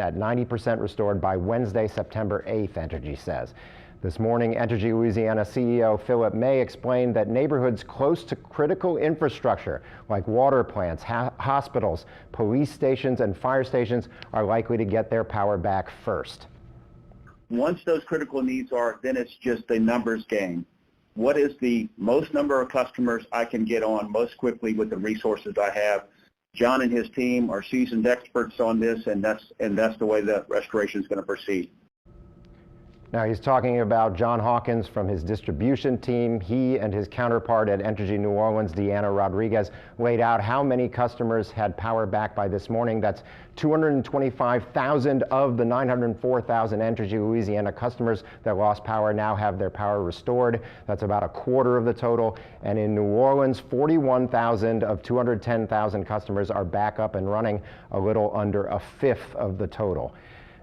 at 90% restored by Wednesday, September 8th, Entergy says. This morning, Entergy Louisiana CEO Philip May explained that neighborhoods close to critical infrastructure like water plants, hospitals, police stations, and fire stations are likely to get their power back first. Once those critical needs are, then it's just a numbers game. What is the most number of customers I can get on most quickly with the resources I have? John and his team are seasoned experts on this, and that's the way the restoration is going to proceed. Now he's talking about John Hawkins from his distribution team. He and his counterpart at Entergy New Orleans, Deanna Rodriguez, laid out how many customers had power back by this morning. That's 225,000 of the 904,000 Entergy Louisiana customers that lost power now have their power restored. That's about a quarter of the total. And in New Orleans, 41,000 of 210,000 customers are back up and running, a little under a fifth of the total.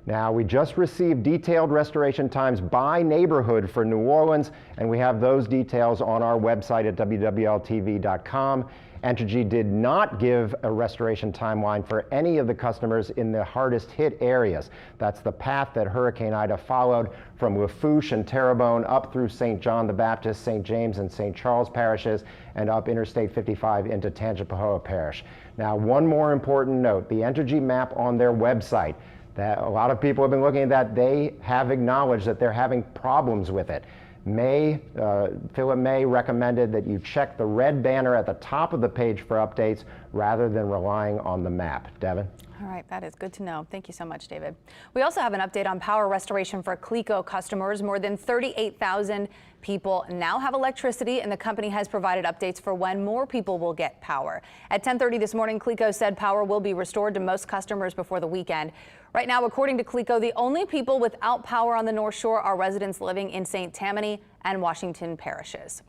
Now, we just received detailed restoration times by neighborhood for New Orleans, and we have those details on our website at WWL-TV.com. Entergy did not give a restoration timeline for any of the customers in the hardest hit areas. That's the path that Hurricane Ida followed from Lafourche and Terrebonne up through St. John the Baptist, St. James and St. Charles parishes, and up Interstate 55 into Tangipahoa Parish. Now, one more important note, the Entergy map on their website, that a lot of people have been looking at that, they have acknowledged that they're having problems with it. Philip May recommended that you check the red banner at the top of the page for updates rather than relying on the map. Devin? All right, that is good to know. Thank you so much, David. We also have an update on power restoration for Cleco customers. More than 38,000 people now have electricity, and the company has provided updates for when more people will get power. At 10:30 this morning, Cleco said power will be restored to most customers before the weekend. Right now, according to Cleco, the only people without power on the North Shore are residents living in St. Tammany and Washington parishes.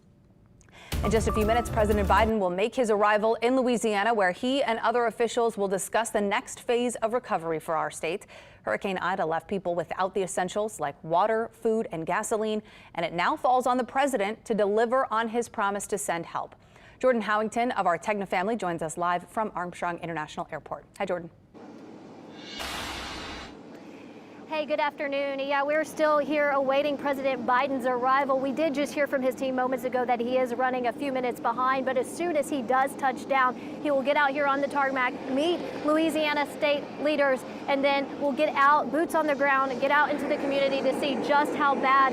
In just a few minutes, President Biden will make his arrival in Louisiana, where he and other officials will discuss the next phase of recovery for our state. Hurricane Ida left people without the essentials like water, food, and gasoline, and it now falls on the president to deliver on his promise to send help. Jordan Howington of our Tegna family joins us live from Armstrong International Airport. Hi, Jordan. Hey, good afternoon. Yeah, we're still here awaiting President Biden's arrival. We did just hear from his team moments ago that he is running a few minutes behind, but as soon as he does touch down, he will get out here on the tarmac, meet Louisiana state leaders, and then we'll get out, boots on the ground, and get out into the community to see just how bad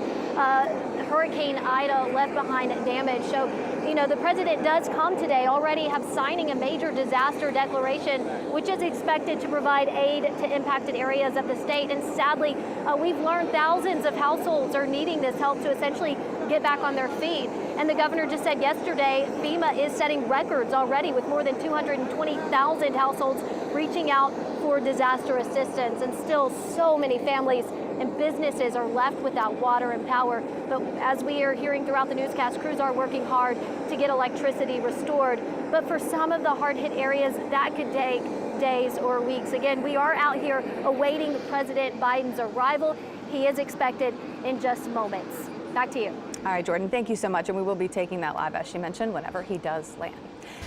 Hurricane Ida left behind damage. So, you know, the president does come today already signing a major disaster declaration, which is expected to provide aid to impacted areas of the state. And sadly, we've learned thousands of households are needing this help to essentially get back on their feet. And the governor just said yesterday, FEMA is setting records already with more than 220,000 households reaching out for disaster assistance. And still so many families and businesses are left without water and power. But as we are hearing throughout the newscast, crews are working hard to get electricity restored. But for some of the hard-hit areas, that could take days or weeks. Again, we are out here awaiting President Biden's arrival. He is expected in just moments. Back to you. All right, Jordan, thank you so much. And we will be taking that live, as she mentioned, whenever he does land.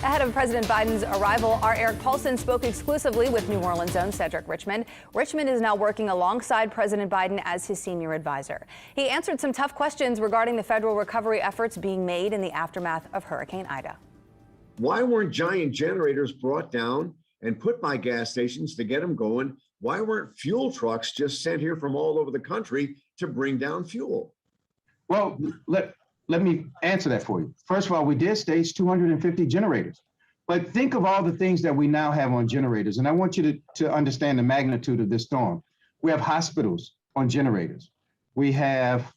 Ahead of President Biden's arrival, our Eric Paulson spoke exclusively with New Orleans' own Cedric Richmond. Richmond is now working alongside President Biden as his senior advisor. He answered some tough questions regarding the federal recovery efforts being made in the aftermath of Hurricane Ida. Why weren't giant generators brought down and put by gas stations to get them going? Why weren't fuel trucks just sent here from all over the country to bring down fuel? Well, let me answer that for you. First of all, we did stage 250 generators, but think of all the things that we now have on generators. And I want you to understand the magnitude of this storm. We have hospitals on generators. We have,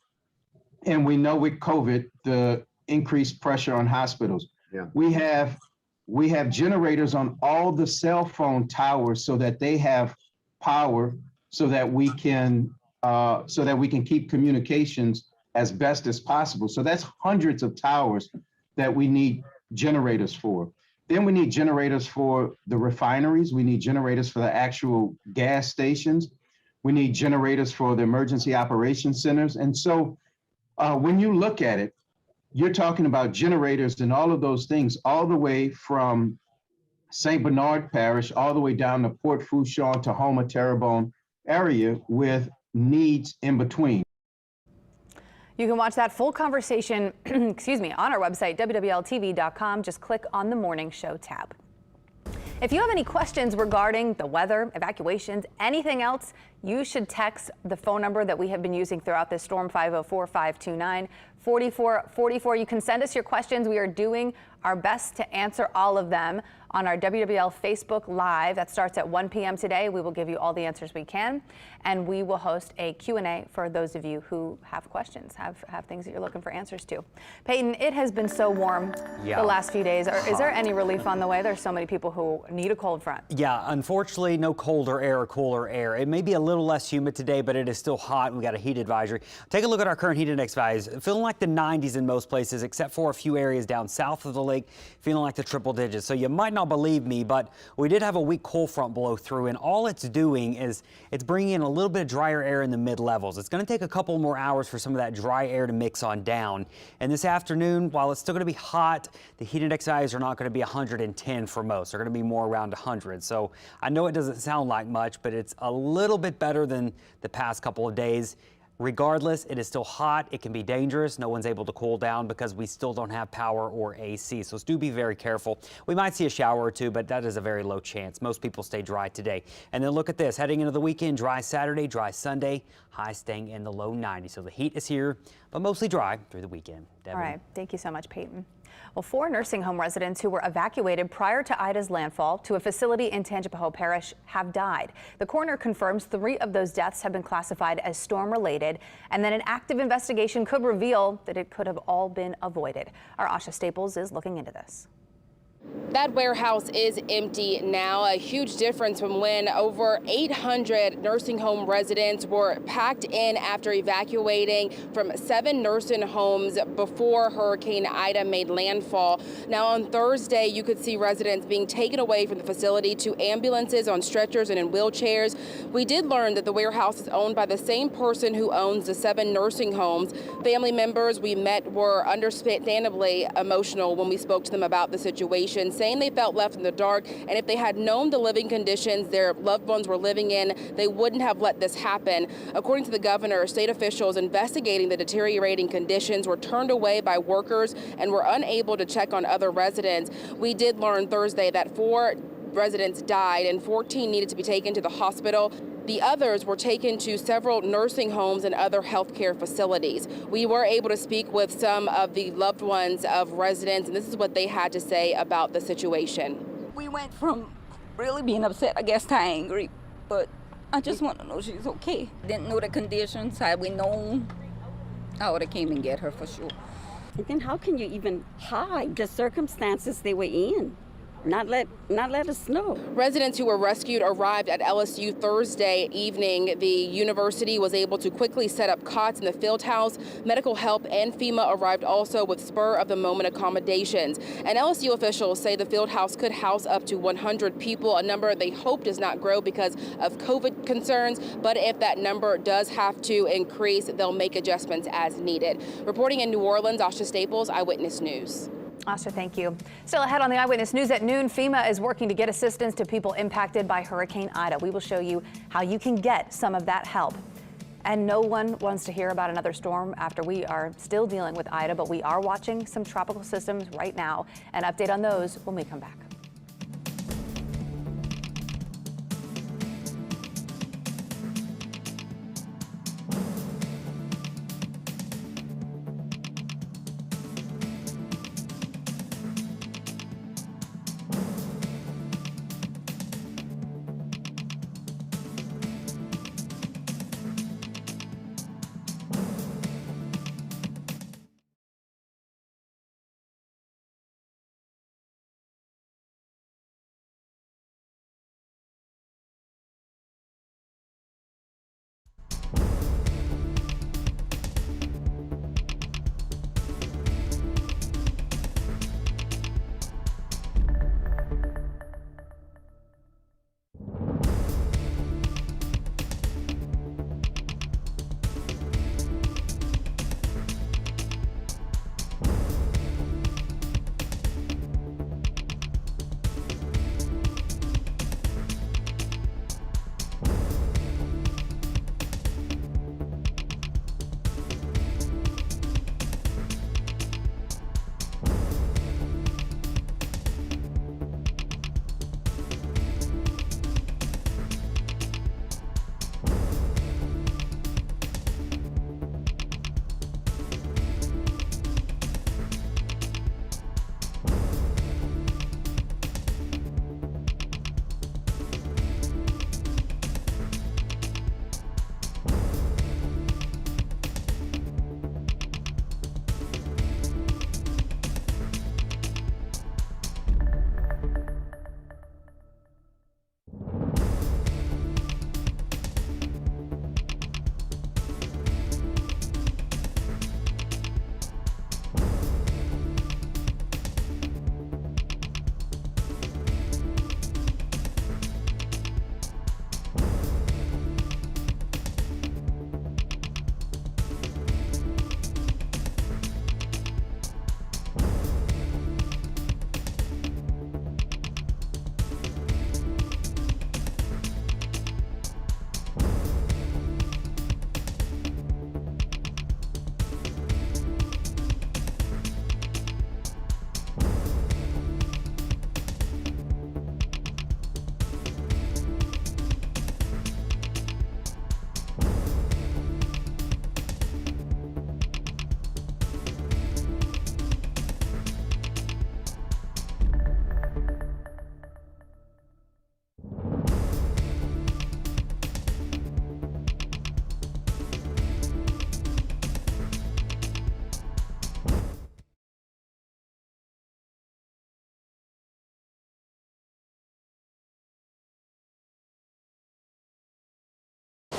and we know with COVID, the increased pressure on hospitals. Yeah. We have generators on all the cell phone towers so that they have power so that we can keep communications as best as possible. So that's hundreds of towers that we need generators for. Then we need generators for the refineries. We need generators for the actual gas stations. We need generators for the emergency operations centers. And so when you look at it, you're talking about generators and all of those things, all the way from St. Bernard Parish, all the way down to Port Fourchon, to Houma, Terrebonne, area with needs in between. You can watch that full conversation, excuse me, on our website, WWL-TV.com. Just click on the Morning Show tab. If you have any questions regarding the weather, evacuations, anything else, you should text the phone number that we have been using throughout this storm, 504-529-4444. You can send us your questions. We are doing our best to answer all of them on our WWL Facebook Live. That starts at 1 p.m. today. We will give you all the answers we can, and we will host a Q&A for those of you who have questions, have things that you're looking for answers to. Peyton, it has been so warm the last few days. Is there any relief on the way? There's so many people who need a cold front. Yeah, unfortunately, no colder air or cooler air. It may be a little less humid today, but it is still hot. We got a heat advisory. Take a look at our current heat index values. Feeling like the 90s in most places, except for a few areas down south of the lake, feeling like the triple digits. So you might not believe me, but we did have a weak cold front blow through, and all it's doing is it's bringing in a little bit of drier air in the mid levels. It's going to take a couple more hours for some of that dry air to mix on down. And this afternoon, while it's still going to be hot, the heat index values are not going to be 110 for most. They're going to be more around 100. So I know it doesn't sound like much, but it's a little bit better than the past couple of days. Regardless, it is still hot. It can be dangerous. No one's able to cool down because we still don't have power or AC. So do be very careful. We might see a shower or two, but that is a very low chance. Most people stay dry today. And then look at this. Heading into the weekend, dry Saturday, dry Sunday, high staying in the low 90s. So the heat is here, but mostly dry through the weekend. Devin. All right. Thank you so much, Peyton. Well, 4 nursing home residents who were evacuated prior to Ida's landfall to a facility in Transitional Parish have died. The coroner confirms 3 of those deaths have been classified as storm-related, and then an active investigation could reveal that it could have all been avoided. Our Asha Staples is looking into this. That warehouse is empty now, a huge difference from when over 800 nursing home residents were packed in after evacuating from 7 nursing homes before Hurricane Ida made landfall. Now on Thursday, you could see residents being taken away from the facility to ambulances on stretchers and in wheelchairs. We did learn that the warehouse is owned by the same person who owns the 7 nursing homes. Family members we met were understandably emotional when we spoke to them about the situation, saying they felt left in the dark, and if they had known the living conditions their loved ones were living in, they wouldn't have let this happen. According to the governor, state officials investigating the deteriorating conditions were turned away by workers and were unable to check on other residents. We did learn Thursday that 4 residents died and 14 needed to be taken to the hospital. The others were taken to several nursing homes and other healthcare facilities. We were able to speak with some of the loved ones of residents, and this is what they had to say about the situation. We went from really being upset, I guess, to angry, but I just want to know she's okay. Didn't know the conditions. Had we known, I would have came and get her for sure. And then how can you even hide the circumstances they were in? Not let us know. Residents who were rescued arrived at LSU Thursday evening. The university was able to quickly set up cots in the field house. Medical help and FEMA arrived also with spur-of-the-moment accommodations. And LSU officials say the field house could house up to 100 people, a number they hope does not grow because of COVID concerns. But if that number does have to increase, they'll make adjustments as needed. Reporting in New Orleans, Asha Staples, Eyewitness News. Asha, thank you. Still ahead on the Eyewitness News at noon, FEMA is working to get assistance to people impacted by Hurricane Ida. We will show you how you can get some of that help. And no one wants to hear about another storm after we are still dealing with Ida, but we are watching some tropical systems right now. An update on those when we come back.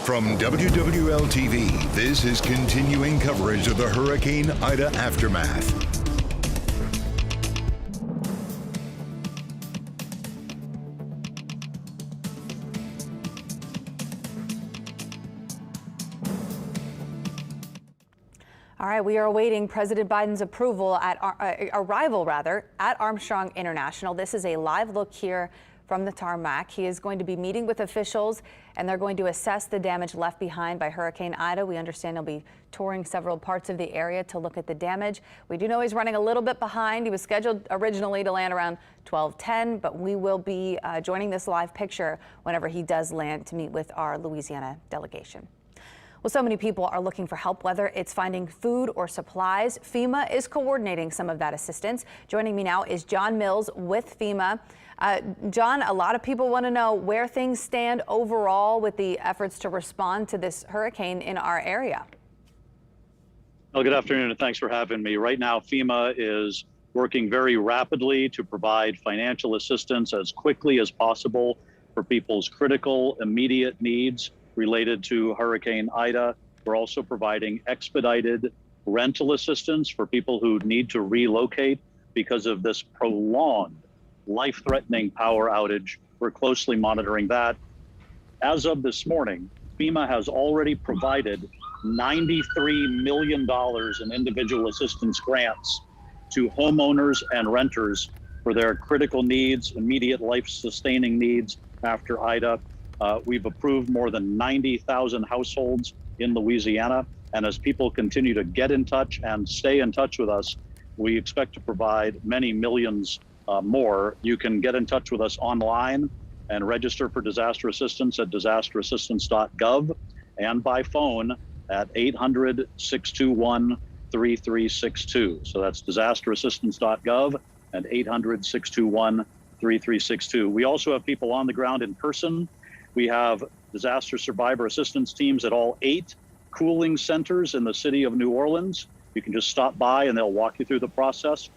From WWL-TV, this is continuing coverage of the Hurricane Ida aftermath. All right, we are awaiting President Biden's arrival at Armstrong International. This is a live look here from the tarmac. He is going to be meeting with officials, and they're going to assess the damage left behind by Hurricane Ida. We understand he'll be touring several parts of the area to look at the damage. We do know he's running a little bit behind. He was scheduled originally to land around 12:10, but we will be joining this live picture whenever he does land to meet with our Louisiana delegation. Well, so many people are looking for help, whether it's finding food or supplies. FEMA is coordinating some of that assistance. Joining me now is John Mills with FEMA. John, a lot of people want to know where things stand overall with the efforts to respond to this hurricane in our area. Well, good afternoon, and thanks for having me. Right now, FEMA is working very rapidly to provide financial assistance as quickly as possible for people's critical, immediate needs related to Hurricane Ida. We're also providing expedited rental assistance for people who need to relocate because of this prolonged, life-threatening power outage. We're closely monitoring that. As of this morning, FEMA has already provided $93 million in individual assistance grants to homeowners and renters for their critical needs, immediate life-sustaining needs after Ida. We've approved more than 90,000 households in Louisiana. And as people continue to get in touch and stay in touch with us, we expect to provide many millions more. You can get in touch with us online and register for disaster assistance at disasterassistance.gov and by phone at 800-621-3362. So that's disasterassistance.gov and 800-621-3362. We also have people on the ground in person. We have disaster survivor assistance teams at all 8 cooling centers in the city of New Orleans. You can just stop by and they'll walk you through the process.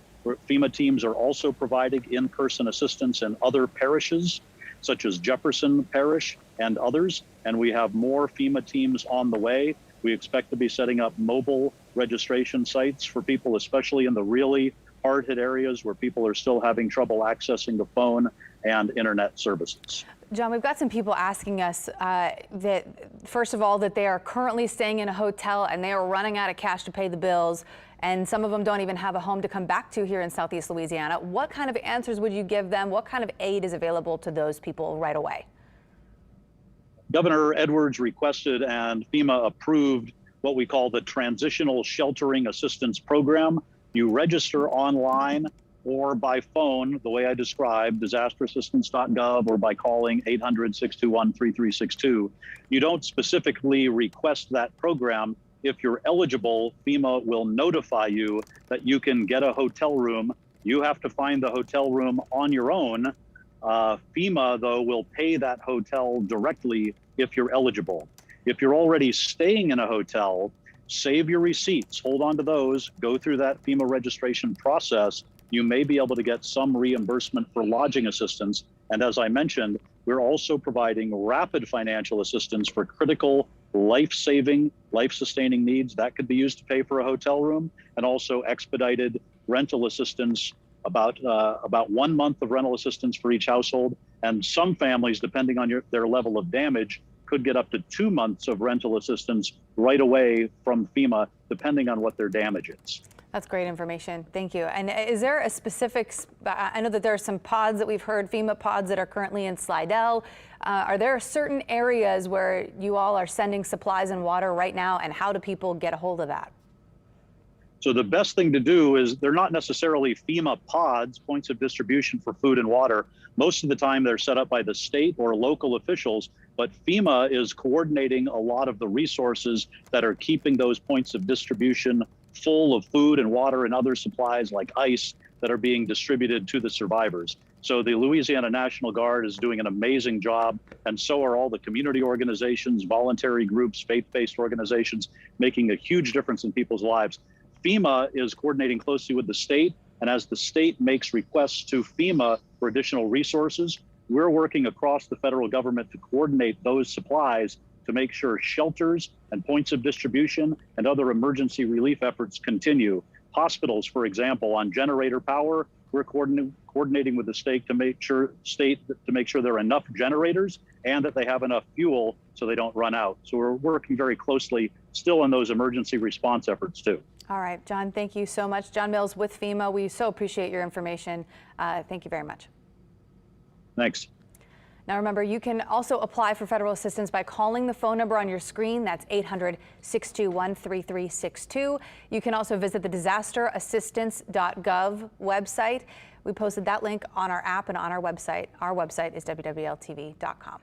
FEMA teams are also providing in-person assistance in other parishes, such as Jefferson Parish and others. And we have more FEMA teams on the way. We expect to be setting up mobile registration sites for people, especially in the really hard-hit areas where people are still having trouble accessing the phone and internet services. John, we've got some people asking us that, first of all, that they are currently staying in a hotel and they are running out of cash to pay the bills, and some of them don't even have a home to come back to here in Southeast Louisiana. What kind of answers would you give them? What kind of aid is available to those people right away? Governor Edwards requested and FEMA approved what we call the Transitional Sheltering Assistance Program. You register online or by phone, the way I described, disasterassistance.gov, or by calling 800-621-3362. You don't specifically request that program. If you're eligible, FEMA will notify you that you can get a hotel room. You have to find the hotel room on your own. FEMA, though, will pay that hotel directly if you're eligible. If you're already staying in a hotel, save your receipts, hold on to those, go through that FEMA registration process. You may be able to get some reimbursement for lodging assistance. And as I mentioned, we're also providing rapid financial assistance for critical life-saving, life-sustaining needs. That could be used to pay for a hotel room, and also expedited rental assistance, about 1 month of rental assistance for each household. And some families, depending on their level of damage, could get up to 2 months of rental assistance right away from FEMA, depending on what their damage is. That's great information. Thank you. And is there a specific, I know that there are some pods that we've heard, FEMA pods that are currently in Slidell. Are there certain areas where you all are sending supplies and water right now, and how do people get a hold of that? So the best thing to do is, they're not necessarily FEMA pods, points of distribution for food and water. Most of the time they're set up by the state or local officials, but FEMA is coordinating a lot of the resources that are keeping those points of distribution full of food and water and other supplies like ice that are being distributed to the survivors. So the Louisiana National Guard is doing an amazing job, and so are all the community organizations, voluntary groups, faith-based organizations, making a huge difference in people's lives. FEMA is coordinating closely with the state, and as the state makes requests to FEMA for additional resources, we're working across the federal government to coordinate those supplies to make sure shelters and points of distribution and other emergency relief efforts continue. Hospitals, for example, on generator power, we're coordinating with the state to make sure there are enough generators and that they have enough fuel so they don't run out. So we're working very closely still in those emergency response efforts too. All right, John, thank you so much. John Mills with FEMA. We so appreciate your information. Thank you very much. Thanks. Now remember, you can also apply for federal assistance by calling the phone number on your screen. That's 800-621-3362. You can also visit the disasterassistance.gov website. We posted that link on our app and on our website. Our website is WWL-TV.com.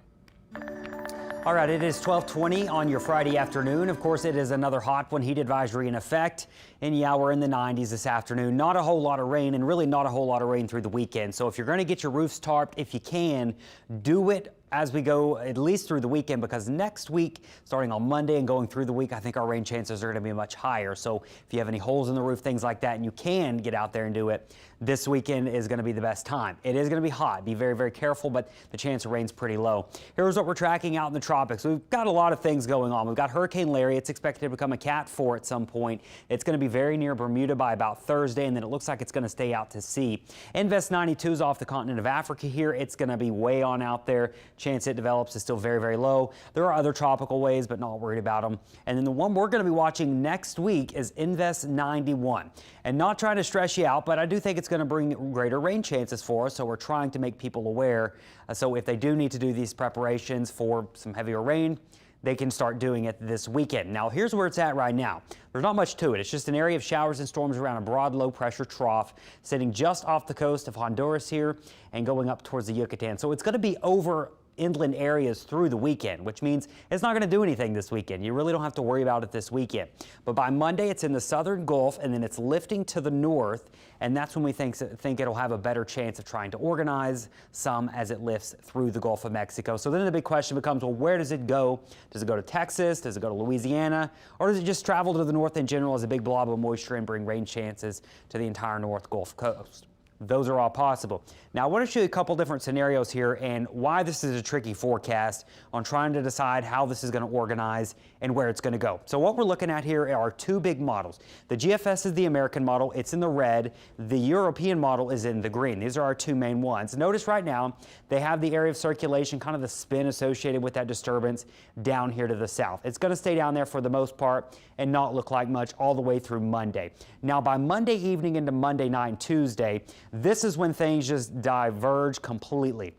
All right, it is 12:20 on your Friday afternoon. Of course, it is another hot one, heat advisory in effect. And yeah, we're in the 90s this afternoon. Not a whole lot of rain, and really not a whole lot of rain through the weekend. So if you're going to get your roofs tarped, if you can, do it as we go at least through the weekend, because next week, starting on Monday and going through the week, I think our rain chances are going to be much higher. So if you have any holes in the roof, things like that, and you can get out there and do it, this weekend is going to be the best time. It is going to be hot. Be very, very careful, but the chance of rain's pretty low. Here's what we're tracking out in the tropics. We've got a lot of things going on. We've got Hurricane Larry. It's expected to become a Cat 4 at some point. It's going to be very near Bermuda by about Thursday, and then it looks like it's going to stay out to sea. Invest 92 is off the continent of Africa here. It's going to be way on out there. Chance it develops is still very, very low. There are other tropical waves, but not worried about them. And then the one we're going to be watching next week is Invest 91. And not trying to stress you out, but I do think it's going to bring greater rain chances for us, so we're trying to make people aware. So if they do need to do these preparations for some heavier rain, they can start doing it this weekend. Now, here's where it's at right now. There's not much to it. It's just an area of showers and storms around a broad low-pressure trough sitting just off the coast of Honduras here and going up towards the Yucatan. So it's going to be over inland areas through the weekend, which means it's not going to do anything this weekend. You really don't have to worry about it this weekend. But by Monday, it's in the southern Gulf, and then it's lifting to the north, and that's when we think it'll have a better chance of trying to organize some as it lifts through the Gulf of Mexico. So then the big question becomes, well, where does it go? Does it go to Texas? Does it go to Louisiana? Or does it just travel to the north in general as a big blob of moisture and bring rain chances to the entire North Gulf Coast? Those are all possible. Now, I want to show you a couple different scenarios here and why this is a tricky forecast on trying to decide how this is going to organize and where it's going to go. So what we're looking at here are two big models. The GFS is the American model. It's in the red. The European model is in the green. These are our two main ones. Notice right now they have the area of circulation, kind of the spin associated with that disturbance down here to the south. It's going to stay down there for the most part and not look like much all the way through Monday. Now, by Monday evening into Monday night and Tuesday, this is when things just diverge completely.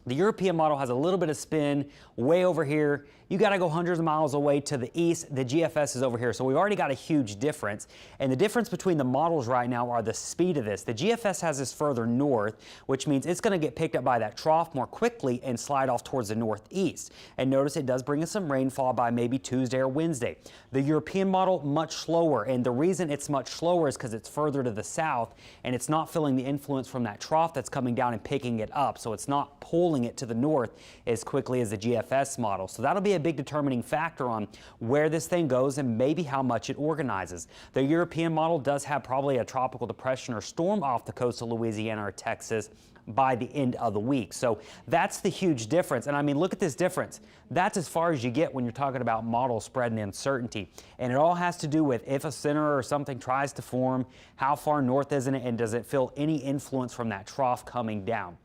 The European model has a little bit of spin way over here. You got to go hundreds of miles away to the east. The GFS is over here. So we've already got a huge difference. And the difference between the models right now are the speed of this. The GFS has this further north, which means it's going to get picked up by that trough more quickly and slide off towards the northeast. And notice it does bring us some rainfall by maybe Tuesday or Wednesday. The European model, much slower. And the reason it's much slower is because it's further to the south and it's not feeling the influence from that trough that's coming down and picking it up. So it's not pulling it to the north as quickly as the GFS model. So that'll be a big determining factor on where this thing goes and maybe how much it organizes. The European model does have probably a tropical depression or storm off the coast of Louisiana or Texas by the end of the week. So that's the huge difference. And I mean, look at this difference. That's as far as you get when you're talking about model spread and uncertainty. And it all has to do with if a center or something tries to form, how far north is it, and does it feel any influence from that trough coming down?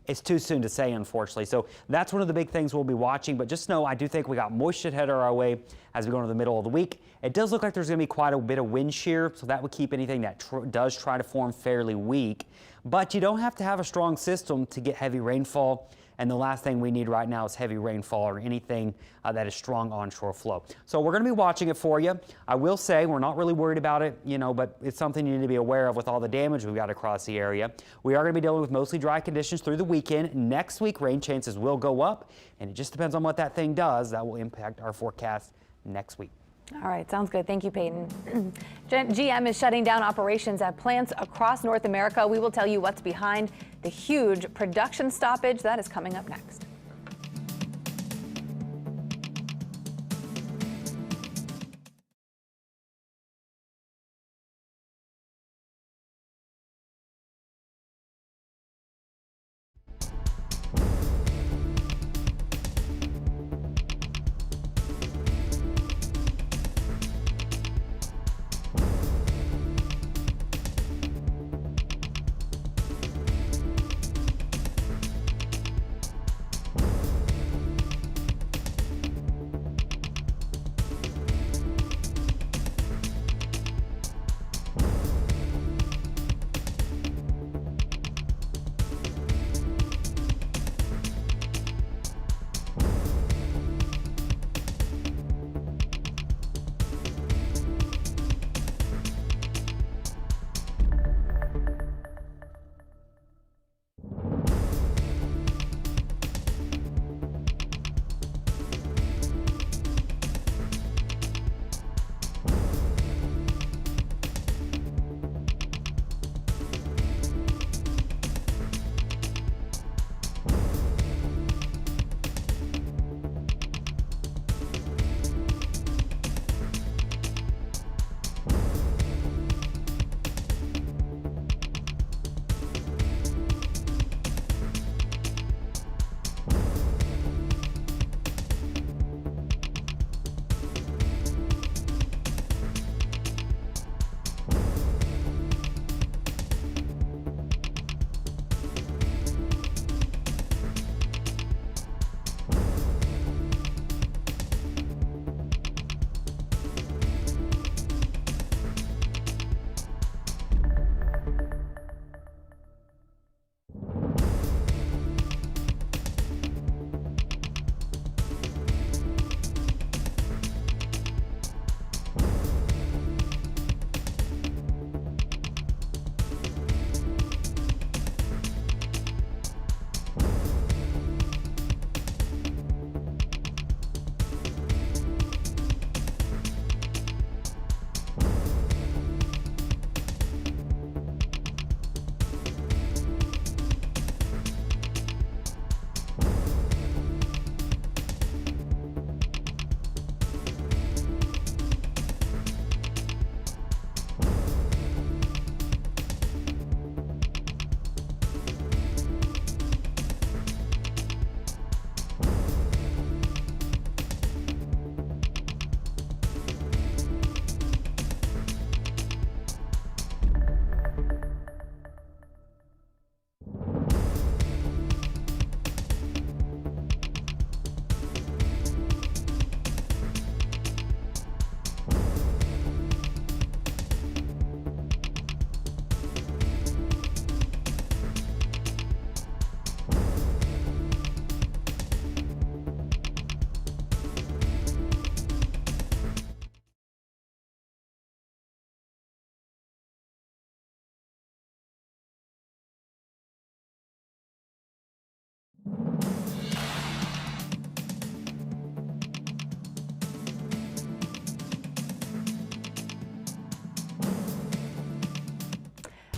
It's too soon to say, unfortunately. So that's one of the big things we'll be watching. But just know, I do think we got moisture headed our way as we go into the middle of the week. It does look like there's going to be quite a bit of wind shear, so that would keep anything that does try to form fairly weak. But you don't have to have a strong system to get heavy rainfall. And the last thing we need right now is heavy rainfall or anything that is strong onshore flow. So we're going to be watching it for you. I will say we're not really worried about it, but it's something you need to be aware of with all the damage we've got across the area. We are going to be dealing with mostly dry conditions through the weekend. Next week, rain chances will go up, and it just depends on what that thing does. That will impact our forecast next week. All right, sounds good. Thank you, Peyton. GM is shutting down operations at plants across North America. We will tell you what's behind the huge production stoppage. That is coming up next.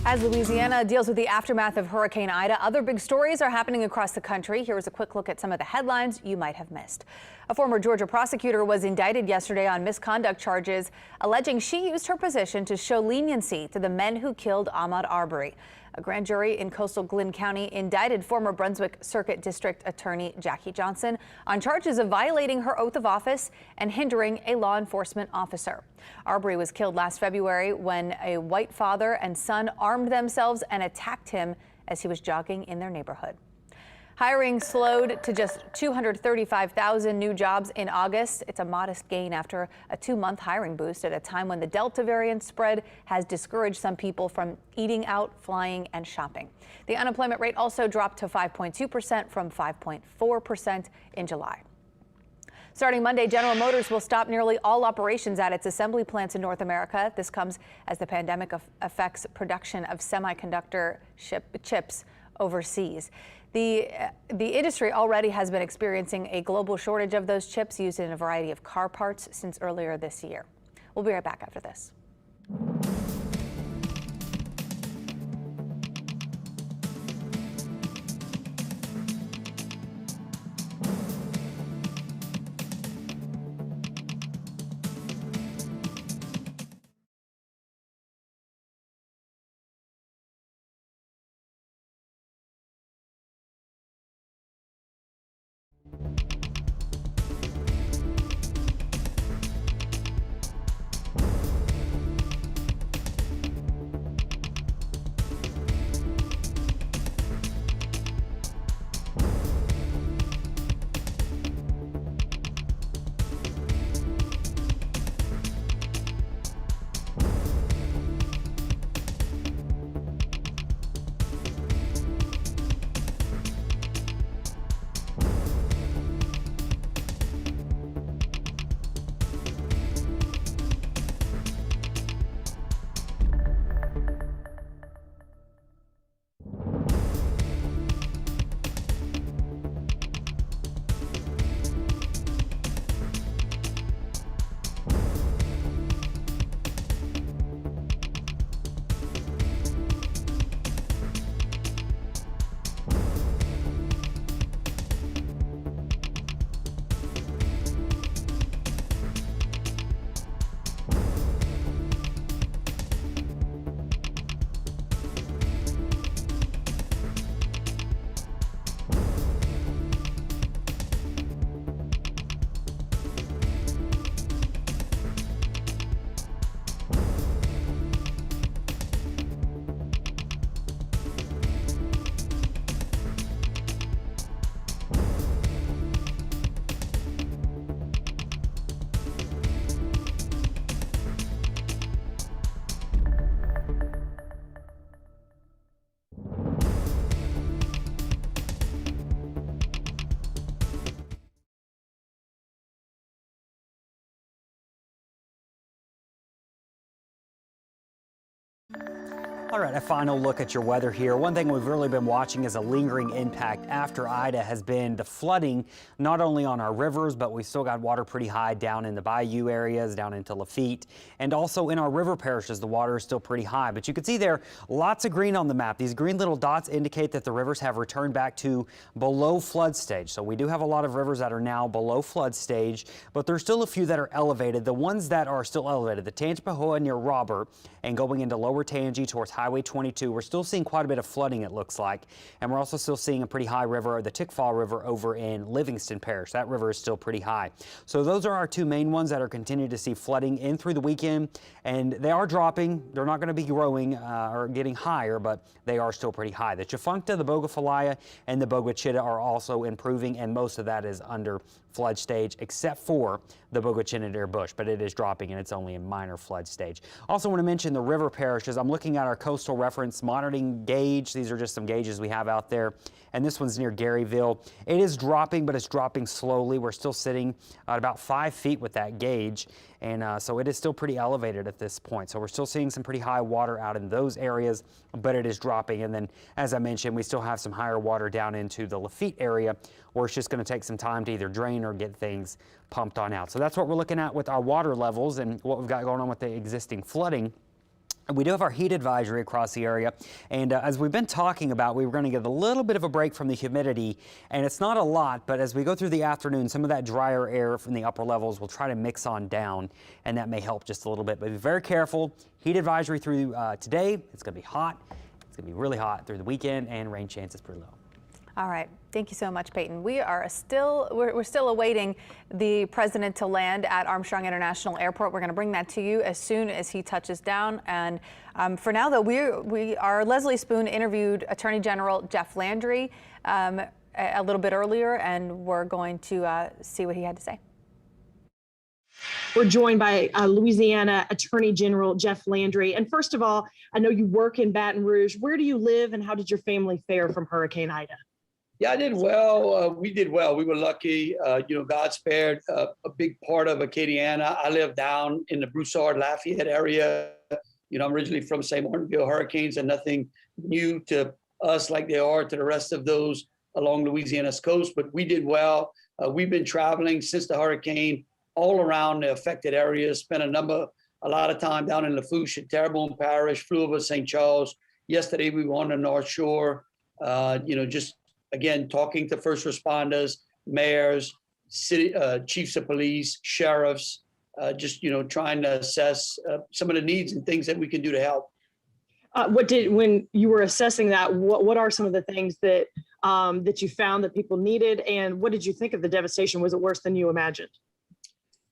As Louisiana deals with the aftermath of Hurricane Ida, other big stories are happening across the country. Here is a quick look at some of the headlines you might have missed. A former Georgia prosecutor was indicted yesterday on misconduct charges, alleging she used her position to show leniency to the men who killed Ahmaud Arbery. A grand jury in coastal Glynn County indicted former Brunswick Circuit District Attorney Jackie Johnson on charges of violating her oath of office and hindering a law enforcement officer. Arbery was killed last February when a white father and son armed themselves and attacked him as he was jogging in their neighborhood. Hiring slowed to just 235,000 new jobs in August. It's a modest gain after a 2-month hiring boost at a time when the Delta variant spread has discouraged some people from eating out, flying, and shopping. The unemployment rate also dropped to 5.2% from 5.4% in July. Starting Monday, General Motors will stop nearly all operations at its assembly plants in North America. This comes as the pandemic affects production of semiconductor chips overseas. The industry already has been experiencing a global shortage of those chips used in a variety of car parts since earlier this year. We'll be right back after this. All right, a final look at your weather here. One thing we've really been watching as a lingering impact after Ida has been the flooding, not only on our rivers, but we've still got water pretty high down in the bayou areas, down into Lafitte, and also in our river parishes, the water is still pretty high. But you can see there, lots of green on the map. These green little dots indicate that the rivers have returned back to below flood stage. So we do have a lot of rivers that are now below flood stage, but there's still a few that are elevated. The ones that are still elevated, the Tangipahoa near Robert and going into lower Tangi towards Highway 22, we're still seeing quite a bit of flooding, it looks like. And we're also still seeing a pretty high river, the Tickfall River over in Livingston Parish. That river is still pretty high. So those are our two main ones that are continuing to see flooding in through the weekend. And they are dropping. They're not going to be growing or getting higher, but they are still pretty high. The Tchefuncte, the Bogafalaya, and the Bogachitta are also improving, and most of that is under flood stage, except for the Bogachinnadair Bush, but it is dropping and it's only in minor flood stage. Also want to mention the river parishes. I'm looking at our coastal reference monitoring gauge. These are just some gauges we have out there, and this one's near Garyville. It is dropping, but it's dropping slowly. We're still sitting at about 5 feet with that gauge, and so it is still pretty elevated at this point. So we're still seeing some pretty high water out in those areas, but it is dropping. And then, as I mentioned, we still have some higher water down into the Lafitte area, where it's just going to take some time to either drain or get things pumped on out. So that's what we're looking at with our water levels and what we've got going on with the existing flooding. We do have our heat advisory across the area, and as we've been talking about, we were going to get a little bit of a break from the humidity, and it's not a lot, but as we go through the afternoon, some of that drier air from the upper levels will try to mix on down, and that may help just a little bit. But be very careful. Heat advisory through today. It's going to be hot. It's going to be really hot through the weekend, and rain chances pretty low. All right. Thank you so much, Peyton. We're still awaiting the president to land at Armstrong International Airport. We're going to bring that to you as soon as he touches down. And for now, though, Leslie Spoon interviewed Attorney General Jeff Landry a little bit earlier, and we're going to see what he had to say. We're joined by Louisiana Attorney General Jeff Landry. And first of all, I know you work in Baton Rouge. Where do you live, and how did your family fare from Hurricane Ida? Yeah, I did well. We did well. We were lucky. God spared a big part of Acadiana. I live down in the Broussard, Lafayette area. I'm originally from St. Martinville. Hurricanes are nothing new to us like they are to the rest of those along Louisiana's coast, but we did well. We've been traveling since the hurricane all around the affected areas, spent a lot of time down in Lafourche and Terrebonne Parish, flew over St. Charles. Yesterday, we were on the North Shore, just again, talking to first responders, mayors, city chiefs of police, sheriffs, trying to assess some of the needs and things that we can do to help. When you were assessing that, what are some of the things that you found that people needed, and what did you think of the devastation? Was it worse than you imagined?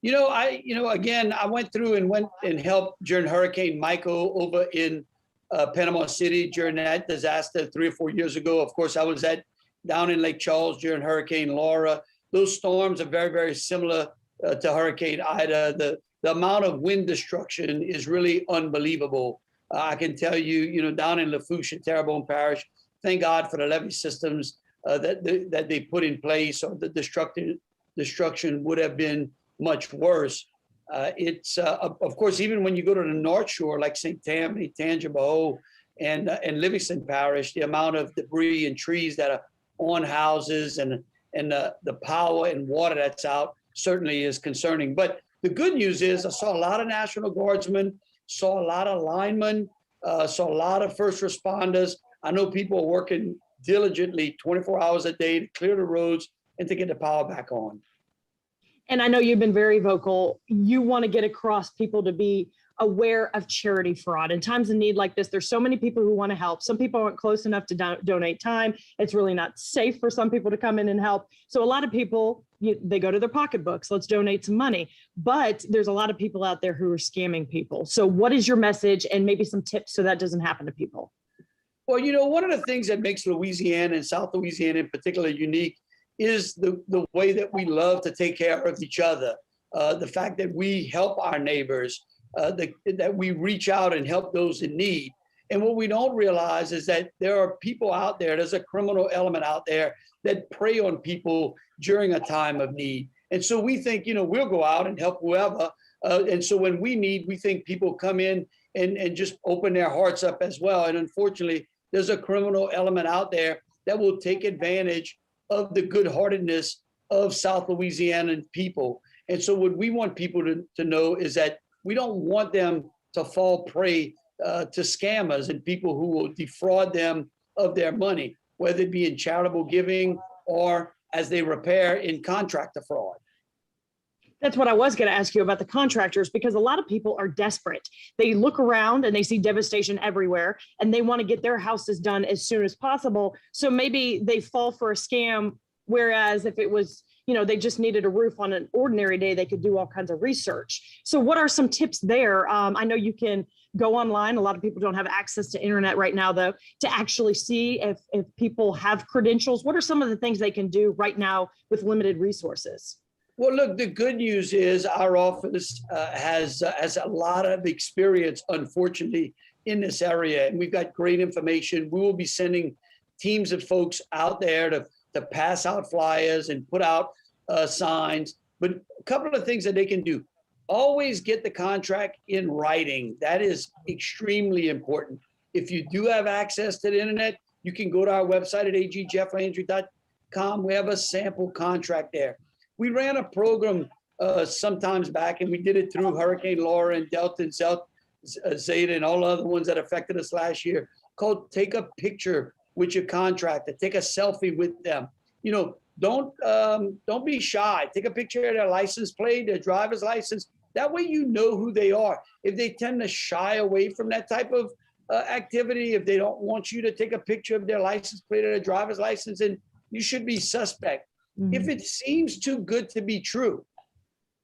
Again, I went through and helped during Hurricane Michael over in Panama City during that disaster 3 or 4 years ago. Of course, I was down in Lake Charles during Hurricane Laura. Those storms are very, very similar to Hurricane Ida. The amount of wind destruction is really unbelievable. I can tell you, down in Lafourche and Terrebonne Parish, thank God for the levee systems that they put in place, or the destruction would have been much worse. It's of course, even when you go to the North Shore, like St. Tammany, Tangibaho, and Livingston Parish, the amount of debris and trees that are on houses and the power and water that's out certainly is concerning. But the good news is I saw a lot of National Guardsmen, saw a lot of linemen, saw a lot of first responders. I know people are working diligently 24 hours a day to clear the roads and to get the power back on. And I know you've been very vocal. You want to get across people to be aware of charity fraud. In times of need like this, there's so many people who want to help. Some people aren't close enough to donate time. It's really not safe for some people to come in and help. So a lot of people, they go to their pocketbooks. Let's donate some money. But there's a lot of people out there who are scamming people. So what is your message, and maybe some tips so that doesn't happen to people? Well, one of the things that makes Louisiana and South Louisiana in particular unique is the way that we love to take care of each other. The fact that we help our neighbors, that we reach out and help those in need. And what we don't realize is that there are people out there, there's a criminal element out there that prey on people during a time of need. And so we think, we'll go out and help whoever. And so when we need, we think people come in and just open their hearts up as well. And unfortunately, there's a criminal element out there that will take advantage of the good-heartedness of South Louisianan people. And so what we want people to know is that we don't want them to fall prey to scammers and people who will defraud them of their money, whether it be in charitable giving or as they repair in contractor fraud. That's what I was going to ask you about the contractors, because a lot of people are desperate. They look around and they see devastation everywhere, and they want to get their houses done as soon as possible. So maybe they fall for a scam, whereas if it was, they just needed a roof on an ordinary day, they could do all kinds of research. So what are some tips there? I know you can go online. A lot of people don't have access to internet right now, though, to actually see if people have credentials. What are some of the things they can do right now with limited resources? Well, look, the good news is our office has a lot of experience, unfortunately, in this area, and we've got great information. We will be sending teams of folks out there to pass out flyers and put out signs. But a couple of things that they can do: always get the contract in writing. That is extremely important. If you do have access to the internet, you can go to our website at agjefflandry.com. We have a sample contract there. We ran a program sometimes back, and we did it through Hurricane Laura and Delta and South Zeta and all the other ones that affected us last year, called take a picture with your contractor, take a selfie with them. You know, don't be shy. Take a picture of their license plate, their driver's license. That way you know who they are. If they tend to shy away from that type of activity, if they don't want you to take a picture of their license plate or their driver's license, then you should be suspect. If it seems too good to be true,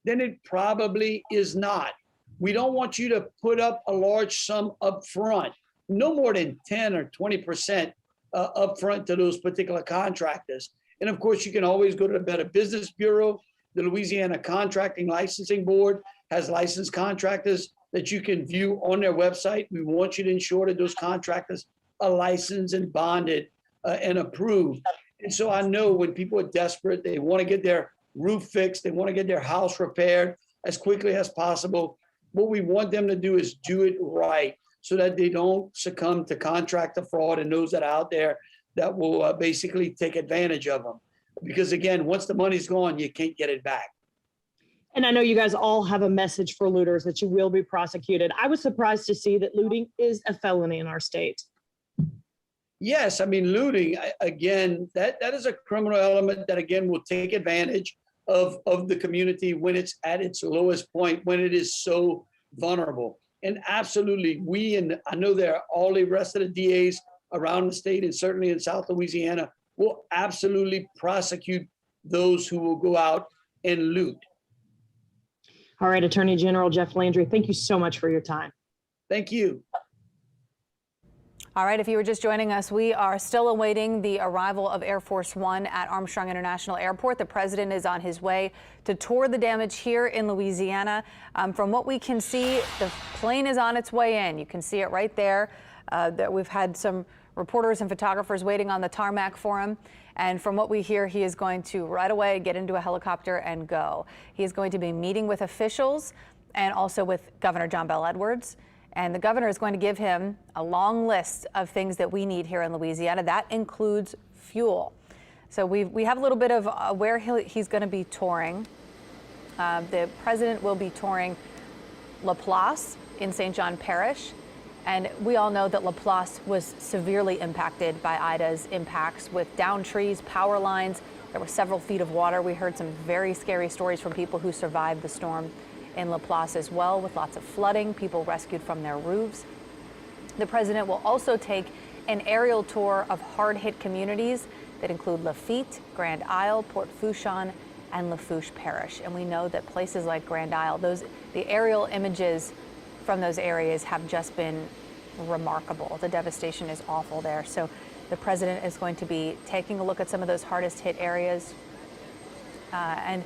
then it probably is not. We don't want you to put up a large sum up front, no more than 10 or 20% up front to those particular contractors. And of course, you can always go to the Better Business Bureau. The Louisiana Contracting Licensing Board has licensed contractors that you can view on their website. We want you to ensure that those contractors are licensed and bonded and approved. And so I know when people are desperate, they want to get their roof fixed, they want to get their house repaired as quickly as possible. What we want them to do is do it right so that they don't succumb to contractor fraud and those that are out there that will basically take advantage of them. Because again, once the money's gone, you can't get it back. And I know you guys all have a message for looters that you will be prosecuted. I was surprised to see that looting is a felony in our state. Yes, I mean, looting, again, that is a criminal element that, again, will take advantage of the community when it's at its lowest point, when it is so vulnerable. And absolutely, and I know there are all the rest of the DAs around the state and certainly in South Louisiana will absolutely prosecute those who will go out and loot. All right, Attorney General Jeff Landry, thank you so much for your time. Thank you. All right, if you were just joining us, we are still awaiting the arrival of Air Force One at Armstrong International Airport. The president is on his way to tour the damage here in Louisiana. From what we can see, the plane is on its way in. You can see it right there. We've had some reporters and photographers waiting on the tarmac for him. And from what we hear, he is going to right away get into a helicopter and go. He is going to be meeting with officials and also with Governor John Bel Edwards. And the governor is going to give him a long list of things that we need here in Louisiana. That includes fuel. So we have a little bit of where he's going to be touring. The president will be touring Laplace in St. John Parish. And we all know that Laplace was severely impacted by Ida's impacts with downed trees, power lines. There were several feet of water. We heard some very scary stories from people who survived the storm in Laplace as well, with lots of flooding, people rescued from their roofs. The president will also take an aerial tour of hard-hit communities that include Lafitte, Grand Isle, Port Fourchon, and Lafourche Parish. And we know that places like Grand Isle, the aerial images from those areas have just been remarkable. The devastation is awful there. So the president is going to be taking a look at some of those hardest hit areas. And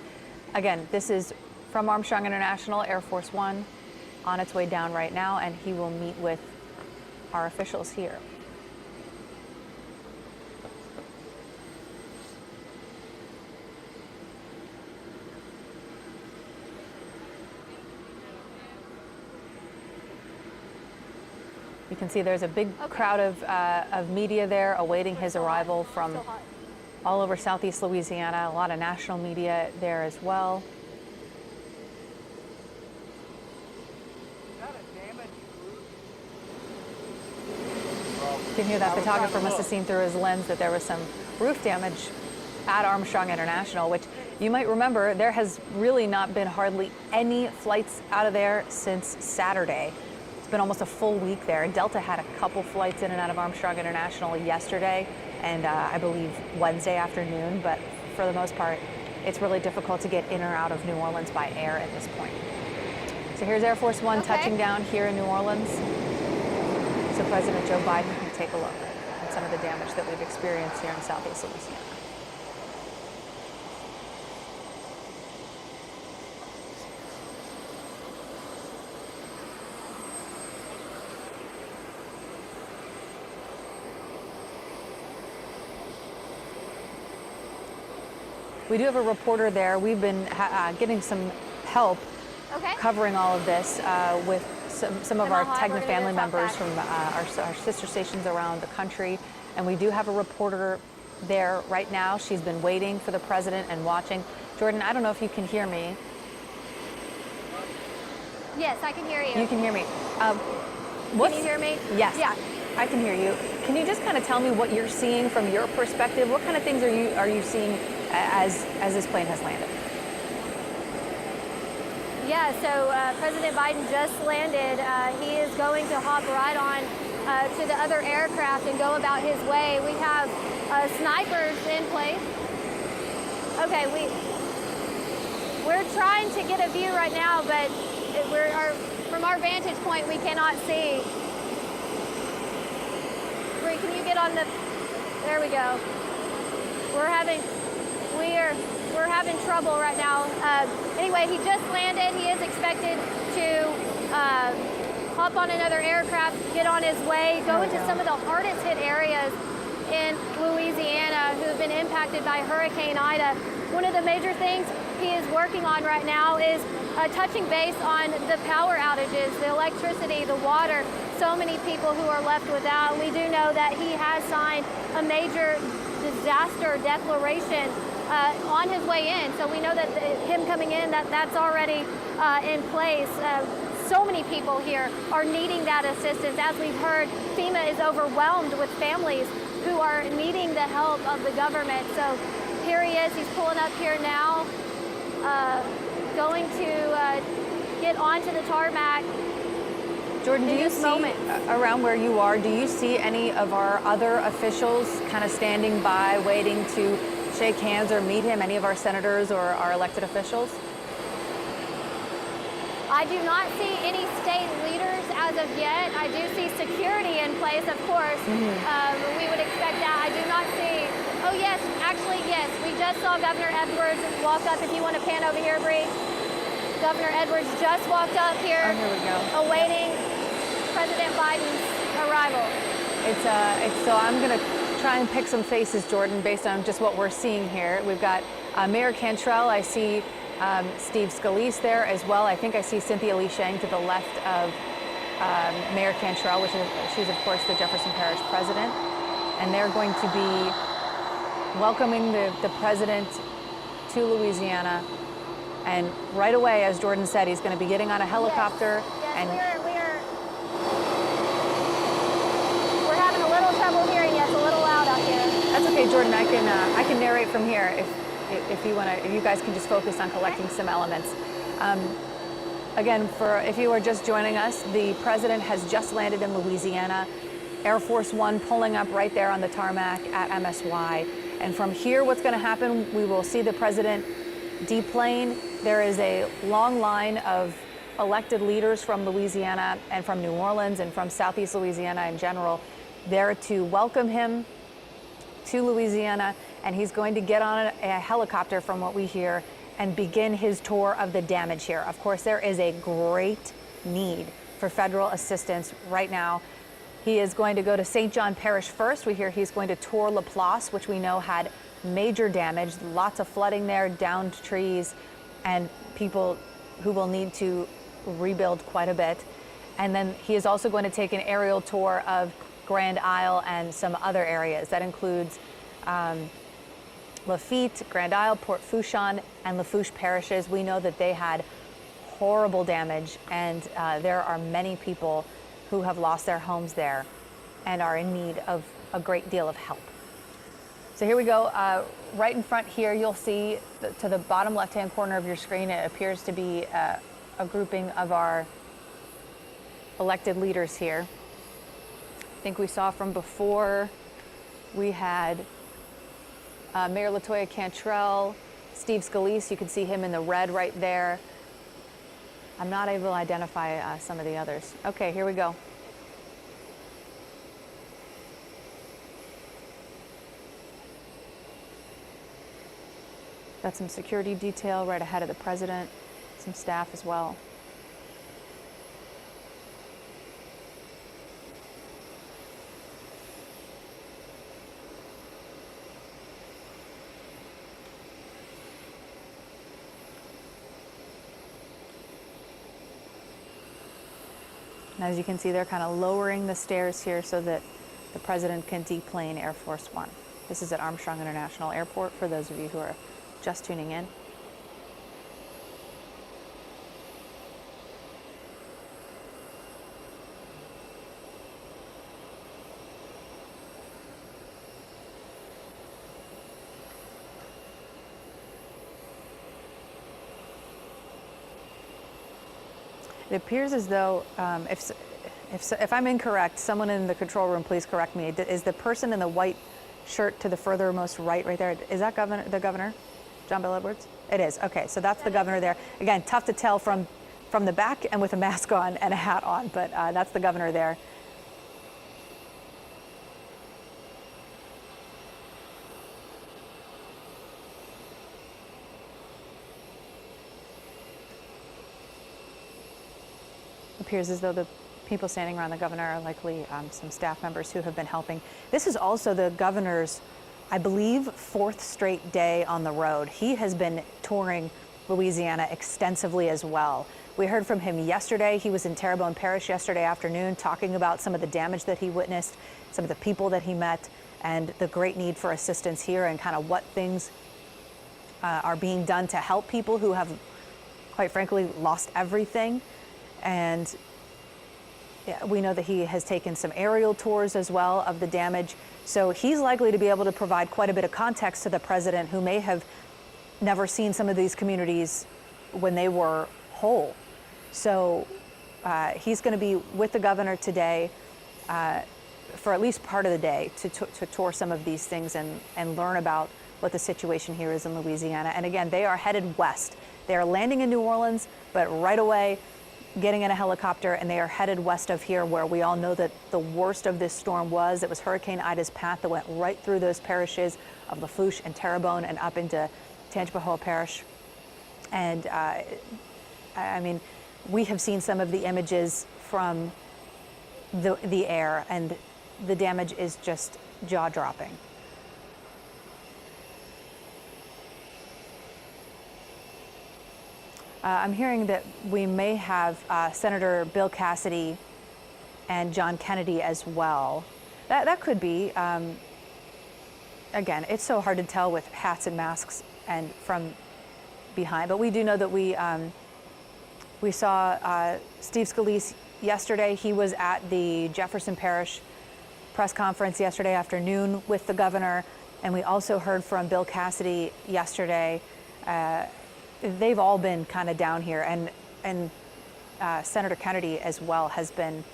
again, this is from Armstrong International, Air Force One, on its way down right now, and he will meet with our officials here. You can see there's a big crowd of media there awaiting his arrival from all over Southeast Louisiana, a lot of national media there as well. You can hear that photographer must have seen through his lens that there was some roof damage at Armstrong International, which you might remember there has really not been hardly any flights out of there since Saturday. It's been almost a full week there. Delta had a couple flights in and out of Armstrong International yesterday and I believe Wednesday afternoon, but for the most part, it's really difficult to get in or out of New Orleans by air at this point. So here's Air Force One touching down here in New Orleans. So President Joe Biden can take a look at some of the damage that we've experienced here in Southeast Louisiana. We do have a reporter there. We've been getting some help covering all of this with some of our Tegna family members from our sister stations around the country. And we do have a reporter there right now. She's been waiting for the president and watching. Jordan, I don't know if you can hear me. Yes, I can hear you. You can hear me. Can you hear me? Yes. Yeah. I can hear you. Can you just kind of tell me what you're seeing from your perspective? What kind of things are you seeing as this plane has landed? Yeah, so President Biden just landed. He is going to hop right on to the other aircraft and go about his way. We have snipers in place. Okay, we're trying to get a view right now, but from our vantage point, we cannot see. Bree, can you get on the? There we go. We're having trouble right now. Anyway, he just landed. He is expected to hop on another aircraft, get on his way, go into some of the hardest hit areas in Louisiana who have been impacted by Hurricane Ida. One of the major things he is working on right now is touching base on the power outages, the electricity, the water. So many people who are left without. We do know that he has signed a major disaster declaration on his way in. So we know that him coming in, that's already in place. So many people here are needing that assistance. As we've heard, FEMA is overwhelmed with families who are needing the help of the government. So here he is, he's pulling up here now, going to get onto the tarmac. Jordan, do you see around where you are, do you see any of our other officials kind of standing by, waiting to shake hands or meet him, any of our senators or our elected officials? I do not see any state leaders as of yet. I do see security in place, of course. We would expect that. I do not see, oh yes, actually yes, we just saw Governor Edwards walk up. If you want to pan over here, Bree. Governor Edwards just walked up here. Oh, here we go. Awaiting President Biden's arrival. So I'm going to try and pick some faces, Jordan, based on just what we're seeing here. We've got Mayor Cantrell. I see Steve Scalise there as well. I think I see Cynthia Lee Shang to the left of Mayor Cantrell, she's of course the Jefferson Parish president. And they're going to be welcoming the president to Louisiana. And right away, as Jordan said, he's going to be getting on a helicopter. Yes, and we're having a little trouble hearing you. It's a little loud out here. That's okay, Jordan. I can narrate from here if you want to. If you guys can just focus on collecting some elements. Again, if you are just joining us, the president has just landed in Louisiana. Air Force One pulling up right there on the tarmac at MSY. And from here, what's going to happen? We will see the president deplane. There is a long line of elected leaders from Louisiana and from New Orleans and from Southeast Louisiana in general there to welcome him to Louisiana. And he's going to get on a helicopter, from what we hear, and begin his tour of the damage here. Of course, there is a great need for federal assistance right now. He is going to go to St. John Parish first. We hear he's going to tour Laplace, which we know had major damage, lots of flooding there, downed trees, and people who will need to rebuild quite a bit. And then he is also going to take an aerial tour of Grand Isle and some other areas. That includes Lafitte, Grand Isle, Port Fourchon, and Lafourche parishes. We know that they had horrible damage, and there are many people who have lost their homes there and are in need of a great deal of help. So here we go. Right in front here, you'll see to the bottom left-hand corner of your screen, it appears to be a grouping of our elected leaders here. I think we saw from before, we had Mayor Latoya Cantrell, Steve Scalise. You can see him in the red right there. I'm not able to identify some of the others. Okay, here we go. Got some security detail right ahead of the president, some staff as well. And as you can see, they're kind of lowering the stairs here so that the president can deplane Air Force One. This is at Armstrong International Airport, for those of you who are just tuning in. It appears as though, if I'm incorrect, someone in the control room, please correct me. Is the person in the white shirt to the furthermost right there, is that the governor, John Bel Edwards? It is. Okay, so that's the governor there. Again, tough to tell from the back and with a mask on and a hat on, but that's the governor there. Appears as though the people standing around the governor are likely some staff members who have been helping. This is also the governor's, I believe, 4th straight day on the road. He has been touring Louisiana extensively as well. We heard from him yesterday. He was in Terrebonne Parish yesterday afternoon talking about some of the damage that he witnessed, some of the people that he met, and the great need for assistance here and kind of what things are being done to help people who have, quite frankly, lost everything. And yeah, we know that he has taken some aerial tours as well of the damage. So he's likely to be able to provide quite a bit of context to the president, who may have never seen some of these communities when they were whole. So he's going to be with the governor today for at least part of the day to tour some of these things and learn about what the situation here is in Louisiana. And again, they are headed west. They are landing in New Orleans, but right away getting in a helicopter, and they are headed west of here, where we all know that the worst of this storm was. It was Hurricane Ida's path that went right through those parishes of Lafourche and Terrebonne and up into Tangipahoa Parish. And I mean, we have seen some of the images from the air, and the damage is just jaw-dropping. I'm hearing that we may have Senator Bill Cassidy and John Kennedy as well. That could be. Again, it's so hard to tell with hats and masks and from behind, but we do know that we saw Steve Scalise yesterday. He was at the Jefferson Parish press conference yesterday afternoon with the governor, and we also heard from Bill Cassidy yesterday. They've all been kind of down here, and Senator Kennedy as well has been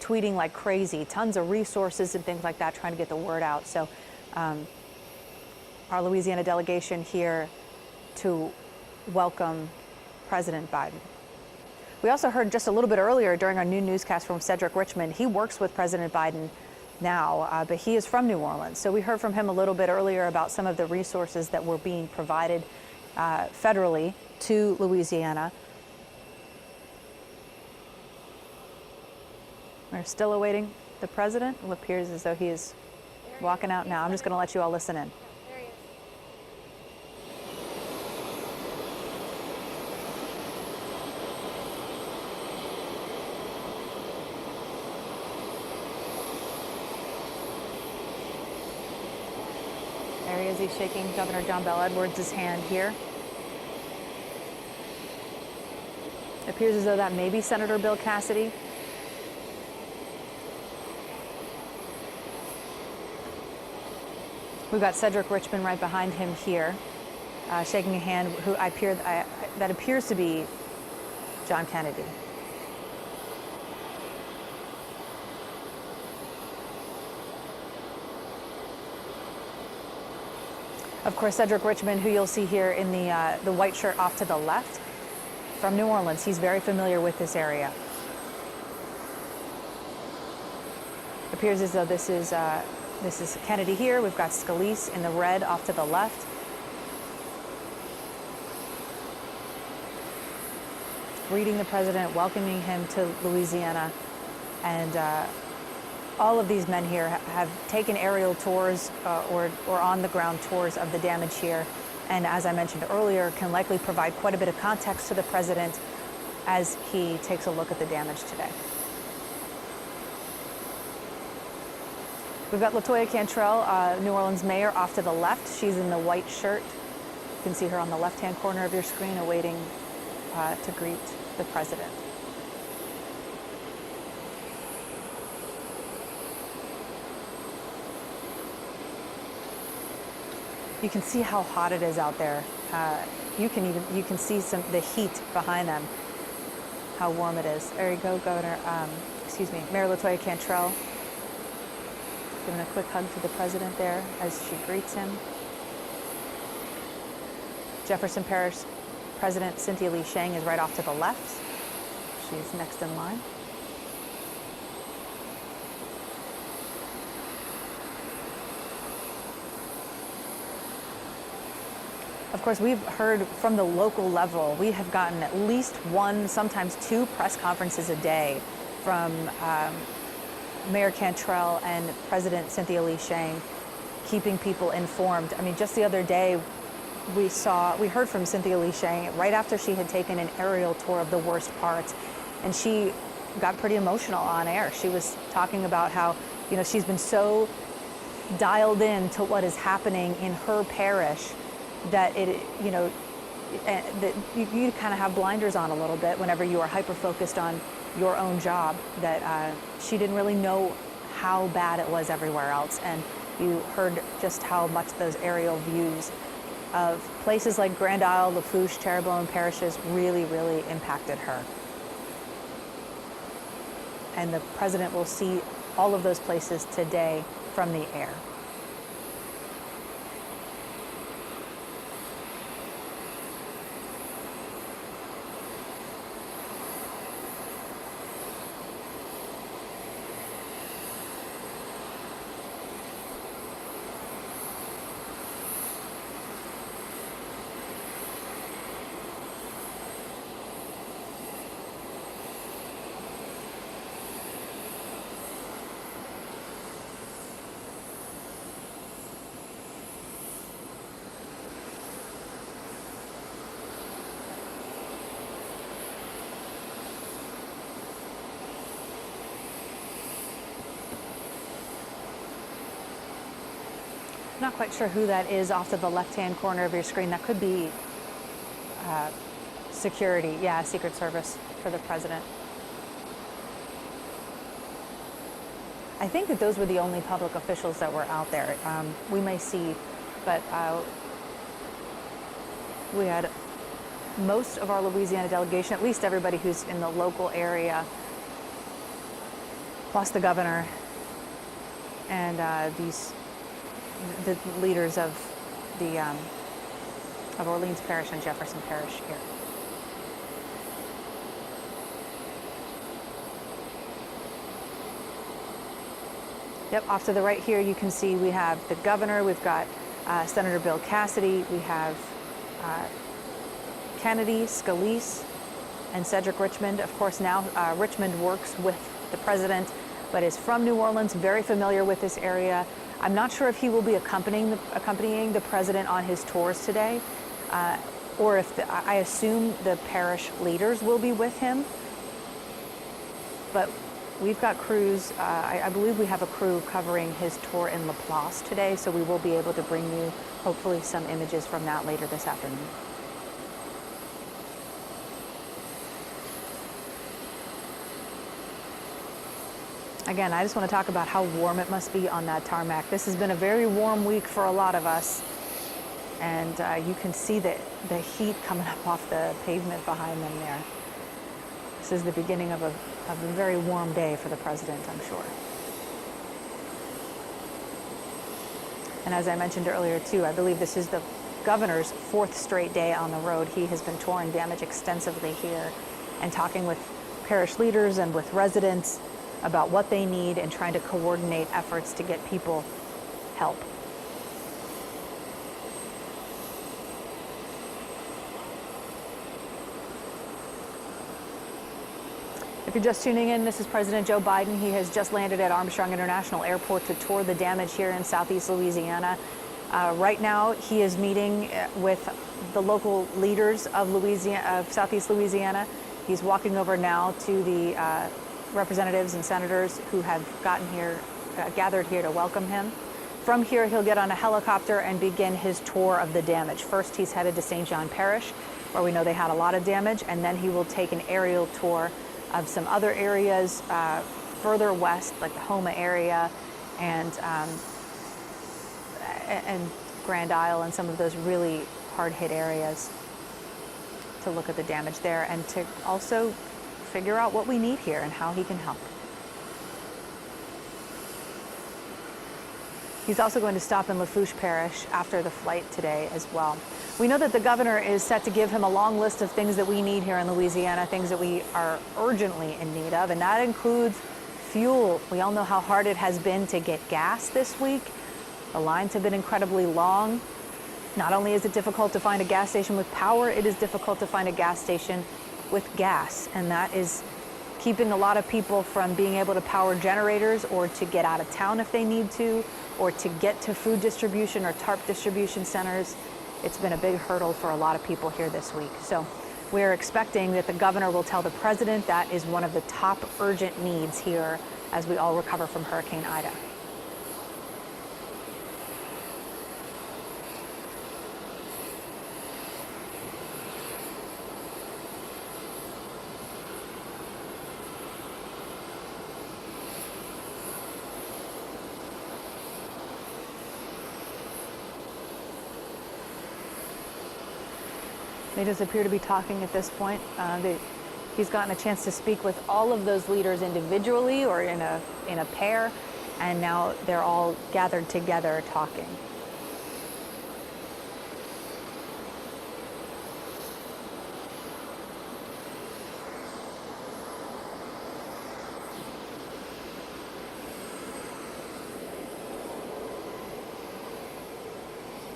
tweeting like crazy, tons of resources and things like that, trying to get the word out. So our Louisiana delegation here to welcome President Biden. We also heard just a little bit earlier during our noon newscast from Cedric Richmond. He works with President Biden now, but he is from New Orleans. So we heard from him a little bit earlier about some of the resources that were being provided federally to Louisiana. We're still awaiting the president. It appears as though he is walking out now. I'm just going to let you all listen in. There he is. He's shaking Governor John Bel Edwards' hand here. It appears as though that may be Senator Bill Cassidy. We've got Cedric Richmond right behind him here, shaking a hand that appears to be John Kennedy. Of course, Cedric Richmond, who you'll see here in the white shirt off to the left, from New Orleans. He's very familiar with this area. It appears as though this is Kennedy here. We've got Scalise in the red off to the left. Greeting the president, welcoming him to Louisiana, and all of these men here have taken aerial tours or on-the-ground tours of the damage here, and as I mentioned earlier, can likely provide quite a bit of context to the president as he takes a look at the damage today. We've got Latoya Cantrell, New Orleans mayor, off to the left. She's in the white shirt. You can see her on the left-hand corner of your screen, awaiting to greet the president. You can see how hot it is out there. You can see the heat behind them. how warm it is. There you go, Mayor Latoya Cantrell, giving a quick hug to the president there as she greets him. Jefferson Parish President Cynthia Lee Shang is right off to the left. She's next in line. Of course, we've heard from the local level, we have gotten at least one, sometimes two press conferences a day from Mayor Cantrell and President Cynthia Lee Shang, keeping people informed. I mean, just the other day, we heard from Cynthia Lee Shang right after she had taken an aerial tour of the worst parts, and she got pretty emotional on air. She was talking about how, you know, she's been so dialed in to what is happening in her parish that that you kind of have blinders on a little bit whenever you are hyper-focused on your own job, that she didn't really know how bad it was everywhere else. And you heard just how much those aerial views of places like Grand Isle, Lafourche, Terrebonne parishes really, really impacted her. And the president will see all of those places today from the air. Not quite sure who that is off to the left-hand corner of your screen. That could be security, yeah, Secret Service for the president. I think that those were the only public officials that were out there. We may see, but we had most of our Louisiana delegation, at least everybody who's in the local area, plus the governor and the leaders of Orleans Parish and Jefferson Parish here. Yep, off to the right here, you can see we have the governor, we've got Senator Bill Cassidy, we have Kennedy, Scalise, and Cedric Richmond. Of course, now Richmond works with the president, but is from New Orleans, very familiar with this area. I'm not sure if he will be accompanying the president on his tours today, or if I assume the parish leaders will be with him. But we've got crews, I believe we have a crew covering his tour in Laplace today, so we will be able to bring you hopefully some images from that later this afternoon. Again, I just want to talk about how warm it must be on that tarmac. This has been a very warm week for a lot of us, and you can see the heat coming up off the pavement behind them there. This is the beginning of a very warm day for the president, I'm sure. And as I mentioned earlier too, I believe this is the governor's 4th straight day on the road. He has been touring damage extensively here and talking with parish leaders and with residents about what they need and trying to coordinate efforts to get people help. If you're just tuning in, this is President Joe Biden. He has just landed at Armstrong International Airport to tour the damage here in Southeast Louisiana. Right now, he is meeting with the local leaders of Southeast Louisiana. He's walking over now to the representatives and senators who have gathered here to welcome him. From here, he'll get on a helicopter and begin his tour of the damage. First, he's headed to St. John Parish, where we know they had a lot of damage, and then he will take an aerial tour of some other areas further west, like the Homa area and Grand Isle and some of those really hard-hit areas, to look at the damage there and to also figure out what we need here and how he can help. He's also going to stop in Lafourche Parish after the flight today as well. We know that the governor is set to give him a long list of things that we need here in Louisiana, things that we are urgently in need of, and that includes fuel. We all know how hard it has been to get gas this week. The lines have been incredibly long. Not only is it difficult to find a gas station with power, it is difficult to find a gas station with gas, and that is keeping a lot of people from being able to power generators or to get out of town if they need to, or to get to food distribution or TARP distribution centers. It's been a big hurdle for a lot of people here this week. So we're expecting that the governor will tell the president that is one of the top urgent needs here as we all recover from Hurricane Ida. They just appear to be talking at this point. He's gotten a chance to speak with all of those leaders individually or in a pair, and now they're all gathered together talking.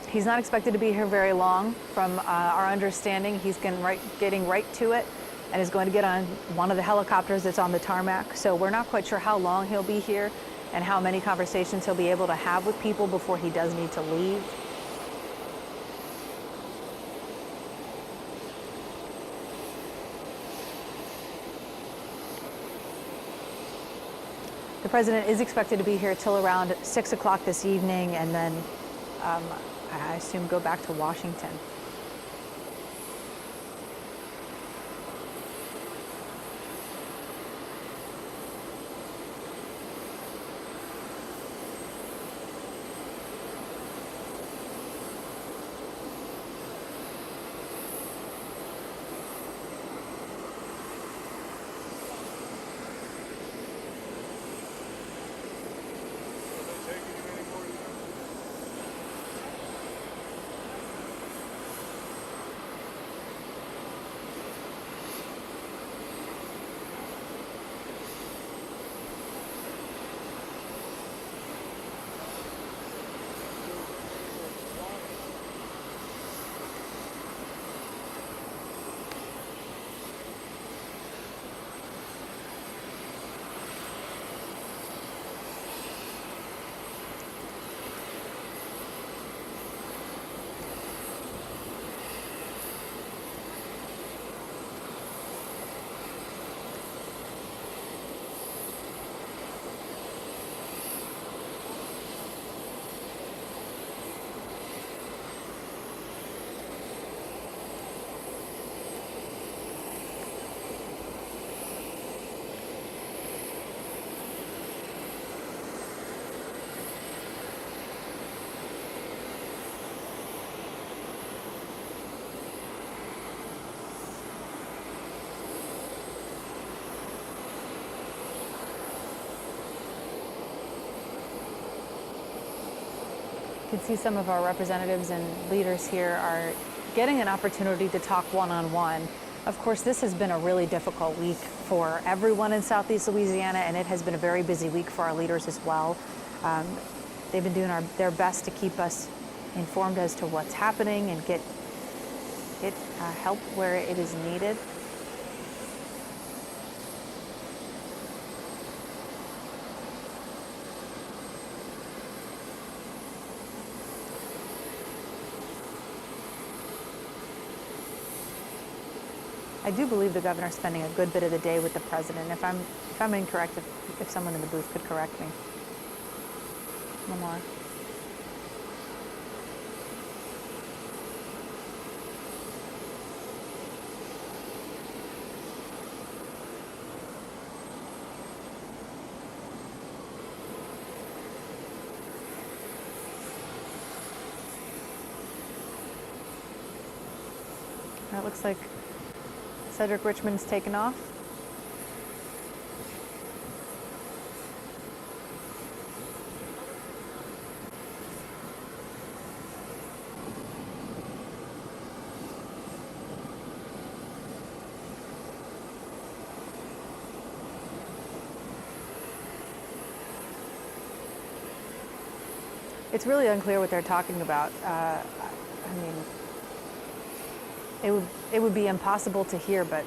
He's not expected to be here very long. From our understanding, he's getting right to it and is going to get on one of the helicopters that's on the tarmac. So we're not quite sure how long he'll be here and how many conversations he'll be able to have with people before he does need to leave. The president is expected to be here till around 6 o'clock this evening, and then I assume go back to Washington. You can see some of our representatives and leaders here are getting an opportunity to talk one-on-one. Of course, this has been a really difficult week for everyone in Southeast Louisiana, and it has been a very busy week for our leaders as well. They've been doing their best to keep us informed as to what's happening and get help where it is needed. I do believe the governor's spending a good bit of the day with the president. If I'm incorrect, if someone in the booth could correct me. Lamar. That looks like Cedric Richmond's taken off. It's really unclear what they're talking about. I mean, it would be impossible to hear, but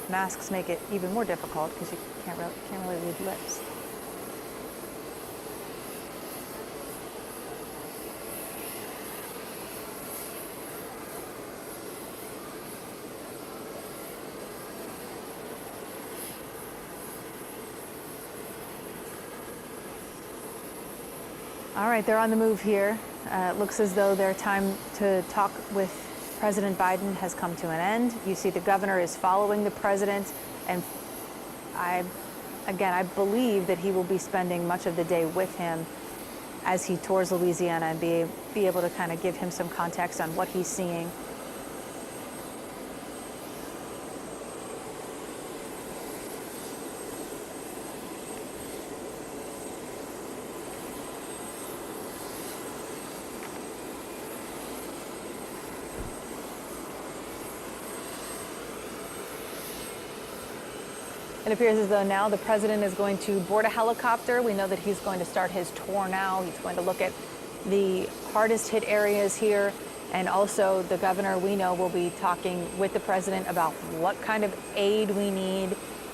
masks make it even more difficult because you can't really read lips. All right, they're on the move here. It looks as though their time to talk with President Biden has come to an end. You see the governor is following the president, and I believe that he will be spending much of the day with him as he tours Louisiana and be able to kind of give him some context on what he's seeing. It appears as though now the president is going to board a helicopter. We know that he's going to start his tour now. He's going to look at the hardest hit areas here. And also the governor, we know, will be talking with the president about what kind of aid we need,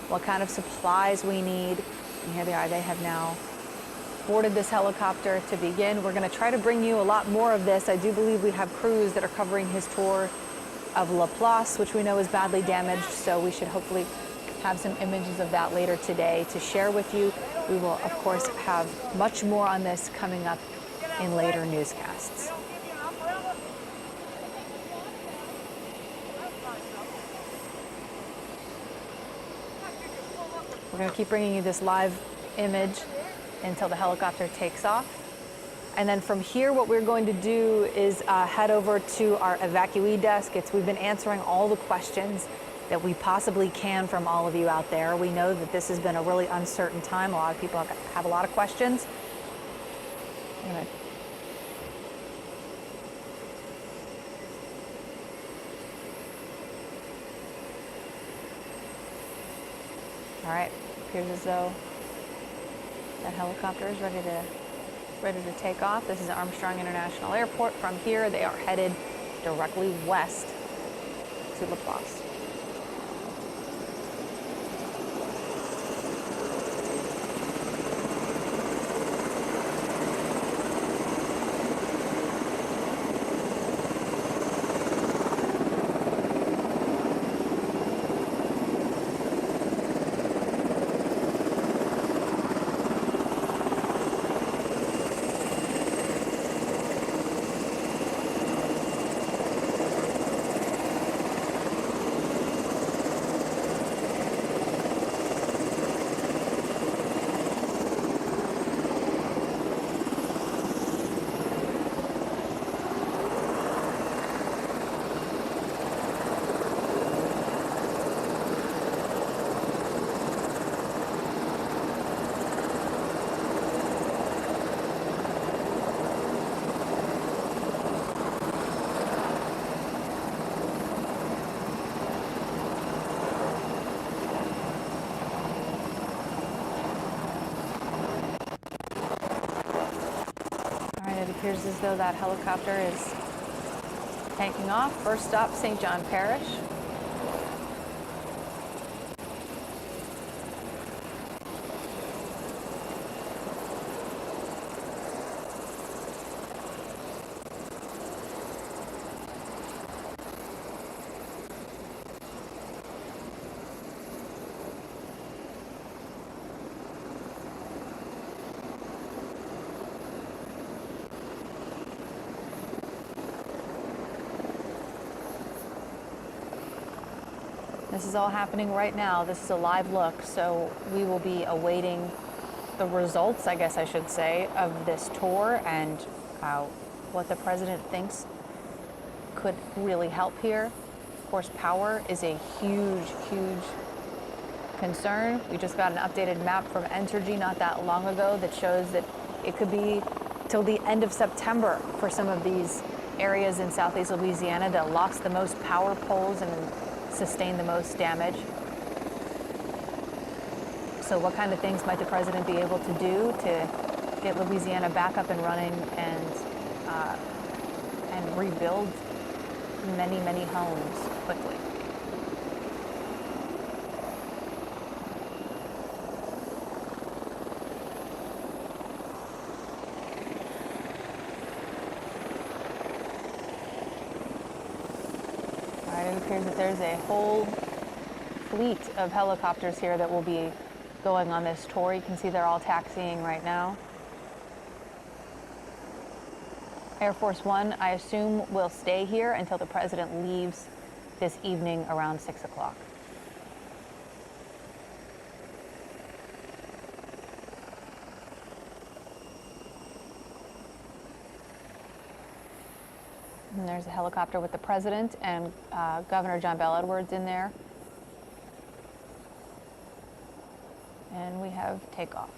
what kind of supplies we need. And here they are. They have now boarded this helicopter to begin. We're going to try to bring you a lot more of this. I do believe we have crews that are covering his tour of Laplace, which we know is badly damaged. So we should hopefully have some images of that later today to share with you. We will, of course, have much more on this coming up in later newscasts. We're going to keep bringing you this live image until the helicopter takes off. And then from here, what we're going to do is head over to our evacuee desk. We've been answering all the questions that we possibly can from all of you out there. We know that this has been a really uncertain time. A lot of people have a lot of questions. All right, appears as though that helicopter is ready to take off. This is Armstrong International Airport. From here, they are headed directly west to Laplace. It appears as though that helicopter is taking off. First stop, St. John Parish. This is all happening right now. This is a live look, so we will be awaiting the results, I guess I should say, of this tour and what the president thinks could really help here. Of course, power is a huge, huge concern. We just got an updated map from Entergy not that long ago that shows that it could be till the end of September for some of these areas in southeast Louisiana that lost the most power poles and sustained the most damage. So what kind of things might the president be able to do to get Louisiana back up and running and rebuild many, many homes quickly. All right, it appears that there's a whole fleet of helicopters here that will be going on this tour. You can see they're all taxiing right now. Air Force One, I assume, will stay here until the president leaves this evening around 6 o'clock. And there's a helicopter with the president and Governor John Bel Edwards in there. And we have takeoff.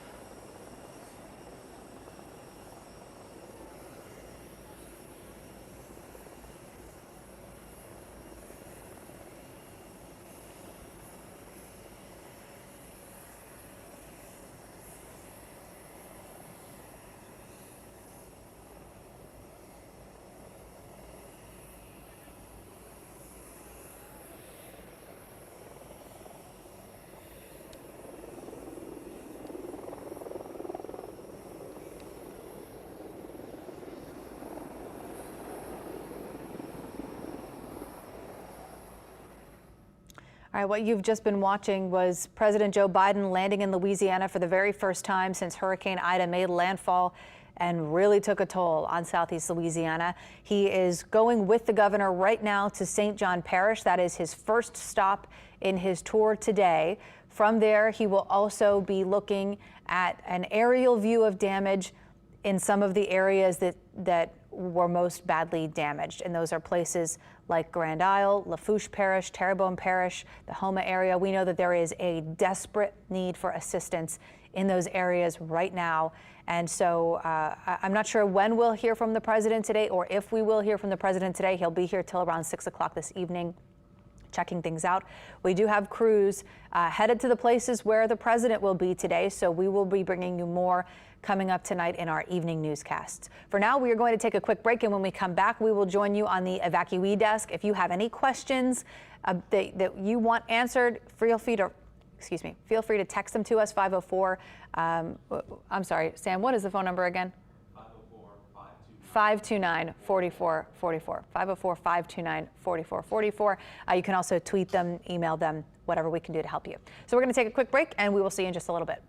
All right, what you've just been watching was President Joe Biden landing in Louisiana for the very first time since Hurricane Ida made landfall and really took a toll on southeast Louisiana. He is going with the governor right now to St. John Parish. That is his first stop in his tour today. From there, he will also be looking at an aerial view of damage in some of the areas that were most badly damaged. And those are places like Grand Isle, Lafourche Parish, Terrebonne Parish, the Houma area. We know that there is a desperate need for assistance in those areas right now. And so I'm not sure when we'll hear from the president today or if we will hear from the president today. He'll be here till around 6 o'clock this evening, checking things out. We do have crews headed to the places where the president will be today, so we will be bringing you more coming up tonight in our evening newscasts. For now, we are going to take a quick break, and when we come back, we will join you on the evacuee desk. If you have any questions that you want answered, feel free to text them to us, 504. I'm sorry, Sam, what is the phone number again? 529-4444. 504-529-4444. You can also tweet them, email them, whatever we can do to help you. So we're going to take a quick break, and we will see you in just a little bit.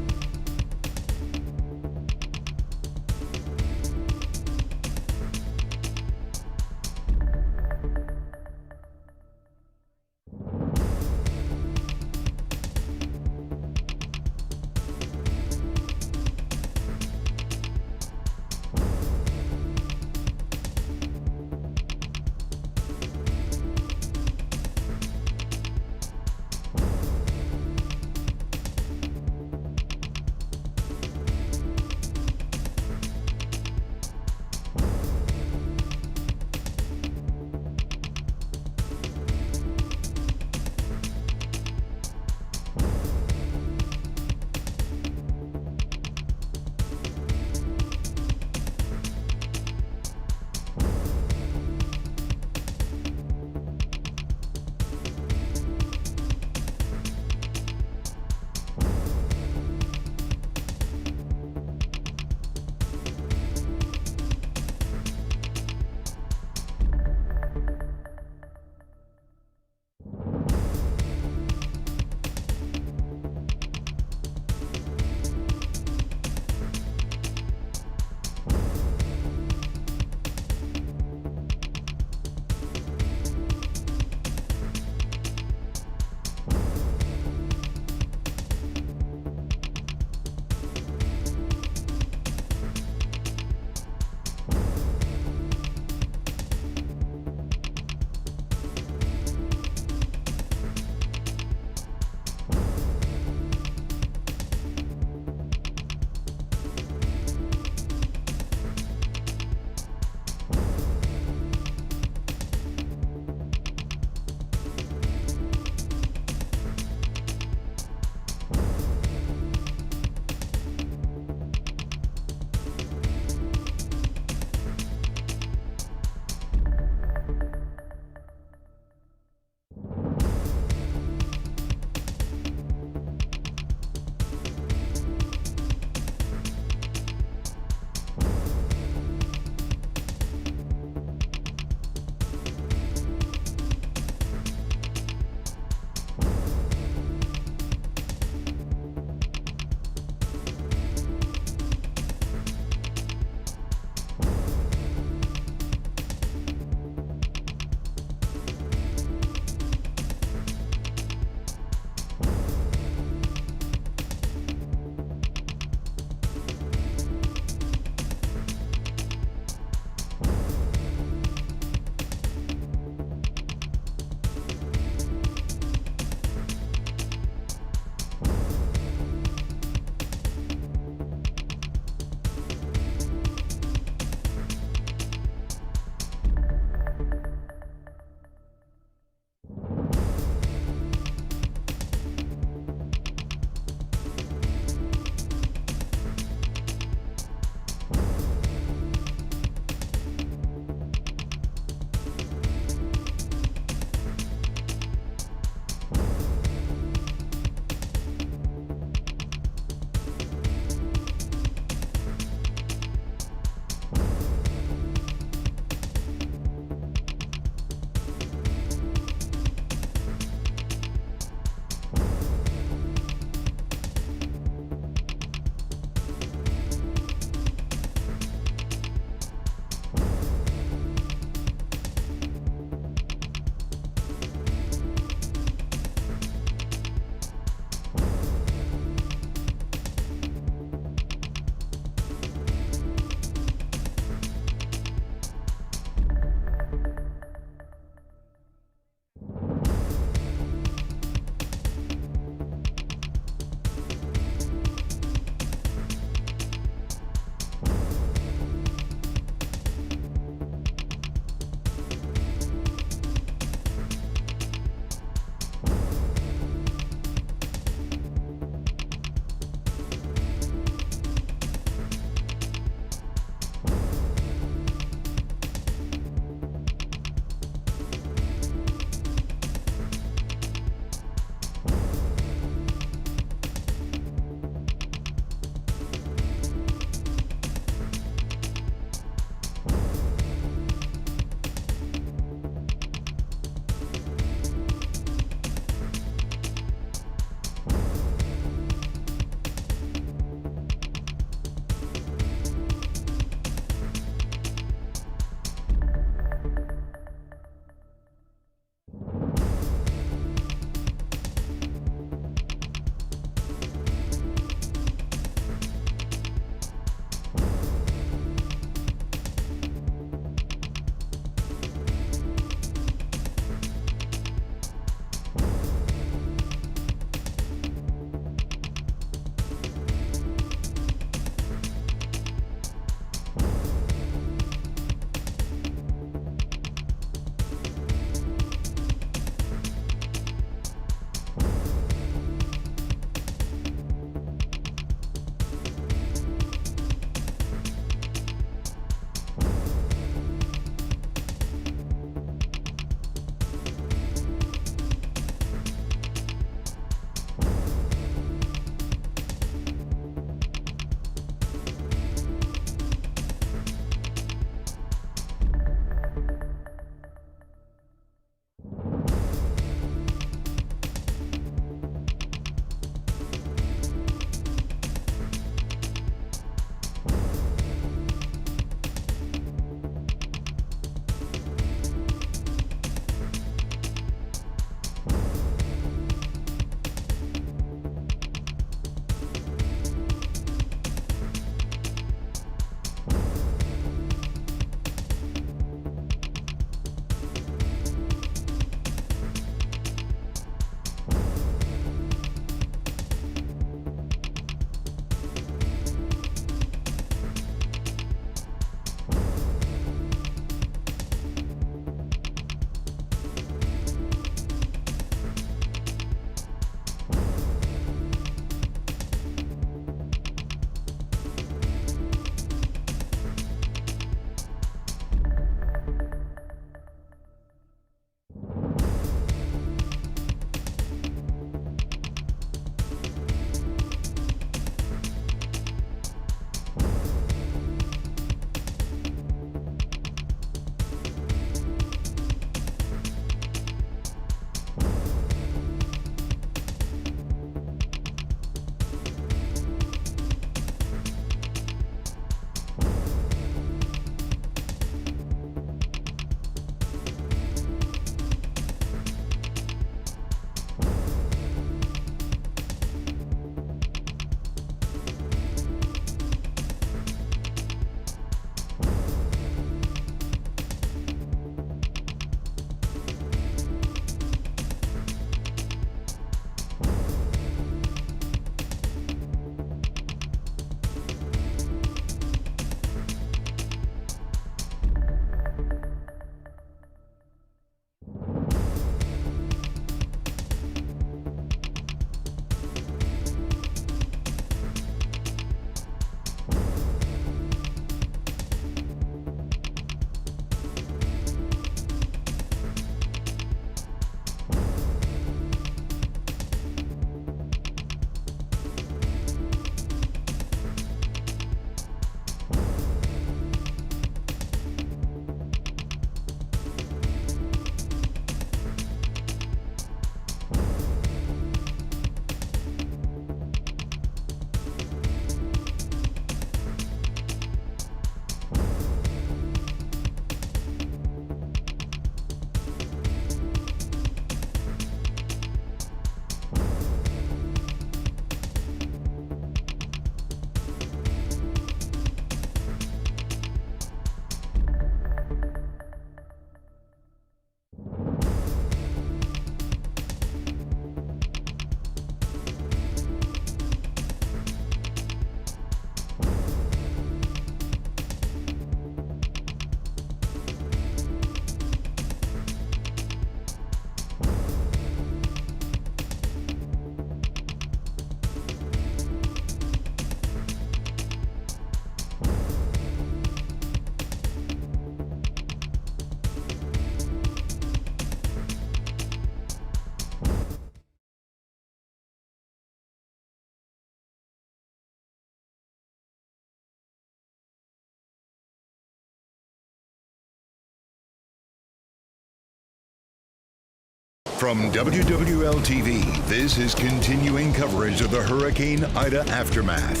From WWL-TV, this is continuing coverage of the Hurricane Ida aftermath.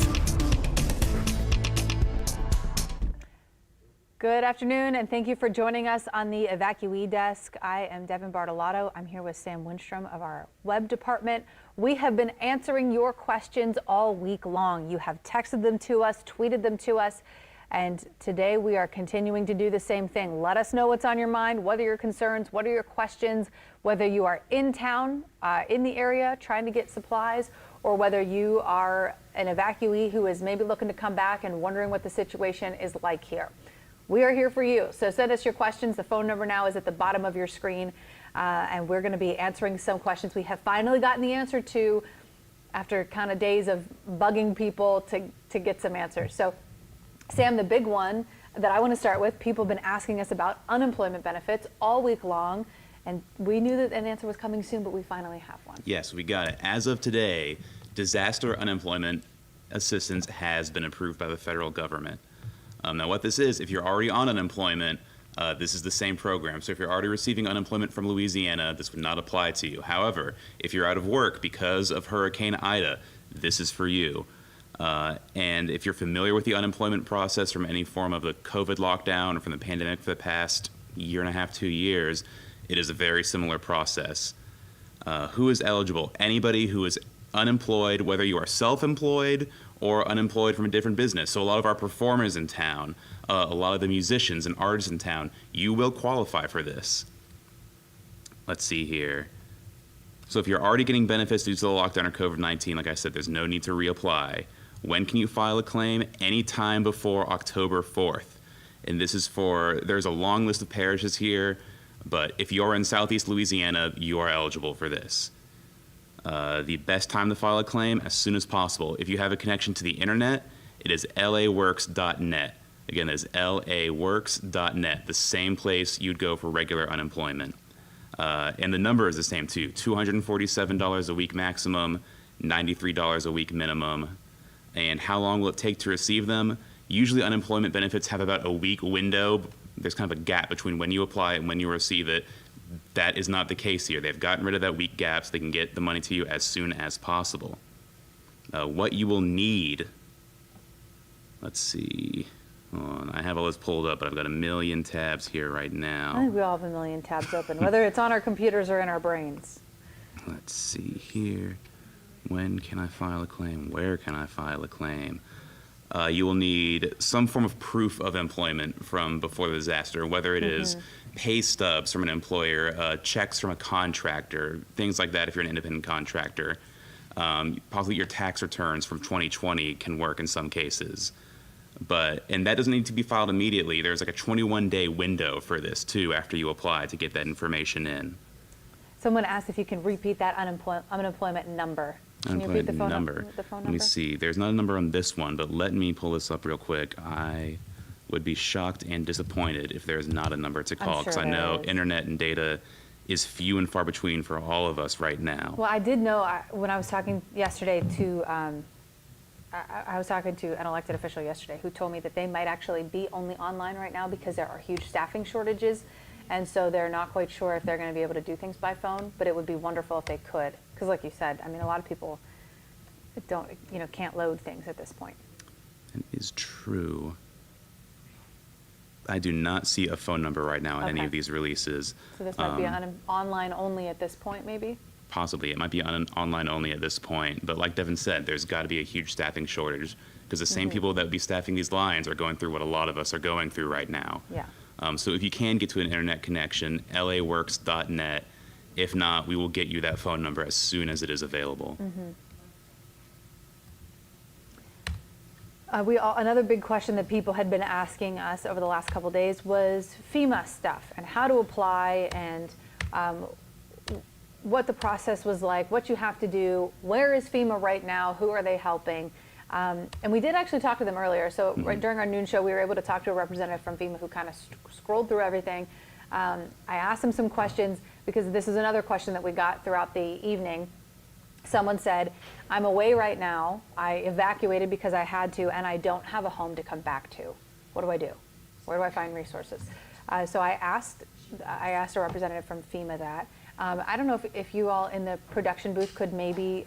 Good afternoon, and thank you for joining us on the evacuee desk. I am Devin Bartolotto. I'm here with Sam Winstrom of our web department. We have been answering your questions all week long. You have texted them to us, tweeted them to us, and today we are continuing to do the same thing. Let us know what's on your mind, what are your concerns, what are your questions, whether you are in town, in the area trying to get supplies, or whether you are an evacuee who is maybe looking to come back and wondering what the situation is like here. We are here for you. So send us your questions. The phone number now is at the bottom of your screen, and we're going to be answering some questions we have finally gotten the answer to after kind of days of bugging people to get some answers. So Sam, the big one that I want to start with, people have been asking us about unemployment benefits all week long, and we knew that an answer was coming soon, but we finally have one. Yes, we got it. As of today, disaster unemployment assistance has been approved by the federal government. Now what this is, if you're already on unemployment, this is the same program. So if you're already receiving unemployment from Louisiana, this would not apply to you. However, if you're out of work because of Hurricane Ida, this is for you. And if you're familiar with the unemployment process from any form of the COVID lockdown or from the pandemic for the past year and a half, 2 years, it is a very similar process. Who is eligible? Anybody who is unemployed, whether you are self-employed or unemployed from a different business. So a lot of our performers in town, a lot of the musicians and artists in town, you will qualify for this. Let's see here. So if you're already getting benefits due to the lockdown or COVID-19, like I said, there's no need to reapply. When can you file a claim? Anytime before October 4th. And this is for, there's a long list of parishes here, but if you're in Southeast Louisiana, you are eligible for this. The best time to file a claim, as soon as possible. If you have a connection to the internet, it is laworks.net. Again, that is laworks.net, the same place you'd go for regular unemployment. And the number is the same too, $247 a week maximum, $93 a week minimum. And how long will it take to receive them? Usually unemployment benefits have about a week window. There's kind of a gap between when you apply and when you receive it. That is not the case here. They've gotten rid of that week gap so they can get the money to you as soon as possible. What you will need, let's see. I have all this pulled up, but I've got a million tabs here right now. I think we all have a million tabs open, whether it's on our computers or in our brains. Let's see here. When can I file a claim? Where can I file a claim? You will need some form of proof of employment from before the disaster, whether it is pay stubs from an employer, checks from a contractor, things like that if you're an independent contractor. Possibly your tax returns from 2020 can work in some cases. And that doesn't need to be filed immediately. There's like a 21-day window for this too after you apply to get that information in. Someone asked if you can repeat that unemployment number. Can you repeat the phone number? Let me see. There's not a number on this one, but let me pull this up real quick. I would be shocked and disappointed if there's not a number to call, because I know internet and data is few and far between for all of us right now. Well, I did know when I was talking yesterday to, I was talking to an elected official yesterday who told me that they might actually be only online right now because there are huge staffing shortages. And so they're not quite sure if they're going to be able to do things by phone, but it would be wonderful if they could. Because like you said, I mean, a lot of people can't load things at this point. It is true. I do not see a phone number right now in any of these releases. So this might be online only at this point, maybe? Possibly. It might be online only at this point. But like Devin said, there's got to be a huge staffing shortage because the same people that would be staffing these lines are going through what a lot of us are going through right now. Yeah. So if you can get to an internet connection, laworks.net. If not, we will get you that phone number as soon as it is available. Another big question that people had been asking us over the last couple of days was FEMA stuff and how to apply and what the process was like, what you have to do, where is FEMA right now, who are they helping? And we did actually talk to them earlier. So right during our noon show, we were able to talk to a representative from FEMA who kind of scrolled through everything. I asked him some questions because this is another question that we got throughout the evening. Someone said, I'm away right now. I evacuated because I had to, and I don't have a home to come back to. What do I do? Where do I find resources? So I asked a representative from FEMA that. I don't know if you all in the production booth could maybe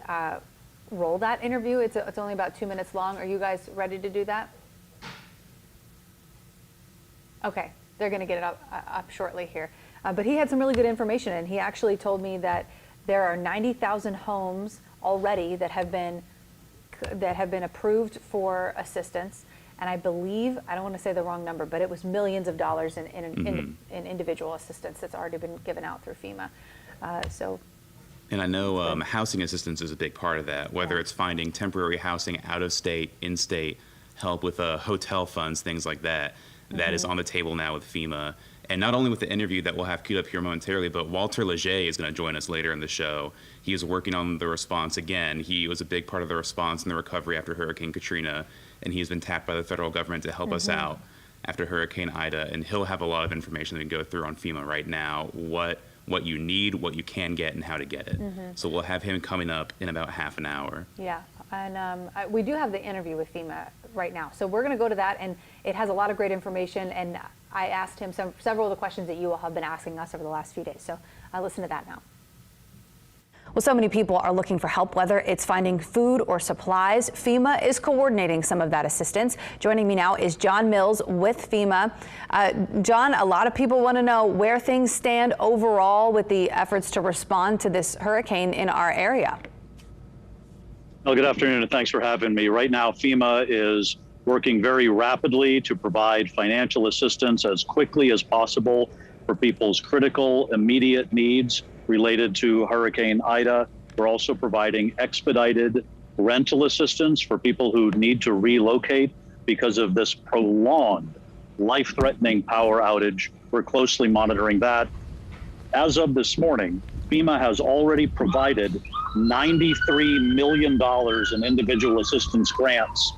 roll that interview. It's only about 2 minutes long. Are you guys ready to do that? Okay, they're going to get it up shortly here. But he had some really good information, and he actually told me that there are 90,000 homes already that have been approved for assistance. And I believe, I don't want to say the wrong number, but it was millions of dollars in individual assistance that's already been given out through FEMA. And I know housing assistance is a big part of that, whether it's finding temporary housing out of state, in state, help with hotel funds, things like that. That is on the table now with FEMA. And not only with the interview that we'll have queued up here momentarily, but Walter Leger is going to join us later in the show. He is working on the response again. He was a big part of the response and the recovery after Hurricane Katrina, and he has been tapped by the federal government to help us out after Hurricane Ida. And he'll have a lot of information that we can go through on FEMA right now, what you need, what you can get, and how to get it. So we'll have him coming up in about half an hour. Yeah, and we do have the interview with FEMA right now. So we're going to go to that, and it has a lot of great information. And I asked him several of the questions that you all have been asking us over the last few days. So listen to that now. Well, so many people are looking for help, whether it's finding food or supplies. FEMA is coordinating some of that assistance. Joining me now is John Mills with FEMA. John, a lot of people want to know where things stand overall with the efforts to respond to this hurricane in our area. Well, good afternoon, and thanks for having me. Right now, FEMA is working very rapidly to provide financial assistance as quickly as possible for people's critical, immediate needs related to Hurricane Ida. We're also providing expedited rental assistance for people who need to relocate because of this prolonged, life-threatening power outage. We're closely monitoring that. As of this morning, FEMA has already provided $93 million in individual assistance grants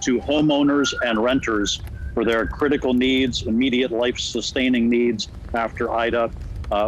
to homeowners and renters for their critical needs, immediate life-sustaining needs after Ida.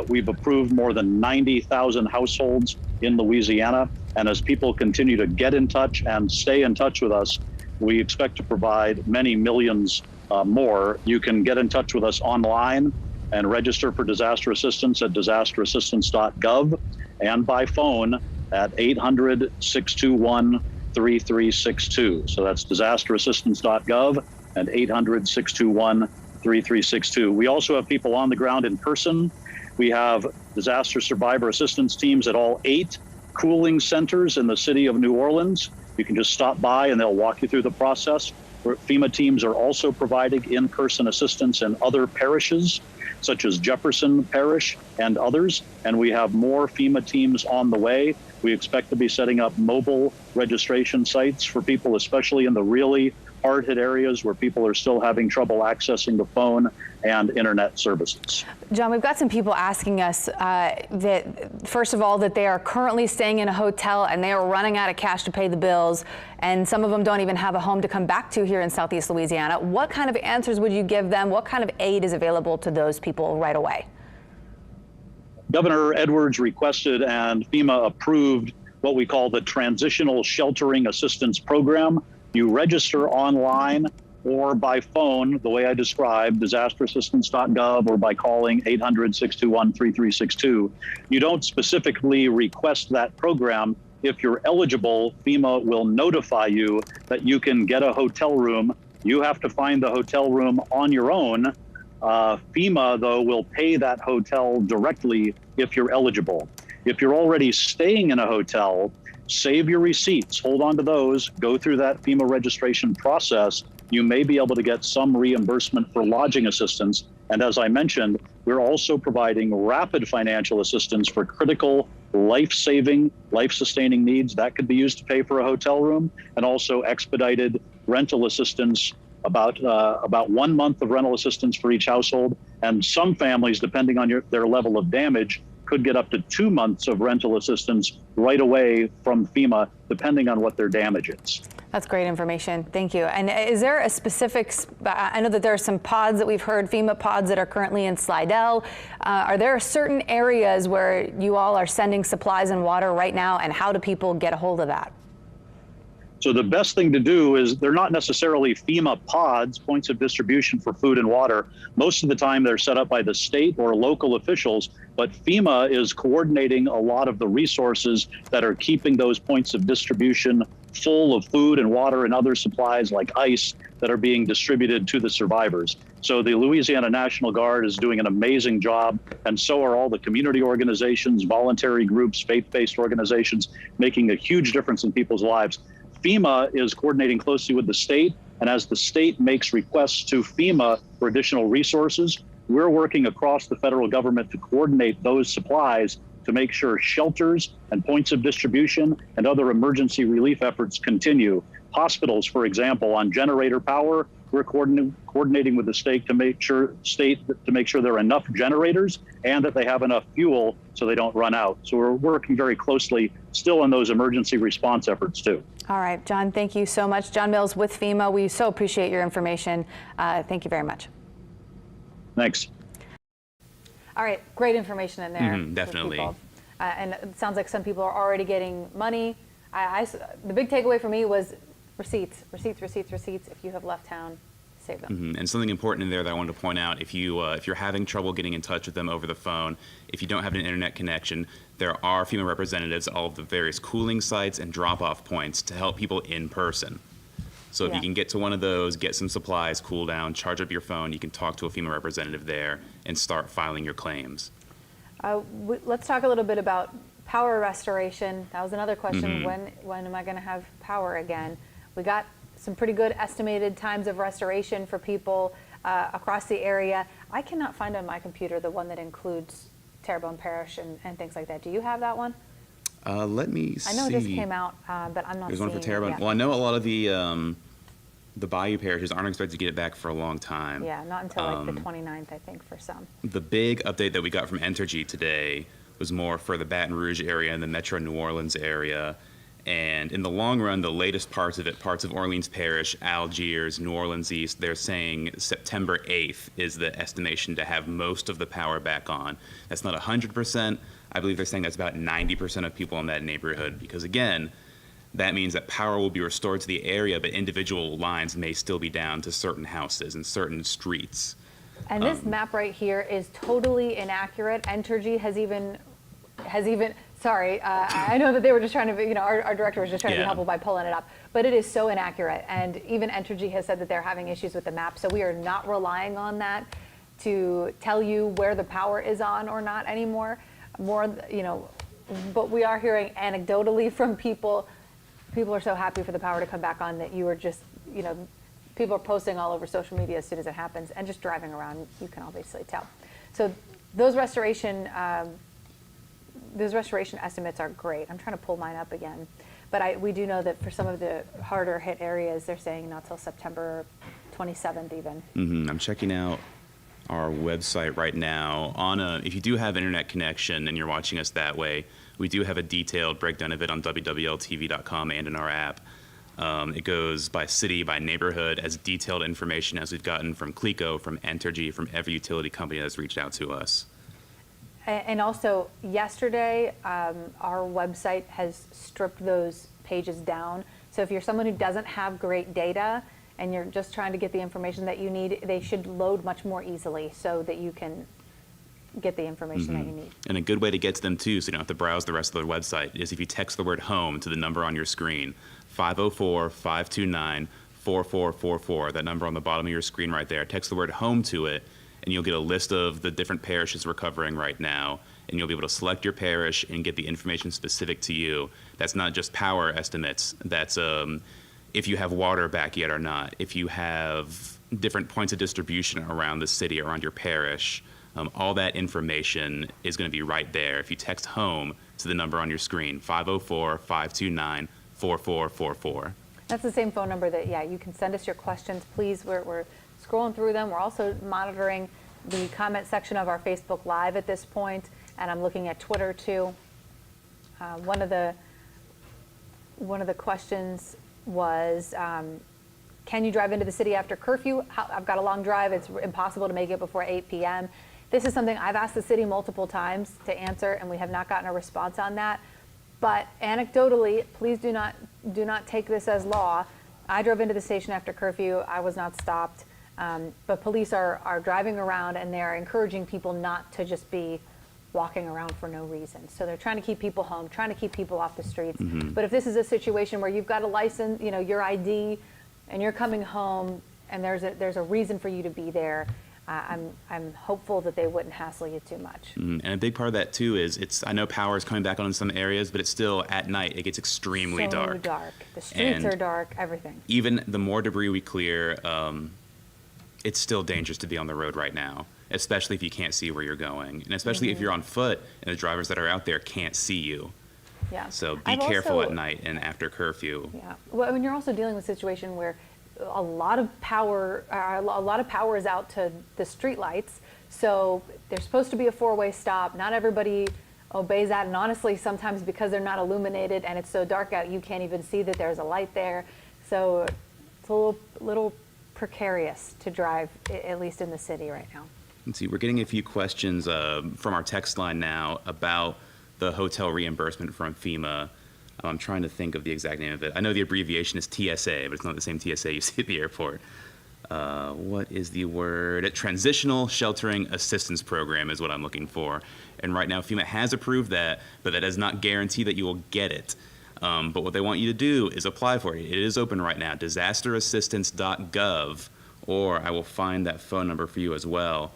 We've approved more than 90,000 households in Louisiana, and as people continue to get in touch and stay in touch with us, we expect to provide many millions more. You can get in touch with us online and register for disaster assistance at disasterassistance.gov and by phone at 800-621-3362. So that's disasterassistance.gov and 800-621-3362. We also have people on the ground in person. We have disaster survivor assistance teams at all 8 cooling centers in the city of New Orleans. You can just stop by and they'll walk you through the process. FEMA teams are also providing in-person assistance in other parishes, such as Jefferson Parish and others. And we have more FEMA teams on the way. We expect to be setting up mobile registration sites for people, especially in the really hard-hit areas where people are still having trouble accessing the phone and internet services. John, we've got some people asking us that, first of all, that they are currently staying in a hotel and they are running out of cash to pay the bills, and some of them don't even have a home to come back to here in Southeast Louisiana. What kind of answers would you give them? What kind of aid is available to those people right away? Governor Edwards requested and FEMA approved what we call the Transitional Sheltering Assistance Program. You register online or by phone, the way I described, disasterassistance.gov, or by calling 800-621-3362. You don't specifically request that program. If you're eligible, FEMA will notify you that you can get a hotel room. You have to find the hotel room on your own. FEMA, though, will pay that hotel directly if you're eligible. If you're already staying in a hotel, save your receipts, hold on to those, go through that FEMA registration process. You may be able to get some reimbursement for lodging assistance. And as I mentioned, we're also providing rapid financial assistance for critical life-saving, life-sustaining needs. That could be used to pay for a hotel room, and also expedited rental assistance, about 1 month of rental assistance for each household. And some families, depending on their level of damage, could get up to 2 months of rental assistance right away from FEMA, depending on what their damage is. That's great information. Thank you. And is there a specific, I know that there are some pods that we've heard, FEMA pods that are currently in Slidell. Are there certain areas where you all are sending supplies and water right now, and how do people get a hold of that? So the best thing to do is they're not necessarily FEMA pods, points of distribution for food and water. Most of the time they're set up by the state or local officials, but FEMA is coordinating a lot of the resources that are keeping those points of distribution full of food and water and other supplies like ice that are being distributed to the survivors. So the Louisiana National Guard is doing an amazing job, and so are all the community organizations, voluntary groups, faith-based organizations, making a huge difference in people's lives. FEMA is coordinating closely with the state, and as the state makes requests to FEMA for additional resources, we're working across the federal government to coordinate those supplies to make sure shelters and points of distribution and other emergency relief efforts continue. Hospitals, for example, on generator power, we're coordinating with the state to make sure there are enough generators and that they have enough fuel so they don't run out. So we're working very closely still on those emergency response efforts too. All right, John, thank you so much. John Mills with FEMA. We so appreciate your information. Thank you very much. Thanks. All right, great information in there. Definitely. And it sounds like some people are already getting money. The big takeaway for me was receipts. If you have left town, save them. And something important in there that I wanted to point out, if you're having trouble getting in touch with them over the phone, if you don't have an internet connection, there are FEMA representatives at all of the various cooling sites and drop-off points to help people in person. So if you can get to one of those, get some supplies, cool down, charge up your phone, you can talk to a FEMA representative there and start filing your claims. Let's talk a little bit about power restoration. That was another question. When am I going to have power again? We got some pretty good estimated times of restoration for people across the area. I cannot find on my computer the one that includes Terrebonne Parish and things like that. Do you have that one? Let me see. I know it just came out, but I'm not There's seeing one for Terrebonne. it yet. Well, I know a lot of the Bayou parishes aren't expected to get it back for a long time. Yeah, not until like the 29th, I think, for some. The big update that we got from Entergy today was more for the Baton Rouge area and the Metro New Orleans area. And in the long run, the latest parts of it, parts of Orleans Parish, Algiers, New Orleans East, they're saying September 8th is the estimation to have most of the power back on. That's not 100%. I believe they're saying that's about 90% of people in that neighborhood, because again, that means that power will be restored to the area, but individual lines may still be down to certain houses and certain streets. And this map right here is totally inaccurate. Entergy has even, sorry, I know that they were just trying to, our director was just trying to be helpful by pulling it up, but it is so inaccurate. And even Entergy has said that they're having issues with the map. So we are not relying on that to tell you where the power is on or not anymore. But we are hearing anecdotally from people. People are so happy for the power to come back on that you are just, people are posting all over social media as soon as it happens, and just driving around, you can obviously tell. So those restoration estimates are great. I'm trying to pull mine up again, but we do know that for some of the harder hit areas, they're saying not till September 27th even. I'm checking out our website right now. If you do have internet connection and you're watching us that way, we do have a detailed breakdown of it on WWL-TV.com and in our app. It goes by city, by neighborhood, as detailed information as we've gotten from CLECO, from Entergy, from every utility company that's reached out to us. And also, yesterday, our website has stripped those pages down. So if you're someone who doesn't have great data and you're just trying to get the information that you need, they should load much more easily so that you can get the information that you need. And a good way to get to them too, so you don't have to browse the rest of their website, is if you text the word home to the number on your screen, 504-529-4444, that number on the bottom of your screen right there. Text the word home to it, and you'll get a list of the different parishes we're covering right now, and you'll be able to select your parish and get the information specific to you. That's not just power estimates. That's if you have water back yet or not, if you have different points of distribution around the city, around your parish. All that information is going to be right there if you text home to the number on your screen, 504-529-4444. That's the same phone number that, you can send us your questions, please. We're scrolling through them. We're also monitoring the comment section of our Facebook Live at this point, and I'm looking at Twitter too. One of the questions was, can you drive into the city after curfew? I've got a long drive. It's impossible to make it before 8 p.m. This is something I've asked the city multiple times to answer, and we have not gotten a response on that. But anecdotally, please do not take this as law. I drove into the station after curfew. I was not stopped. But police are driving around and they're encouraging people not to just be walking around for no reason. So they're trying to keep people home, trying to keep people off the streets. But if this is a situation where you've got a license, you know, your ID, and you're coming home and there's a reason for you to be there, I'm hopeful that they wouldn't hassle you too much. And a big part of that too is I know power is coming back on in some areas, but it's still at night. It gets extremely dark. So dark. The streets are dark. Everything. Even the more debris we clear, it's still dangerous to be on the road right now, especially if you can't see where you're going, and especially if you're on foot and the drivers that are out there can't see you. Yeah. So be careful at night and after curfew. Yeah. Well, I mean, you're also dealing with a situation where a lot of power is out to the street lights. So there's supposed to be a four-way stop. Not everybody obeys that, and honestly, sometimes because they're not illuminated and it's so dark out, you can't even see that there's a light there. So it's a little precarious to drive, at least in the city right now. Let's see, we're getting a few questions from our text line now about the hotel reimbursement from FEMA. I'm trying to think of the exact name of it. I know the abbreviation is TSA, but it's not the same TSA you see at the airport. What is the word? Transitional Sheltering Assistance Program is what I'm looking for. And right now FEMA has approved that, but that does not guarantee that you will get it. But what they want you to do is apply for it. It is open right now, disasterassistance.gov, or I will find that phone number for you as well.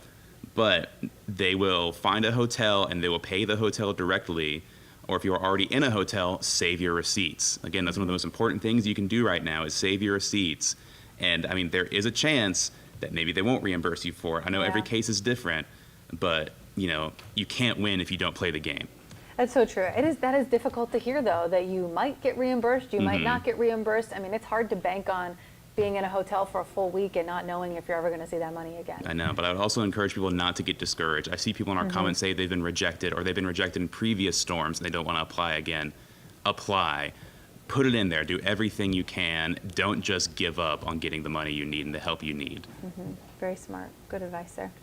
But they will find a hotel and they will pay the hotel directly, or if you are already in a hotel, save your receipts. Again, that's one of the most important things you can do right now is save your receipts. And I mean, there is a chance that maybe they won't reimburse you for it. I know every case is different, but you know, you can't win if you don't play the game. That's so true. That is difficult to hear though, that you might get reimbursed, you might not get reimbursed. I mean, it's hard to bank on being in a hotel for a full week and not knowing if you're ever going to see that money again. I know, but I would also encourage people not to get discouraged. I see people in our comments say they've been rejected or they've been rejected in previous storms and they don't want to apply again. Apply. Put it in there. Do everything you can. Don't just give up on getting the money you need and the help you need. Very smart. Good advice there.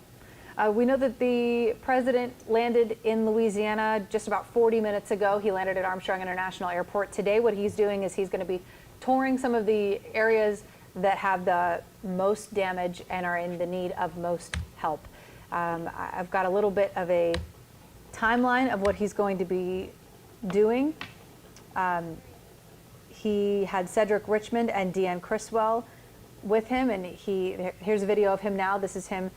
We know that the president landed in Louisiana just about 40 minutes ago. He landed at Armstrong International Airport. Today, what he's doing is he's going to be touring some of the areas that have the most damage and are in the need of most help. I've got a little bit of a timeline of what he's going to be doing. He had Cedric Richmond and Deanne Criswell with him, and here's a video of him now. This is him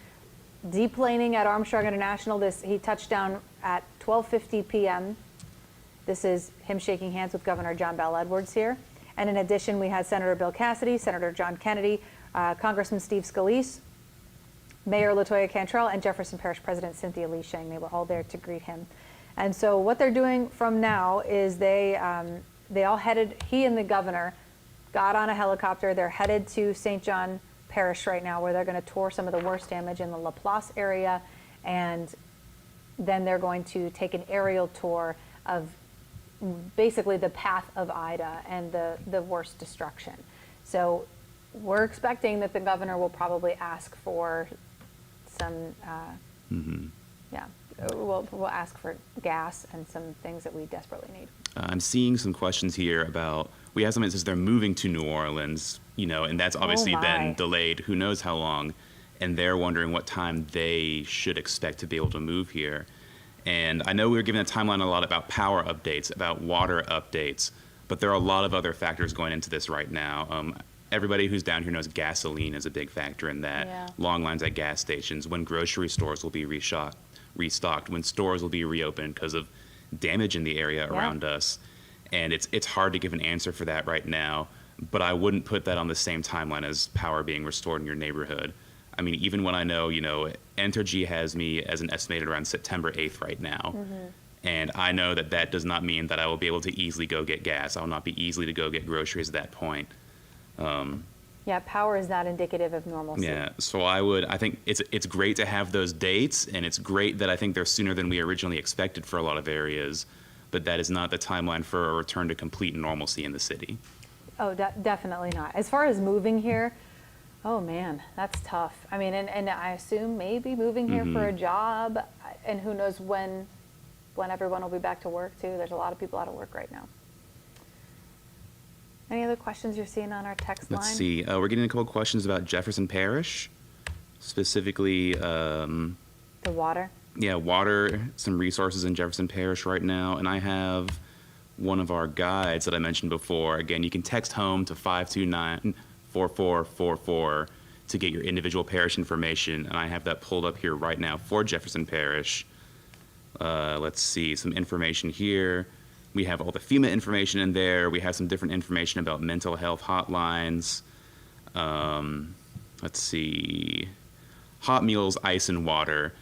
deplaning at Armstrong International. He touched down at 12:50 p.m. This is him shaking hands with Governor John Bell Edwards here. And in addition, we had Senator Bill Cassidy, Senator John Kennedy, Congressman Steve Scalise, Mayor Latoya Cantrell, and Jefferson Parish President Cynthia Lee Sheng. They were all there to greet him. And so what they're doing from now is they all headed, he and the governor got on a helicopter. They're headed to St. John Parish right now, where they're going to tour some of the worst damage in the Laplace area. And then they're going to take an aerial tour of basically the path of Ida and the worst destruction. So we're expecting that the governor will probably ask for some, we'll ask for gas and some things that we desperately need. I'm seeing some questions here about, we have something that says they're moving to New Orleans, you know, and that's obviously been delayed who knows how long, and they're wondering what time they should expect to be able to move here. And I know we were given a timeline a lot about power updates, about water updates, but there are a lot of other factors going into this right now. Everybody who's down here knows gasoline is a big factor in that. Yeah. Long lines at gas stations, when grocery stores will be restocked, when stores will be reopened because of damage in the area around us. And it's hard to give an answer for that right now, but I wouldn't put that on the same timeline as power being restored in your neighborhood. I mean, even when I know, you know, Entergy has me as an estimated around September 8th right now. And I know that that does not mean that I will be able to easily go get gas. I will not be easily to go get groceries at that point. Yeah, power is not indicative of normalcy. Yeah, so I think it's great to have those dates, and it's great that I think they're sooner than we originally expected for a lot of areas, but that is not the timeline for a return to complete normalcy in the city. Oh, definitely not. As far as moving here, oh man, that's tough. I mean, and I assume maybe moving here for a job, and who knows when when everyone will be back to work too. There's a lot of people out of work right now. Any other questions you're seeing on our text line? Let's see. We're getting a couple questions about Jefferson Parish, specifically. The water? Yeah, water, some resources in Jefferson Parish right now. And I have one of our guides that I mentioned before. Again, you can text home to 529-4444 to get your individual parish information. And I have that pulled up here right now for Jefferson Parish. Let's see, some information here. We have all the FEMA information in there. We have some different information about mental health hotlines. Let's see, hot meals, ice, and water.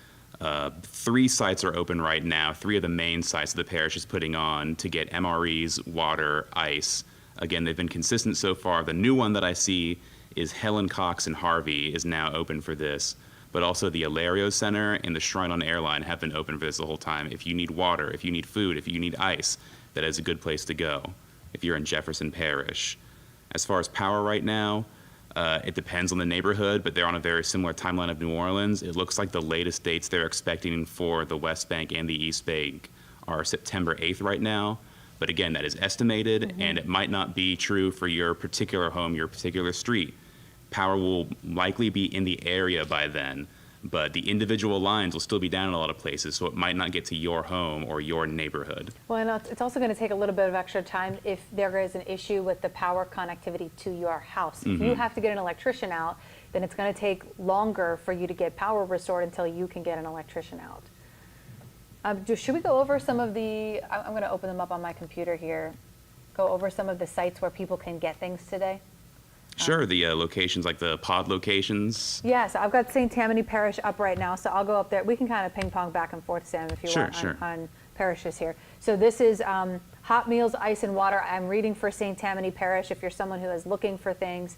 3 sites are open right now. 3 of the main sites the parish is putting on to get MREs, water, ice. Again, they've been consistent so far. The new one that I see is Helen Cox and Harvey is now open for this. But also the Alario Center and the Shrine on Airline have been open for this the whole time. If you need water, if you need food, if you need ice, that is a good place to go if you're in Jefferson Parish. As far as power right now, it depends on the neighborhood, but they're on a very similar timeline of New Orleans. It looks like the latest dates they're expecting for the West Bank and the East Bank are September 8th right now. But again, that is estimated, and it might not be true for your particular home, your particular street. Power will likely be in the area by then, but the individual lines will still be down in a lot of places, so it might not get to your home or your neighborhood. Well, and it's also going to take a little bit of extra time if there is an issue with the power connectivity to your house. If you have to get an electrician out, then it's going to take longer for you to get power restored until you can get an electrician out. Should we go over some of the, I'm going to open them up on my computer here, go over some of the sites where people can get things today? Sure, the locations, like the pod locations. Yeah, so I've got St. Tammany Parish up right now, so I'll go up there. We can kind of ping pong back and forth, Sam, if you want, on parishes here. So this is hot meals, ice, and water. I'm reading for St. Tammany Parish if you're someone who is looking for things.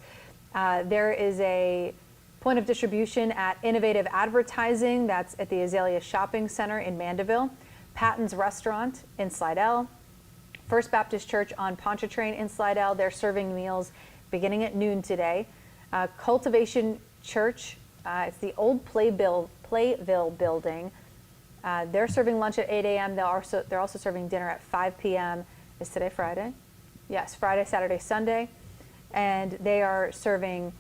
There is a point of distribution at Innovative Advertising. That's at the Azalea Shopping Center in Mandeville. Patton's Restaurant in Slidell. First Baptist Church on Pontchartrain in Slidell. They're serving meals beginning at noon today. Cultivation Church, it's the old Playville building. They're serving lunch at 8 a.m. They're also serving dinner at 5 p.m. Is today Friday? Yes, Friday, Saturday, Sunday. And they are serving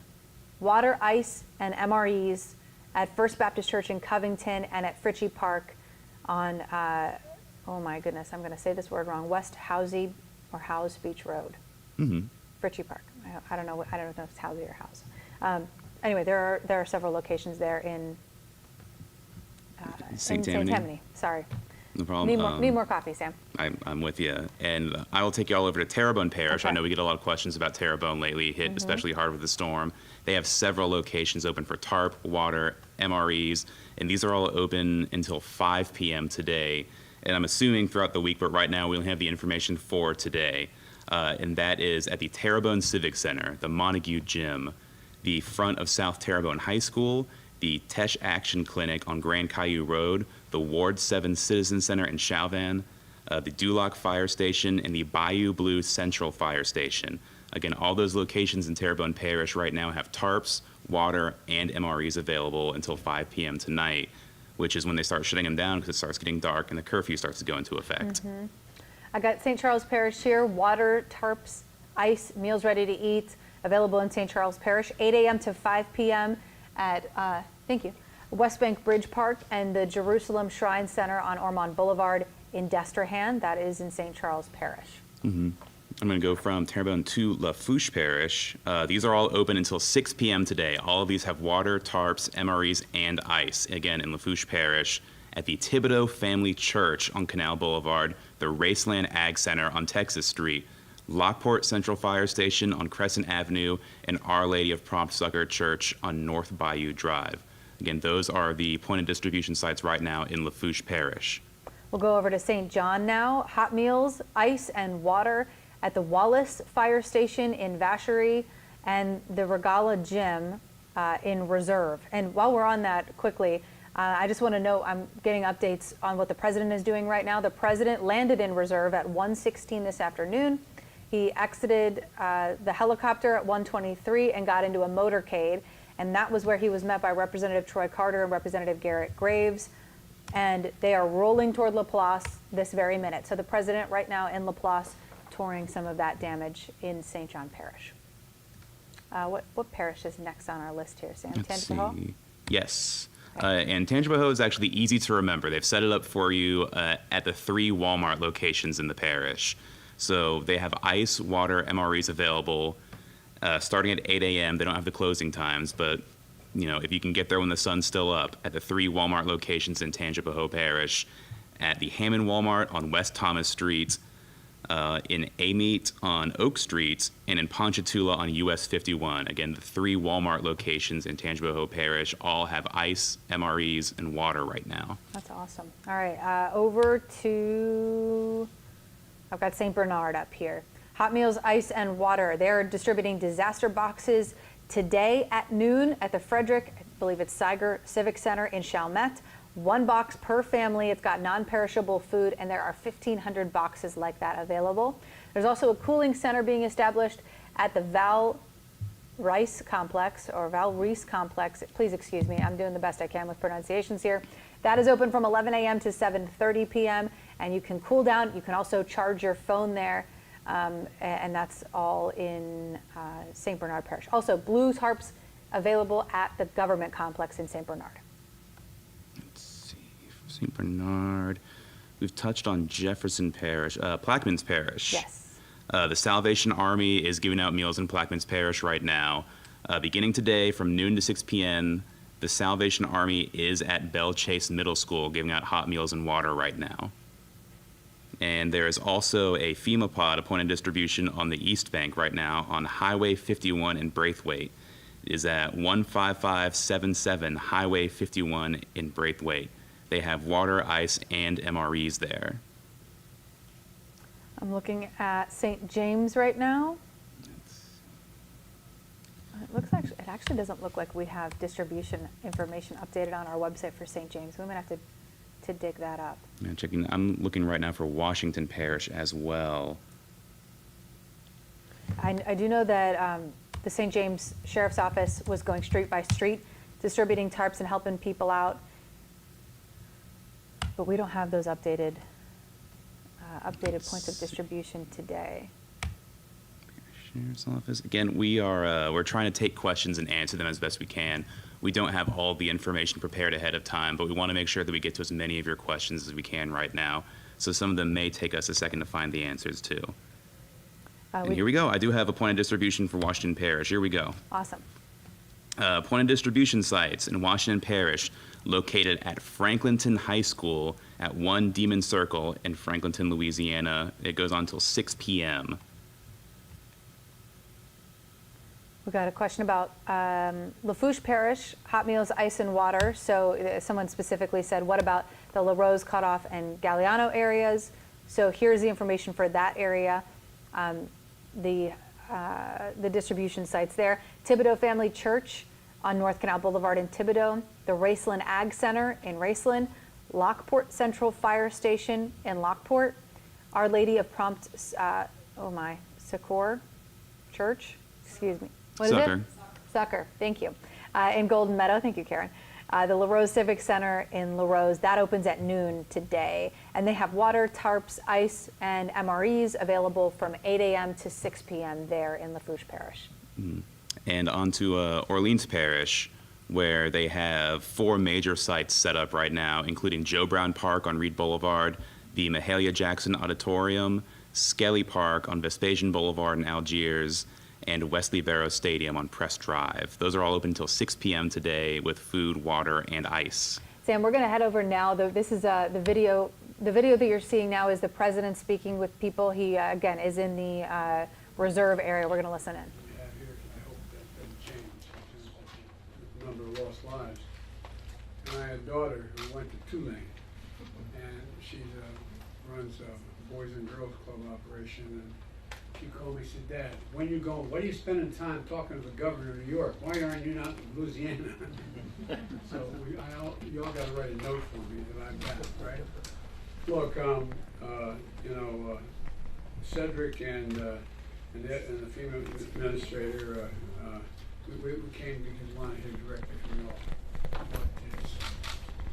water, ice, and MREs at First Baptist Church in Covington and at Fritchie Park on, oh my goodness, I'm going to say this word wrong, West Housey or Howes Beach Road. Fritchie Park. I don't know if it's Housey or House. Anyway, there are several locations there in St. Tammany. Sorry. No problem. Need more coffee, Sam. I'm with you. And I will take you all over to Terrebonne Parish. I know we get a lot of questions about Terrebonne lately, hit especially hard with the storm. They have several locations open for tarp, water, MREs, and these are all open until 5 p.m. today. And I'm assuming throughout the week, but right now we only have the information for today. And that is at the Terrebonne Civic Center, the Montague Gym, the front of South Terrebonne High School, the Tesh Action Clinic on Grand Caillou Road, the Ward 7 Citizen Center in Chauvin, the Duloc Fire Station, and the Bayou Blue Central Fire Station. Again, all those locations in Terrebonne Parish right now have tarps, water, and MREs available until 5 p.m. tonight, which is when they start shutting them down because it starts getting dark and the curfew starts to go into effect. I got St. Charles Parish here, water, tarps, ice, meals ready to eat, available in St. Charles Parish, 8 a.m. to 5 p.m. at, thank you, West Bank Bridge Park and the Jerusalem Shrine Center on Ormond Boulevard in Destrehan. That is in St. Charles Parish. I'm going to go from Terrebonne to Lafourche Parish. These are all open until 6 p.m. today. All of these have water, tarps, MREs, and ice. Again, in Lafourche Parish, at the Thibodeau Family Church on Canal Boulevard, the Raceland Ag Center on Texas Street, Lockport Central Fire Station on Crescent Avenue, and Our Lady of Prompt Succor Church on North Bayou Drive. Again, those are the point of distribution sites right now in Lafourche Parish. We'll go over to St. John now. Hot meals, ice, and water at the Wallace Fire Station in Vacherie and the Regala Gym in Reserve. And while we're on that quickly, I just want to note I'm getting updates on what the president is doing right now. The president landed in Reserve at 1:16 this afternoon. He exited the helicopter at 1:23 and got into a motorcade. And that was where he was met by Representative Troy Carter and Representative Garrett Graves. and they are rolling toward Laplace this very minute. So the president right now in Laplace touring some of that damage in St. John Parish. What parish is next on our list here, Sam? Tangipahoa? Yes. And Tangipahoa is actually easy to remember. They've set it up for you at the 3 Walmart locations in the parish. So they have ice, water, MREs available starting at 8 a.m. They don't have the closing times, but if you can get there when the sun's still up, at the 3 Walmart locations in Tangipahoa Parish, at the Hammond Walmart on West Thomas Street, in Amite on Oak Street, and in Ponchatoula on US 51. Again, the 3 Walmart locations in Tangipahoa Parish all have ice, MREs, and water right now. That's awesome. All right, over to, I've got St. Bernard up here. Hot Meals, Ice, and Water. They're distributing disaster boxes today at noon at the Frederick, I believe it's Siger Civic Center in Chalmette. 1 box per family. It's got non-perishable food, and there are 1,500 boxes like that available. There's also a cooling center being established at the Val Reese Complex. Please excuse me, I'm doing the best I can with pronunciations here. That is open from 11 a.m. to 7:30 p.m. and you can cool down. You can also charge your phone there, and that's all in St. Bernard Parish. Also, blue tarps available at the government complex in St. Bernard. St. Bernard. We've touched on Jefferson Parish, Plaquemines Parish. Yes. The Salvation Army is giving out meals in Plaquemines Parish right now. Beginning today from noon to 6 p.m., the Salvation Army is at Bell Chase Middle School giving out hot meals and water right now. And there is also a FEMA pod appointed distribution on the East Bank right now on Highway 51 in Braithwaite. It is at 15577 Highway 51 in Braithwaite. They have water, ice, and MREs there. I'm looking at St. James right now. It actually doesn't look like we have distribution information updated on our website for St. James. We might have to dig that up. I'm looking right now for Washington Parish as well. I do know that the St. James Sheriff's Office was going street by street, distributing tarps and helping people out. But we don't have those updated points of distribution today. Sheriff's Office. Again, we're trying to take questions and answer them as best we can. We don't have all the information prepared ahead of time, but we want to make sure that we get to as many of your questions as we can right now. So some of them may take us a second to find the answers too. And here we go. I do have a point of distribution for Washington Parish. Here we go. Awesome. Point of distribution sites in Washington Parish located at Franklinton High School at 1 Demon Circle in Franklinton, Louisiana. It goes on until 6 p.m. We got a question about Lafourche Parish, hot meals, ice, and water. So someone specifically said, what about the La Rose, Cutoff, and Galliano areas? So here's the information for that area. The distribution sites there. Thibodaux Family Church on North Canal Boulevard in Thibodaux, the Raceland Ag Center in Raceland, Lockport Central Fire Station in Lockport, Our Lady of Prompt, Succor Church, excuse me. What is it? Succor, thank you. In Golden Meadow, thank you, Karen. The La Rose Civic Center in La Rose, that opens at noon today. And they have water, tarps, ice, and MREs available from 8 a.m. to 6 p.m. there in Lafourche Parish. Mm-hmm. And on to Orleans Parish, where they have 4 major sites set up right now, including Joe Brown Park on Reed Boulevard, the Mahalia Jackson Auditorium, Skelly Park on Vespasian Boulevard in Algiers, and Wesley Barrow Stadium on Press Drive. Those are all open until 6 p.m. today with food, water, and ice. Sam, we're going to head over now. This is the video. The video that you're seeing now is the president speaking with people. He, again, is in the reserve area. We're going to listen in. Number of lost lives. And I had a daughter who went to Tulane, and she runs a Boys and Girls Club operation. And she called me and said, "Dad, when you going? What are you spending time talking to the governor of New York? Why aren't you not in Louisiana?" So you all got to write a note for me that I'm back, right? Look, Cedric and the Fema Administrator. We came because we want to hear directly from you all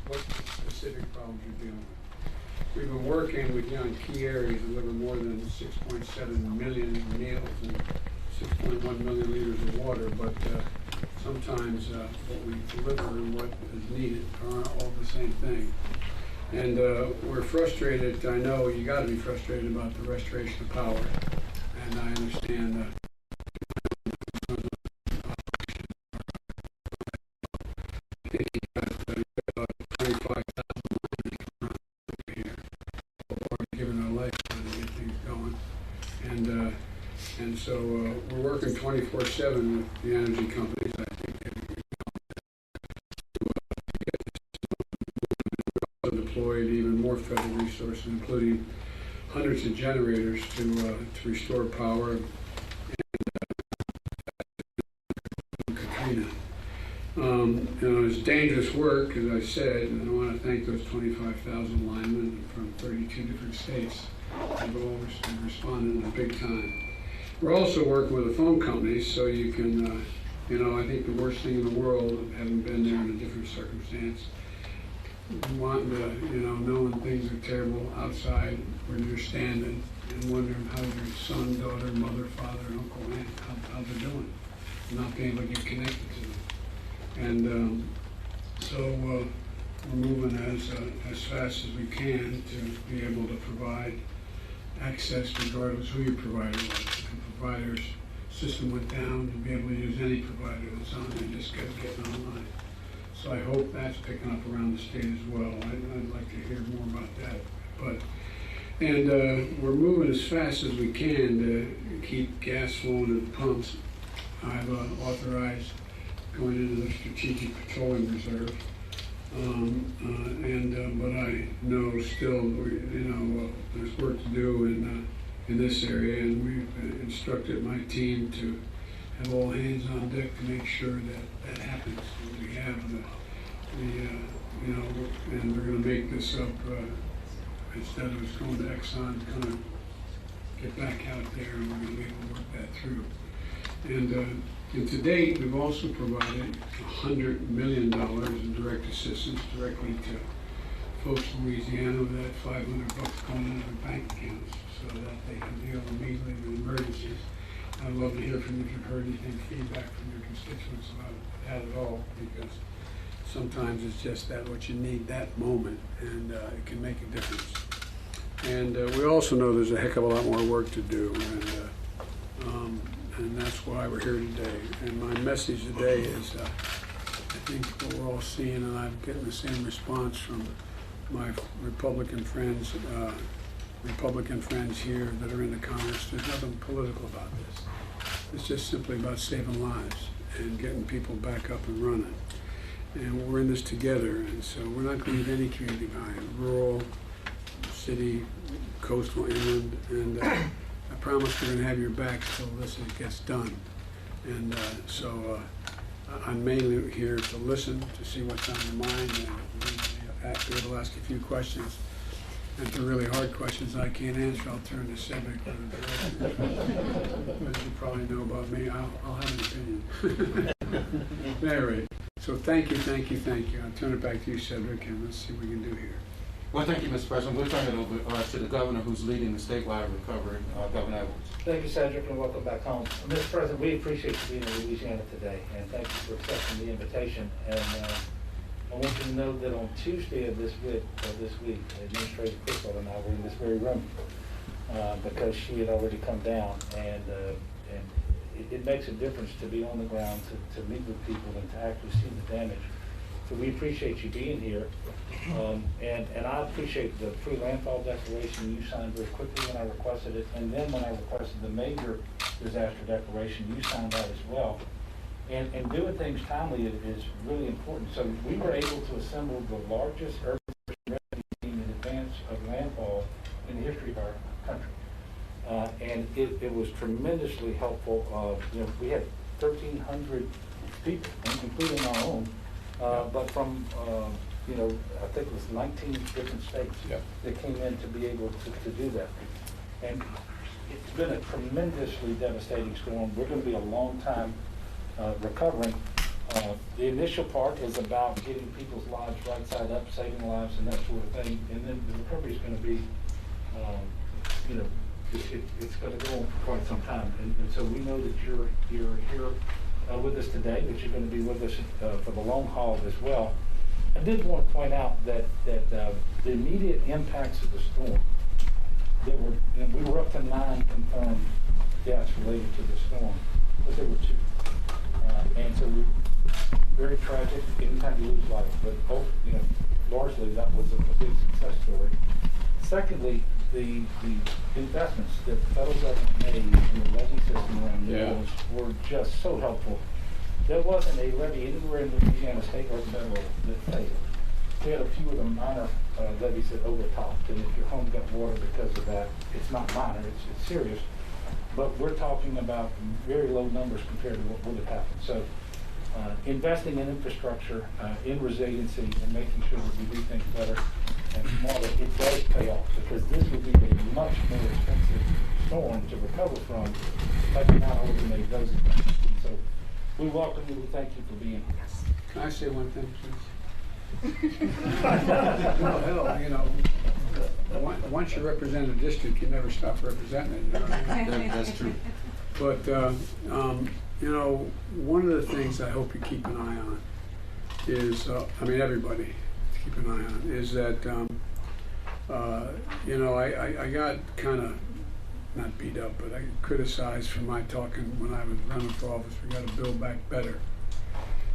what the specific problems you're dealing with. We've been working with you on key areas to deliver more than 6.7 million meals and 6.1 million liters of water, but sometimes what we deliver and what is needed aren't all the same thing. And we're frustrated. I know you got to be frustrated about the restoration of power, and I understand that. I think you got about 25,000 here, or given our life to get things going, and so we're working 24/7 with the energy companies. I think we deployed even more federal resources, including hundreds of generators to restore power. And Katrina. It's dangerous work, as I said, and I want to thank those 25,000 linemen from 32 different states. They've all responded in a big time. We're also working with the phone companies, so you can, I think the worst thing in the world, having been there in a different circumstance, wanting to, knowing things are terrible outside where you're standing and wondering how your son, daughter, mother, father, uncle, aunt, how they're doing, and not being able to get connected to them. And so we're moving as fast as we can to be able to provide access regardless who your provider was. If the provider's system went down, to be able to use any provider that's on there, just getting online. So I hope that's picking up around the state as well. I'd like to hear more about that. And we're moving as fast as we can to keep gas flowing at the pumps. I've authorized going into the Strategic Petroleum Reserve. But I know still, there's work to do in this area, and we've instructed my team to have all hands on deck to make sure that happens. We have and we're going to make this up instead of us going to Exxon, kind of get back out there, and we're going to be able to work that through. And to date, we've also provided $100 million in direct assistance directly to folks in Louisiana with that $500 going into their bank accounts so that they can deal immediately with emergencies. I'd love to hear from you if you've heard anything, feedback from your constituents about that at all, because sometimes it's just that what you need that moment, and it can make a difference. And we also know there's a heck of a lot more work to do, and that's why we're here today. And my message today is, I think what we're all seeing, and I'm getting the same response from my Republican friends here that are in the Congress. There's nothing political about this. It's just simply about saving lives and getting people back up and running. And we're in this together, and so we're not going to leave any community behind, rural, city, coastal, inland, and I promise we're going to have your back till this gets done. And so I'm mainly here to listen, to see what's on your mind, and be able to ask a few questions. And for really hard questions I can't answer, I'll turn to Cedric. As you probably know about me, I'll have an opinion. Anyway, so thank you. I'll turn it back to you, Cedric, and let's see what we can do here. Well, thank you, Mr. President. We'll turn it over to the governor who's leading the statewide recovery, Governor Edwards. Thank you, Cedric, and welcome back home. Mr. President, we appreciate you being in Louisiana today, and thank you for accepting the invitation. And I want you to know that on Tuesday of this week, Administrator Crystal and I were in this very room because she had already come down, and it makes a difference to be on the ground, to meet with people, and to actually see the damage. So we appreciate you being here, and I appreciate the pre-landfall declaration you signed very quickly when I requested it, and then when I requested the major disaster declaration, you signed that as well. And doing things timely is really important. So we were able to assemble the largest urban rescue team in advance of landfall in the history of our country. And it was tremendously helpful. We had 1,300 people, including our own, but from, I think it was 19 different states that came in to be able to do that. And it's been a tremendously devastating storm. We're going to be a long time recovering, The initial part is about getting people's lives right side up, saving lives and that sort of thing. And then the recovery is going to be, it's going to go on for quite some time. And so we know that you're here with us today, that you're going to be with us for the long haul as well. I did want to point out that the immediate impacts of the storm, we were up to 9 confirmed deaths related to the storm, but there were 2. And so very tragic anytime you lose life, but largely that was a big success story. Secondly, the investments that the federal government made in the levee system around New Orleans were just so helpful. There wasn't a levee anywhere in Louisiana state or federal that failed. We had a few of the minor levees that overtopped, and if your home got water because of that, it's not minor, it's serious. But we're talking about very low numbers compared to what would have happened. So investing in infrastructure, in resiliency, and making sure that we do things better and smarter, it does pay off, because this would be a much more expensive storm to recover from had we not already made those investments. So we welcome you, we thank you for being here. Can I say one thing, please? Well, hell, once you represent a district, you never stop representing it. You know what I mean? That's true. But, one of the things I hope you keep an eye on is, everybody keep an eye on, is that, I got kind of, not beat up, but I criticized for my talking when I was running for office. We got to build back better.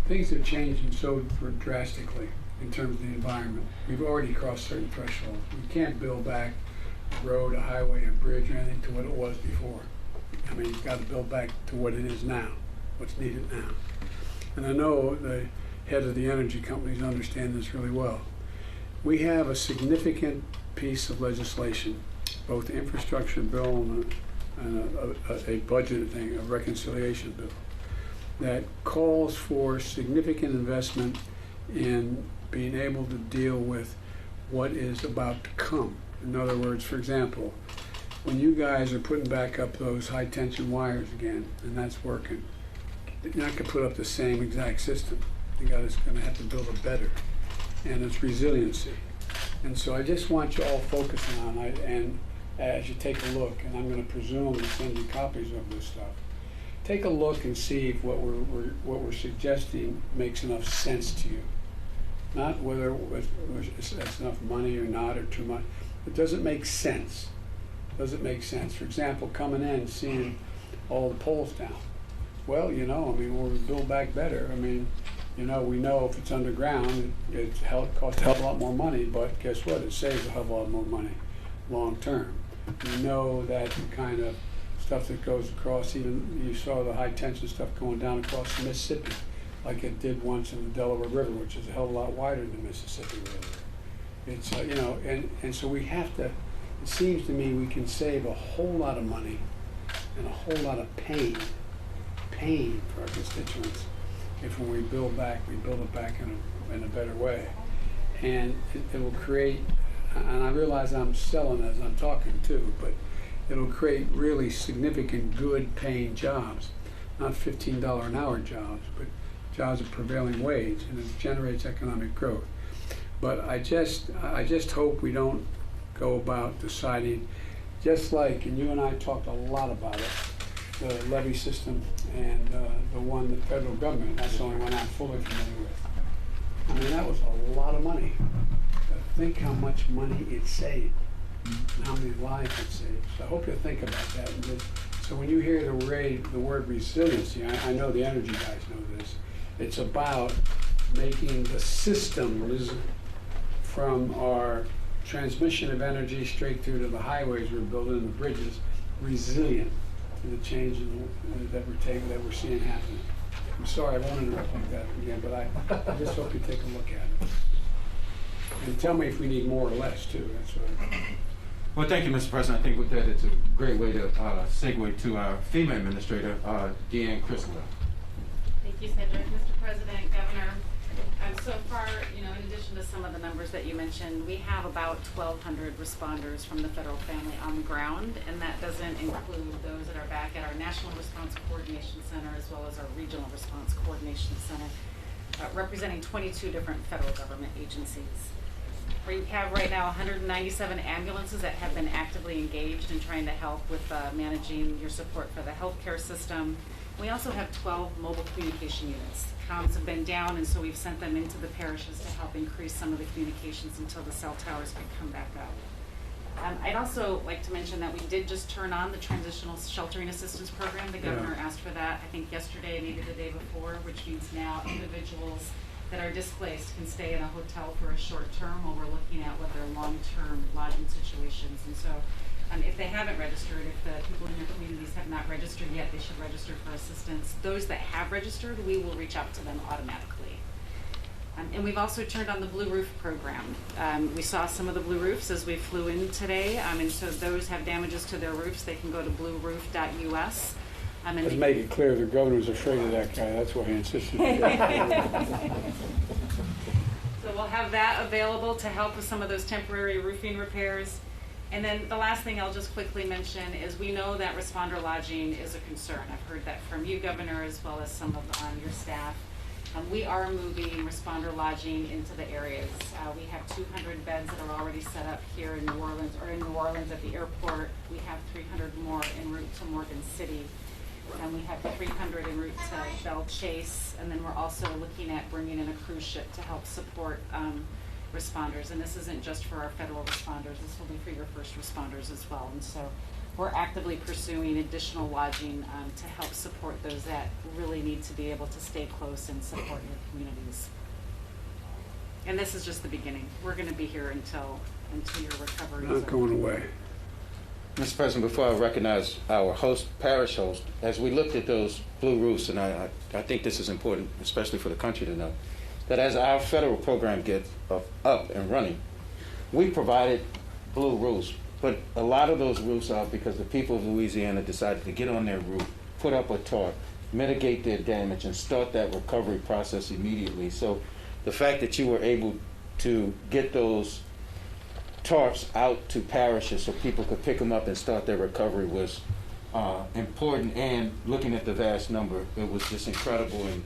Things are changing so drastically in terms of the environment. We've already crossed certain thresholds. We can't build back a road, a highway, a bridge, or anything to what it was before. You've got to build back to what it is now, what's needed now. And I know the heads of the energy companies understand this really well. We have a significant piece of legislation, both the infrastructure bill and a budget thing, a reconciliation bill, that calls for significant investment in being able to deal with what is about to come. In other words, for example, when you guys are putting back up those high tension wires again, and that's working, you're not going to put up the same exact system. You guys are going to have to build it better, and it's resiliency. And so I just want you all focusing on it, and as you take a look, and I'm going to presume to send you copies of this stuff, take a look and see if what we're suggesting makes enough sense to you. Not whether it's enough money or not, or too much. It doesn't make sense. Does it make sense? For example, coming in and seeing all the poles down. Well, we'll build back better. We know if it's underground, it costs a hell of a lot more money, but guess what? It saves a hell of a lot more money long term. We know that the kind of stuff that goes across, even you saw the high tension stuff going down across the Mississippi, like it did once in the Delaware River, which is a hell of a lot wider than the Mississippi River. It's, and so we have to, it seems to me we can save a whole lot of money and a whole lot of pain for our constituents if when we build it back in a better way. And it will create, and I realize I'm selling as I'm talking too, but it'll create really significant good paying jobs, not $15 an hour jobs, but jobs at prevailing wage, and it generates economic growth. But I just hope we don't go about deciding, just like, and you and I talked a lot about it, the levee system and the one, the federal government, that's the only one I'm fully familiar with. That was a lot of money. But think how much money it saved, and how many lives it saved. So I hope you think about that. So when you hear the word resiliency, I know the energy guys know this, it's about making the system from our transmission of energy straight through to the highways we're building and the bridges resilient to the change that we're seeing happening. I'm sorry, I won't interrupt like that again, but I just hope you take a look at it. And tell me if we need more or less too. That's what Well, thank you, Mr. President. I think with that, it's a great way to segue to our Fema Administrator, Deanne Criswell. Thank you, Cedric. Mr. President, Governor, so far, in addition to to some of the numbers that you mentioned, we have about 1,200 responders from the federal family on the ground, and that doesn't include those that are back at our National Response Coordination Center as well as our Regional Response Coordination Center, representing 22 different federal government agencies. We have right now 197 ambulances that have been actively engaged in trying to help with managing your support for the healthcare system. We also have 12 mobile communication units. Comms have been down, and so we've sent them into the parishes to help increase some of the communications until the cell towers can come back up. I'd also like to mention that we did just turn on the Transitional Sheltering Assistance Program. The governor asked for that, I think yesterday, maybe the day before, which means now individuals that are displaced can stay in a hotel for a short term while we're looking at what their long-term lodging situations. And so if they haven't registered, if the people in your communities have not registered yet, they should register for assistance. Those that have registered, we will reach out to them automatically. And we've also turned on the Blue Roof program. We saw some of the blue roofs as we flew in today, and so those have damages to their roofs. They can go to blueroof.us. Let's make it clear the governor's afraid of that guy. That's why he insisted. So we'll have that available to help with some of those temporary roofing repairs. And then the last thing I'll just quickly mention is we know that responder lodging is a concern. I've heard that from you, Governor, as well as some of your staff. We are moving responder lodging into the areas. We have 200 beds that are already set up here in New Orleans, or in New Orleans at the airport. We have 300 more en route to Morgan City. And we have 300 en route to Belle Chase. And then we're also looking at bringing in a cruise ship to help support responders. And this isn't just for our federal responders. This will be for your first responders as well. And so we're actively pursuing additional lodging to help support those that really need to be able to stay close and support your communities. And this is just the beginning. We're going to be here until your recovery is Not going away. Mr. President, before I recognize our parish host, as we looked at those blue roofs, and I think this is important, especially for the country to know, that as our federal program gets up and running, we provided blue roofs. But a lot of those roofs are because the people of Louisiana decided to get on their roof, put up a tarp, mitigate their damage, and start that recovery process immediately. So the fact that you were able to get those tarps out to parishes so people could pick them up and start their recovery was important. And looking at the vast number, it was just incredible and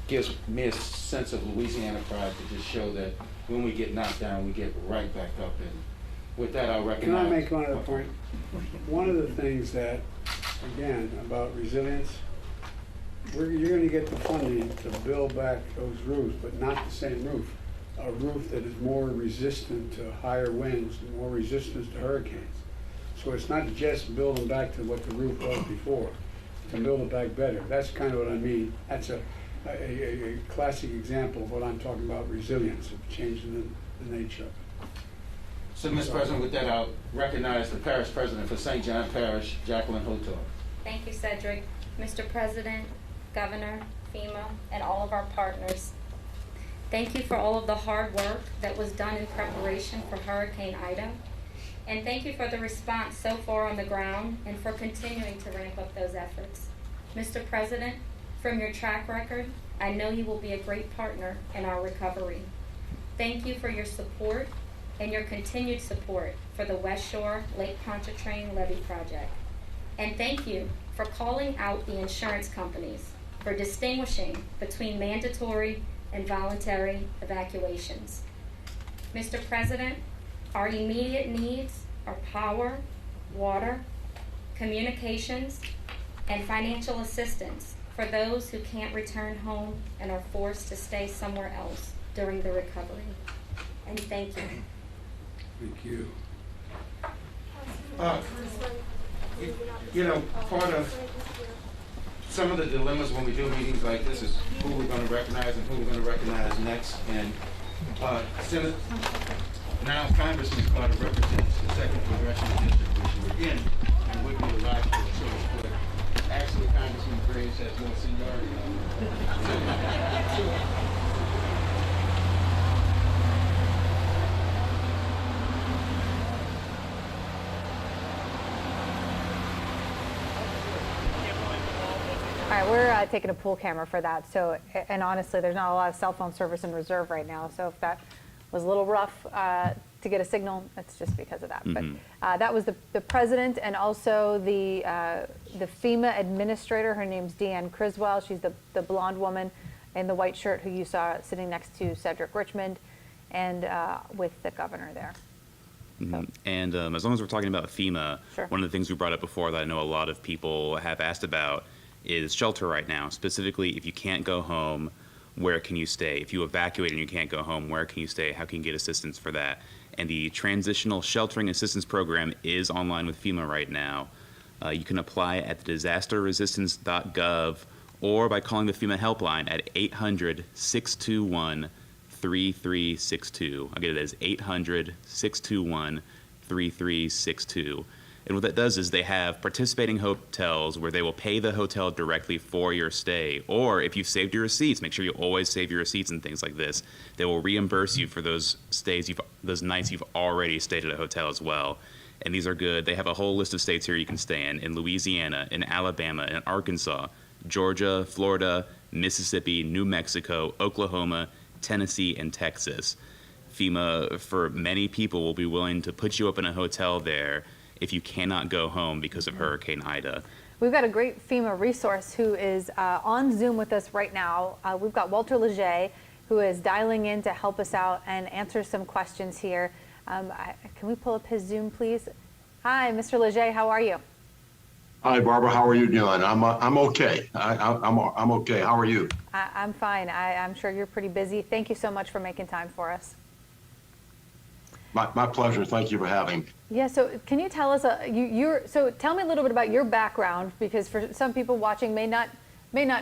gives me a sense of Louisiana pride to just show that when we get knocked down, we get right back up. And with that, I'll recognize. Can I make one other point? One of the things that, again, about resilience, you're going to get the funding to build back those roofs, but not the same roof. A roof that is more resistant to higher winds, more resistant to hurricanes. So it's not just building back to what the roof was before, to build it back better. That's kind of what I mean. That's a classic example of what I'm talking about, resilience, of changing the nature of it. So, Mr. President, with that, I'll recognize the parish president for St. John Parish, Jacqueline Hotar. Thank you, Cedric. Mr. President, Governor, FEMA, and all of our partners, thank you for all of the hard work that was done in preparation for Hurricane Ida. And thank you for the response so far on the ground and for continuing to ramp up those efforts. Mr. President, from your track record, I know you will be a great partner in our recovery. Thank you for your support and your continued support for the West Shore Lake Pontchartrain Levee Project. And thank you for calling out the insurance companies for distinguishing between mandatory and voluntary evacuations. Mr. President, our immediate needs are power, water, communications, and financial assistance for those who can't return home and are forced to stay somewhere else during the recovery. And thank you. Thank you. You know, part of some of the dilemmas when we do meetings like this is who we're going to recognize and who we're going to recognize next. And Senate, now Congressman Carter represents the 2nd Congressional District, which you were in, and would be the last choice. But actually, Congressman Graves has more seniority. All right, we're taking a pool camera for that. So, and honestly, there's not a lot of cell phone service in reserve right now. So if that was a little rough to get a signal. That's just because of that. But that was the president, and also the FEMA administrator. Her name's Deanne Criswell. She's the blonde woman in the white shirt who you saw sitting next to Cedric Richmond, and with the governor there. And as long as we're talking about FEMA, Sure. one of the things we brought up before that I know a lot of people have asked about is shelter right now. Specifically, if you can't go home, where can you stay? If you evacuate and you can't go home, where can you stay? How can you get assistance for that? And the Transitional Sheltering Assistance Program is online with FEMA right now. You can apply at disasterresistance.gov or by calling the FEMA helpline at 800-621-3362. I'll get it as 800-621-3362. And what that does is they have participating hotels where they will pay the hotel directly for your stay. Or if you've saved your receipts, make sure you always save your receipts and things like this. They will reimburse you for those stays, those nights you've already stayed at a hotel as well. And these are good. They have a whole list of states here you can stay in Louisiana, in Alabama, in Arkansas, Georgia, Florida, Mississippi, New Mexico, Oklahoma, Tennessee, and Texas. FEMA, for many people, will be willing to put you up in a hotel there if you cannot go home because of Hurricane Ida. We've got a great FEMA resource who is on Zoom with us right now. We've got Walter Leger, who is dialing in to help us out and answer some questions here. Can we pull up his Zoom, please? Hi, Mr. Leger, how are you? Hi, Barbara. How are you doing? I'm okay. I'm okay. How are you? I'm fine. I'm sure you're pretty busy. Thank you so much for making time for us. My pleasure. Thank you for having me. Yeah. So can you tell us? So tell me a little bit about your background, because for some people watching may not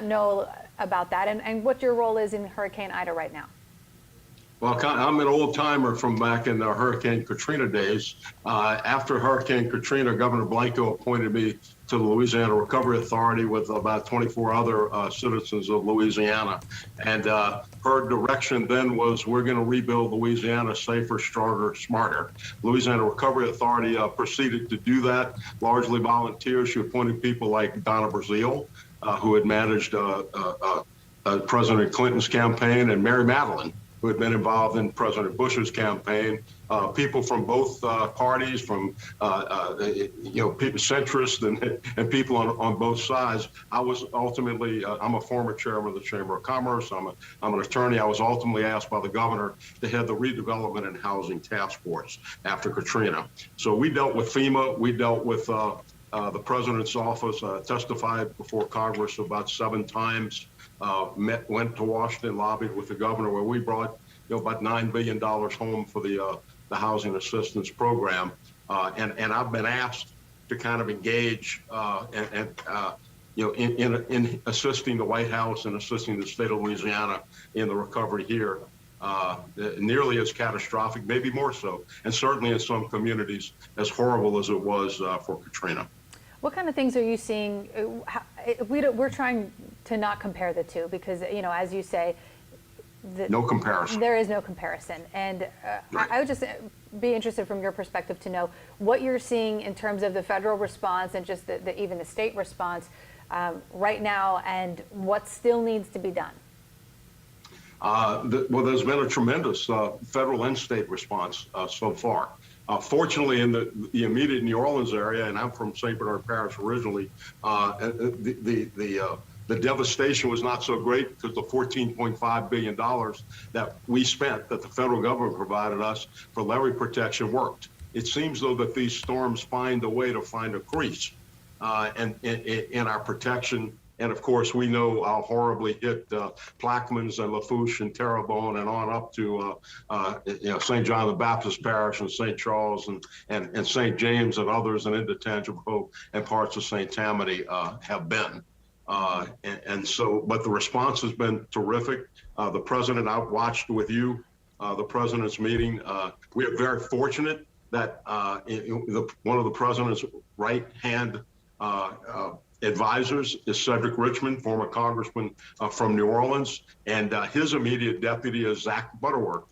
know about that, and what your role is in Hurricane Ida right now. Well, I'm an old timer from back in the Hurricane Katrina days. After Hurricane Katrina, Governor Blanco appointed me to the Louisiana Recovery Authority with about 24 other citizens of Louisiana. And her direction then was, we're going to rebuild Louisiana safer, stronger, smarter. Louisiana Recovery Authority proceeded to do that, largely volunteers. She appointed people like Donna Brazile, who had managed President Clinton's campaign, and Mary Madeline, who had been involved in President Bush's campaign, people from both parties, from people centrist and people on both sides. I was ultimately, I'm a former chairman of the Chamber of Commerce. I'm an attorney. I was ultimately asked by the governor to head the redevelopment and housing task force after Katrina. So we dealt with FEMA. We dealt with the president's office. Testified before Congress about 7 times. Went to Washington, lobbied with the governor, where we brought about $9 billion home for the housing assistance program, and I've been asked to kind of engage in assisting the White House and assisting the state of Louisiana in the recovery here. Nearly as catastrophic, maybe more so, and certainly in some communities as horrible as it was for Katrina. What kind of things are you seeing? We're trying to not compare the two because, as you say, no comparison. There is no comparison. And right. I would just be interested from your perspective to know what you're seeing in terms of the federal response and just even the state response right now, and what still needs to be done. Well, there's been a tremendous federal and state response so far. Fortunately, in the immediate New Orleans area, and I'm from St. Bernard Parish originally, the devastation was not so great because the $14.5 billion that we spent, that the federal government provided us for levee protection, worked. It seems though that these storms find a way to find a crease in our protection. And of course, we know how horribly hit Plaquemines and Lafourche and Terrebonne and on up to St. John the Baptist Parish and St. Charles and St. James and others, and into Tangible Hope and parts of St. Tammany have been. And so, but the response has been terrific. The president, I watched with you the president's meeting. We are very fortunate that one of the president's right-hand advisors is Cedric Richmond, former congressman from New Orleans, and his immediate deputy is Zach Butterworth,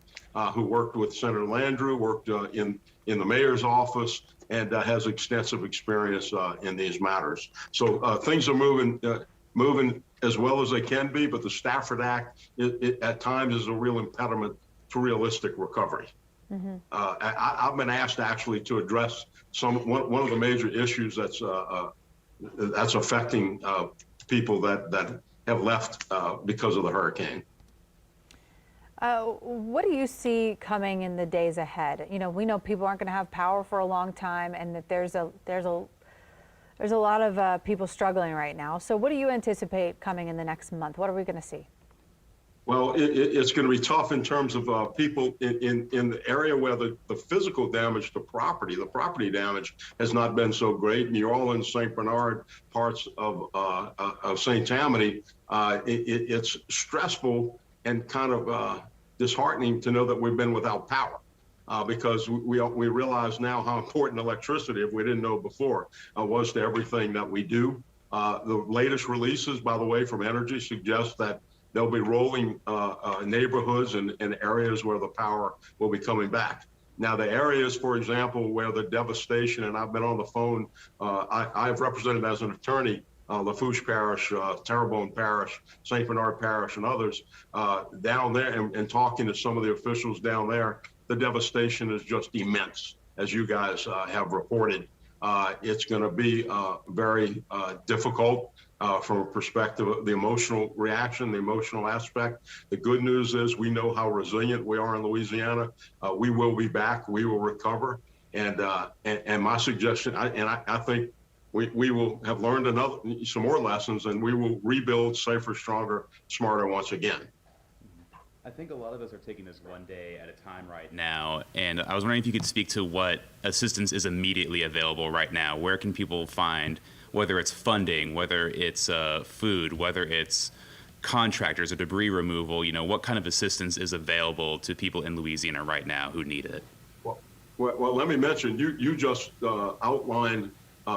who worked with Senator Landry, worked in the mayor's office, and has extensive experience in these matters. So things are moving as well as they can be, but the Stafford Act at times is a real impediment to realistic recovery. I've been asked actually to address one of the major issues that's affecting people that have left because of the hurricane. What do you see coming in the days ahead? You know, we know people aren't going to have power for a long time, and that there's a lot of people struggling right now. So what do you anticipate coming in the next month? What are we going to see? Well, it's going to be tough in terms of people in the area where the physical damage to property, the property damage has not been so great. New Orleans, St. Bernard, parts of St. Tammany, it's stressful and kind of disheartening to know that we've been without power. Because we realize now how important electricity, if we didn't know before, was to everything that we do. The latest releases, by the way, from Energy suggest that they'll be rolling neighborhoods and areas where the power will be coming back. Now, the areas, for example, where the devastation, and I've been on the phone, I've represented as an attorney Lafourche Parish, Terrebonne Parish, St. Bernard Parish, and others down there, and talking to some of the officials down there, the devastation is just immense, as you guys have reported. It's going to be very difficult from a perspective of the emotional reaction, the emotional aspect. The good news is we know how resilient we are in Louisiana. We will be back. We will recover. And my suggestion, I think we will have learned some more lessons, and we will rebuild safer, stronger, smarter once again. I think a lot of us are taking this one day at a time right now, and I was wondering if you could speak to what assistance is immediately available right now. Where can people find, whether it's funding, whether it's food, whether it's contractors or debris removal, you know, what kind of assistance is available to people in Louisiana right now who need it? Well, let me mention, you just outlined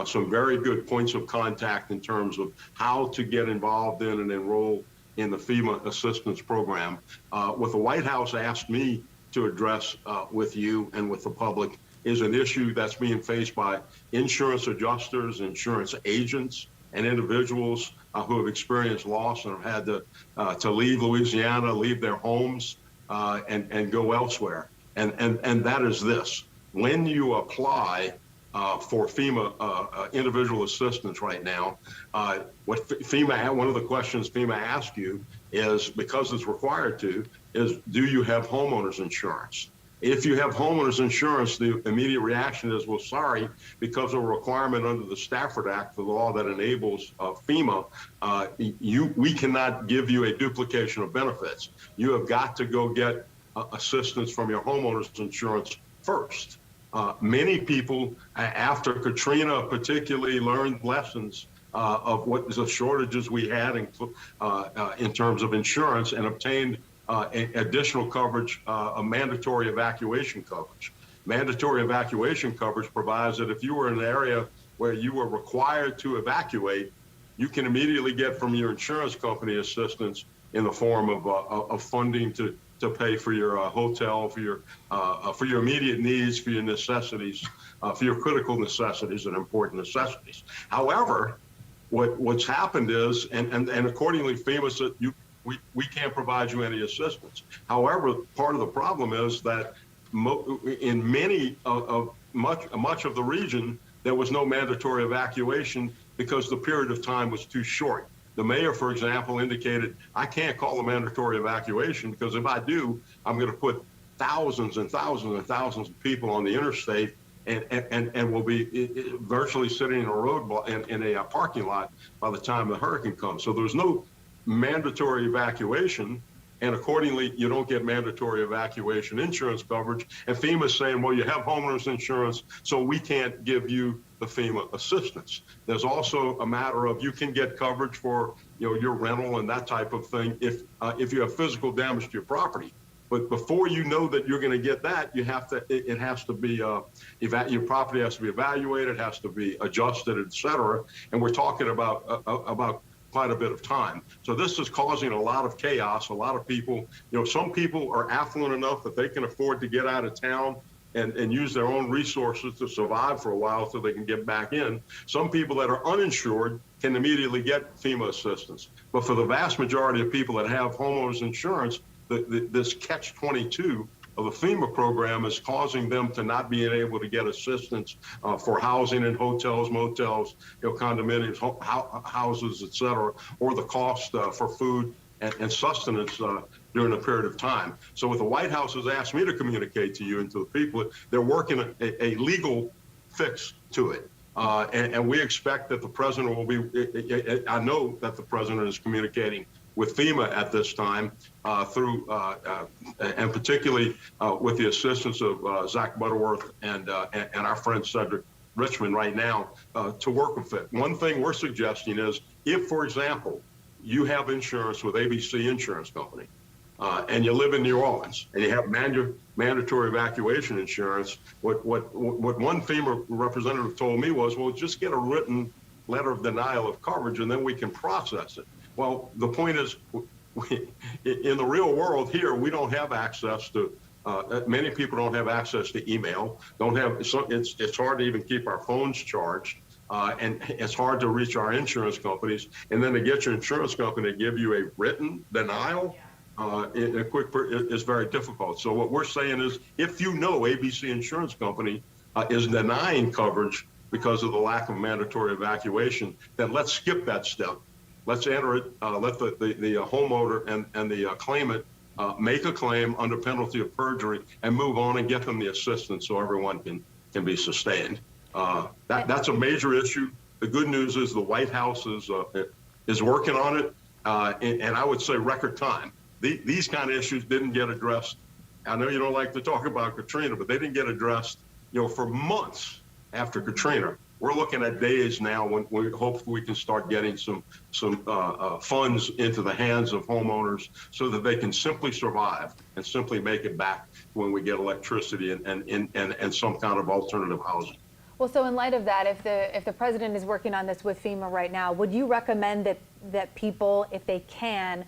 some very good points of contact in terms of how to get involved in and enroll in the FEMA Assistance Program. What the White House asked me to address with you and with the public is an issue that's being faced by insurance adjusters, insurance agents, and individuals who have experienced loss and have had to leave Louisiana, leave their homes, and go elsewhere. And that is this: when you apply for FEMA individual assistance right now, what FEMA, one of the questions FEMA asks you is, because it's required to, is do you have homeowners insurance? If you have homeowners insurance, the immediate reaction is, well, sorry, because of a requirement under the Stafford Act, the law that enables FEMA, we cannot give you a duplication of benefits. You have got to go get assistance from your homeowners insurance first. Many people, after Katrina particularly, learned lessons of what the shortages we had in terms of insurance, and obtained additional coverage, a mandatory evacuation coverage. Mandatory evacuation coverage provides that if you were in an area where you were required to evacuate, you can immediately get from your insurance company assistance in the form of funding to pay for your hotel, for your immediate needs, for your necessities, for your critical necessities and important necessities. However, what's happened is, and accordingly, FEMA said we can't provide you any assistance. However, part of the problem is that in much of the region, there was no mandatory evacuation because the period of time was too short. The mayor, for example, indicated, I can't call a mandatory evacuation because if I do, I'm going to put thousands and thousands and thousands of people on the interstate and will be virtually sitting in a road in a parking lot by the time the hurricane comes. So there's no mandatory evacuation, and accordingly, you don't get mandatory evacuation insurance coverage. And FEMA's saying, well, you have homeowners insurance, so we can't give you the FEMA assistance. There's also a matter of, you can get coverage for your rental and that type of thing if you have physical damage to your property. But before you know that you're going to get that, you have to. It has to be your property has to be evaluated, has to be adjusted, et cetera. And we're talking about quite a bit of time. So this is causing a lot of chaos. A lot of people, some people are affluent enough that they can afford to get out of town and use their own resources to survive for a while so they can get back in. Some people that are uninsured can immediately get FEMA assistance. But for the vast majority of people that have homeowners insurance, this catch-22 of the FEMA program is causing them to not being able to get assistance for housing in hotels, motels, condominiums, houses, et cetera, or the cost for food and sustenance during a period of time. So what the White House has asked me to communicate to you and to the people, they're working a legal fix to it. And we expect that the president will be, I know that the president is communicating with FEMA at this time through, and particularly with the assistance of Zach Butterworth and our friend Cedric Richmond right now to work with it. One thing we're suggesting is if, for example, you have insurance with ABC Insurance Company and you live in New Orleans and you have mandatory evacuation insurance, what one FEMA representative told me was, well, just get a written letter of denial of coverage and then we can process it. Well, the point is, in the real world here, we don't have access to, many people don't have access to email, it's hard to even keep our phones charged, and it's hard to reach our insurance companies. And then to get your insurance company to give you a written denial, is very difficult. So what we're saying is, if you know ABC Insurance Company is denying coverage because of the lack of mandatory evacuation, then let's skip that step. Let's enter it, let the homeowner and the claimant make a claim under penalty of perjury and move on and get them the assistance so everyone can be sustained. That's a major issue. The good news is the White House is working on it, and I would say record time. These kind of issues didn't get addressed. I know you don't like to talk about Katrina, but they didn't get addressed, for months after Katrina. We're looking at days now when we hopefully we can start getting some funds into the hands of homeowners so that they can simply survive and simply make it back when we get electricity and some kind of alternative housing. Well, so in light of that, if the president is working on this with FEMA right now, would you recommend that people, if they can,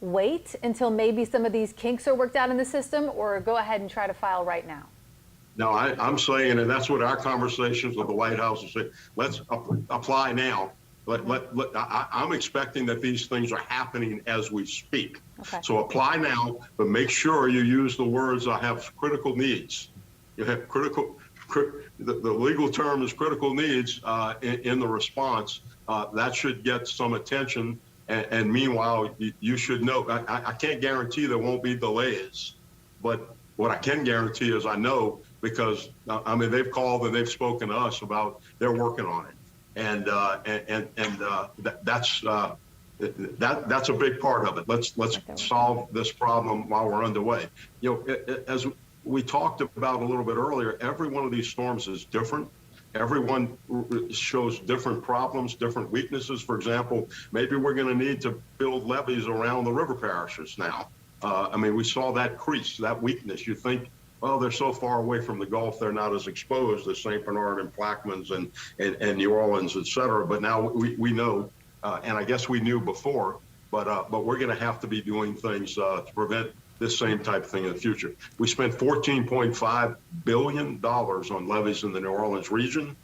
wait until maybe some of these kinks are worked out in the system, or go ahead and try to file right now? No, I'm saying, and that's what our conversations with the White House is saying, let's apply now. I'm expecting that these things are happening as we speak. Okay. So apply now, but make sure you use the words, I have critical needs. You have the legal term is critical needs in the response. That should get some attention. And meanwhile, you should know, I can't guarantee there won't be delays, but what I can guarantee is I know, because they've called and they've spoken to us about they're working on it, and that's a big part of it. Let's solve this problem while we're underway. As we talked about a little bit earlier, every one of these storms is different. Everyone shows different problems, different weaknesses. For example, maybe we're going to need to build levees around the river parishes now. We saw that crease, that weakness. You think, well, they're so far away from the Gulf, they're not as exposed as St. Bernard and Plaquemines and New Orleans, et cetera. But now we know, and I guess we knew before, but we're going to have to be doing things to prevent this same type of thing in the future. We spent $14.5 billion on levees in the New Orleans region.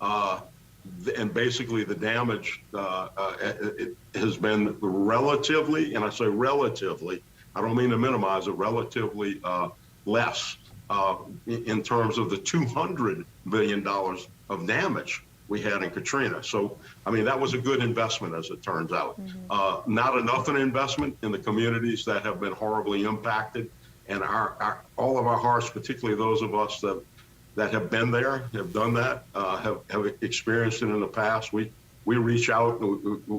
And basically the damage it has been relatively, and I say relatively, I don't mean to minimize it, relatively less in terms of the $200 billion of damage we had in Katrina. So, that was a good investment, as it turns out. Mm-hmm. Not enough an investment in the communities that have been horribly impacted. And all of our hearts, particularly those of us that have been there, have done that, have experienced it in the past. We reach out,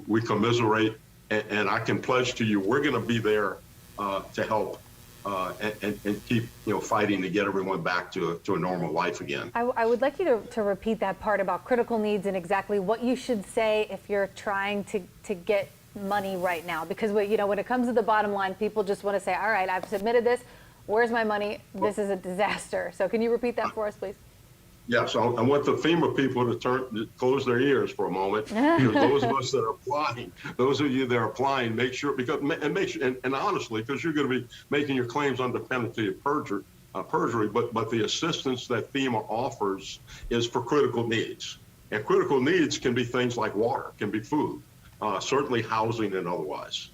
we commiserate, and I can pledge to you, we're going to be there to help and keep fighting to get everyone back to a normal life again. I would like you to repeat that part about critical needs and exactly what you should say if you're trying to get money right now, because when it comes to the bottom line, people just want to say, all right, I've submitted this, where's my money? This is a disaster. So can you repeat that for us, please? Yes, I want the FEMA people to close their ears for a moment. Because those of us that are applying, those of you that are applying, make sure, and honestly, because you're going to be making your claims under penalty of perjury, but the assistance that FEMA offers is for critical needs. And critical needs can be things like water, can be food, certainly housing and otherwise.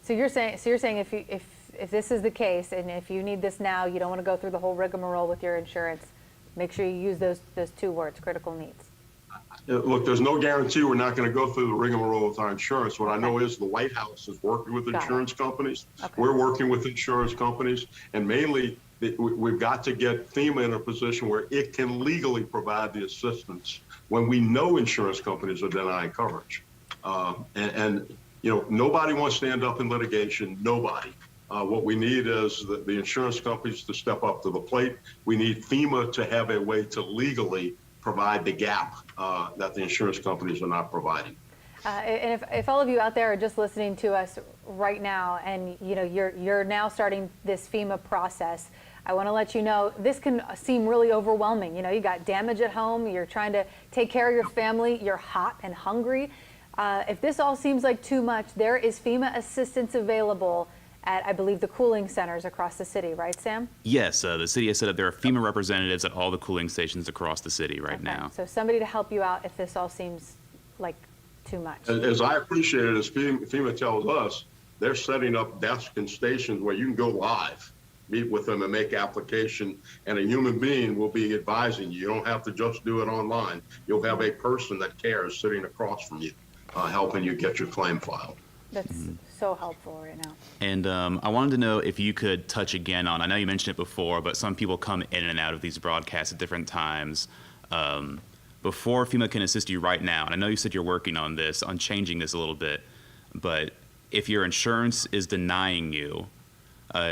So you're saying if this is the case, and if you need this now, you don't want to go through the whole rigmarole with your insurance, make sure you use those two words, critical needs. Look, there's no guarantee we're not going to go through the rigmarole with our insurance. What I know is the White House is working with insurance companies. Okay. We're working with insurance companies, and mainly we've got to get FEMA in a position where it can legally provide the assistance when we know insurance companies are denying coverage. And you know, nobody wants to end up in litigation. Nobody. What we need is the insurance companies to step up to the plate. We need FEMA to have a way to legally provide the gap that the insurance companies are not providing. And if all of you out there are just listening to us right now, and you know you're now starting this FEMA process, I want to let you know this can seem really overwhelming. You know, you got damage at home, you're trying to take care of your family, you're hot and hungry. If this all seems like too much, there is FEMA assistance available at, I believe, the cooling centers across the city, right, Sam? Yes, the city has set up, there are FEMA representatives at all the cooling stations across the city right now. So somebody to help you out if this all seems like too much. As I appreciate it, as FEMA tells us, they're setting up desks and stations where you can go live, meet with them and make application, and a human being will be advising you. You don't have to just do it online. You'll have a person that cares sitting across from you, helping you get your claim filed. That's so helpful right now. And I wanted to know if you could touch again on, I know you mentioned it before, but some people come in and out of these broadcasts at different times. Before FEMA can assist you right now, and I know you said you're working on this, on changing this a little bit, but if your insurance is denying you,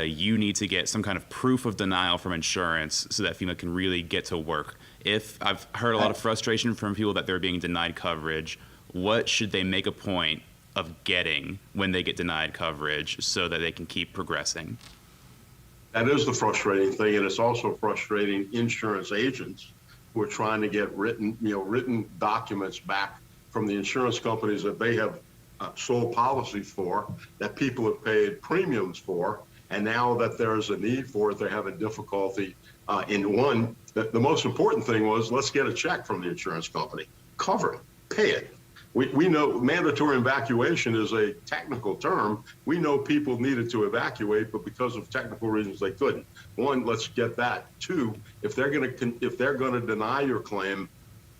you need to get some kind of proof of denial from insurance so that FEMA can really get to work. If I've heard a lot of frustration from people that they're being denied coverage, what should they make a point of getting when they get denied coverage so that they can keep progressing? That is the frustrating thing, and it's also frustrating insurance agents who are trying to get written documents back from the insurance companies that they have sold policies for, that people have paid premiums for, and now that there's a need for it, they're having difficulty in one. The most important thing was, let's get a check from the insurance company, cover it, pay it. We know mandatory evacuation is a technical term. We know people needed to evacuate, but because of technical reasons they couldn't. One, let's get that. Two, if they're going to deny your claim,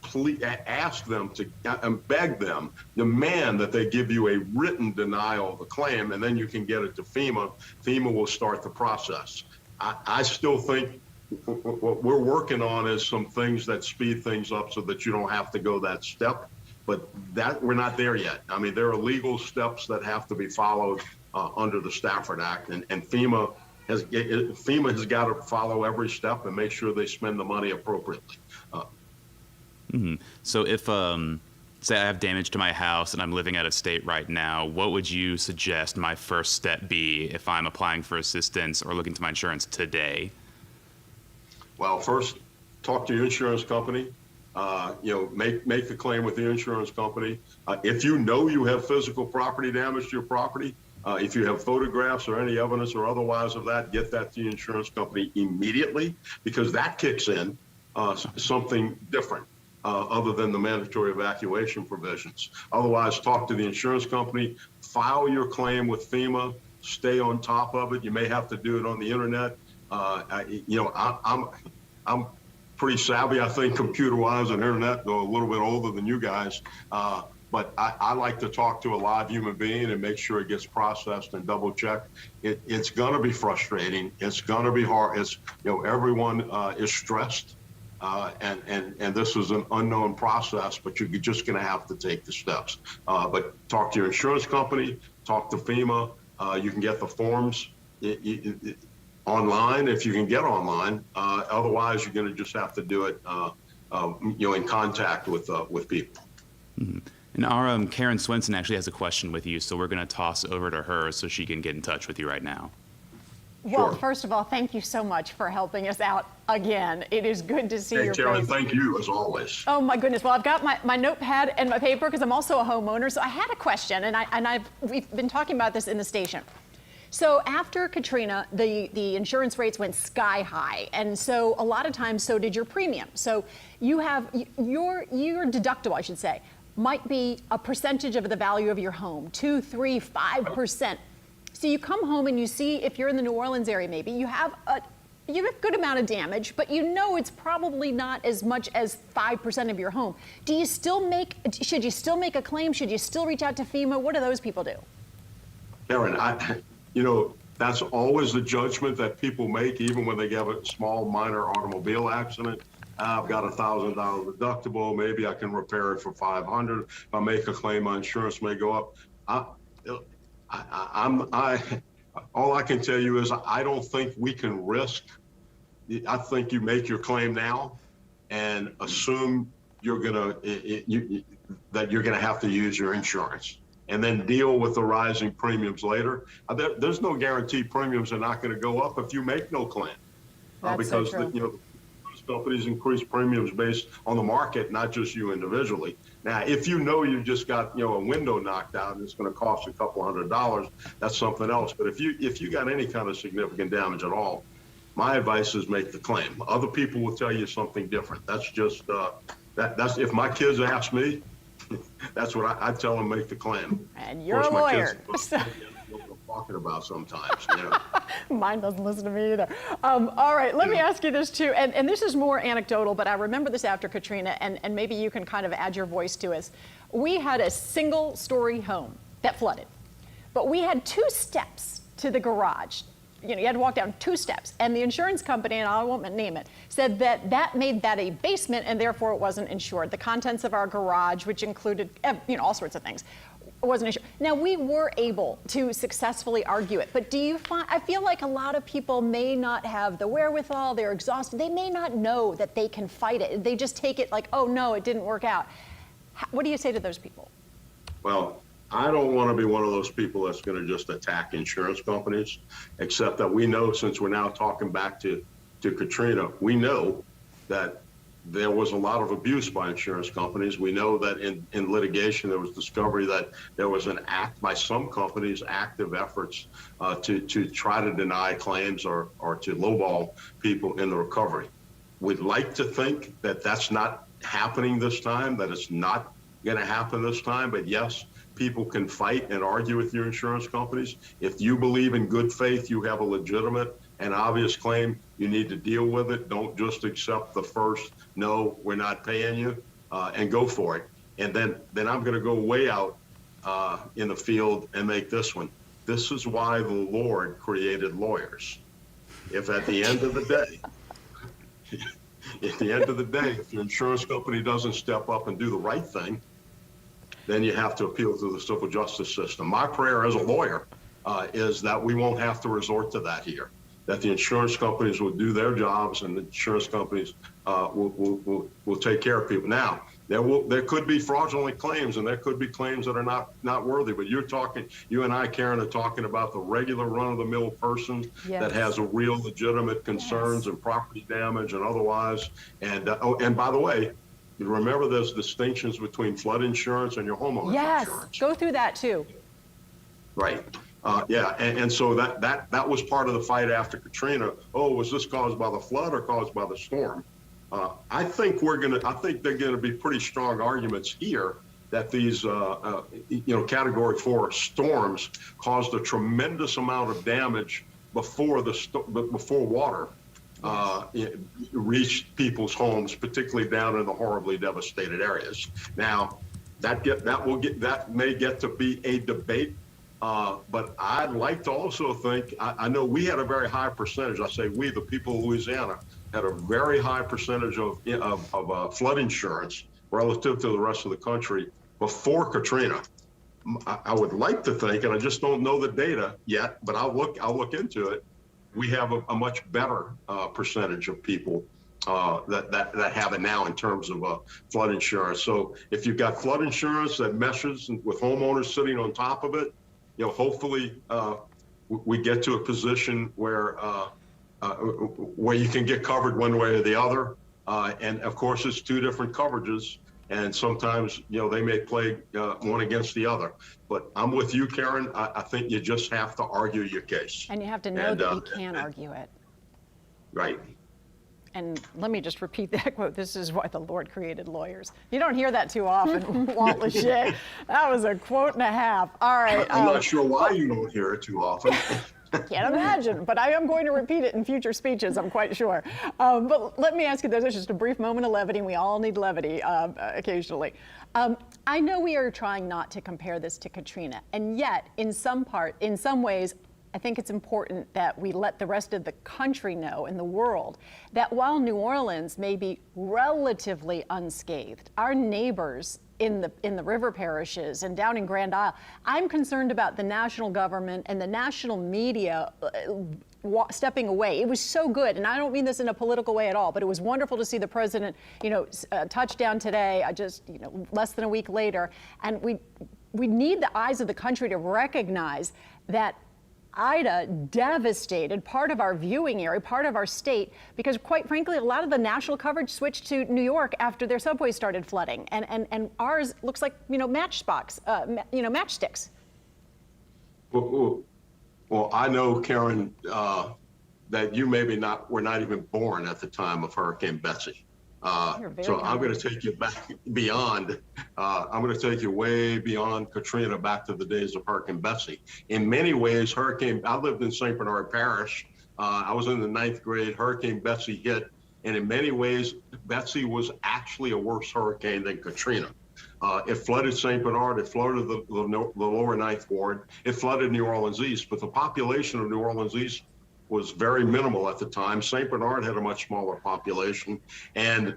please ask them to and beg them, demand that they give you a written denial of the claim, and then you can get it to FEMA. FEMA will start the process. I still think what we're working on is some things that speed things up so that you don't have to go that step. But that we're not there yet. I mean, there are legal steps that have to be followed under the Stafford Act, and FEMA has got to follow every step and make sure they spend the money appropriately. So if, say I have damage to my house and I'm living out of state right now, what would you suggest my first step be if I'm applying for assistance or looking to my insurance today? Well, first, talk to your insurance company. Make the claim with the insurance company. If you know you have physical property damage to your property, if you have photographs or any evidence or otherwise of that, get that to the insurance company immediately, because that kicks in something different other than the mandatory evacuation provisions. Otherwise, talk to the insurance company, file your claim with FEMA, stay on top of it. You may have to do it on the internet. I'm pretty savvy, I think, computer-wise and internet, though a little bit older than you guys. But I like to talk to a live human being and make sure it gets processed and double-checked. It's going to be frustrating. It's going to be hard. Everyone is stressed, and this is an unknown process, but you're just going to have to take the steps. But talk to your insurance company, talk to FEMA. You can get the forms online if you can get online. Otherwise, you're going to just have to do it, in contact with people. Mm-hmm. And our Karen Swenson actually has a question with you, so we're going to toss over to her so she can get in touch with you right now. Well, first of all, thank you so much for helping us out again. It is good to see your face. Karen, thank you as always. Oh my goodness. Well, I've got my notepad and my paper because I'm also a homeowner. So I had a question, and we've been talking about this in the station. So after Katrina, the insurance rates went sky high, and so a lot of times so did your premium. So you have your deductible, I should say, might be a percentage of the value of your home, 2, 3, 5%. So you come home and you see, if you're in the New Orleans area, maybe you have a good amount of damage, but you know it's probably not as much as 5% of your home. Should you still make a claim? Should you still reach out to FEMA? What do those people do? Karen, that's always the judgment that people make, even when they have a small, minor automobile accident. I've got $1,000 deductible. Maybe I can repair it for $500. If I make a claim, my insurance may go up. All I can tell you is I don't think we can risk. I think you make your claim now and assume that you're gonna have to use your insurance, and then deal with the rising premiums later. There's no guarantee premiums are not going to go up if you make no claim, because companies increase premiums based on the market, not just you individually. Now, if you know you just got a window knocked out and it's going to cost you a couple $100, that's something else. But if you got any kind of significant damage at all, my advice is make the claim. Other people will tell you something different. That's just that's if my kids ask me, that's what I tell them, make the claim. And you're a lawyer. Talking about sometimes. Mine doesn't listen to me either. All right, let me ask you this too, and this is more anecdotal, but I remember this after Katrina, and maybe you can kind of add your voice to us. We had a single-story home that flooded, but we had 2 steps to the garage. You had to walk down 2 steps, and the insurance company, and I won't name it, said that made that a basement, and therefore it wasn't insured. The contents of our garage, which included all sorts of things, wasn't insured. Now, we were able to successfully argue it, but do you find, I feel like a lot of people may not have the wherewithal, they're exhausted, they may not know that they can fight it. They just take it like, oh no, it didn't work out. What do you say to those people? Well, I don't want to be one of those people that's going to just attack insurance companies, except that we know, since we're now talking back to Katrina, we know that there was a lot of abuse by insurance companies. We know that in litigation, there was discovery that there was an act by some companies, active efforts to try to deny claims or to lowball people in the recovery. We'd like to think that that's not happening this time, that it's not going to happen this time, but yes, people can fight and argue with your insurance companies. If you believe in good faith, you have a legitimate and obvious claim, you need to deal with it. Don't just accept the first, no, we're not paying you, and go for it. And then I'm going to go way out in the field and make this one. This is why the Lord created lawyers. If at the end of the day, if your insurance company doesn't step up and do the right thing, then you have to appeal to the civil justice system. My prayer as a lawyer is that we won't have to resort to that here, that the insurance companies will do their jobs and the insurance companies will take care of people. Now, there could be fraudulent claims, and there could be claims that are not worthy, but you and I, Karen, are talking about the regular run-of-the-mill person that has a real legitimate concerns and property damage and otherwise. And by the way, you remember there's distinctions between flood insurance and your homeowner's insurance. Go through that too. Right. And so that was part of the fight after Katrina. Oh, was this caused by the flood or caused by the storm? I think they're gonna be pretty strong arguments here that these Category 4 storms caused a tremendous amount of damage before water reached people's homes, particularly down in the horribly devastated areas. Now, that may get to be a debate. But I'd like to also think, I know we had a very high percentage, I say we, the people of Louisiana, had a very high percentage of flood insurance relative to the rest of the country before Katrina. I would like to think, and I just don't know the data yet, but I'll look into it. We have a much better percentage of people that have it now in terms of flood insurance. So if you've got flood insurance that meshes with homeowners sitting on top of it, hopefully we get to a position where you can get covered one way or the other. And of course, it's 2 different coverages. And sometimes, they may play one against the other. But I'm with you, Karen. I think you just have to argue your case. And you have to know that you can argue it. Right. and let me just repeat that quote. This is why the Lord created lawyers. You don't hear that too often, Walt Lachey. That was a quote and a half. All right. I'm not sure why you don't hear it too often. Can't imagine, but I am going to repeat it in future speeches, I'm quite sure. But let me ask you this, it's just a brief moment of levity, and we all need levity occasionally. I know we are trying not to compare this to Katrina, and yet in some ways, I think it's important that we let the rest of the country know and the world that while New Orleans may be relatively unscathed, our neighbors in the river parishes and down in Grand Isle, I'm concerned about the national government and the national media stepping away. It was so good, and I don't mean this in a political way at all, but it was wonderful to see the president, touchdown today, less than a week later, and we need the eyes of the country to recognize that Ida devastated part of our viewing area, part of our state, because quite frankly, a lot of the national coverage switched to New York after their subways started flooding, and ours looks like matchsticks. Well, I know, Karen, that you were not even born at the time of Hurricane Betsy. So I'm going to take you back beyond, I'm going to take you way beyond Katrina, back to the days of Hurricane Betsy. In many ways, I lived in St. Bernard Parish. I was in the 9th grade. Hurricane Betsy hit. And in many ways, Betsy was actually a worse hurricane than Katrina. It flooded St. Bernard, it flooded the lower 9th Ward, it flooded New Orleans East, but the population of New Orleans East was very minimal at the time. St. Bernard had a much smaller population, and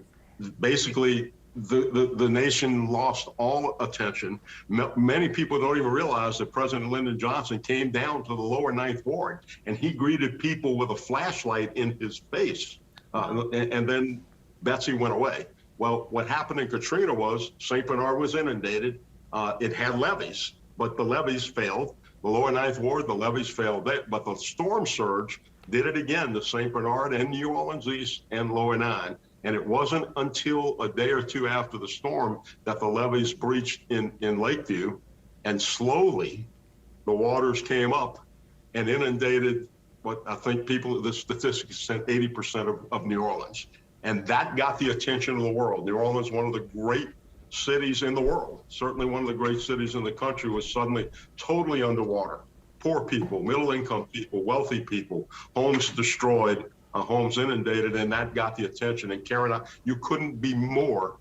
basically the nation lost all attention. Many people don't even realize that President Lyndon Johnson came down to the lower 9th Ward, and he greeted people with a flashlight in his face, and then Betsy went away. Well, what happened in Katrina was St. Bernard was inundated. It had levees, but the levees failed. The lower 9th Ward, the levees failed, but the storm surge did it again to St. Bernard and New Orleans East and lower 9. And it wasn't until a day or two after the storm that the levees breached in Lakeview, and slowly the waters came up and inundated what I think the statistics said 80% of New Orleans. And that got the attention of the world. New Orleans, one of the great cities in the world, certainly one of the great cities in the country, was suddenly totally underwater. Poor people, middle income people, wealthy people, homes destroyed, homes inundated, and that got the attention. And Karen, you couldn't be more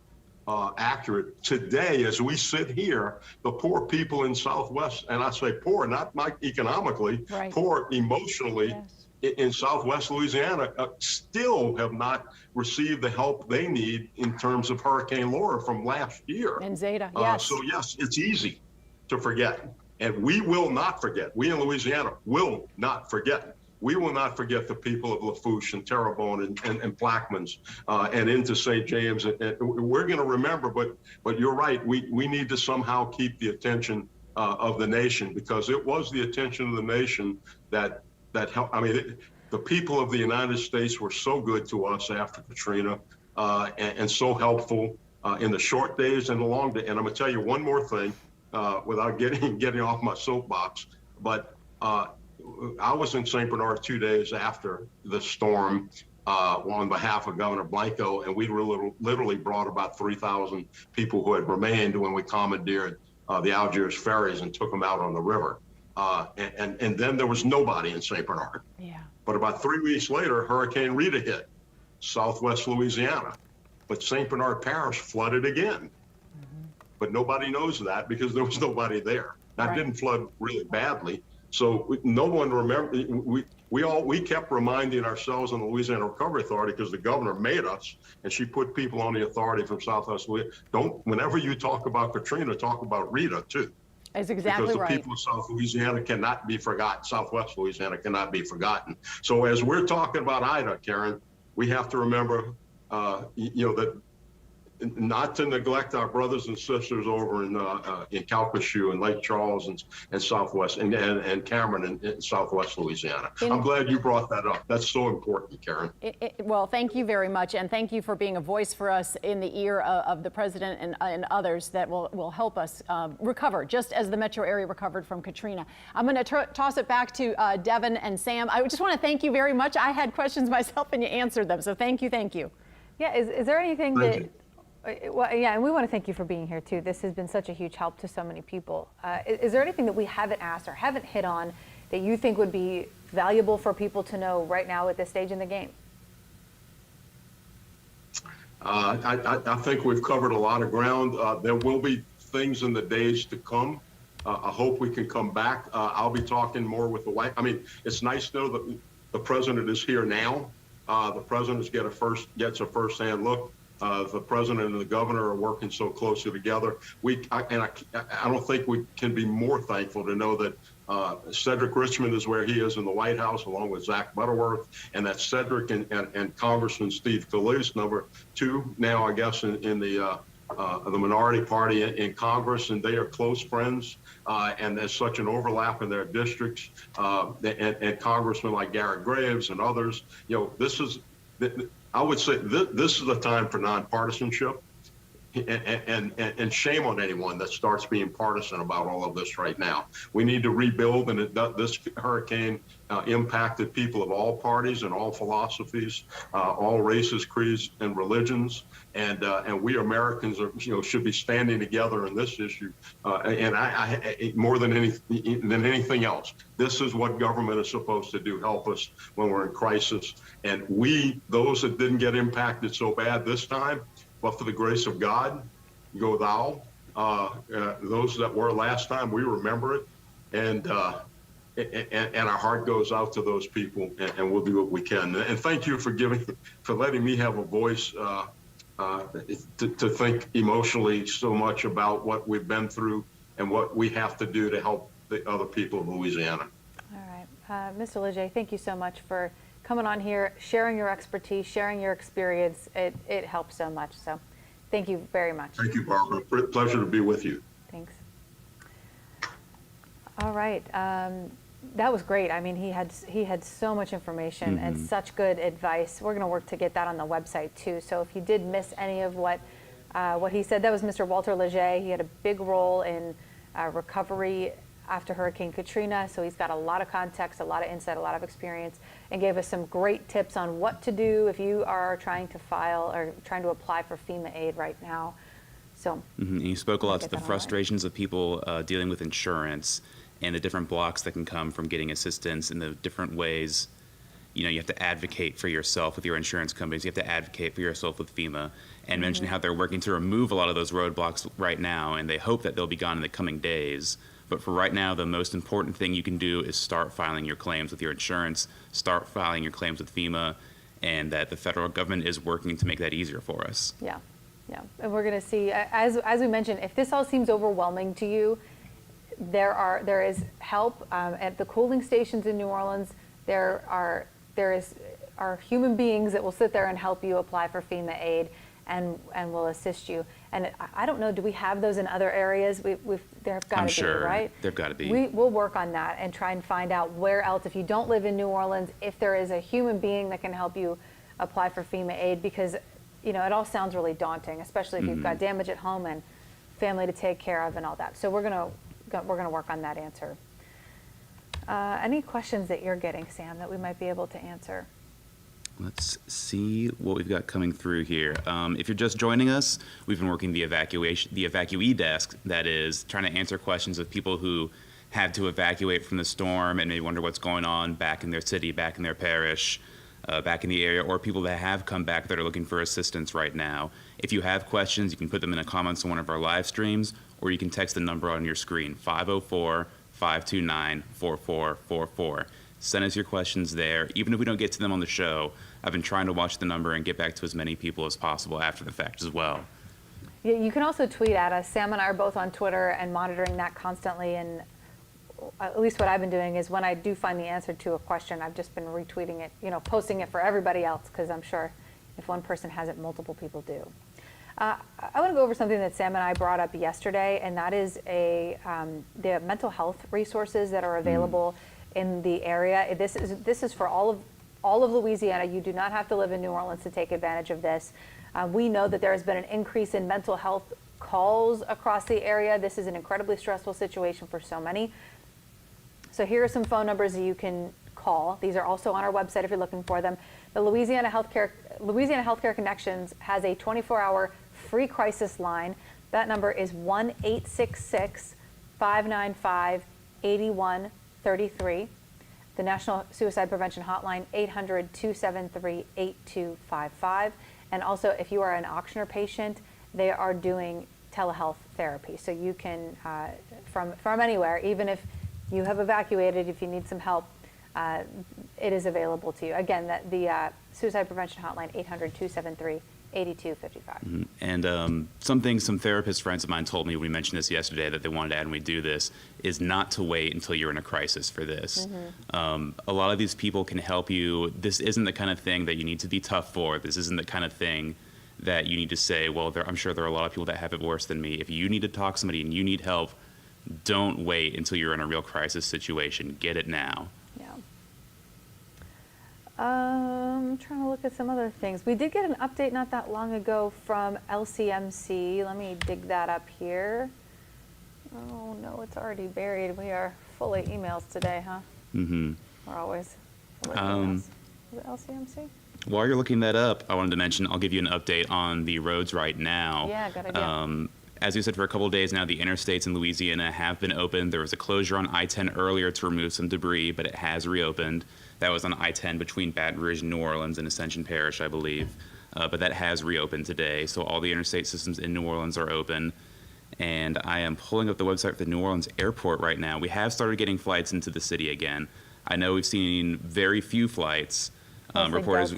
accurate. Today, as we sit here, the poor people in Southwest, and I say poor, not economically, right, poor emotionally, yes, in Southwest Louisiana, still have not received the help they need in terms of Hurricane Laura from last year. And Zeta, yes. So yes, it's easy to forget. And we will not forget. We in Louisiana will not forget. We will not forget the people of Lafourche and Terrebonne and Plaquemines and into St. James. And we're going to remember, but you're right. We need to somehow keep the attention of the nation, because it was the attention of the nation that helped. I mean, the people of the United States were so good to us after Katrina and so helpful in the short days and the long day. And I'm going to tell you one more thing without getting off my soapbox, but I was in St. Bernard 2 days after the storm on behalf of Governor Blanco, and we literally brought about 3,000 people who had remained when we commandeered the Algiers ferries and took them out on the river. And then there was nobody in St. Bernard. Yeah. But about 3 weeks later, Hurricane Rita hit Southwest Louisiana, but St. Bernard Parish flooded again. Mm-hmm. But nobody knows that because there was nobody there. That didn't flood really badly. So no one remembered. We kept reminding ourselves in the Louisiana Recovery Authority, because the governor made us, and she put people on the authority from Southwest Louisiana. Whenever you talk about Katrina, talk about Rita too. That's exactly right. Because the people of South Louisiana cannot be forgotten. Southwest Louisiana cannot be forgotten. So as we're talking about Ida, Karen, we have to remember, that not to neglect our brothers and sisters over in Calcasieu and Lake Charles and Southwest and Cameron in Southwest Louisiana. I'm glad you brought that up. That's so important, Karen. Well, thank you very much, and thank you for being a voice for us in the ear of the president and others that will help us recover, just as the metro area recovered from Katrina. I'm going to toss it back to Devin and Sam. I just want to thank you very much. I had questions myself, and you answered them, so thank you, thank you. Yeah, is there anything that... Well, yeah, and we want to thank you for being here too. This has been such a huge help to so many people. Is there anything that we haven't asked or haven't hit on that you think would be valuable for people to know right now at this stage in the game? I think we've covered a lot of ground. There will be things in the days to come. I hope we can come back. I'll be talking more with the White. I mean, it's nice to know that the president is here now. The president gets a first-hand look. The president and the governor are working so closely together. I don't think we can be more thankful to know that Cedric Richmond is where he is in the White House, along with Zach Butterworth, and that Cedric and Congressman Steve Scalise, number 2 now, I guess, in the minority party in Congress, and they are close friends. And there's such an overlap in their districts, and congressmen like Garrett Graves and others. I would say this is the time for nonpartisanship, and shame on anyone that starts being partisan about all of this right now. We need to rebuild, and this hurricane impacted people of all parties and all philosophies, all races, creeds, and religions. And we Americans should be standing together in this issue. And I more than anything else, this is what government is supposed to do: help us when we're in crisis. And those that didn't get impacted so bad this time, but for the grace of God, go thou. Those that were last time, we remember it, and our heart goes out to those people, and we'll do what we can. And thank you for letting me have a voice to think emotionally so much about what we've been through and what we have to do to help the other people of Louisiana. All right, Mr. Leger, thank you so much for coming on here, sharing your expertise, sharing your experience. It helps so much. So thank you very much. Thank you, Barbara. Pleasure to be with you. Thanks. All right. That was great. I mean, he had so much information and such good advice. We're going to work to get that on the website too. So if you did miss any of what he said, that was Mr. Walter Leger. He had a big role in recovery after Hurricane Katrina. So he's got a lot of context, a lot of insight, a lot of experience, and gave us some great tips on what to do if you are trying to file or trying to apply for FEMA aid right now. So and you spoke a lot to the frustrations of people dealing with insurance and the different blocks that can come from getting assistance and the different ways. You have to advocate for yourself with your insurance companies. You have to advocate for yourself with FEMA, and mention how they're working to remove a lot of those roadblocks right now, and they hope that they'll be gone in the coming days. But for right now, the most important thing you can do is start filing your claims with your insurance, start filing your claims with FEMA, and that the federal government is working to make that easier for us. Yeah, and we're going to see, as we mentioned, if this all seems overwhelming to you, there is help at the cooling stations in New Orleans. There are human beings that will sit there and help you apply for FEMA aid and will assist you. And I don't know, do we have those in other areas? There have got to be, right? There've got to be. We'll work on that and try and find out where else, if you don't live in New Orleans, if there is a human being that can help you apply for FEMA aid, because it all sounds really daunting, especially if you've got damage at home and family to take care of and all that. So we're gonna work on that answer. Any questions that you're getting, Sam, that we might be able to answer? Let's see what we've got coming through here. If you're just joining us, we've been working the evacuee desk, that is trying to answer questions of people who had to evacuate from the storm and may wonder what's going on back in their city, back in their parish, back in the area, or people that have come back that are looking for assistance right now. If you have questions, you can put them in the comments on one of our live streams, or you can text the number on your screen, 504-529-4444. Send us your questions there. Even if we don't get to them on the show, I've been trying to watch the number and get back to as many people as possible after the fact as well. Yeah, you can also tweet at us. Sam and I are both on Twitter and monitoring that constantly. And at least what I've been doing is when I do find the answer to a question, I've just been retweeting it, posting it for everybody else, because I'm sure if one person has it, multiple people do. I want to go over something that Sam and I brought up yesterday, and that is the mental health resources that are available in the area. This is for all of Louisiana. You do not have to live in New Orleans to take advantage of this. We know that there has been an increase in mental health calls across the area. This is an incredibly stressful situation for so many. So here are some phone numbers that you can call. These are also on our website if you're looking for them. The Louisiana Healthcare Connections has a 24-hour free crisis line. That number is 1-866-595-8133. The National Suicide Prevention Hotline, 800-273-8255. And also, if you are an auctioneer patient, they are doing telehealth therapy. So you can, from anywhere, even if you have evacuated, if you need some help, it is available to you. Again, the Suicide Prevention Hotline, 800-273-8255. And something some therapist friends of mine told me, we mentioned this yesterday, that they wanted to add when we do this, is not to wait until you're in a crisis for this. A lot of these people can help you. This isn't the kind of thing that you need to be tough for. This isn't the kind of thing that you need to say, well, I'm sure there are a lot of people that have it worse than me. If you need to talk to somebody and you need help, don't wait until you're in a real crisis situation. Get it now. I'm trying to look at some other things. We did get an update not that long ago from LCMC. Let me dig that up here. Oh no, it's already buried. We are full of emails today, huh? We're always full of emails. Is it LCMC? While you're looking that up, I wanted to mention, I'll give you an update on the roads right now. Yeah, good idea. As we said, for a couple of days now, the interstates in Louisiana have been open. There was a closure on I-10 earlier to remove some debris, but it has reopened. That was on I-10 between Baton Rouge, New Orleans, and Ascension Parish, I believe. But that has reopened today. So all the interstate systems in New Orleans are open. And I am pulling up the website for the New Orleans airport right now. We have started getting flights into the city again. I know we've seen very few flights. Reporters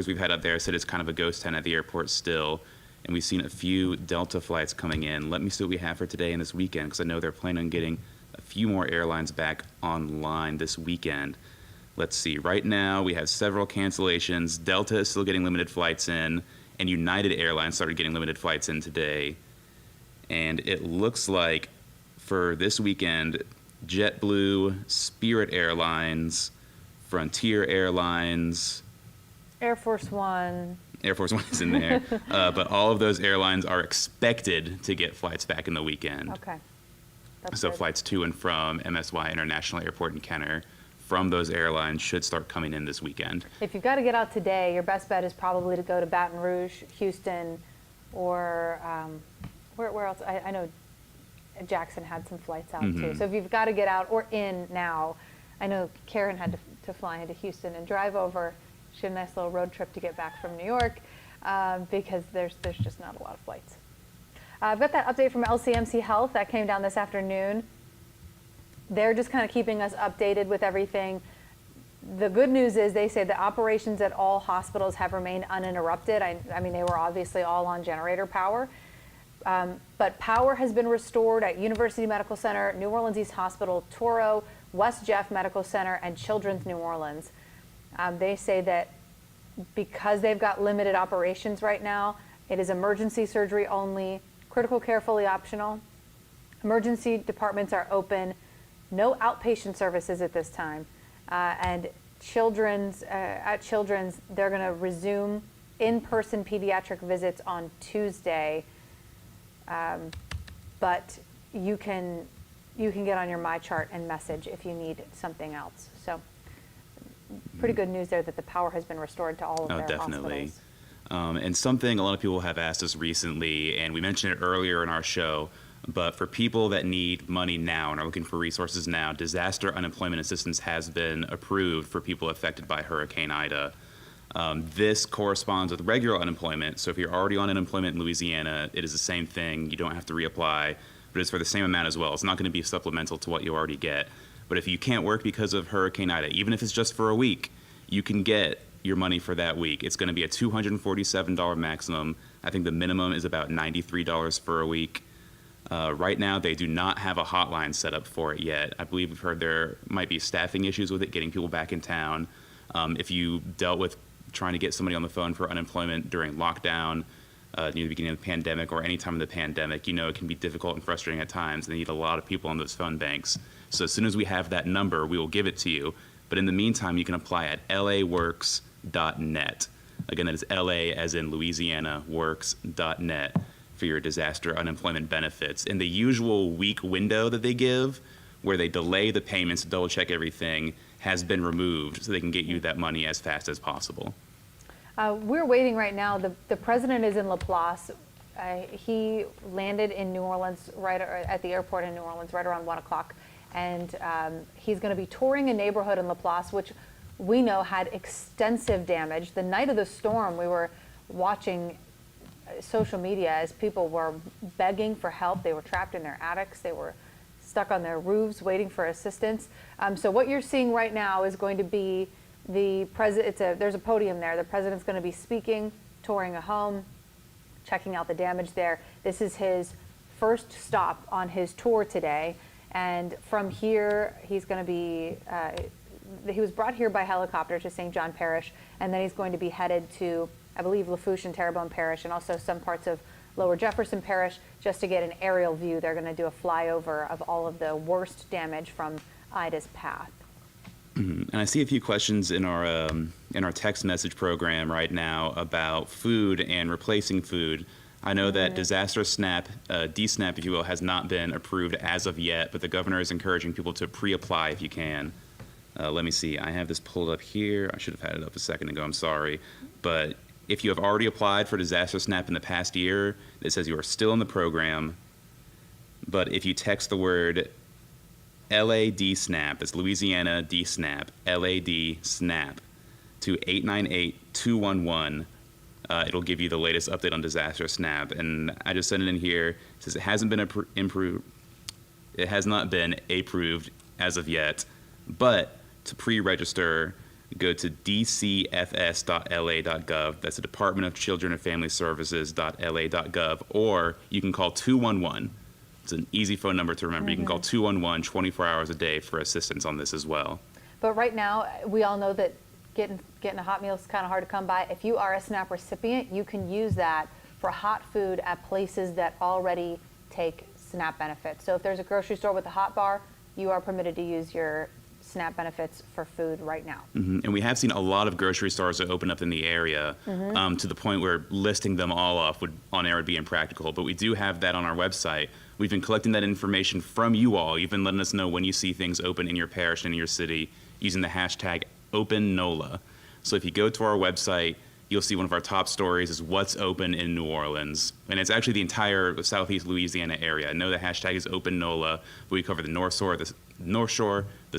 we've had up there said it's kind of a ghost town at the airport still. And we've seen a few Delta flights coming in. Let me see what we have for today and this weekend, because I know they're planning on getting a few more airlines back online this weekend. Let's see. Right now, we have several cancellations. Delta is still getting limited flights in, and United Airlines started getting limited flights in today. And it looks like for this weekend, JetBlue, Spirit Airlines, Frontier Airlines, Air Force One is in there. But all of those airlines are expected to get flights back in the weekend. Okay. So flights to and from MSY International Airport in Kenner from those airlines should start coming in this weekend. If you've got to get out today, your best bet is probably to go to Baton Rouge, Houston, or where else? I know Jackson had some flights out too. So if you've got to get out or in now, I know Karen had to fly into Houston and drive over. She had a nice little road trip to get back from New York because there's just not a lot of flights. I've got that update from LCMC Health that came down this afternoon. They're just kind of keeping us updated with everything. The good news is they say the operations at all hospitals have remained uninterrupted. I mean, they were obviously all on generator power. But power has been restored at University Medical Center, New Orleans East Hospital, Toro, West Jeff Medical Center, and Children's New Orleans. They say that because they've got limited operations right now, it is emergency surgery only, critical care fully optional. Emergency departments are open, no outpatient services at this time. And at Children's, they're going to resume in-person pediatric visits on Tuesday. But you can get on your MyChart and message if you need something else. So pretty good news there that the power has been restored to all of their definitely. hospitals. And something a lot of people have asked us recently, and we mentioned it earlier in our show, but for people that need money now and are looking for resources now, disaster unemployment assistance has been approved for people affected by Hurricane Ida. This corresponds with regular unemployment. So if you're already on unemployment in Louisiana, it is the same thing. You don't have to reapply, but it's for the same amount as well. It's not going to be supplemental to what you already get. But if you can't work because of Hurricane Ida, even if it's just for a week, you can get your money for that week. It's going to be a $247 maximum. I think the minimum is about $93 for a week. Right now, they do not have a hotline set up for it yet. I believe we've heard there might be staffing issues with it, getting people back in town. If you dealt with trying to get somebody on the phone for unemployment during lockdown, near the beginning of the pandemic or any time of the pandemic. You know, it can be difficult and frustrating at times. They need a lot of people on those fund banks. So as soon as we have that number, we will give it to you. But in the meantime, you can apply at laworks.net. Again, that is LA as in Louisiana, works.net for your disaster unemployment benefits. In the usual week window that they give, where they delay the payments to double check everything, has been removed so they can get you that money as fast as possible. We're waiting right now. The president is in Laplace. He landed in New Orleans, right at the airport in New Orleans, right around 1 o'clock. And he's going to be touring a neighborhood in Laplace, which we know had extensive damage. The night of the storm, we were watching social media as people were begging for help. They were trapped in their attics. They were stuck on their roofs waiting for assistance. So what you're seeing right now is going to be the president. There's a podium there. The president's going to be speaking, touring a home, checking out the damage there. This is his first stop on his tour today. And from here, he's going to be, he was brought here by helicopter to St. John Parish, and then he's going to be headed to, I believe, Lafourche and Terrebonne Parish, and also some parts of Lower Jefferson Parish, just to get an aerial view. They're going to do a flyover of all of the worst damage from Ida's path. And I see a few questions in our text message program right now about food and replacing food. I know that disaster SNAP, DSNAP, if you will, has not been approved as of yet, but the governor is encouraging people to pre-apply if you can. Let me see. I have this pulled up here. I should have had it up a second ago. I'm sorry. But if you have already applied for disaster SNAP in the past year, it says you are still in the program. But if you text the word LAD SNAP, that's Louisiana DSNAP, LAD SNAP, to 898-211, it'll give you the latest update on disaster SNAP. And I just sent it in here. It says it hasn't been improved. It has not been approved as of yet. But to pre-register, go to dcfs.la.gov. That's the Department of Children and Family Services.la.gov. Or you can call 211. It's an easy phone number to remember. You can call 211 24 hours a day for assistance on this as well. But right now, we all know that getting a hot meal is kind of hard to come by. If you are a SNAP recipient, you can use that for hot food at places that already take SNAP benefits. So if there's a grocery store with a hot bar, you are permitted to use your SNAP benefits for food right now. And we have seen a lot of grocery stores that open up in the area to the point where listing them all off on air would be impractical. But we do have that on our website. We've been collecting that information from you all. You've been letting us know when you see things open in your parish and in your city using the hashtag OpenNOLA. So if you go to our website, you'll see one of our top stories is what's open in New Orleans. And it's actually the entire Southeast Louisiana area. I know the hashtag is OpenNOLA, but we cover the North Shore, the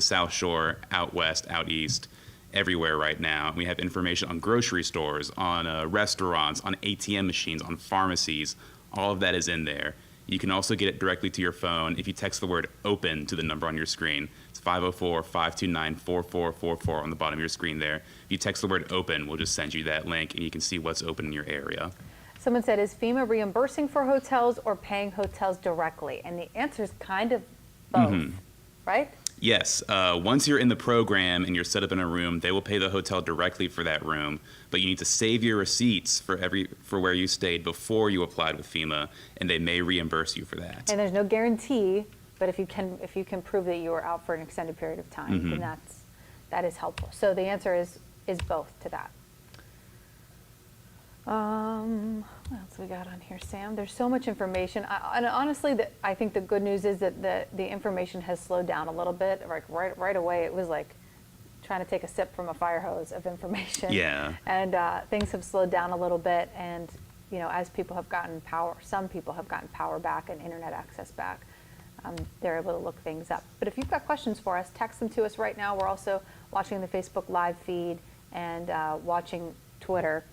South Shore, out west, out east, everywhere right now. We have information on grocery stores, on restaurants, on ATM machines, on pharmacies. All of that is in there. You can also get it directly to your phone if you text the word OPEN to the number on your screen. It's 504-529-4444 on the bottom of your screen there. If you text the word OPEN, we'll just send you that link and you can see what's open in your area. Someone said, is FEMA reimbursing for hotels or paying hotels directly? And the answer is kind of both, right? Yes. Once you're in the program and you're set up in a room, they will pay the hotel directly for that room. But you need to save your receipts for where you stayed before you applied with FEMA, and they may reimburse you for that. And there's no guarantee, but if you can prove that you were out for an extended period of time, then that is helpful. So the answer is both to that. What else we got on here, Sam? There's so much information. And honestly, I think the good news is that the information has slowed down a little bit. Like right away, it was like trying to take a sip from a fire hose of information. Yeah. And things have slowed down a little bit. And you know, as people have gotten power, some people have gotten power back and internet access back. They're able to look things up. But if you've got questions for us, text them to us right now. We're also watching the Facebook live feed and watching Twitter.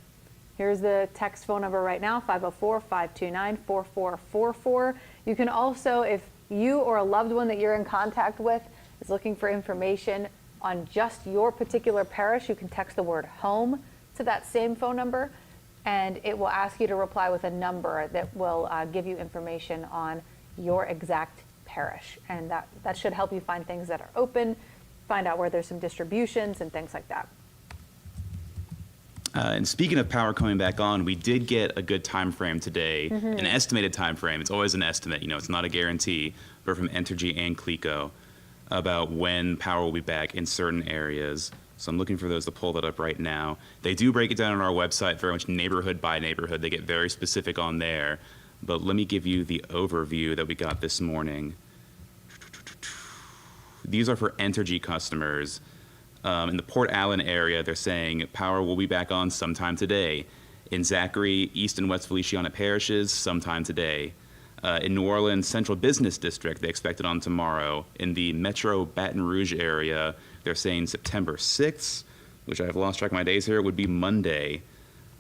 Here's the text phone number right now, 504-529-4444. You can also, if you or a loved one that you're in contact with is looking for information on just your particular parish, you can text the word HOME to that same phone number, and it will ask you to reply with a number that will give you information on your exact parish. And that should help you find things that are open, find out where there's some distributions and things like that. And speaking of power coming back on, we did get a good time frame today, an estimated time frame. It's always an estimate, it's not a guarantee, but from Entergy and CLECO about when power will be back in certain areas. So I'm looking for those to pull that up right now. They do break it down on our website very much neighborhood by neighborhood. They get very specific on there. But let me give you the overview that we got this morning. These are for Entergy customers. In the Port Allen area, they're saying power will be back on sometime today. In Zachary, East and West Feliciana parishes, sometime today. In New Orleans Central Business District, they expect it on tomorrow. In the Metro Baton Rouge area, they're saying September 6th, which I've lost track of my days here, would be Monday.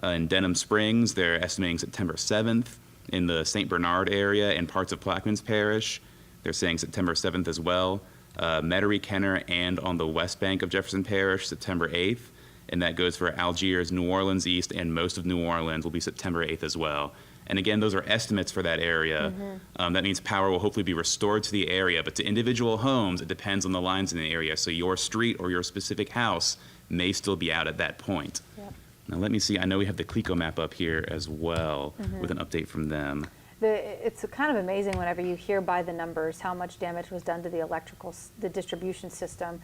In Denham Springs, they're estimating September 7th. In the St. Bernard area and parts of Plaquemines Parish, they're saying September 7th as well. Metairie, Kenner, and on the west bank of Jefferson Parish, September 8th. And that goes for Algiers, New Orleans East, and most of New Orleans will be September 8th as well. And again, those are estimates for that area. That means power will hopefully be restored to the area, but to individual homes, it depends on the lines in the area. So your street or your specific house may still be out at that point. Yep. Now let me see, I know we have the CLECO map up here as well with an update from them. It's kind of amazing whenever you hear by the numbers how much damage was done to the distribution system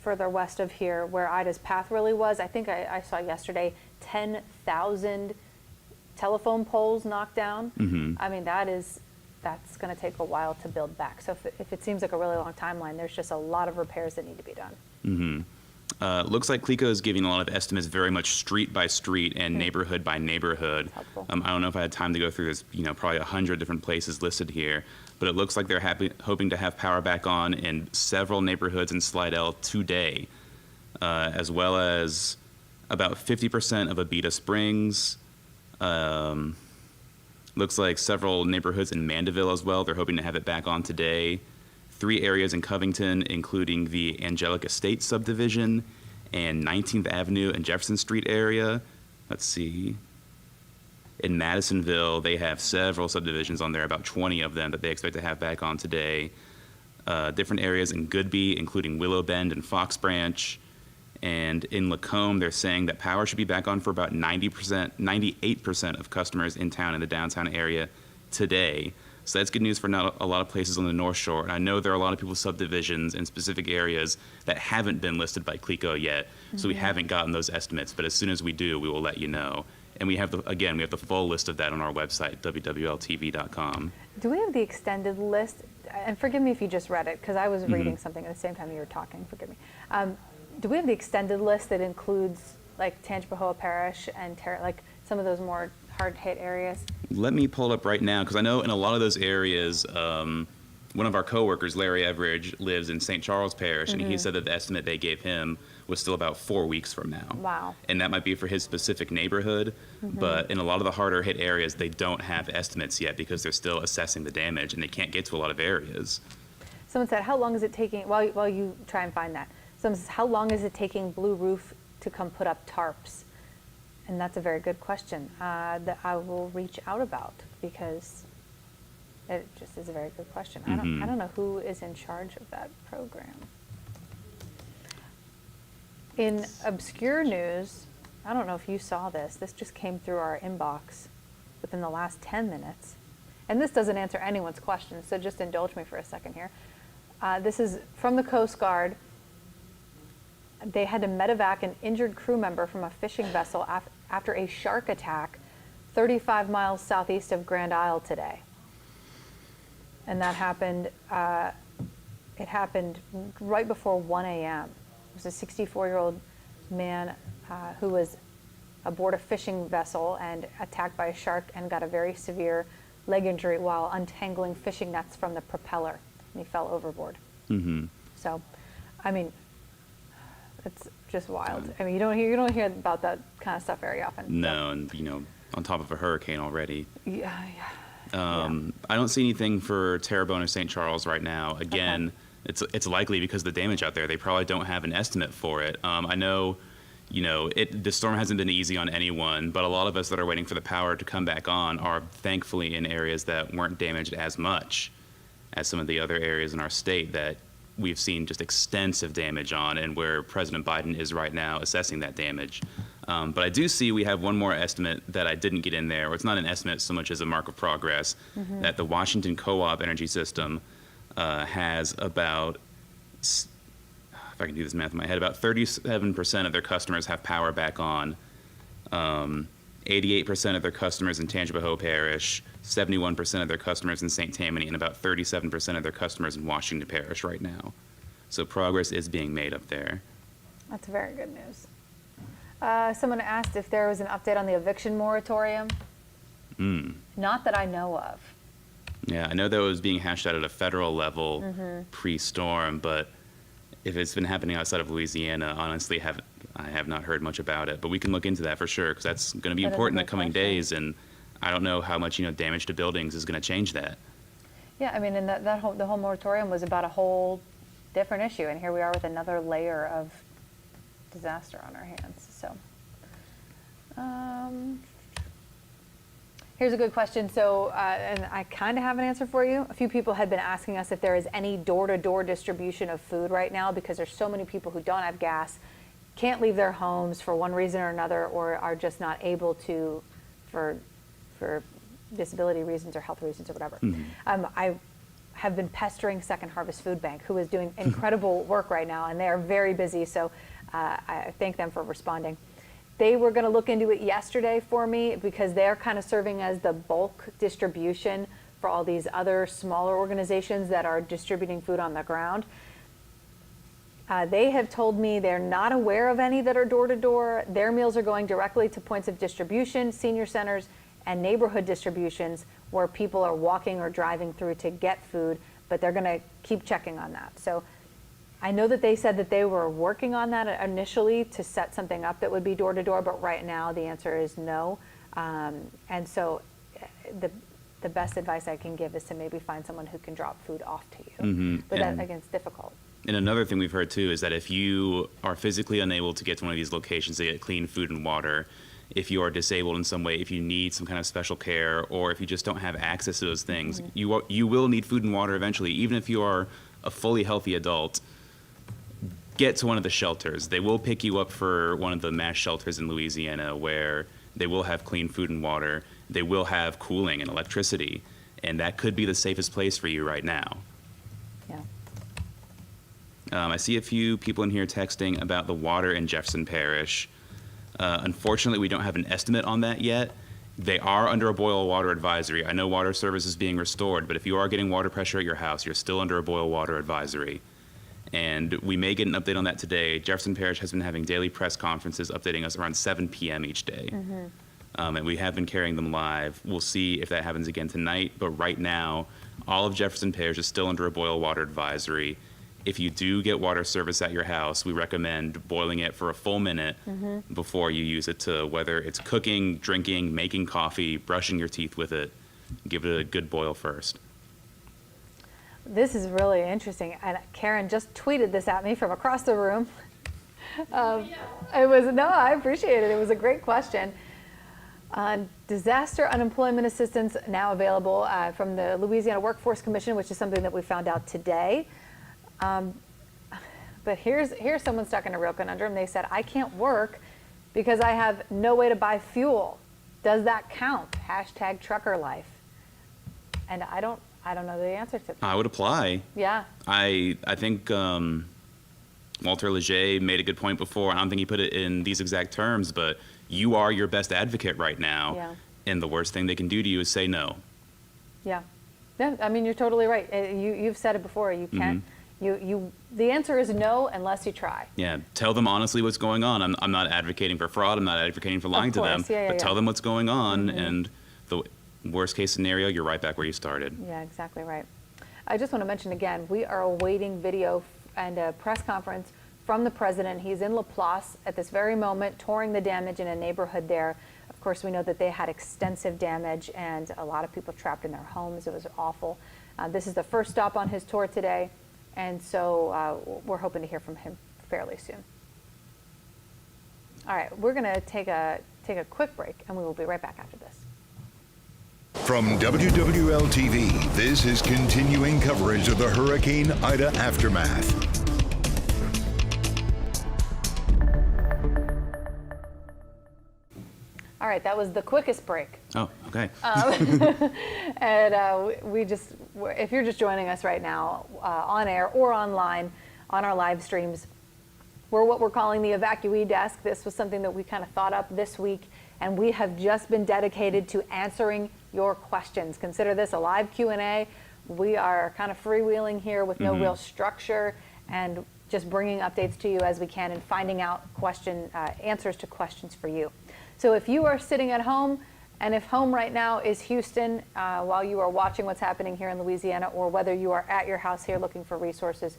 further west of here where Ida's path really was. I think I saw yesterday 10,000 telephone poles knocked down. I mean, that's going to take a while to build back. So if it seems like a really long timeline, there's just a lot of repairs that need to be done. Looks like CLECO is giving a lot of estimates very much street by street and neighborhood by neighborhood. I don't know if I had time to go through this, probably 100 different places listed here, but it looks like they're hoping to have power back on in several neighborhoods in Slidell today, as well as about 50% of Abita Springs. Looks like several neighborhoods in Mandeville as well. They're hoping to have it back on today. 3 areas in Covington, including the Angelic Estates subdivision and 19th Avenue and Jefferson Street area. Let's see. In Madisonville, they have several subdivisions on there, about 20 of them that they expect to have back on today. Different areas in Goodby, including Willow Bend and Fox Branch. And in Lacombe, they're saying that power should be back on for about 98% of customers in town in the downtown area today. So that's good news for not a lot of places on the North Shore. And I know there are a lot of people's subdivisions in specific areas that haven't been listed by CLECO yet. So we haven't gotten those estimates. But as soon as we do, we will let you know. And we have the full list of that on our website, WWL-TV.com. Do we have the extended list? And forgive me if you just read it, because I was reading something at the same time you were talking. Forgive me. Do we have the extended list that includes like Tangipahoa Parish and like some of those more hard-hit areas? Let me pull it up right now, because I know in a lot of those areas, one of our coworkers, Larry Everidge, lives in St. Charles Parish, and he said that the estimate they gave him was still about 4 weeks from now. Wow. And that might be for his specific neighborhood, but in a lot of the harder hit areas, they don't have estimates yet because they're still assessing the damage, and they can't get to a lot of areas. Someone said, how long is it taking, while you try and find that, someone says, how long is it taking Blue Roof to come put up tarps? And that's a very good question that I will reach out about, because it just is a very good question. I don't know who is in charge of that program. In obscure news, I don't know if you saw this. This just came through our inbox within the last 10 minutes. And this doesn't answer anyone's questions, so just indulge me for a second here. This is from the Coast Guard. They had to medevac an injured crew member from a fishing vessel after a shark attack 35 miles southeast of Grand Isle today. And that happened, it happened right before 1 a.m. It was a 64-year-old man who was aboard a fishing vessel and attacked by a shark and got a very severe leg injury while untangling fishing nets from the propeller. And he fell overboard. So, I mean, it's just wild. I mean, you don't hear about that kind of stuff very often. No, and on top of a hurricane already. Yeah. I don't see anything for Terrebonne or St. Charles right now. Again, it's likely because of the damage out there. They probably don't have an estimate for it. I know, the storm hasn't been easy on anyone, but a lot of us that are waiting for the power to come back on are thankfully in areas that weren't damaged as much as some of the other areas in our state that we've seen just extensive damage on, and where President Biden is right now assessing that damage. But I do see we have one more estimate that I didn't get in there, or it's not an estimate so much as a mark of progress, that the Washington Co-op energy system has about, if I can do this math in my head, about 37% of their customers have power back on. 88% of their customers in Tangipahoa Parish, 71% of their customers in St. Tammany, and about 37% of their customers in Washington Parish right now. So progress is being made up there. That's very good news. Someone asked if there was an update on the eviction moratorium. Not that I know of. Yeah, I know that was being hashed out at a federal level pre-storm, but if it's been happening outside of Louisiana, honestly, I have not heard much about it. But we can look into that for sure, because that's going to be important in the coming days, and I don't know how much damage to buildings is going to change that. Yeah, I mean, and the whole moratorium was about a whole different issue, and here we are with another layer of disaster on our hands. So, here's a good question. So, and I kind of have an answer for you. A few people had been asking us if there is any door-to-door distribution of food right now, because there's so many people who don't have gas, can't leave their homes for one reason or another, or are just not able to for disability reasons or health reasons or whatever. I have been pestering Second Harvest Food Bank, who is doing incredible work right now, and they are very busy, so I thank them for responding. They were going to look into it yesterday for me, because they're kind of serving as the bulk distribution for all these other smaller organizations that are distributing food on the ground. They have told me they're not aware of any that are door-to-door. Their meals are going directly to points of distribution, senior centers, and neighborhood distributions where people are walking or driving through to get food, but they're going to keep checking on that. So I know that they said that they were working on that initially to set something up that would be door-to-door, but right now the answer is no. And so the best advice I can give is to maybe find someone who can drop food off to you. But that, again, it's difficult. And another thing we've heard too is that if you are physically unable to get to one of these locations to get clean food and water, if you are disabled in some way, if you need some kind of special care, or if you just don't have access to those things, you will need food and water eventually, even if you are a fully healthy adult. Get to one of the shelters. They will pick you up for one of the mass shelters in Louisiana, where they will have clean food and water. They will have cooling and electricity, and that could be the safest place for you right now. I see a few people in here texting about the water in Jefferson Parish. Unfortunately, we don't have an estimate on that yet. They are under a boil water advisory. I know water service is being restored, but if you are getting water pressure at your house, you're still under a boil water advisory. And we may get an update on that today. Jefferson Parish has been having daily press conferences updating us around 7 p.m. each day. And we have been carrying them live. We'll see if that happens again tonight, but right now, all of Jefferson Parish is still under a boil water advisory. If you do get water service at your house, we recommend boiling it for a full minute before you use it, to whether it's cooking, drinking, making coffee, brushing your teeth with it. Give it a good boil first. This is really interesting, and Karen just tweeted this at me from across the room. I appreciate it. It was a great question. Disaster unemployment assistance now available from the Louisiana Workforce Commission, which is something that we found out today. But here's someone stuck in a real conundrum. They said, I can't work because I have no way to buy fuel. Does that count? Hashtag trucker life. And I don't know the answer to that. I would apply. Yeah. I think Walter Leger made a good point before. I don't think he put it in these exact terms, but you are your best advocate right now. Yeah. And the worst thing they can do to you is say no. Yeah. Yeah, I mean, you're totally right. You've said it before. You can't. The answer is no unless you try. Yeah, tell them honestly what's going on. I'm not advocating for fraud. I'm not advocating for lying to them. But tell them what's going on, and the worst case scenario, you're right back where you started. Yeah, exactly right. I just want to mention again, we are awaiting video and a press conference from the president. He's in Laplace at this very moment, touring the damage in a neighborhood there. Of course, we know that they had extensive damage and a lot of people trapped in their homes. It was awful. This is the first stop on his tour today, and so we're hoping to hear from him fairly soon. All right, we're going to take a quick break, and we will be right back after this. From WWL-TV, this is continuing coverage of the Hurricane Ida aftermath. All right, that was the quickest break. Oh, okay. And if you're just joining us right now, on air or online on our live streams, we're what we're calling the evacuee desk. This was something that we kind of thought up this week, and we have just been dedicated to answering your questions. Consider this a live Q&A. We are kind of freewheeling here with no real structure, and just bringing updates to you as we can and finding out answers to questions for you. So if you are sitting at home, and if home right now is Houston, while you are watching what's happening here in Louisiana, or whether you are at your house here looking for resources,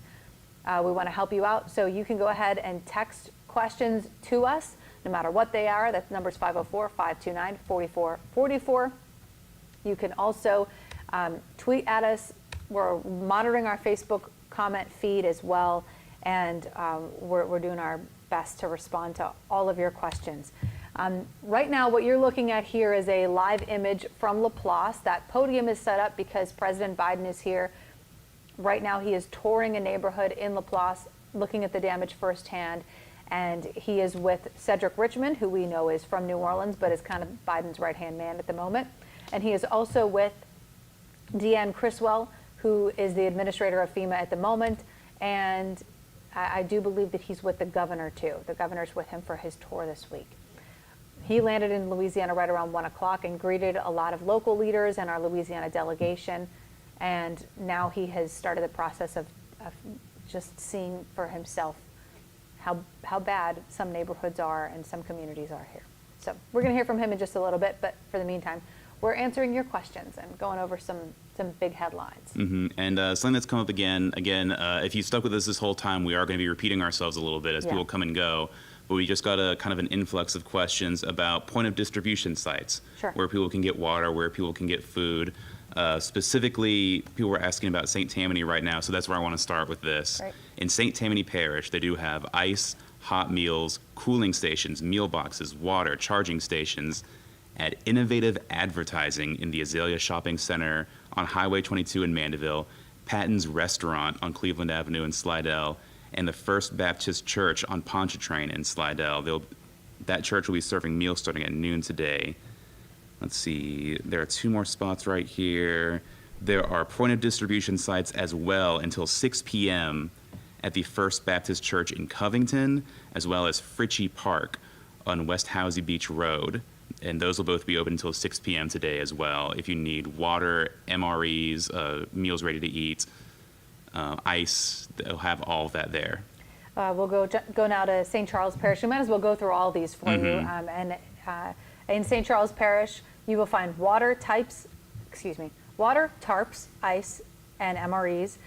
we want to help you out. So you can go ahead and text questions to us, no matter what they are. That number's 504-529-4444. You can also tweet at us. We're monitoring our Facebook comment feed as well, and we're doing our best to respond to all of your questions. Right now, what you're looking at here is a live image from Laplace. That podium is set up because President Biden is here. Right now, he is touring a neighborhood in Laplace, looking at the damage firsthand. And he is with Cedric Richmond, who we know is from New Orleans, but is kind of Biden's right-hand man at the moment. And he is also with Deanne Criswell, who is the administrator of FEMA at the moment. And I do believe that he's with the governor, too. The governor's with him for his tour this week. He landed in Louisiana right around 1 o'clock and greeted a lot of local leaders and our Louisiana delegation. And now he has started the process of just seeing for himself how bad some neighborhoods are and some communities are here. So we're going to hear from him in just a little bit, but for the meantime, we're answering your questions and going over some big headlines. And something that's come up again, if you stuck with us this whole time, we are going to be repeating ourselves a little bit as people come and go. But we just got a kind of an influx of questions about point of distribution sites, where people can get water, where people can get food. Specifically, people were asking about St. Tammany right now, so that's where I want to start with this. Right. In St. Tammany Parish, they do have ice, hot meals, cooling stations, meal boxes, water, charging stations at Innovative Advertising in the Azalea Shopping Center on Highway 22 in Mandeville, Patton's Restaurant on Cleveland Avenue in Slidell, and the First Baptist Church on Pontchartrain in Slidell. That church will be serving meals starting at noon today. Let's see, there are 2 more spots right here. There are point of distribution sites as well until 6 p.m. at the First Baptist Church in Covington, as well as Fritchie Park on West Howsey Beach Road. And those will both be open until 6 p.m. today as well. If you need water, MREs, meals ready to eat, ice, they'll have all of that there. We'll go now to St. Charles Parish. We might as well go through all these for you. In St. Charles Parish, you will find water, tarps, ice, and MREs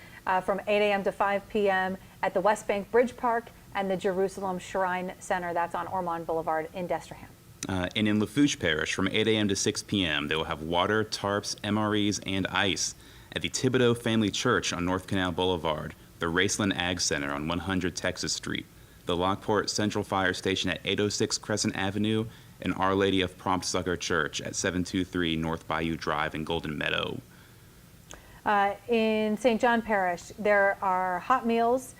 from 8 a.m. to 5 p.m. at the West Bank Bridge Park and the Jerusalem Shrine Center. That's on Ormond Boulevard in Destrehan. And in Lafourche Parish, from 8 a.m. to 6 p.m., they will have water, tarps, MREs, and ice at the Thibodeau Family Church on North Canal Boulevard, the Raceland Ag Center on 100 Texas Street, the Lockport Central Fire Station at 806 Crescent Avenue, and Our Lady of Prompt Succor Church at 723 North Bayou Drive in Golden Meadow. In St. John Parish, there are hot meals,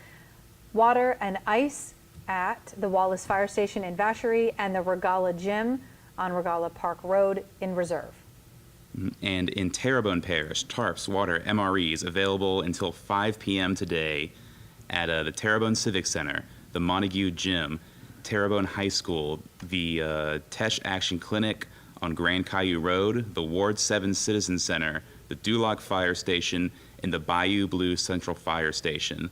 water, and ice at the Wallace Fire Station in Vacherie and the Regala Gym on Regala Park Road in Reserve. And in Terrebonne Parish, tarps, water, MREs available until 5 p.m. today at the Terrebonne Civic Center, the Montague Gym, Terrebonne High School, the Tesh Action Clinic on Grand Caillou Road, the Ward 7 Citizen Center, the Duloc Fire Station, and the Bayou Blue Central Fire Station.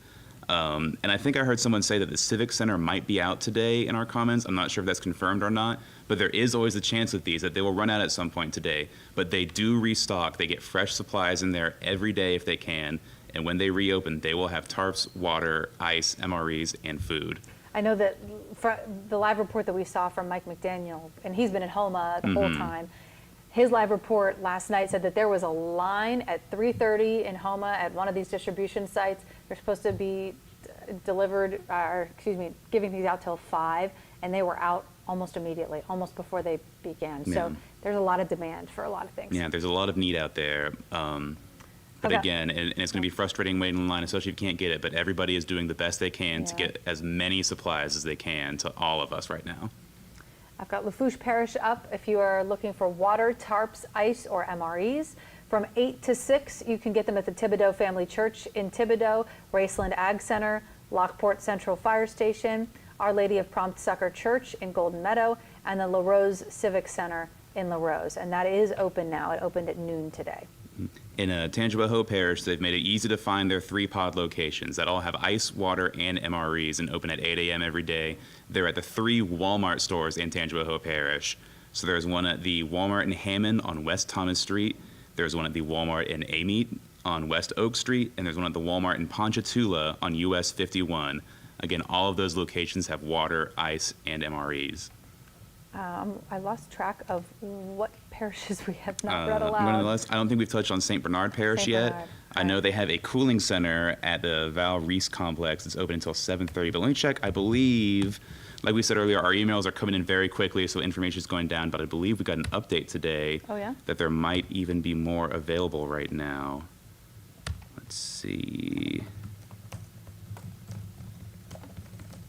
And I think I heard someone say that the Civic Center might be out today in our comments. I'm not sure if that's confirmed or not, but there is always a chance with these that they will run out at some point today. But they do restock. They get fresh supplies in there every day if they can. And when they reopen, they will have tarps, water, ice, MREs, and food. I know that the live report that we saw from Mike McDaniel, and he's been in Homa the whole time, his live report last night said that there was a line at 3:30 in Homa at one of these distribution sites. They're supposed to be giving these out till 5, and they were out almost immediately, almost before they began. Yeah. So there's a lot of demand for a lot of things. Yeah, there's a lot of need out there. But again, and it's going to be frustrating waiting in line, especially if you can't get it, but everybody is doing the best they can to get as many supplies as they can to all of us right now. I've got Lafourche Parish up if you are looking for water, tarps, ice, or MREs. From 8 to 6, you can get them at the Thibodaux Family Church in Thibodaux, Raceland Ag Center, Lockport Central Fire Station, Our Lady of Prompt Succor Church in Golden Meadow, and the La Rose Civic Center in La Rose. And that is open now. It opened at noon today. In Tangipahoa Parish, they've made it easy to find their 3 pod locations that all have ice, water, and MREs and open at 8 a.m. every day. They're at the 3 Walmart stores in Tangipahoa Parish. So there's one at the Walmart in Hammond on West Thomas Street. There's one at the Walmart in Amite on West Oak Street, and there's one at the Walmart in Ponchatoula on US 51. Again, all of those locations have water, ice, and MREs. I lost track of what parishes we have not read aloud. Nonetheless, I don't think we've touched on St. Bernard Parish yet. I know they have a cooling center at the Val Reese complex. It's open until 7:30, but let me check. I believe, like we said earlier, our emails are coming in very quickly, so information is going down, but I believe we got an update today that there might even be more available right now. Let's see.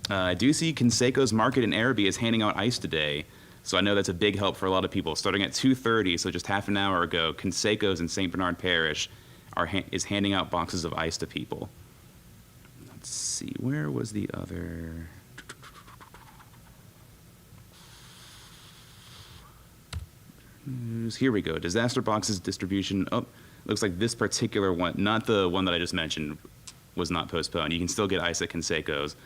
I do see Canseco's Market in Araby is handing out ice today, so I know that's a big help for a lot of people. Starting at 2:30, so just half an hour ago, Canseco's in St. Bernard Parish is handing out boxes of ice to people. Let's see, where was the other? Here we go. Disaster boxes distribution. Oh, looks like this particular one, not the one that I just mentioned, was not postponed. You can still get ice at Canseco's,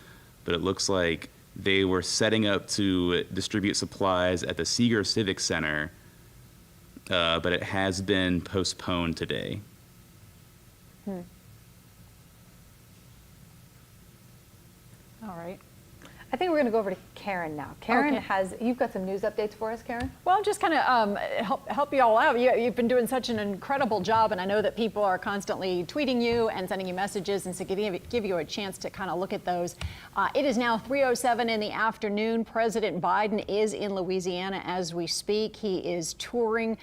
but it looks like they were setting up to distribute supplies at the Seeger Civic Center, but it has been postponed today. All right. I think we're going to go over to Karen now. Karen you've got some news updates for us, Karen? Well, just kind of help you all out. You've been doing such an incredible job, and I know that people are constantly tweeting you and sending you messages, and so give you a chance to kind of look at those. It is now 3:07 in the afternoon. President Biden is in Louisiana as we speak. He is touring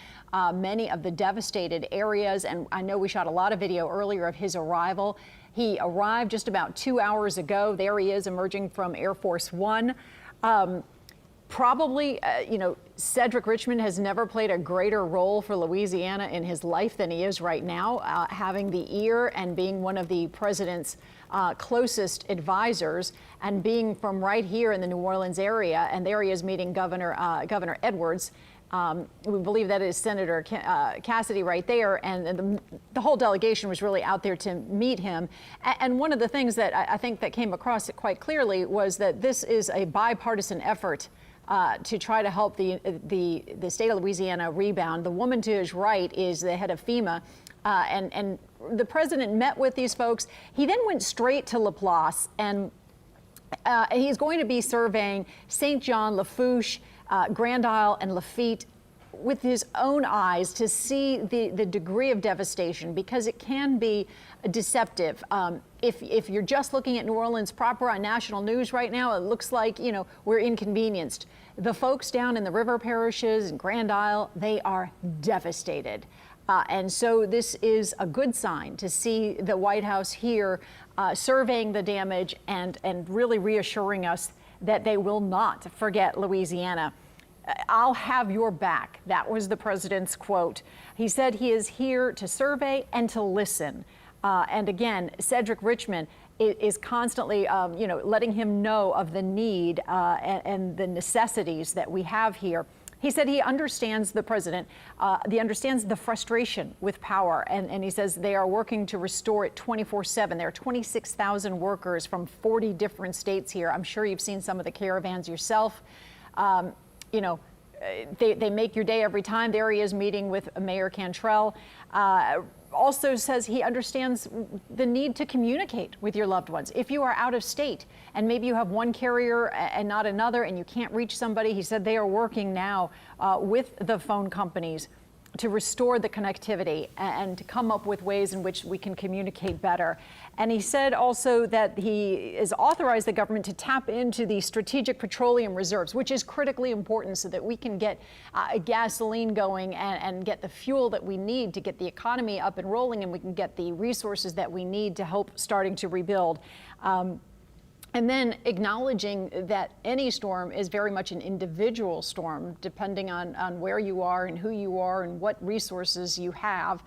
many of the devastated areas, and I know we shot a lot of video earlier of his arrival. He arrived just about 2 hours ago. There he is emerging from Air Force One. Probably, Cedric Richmond has never played a greater role for Louisiana in his life than he is right now, having the ear and being one of the president's closest advisors and being from right here in the New Orleans area. And there he is meeting Governor Edwards. We believe that is Senator Cassidy right there, and the whole delegation was really out there to meet him. And one of the things that I think that came across quite clearly was that this is a bipartisan effort to try to help the state of Louisiana rebound. The woman to his right is the head of Fema, and the president met with these folks. He then went straight to Laplace, and he's going to be surveying St. John, Lafourche, Grand Isle, and Lafitte with his own eyes to see the degree of devastation, because it can be deceptive. If you're just looking at New Orleans proper on national news right now, it looks like, we're inconvenienced. The folks down in the river parishes and Grand Isle, they are devastated. And so this is a good sign to see the White House here surveying the damage and really reassuring us that they will not forget Louisiana. I'll have your back. That was the president's quote. He said he is here to survey and to listen. And again, Cedric Richmond is constantly, letting him know of the need and the necessities that we have here. He said he understands the president. He understands the frustration with power. And he says they are working to restore it 24/7. There are 26,000 workers from 40 different states here. I'm sure you've seen some of the caravans yourself. They make your day every time. There he is meeting with Mayor Cantrell. Also says he understands the need to communicate with your loved ones. If you are out of state and maybe you have one carrier and not another and you can't reach somebody, he said they are working now with the phone companies to restore the connectivity and to come up with ways in which we can communicate better. And he said also that he has authorized the government to tap into the strategic petroleum reserves, which is critically important so that we can get gasoline going and get the fuel that we need to get the economy up and rolling, and we can get the resources that we need to help starting to rebuild. And then acknowledging that any storm is very much an individual storm, depending on where you are and who you are and what resources you have.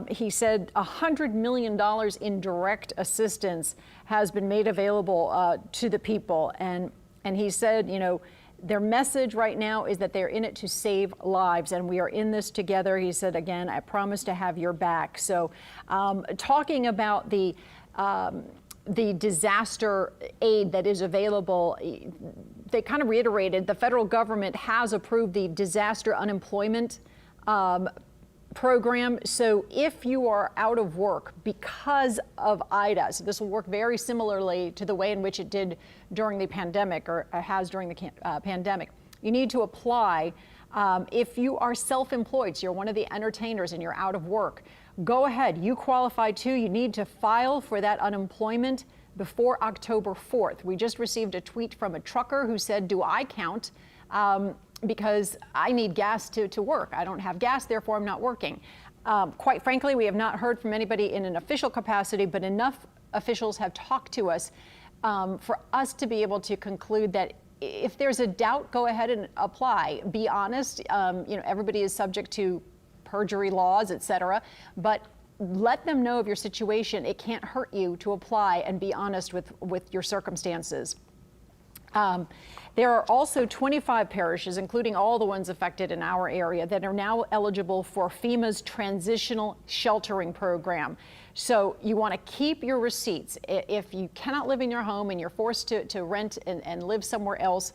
He said $100 million in direct assistance has been made available to the people. And he said, you know, their message right now is that they're in it to save lives, and we are in this together. He said, again, I promise to have your back. So talking about the disaster aid that is available, they kind of reiterated the federal government has approved the disaster unemployment program. So if you are out of work because of Ida, so this will work very similarly to the way in which it did during the pandemic, or has during the pandemic, you need to apply. If you are self-employed, so you're one of the entertainers and you're out of work, go ahead, you qualify too. You need to file for that unemployment before October 4th. We just received a tweet from a trucker who said, do I count? Because I need gas to work. I don't have gas, therefore I'm not working. Quite frankly, we have not heard from anybody in an official capacity, but enough officials have talked to us for us to be able to conclude that if there's a doubt, go ahead and apply. Be honest. You know, everybody is subject to perjury laws, et cetera, but let them know of your situation. It can't hurt you to apply and be honest with your circumstances. There are also 25 parishes, including all the ones affected in our area, that are now eligible for FEMA's Transitional Sheltering Program. So you want to keep your receipts. If you cannot live in your home and you're forced to rent and live somewhere else,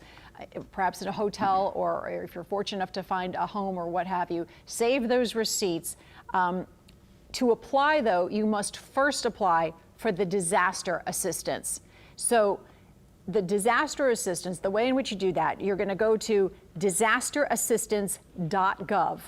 perhaps in a hotel, or if you're fortunate enough to find a home or what have you, save those receipts. To apply, though, you must first apply for the disaster assistance. So the disaster assistance, the way in which you do that, you're going to go to disasterassistance.gov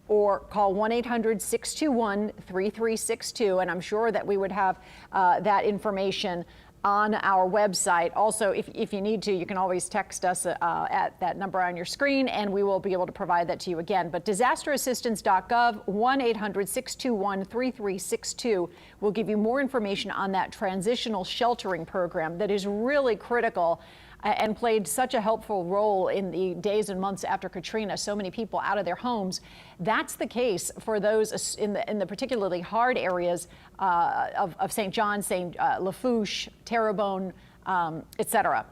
or call 1-800-621-3362. And I'm sure that we would have that information on our website. Also, if you need to, you can always text us at that number on your screen, and we will be able to provide that to you again. But disasterassistance.gov, 1-800-621-3362 will give you more information on that transitional sheltering program that is really critical and played such a helpful role in the days and months after Katrina, so many people out of their homes. That's the case for those in the particularly hard areas of St. John, St. Lafourche, Terrebonne, et cetera.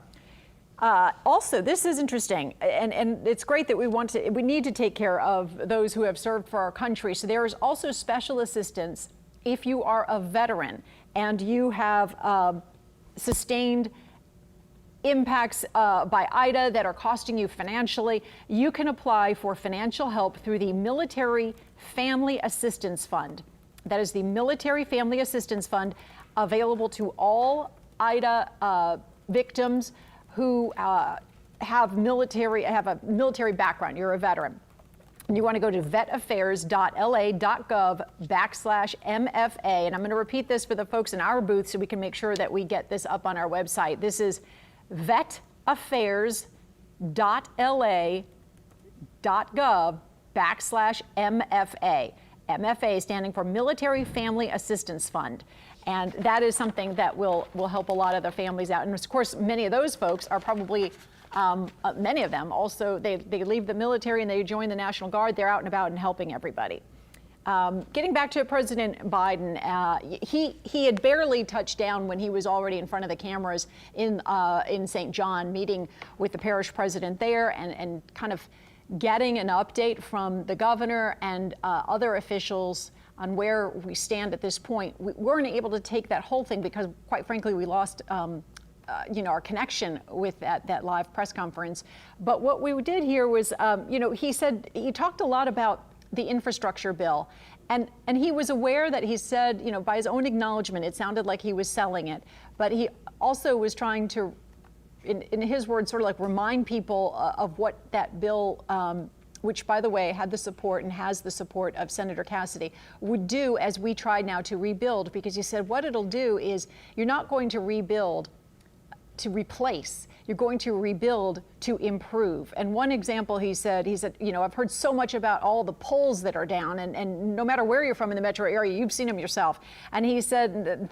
Also, this is interesting, and it's great that we need to take care of those who have served for our country. So there is also special assistance if you are a veteran and you have sustained impacts by Ida that are costing you financially. You can apply for financial help through the Military Family Assistance Fund. That is the Military Family Assistance Fund, available to all Ida victims who have a military background. You're a veteran. And you want to go to vetaffairs.la.gov/MFA. And I'm going to repeat this for the folks in our booth so we can make sure that we get this up on our website. This is vetaffairs.la.gov/MFA. MFA standing for Military Family Assistance Fund. And that is something that will help a lot of the families out. And of course, many of those folks are probably, many of them also, they leave the military and they join the National Guard. They're out and about and helping everybody. Getting back to President Biden, he had barely touched down when he was already in front of the cameras in St. John, meeting with the parish president there and kind of getting an update from the governor and other officials on where we stand at this point. We weren't able to take that whole thing because, quite frankly, we lost our connection with that live press conference. But what we did hear was, he talked a lot about the infrastructure bill. And he was aware that he said, by his own acknowledgement, it sounded like he was selling it. But he also was trying to, in his words, sort of like remind people of what that bill, which, by the way, had the support and has the support of Senator Cassidy, would do as we try now to rebuild. Because he said what it'll do is you're not going to rebuild to replace. You're going to rebuild to improve. And one example, he said, I've heard so much about all the poles that are down, and no matter where you're from in the metro area, you've seen them yourself. And he said,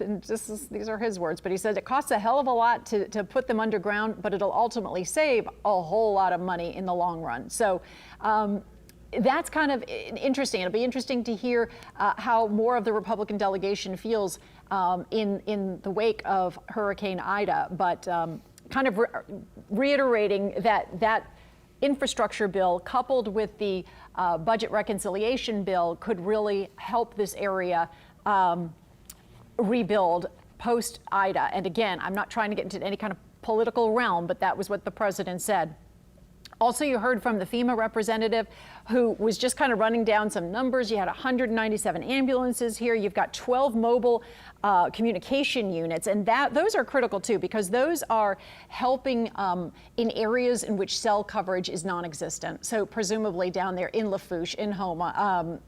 these are his words, but he said it costs a hell of a lot to put them underground, but it'll ultimately save a whole lot of money in the long run. So that's kind of interesting. It'll be interesting to hear how more of the Republican delegation feels in the wake of Hurricane Ida, but kind of reiterating that infrastructure bill coupled with the budget reconciliation bill could really help this area rebuild post Ida. And again, I'm not trying to get into any kind of political realm, but that was what the president said. Also, you heard from the FEMA representative who was just kind of running down some numbers. You had 197 ambulances here. You've got 12 mobile communication units, and those are critical too, because those are helping in areas in which cell coverage is non-existent. So presumably down there in Lafourche, in Houma,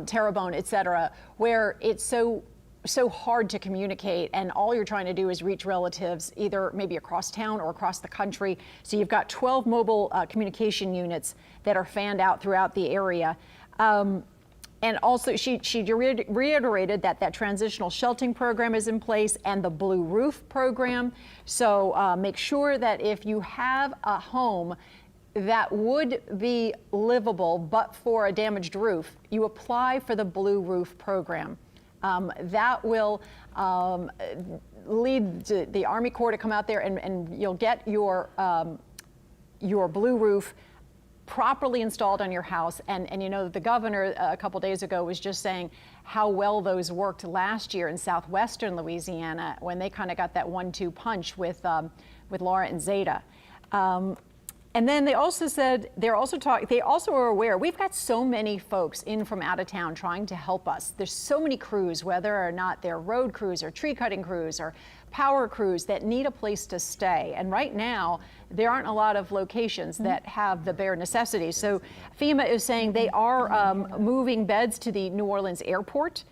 Terrebonne, et cetera, where it's so hard to communicate, and all you're trying to do is reach relatives either maybe across town or across the country. So you've got 12 mobile communication units that are fanned out throughout the area. And also she reiterated that transitional sheltering program is in place and the Blue Roof program. So make sure that if you have a home that would be livable but for a damaged roof, you apply for the Blue Roof program. That will lead the Army Corps to come out there, and you'll get your Blue Roof properly installed on your house. And the governor a couple days ago was just saying how well those worked last year in southwestern Louisiana when they kind of got that 1-2 punch with Laura and Zeta. And then they also said they also are aware we've got so many folks in from out of town trying to help us. There's so many crews, whether or not they're road crews or tree cutting crews or power crews, that need a place to stay. And right now, there aren't a lot of locations that have the bare necessities. So FEMA is saying they are moving beds to the New Orleans airport,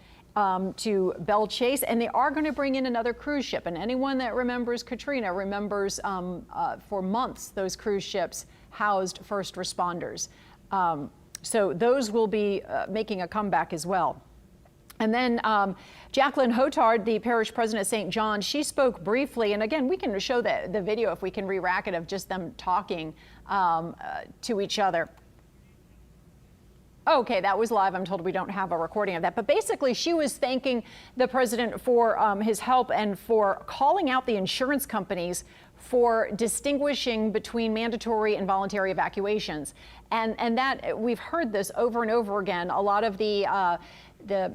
to Belle Chase, and they are going to bring in another cruise ship. And anyone that remembers Katrina remembers for months those cruise ships housed first responders. So those will be making a comeback as well. And then Jacqueline Hotard, the parish president of St. John, she spoke briefly, and again, we can show the video if we can re-rack it of just them talking to each other. Okay, that was live. I'm told we don't have a recording of that. But basically, she was thanking the president for his help and for calling out the insurance companies for distinguishing between mandatory and voluntary evacuations. And that we've heard this over and over again. A lot of the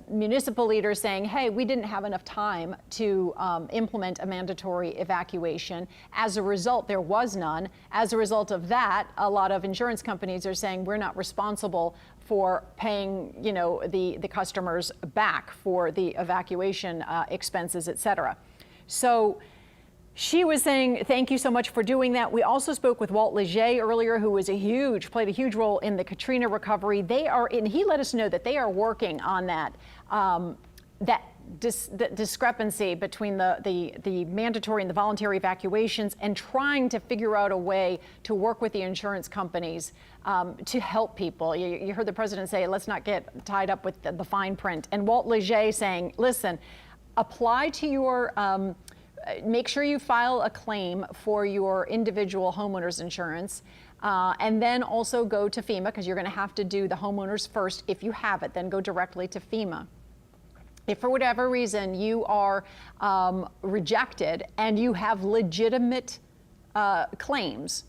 municipal leaders saying, hey, we didn't have enough time to implement a mandatory evacuation. As a result, there was none. As a result of that, a lot of insurance companies are saying we're not responsible for paying, the customers back for the evacuation expenses, et cetera. So she was saying, thank you so much for doing that. We also spoke with Walt Leger earlier, who was played a huge role in the Katrina recovery. And he let us know that they are working on that discrepancy between the mandatory and the voluntary evacuations, and trying to figure out a way to work with the insurance companies to help people. You heard the president say, let's not get tied up with the fine print. And Walt Leger saying, listen, apply to your make sure you file a claim for your individual homeowner's insurance, and then also go to FEMA, because you're going to have to do the homeowners first. If you have it, then go directly to FEMA. If for whatever reason you are rejected and you have legitimate claims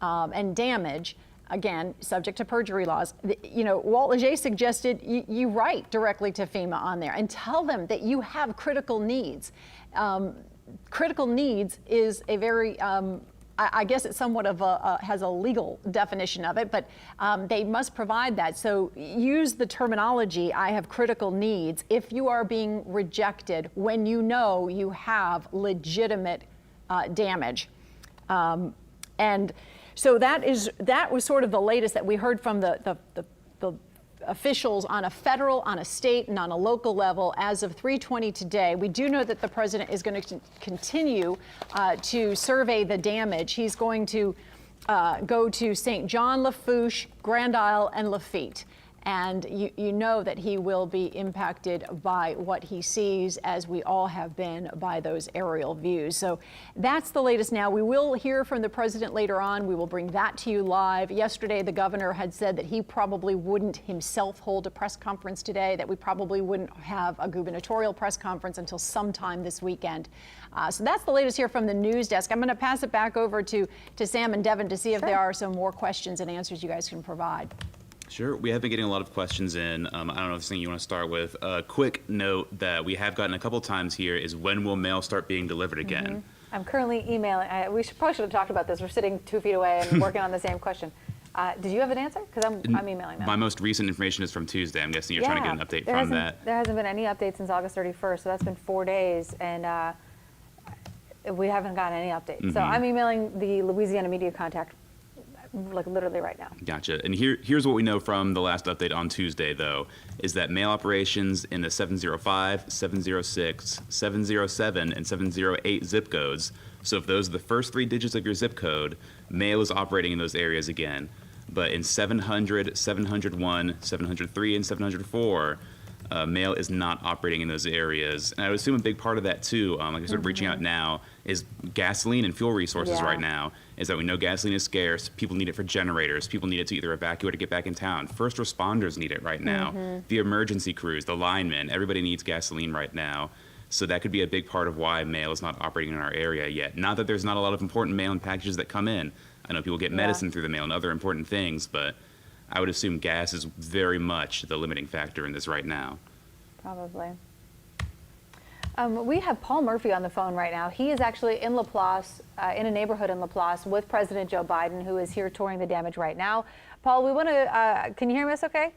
and damage, again, subject to perjury laws, Walt Leger suggested you write directly to FEMA on there and tell them that you have critical needs. Critical needs is a very, I guess it's somewhat of has a legal definition of it, but they must provide that. So use the terminology, I have critical needs, if you are being rejected when you know you have legitimate damage. And so that was sort of the latest that we heard from the officials on a federal, on a state, and on a local level as of 3:20 today. We do know that the president is going to continue to survey the damage. He's going to go to St. John, Lafourche, Grand Isle, and Lafitte. And you know that he will be impacted by what he sees, as we all have been, by those aerial views. So that's the latest now. We will hear from the president later on. We will bring that to you live. Yesterday, the governor had said that he probably wouldn't himself hold a press conference today, that we probably wouldn't have a gubernatorial press conference until sometime this weekend. So that's the latest here from the news desk. I'm going to pass it back over to Sam and Devin to see if there are some more questions and answers you guys can provide. Sure. We have been getting a lot of questions in. I don't know if there's something you want to start with. A quick note that we have gotten a couple times here is, when will mail start being delivered again? I'm currently emailing. Probably should have talked about this. We're sitting 2 feet away and working on the same question. Did you have an answer? Because I'm emailing them. My most recent information is from Tuesday. I'm guessing you're trying to get an update from that. There hasn't been any update since August 31st, so that's been 4 days, and we haven't gotten any update. So I'm emailing the Louisiana media contact like literally right now. Gotcha. And here's what we know from the last update on Tuesday, though, is that mail operations in the 705, 706, 707, and 708 zip codes. So if those are the first 3 digits of your zip code, mail is operating in those areas again. But in 700, 701, 703, and 704, mail is not operating in those areas. And I would assume a big part of that, too, like I said, reaching out now, is gasoline and fuel resources right now. Is that we know gasoline is scarce. People need it for generators. People need it to either evacuate or get back in town. First responders need it right now. The emergency crews, the linemen, everybody needs gasoline right now. So that could be a big part of why mail is not operating in our area yet. Not that there's not a lot of important mail and packages that come in. I know people get medicine through the mail and other important things, but I would assume gas is very much the limiting factor in this right now. Probably. We have Paul Murphy on the phone right now. He is actually in Laplace, in a neighborhood in Laplace with President Joe Biden, who is here touring the damage right now. Paul, we want to, can you hear us okay?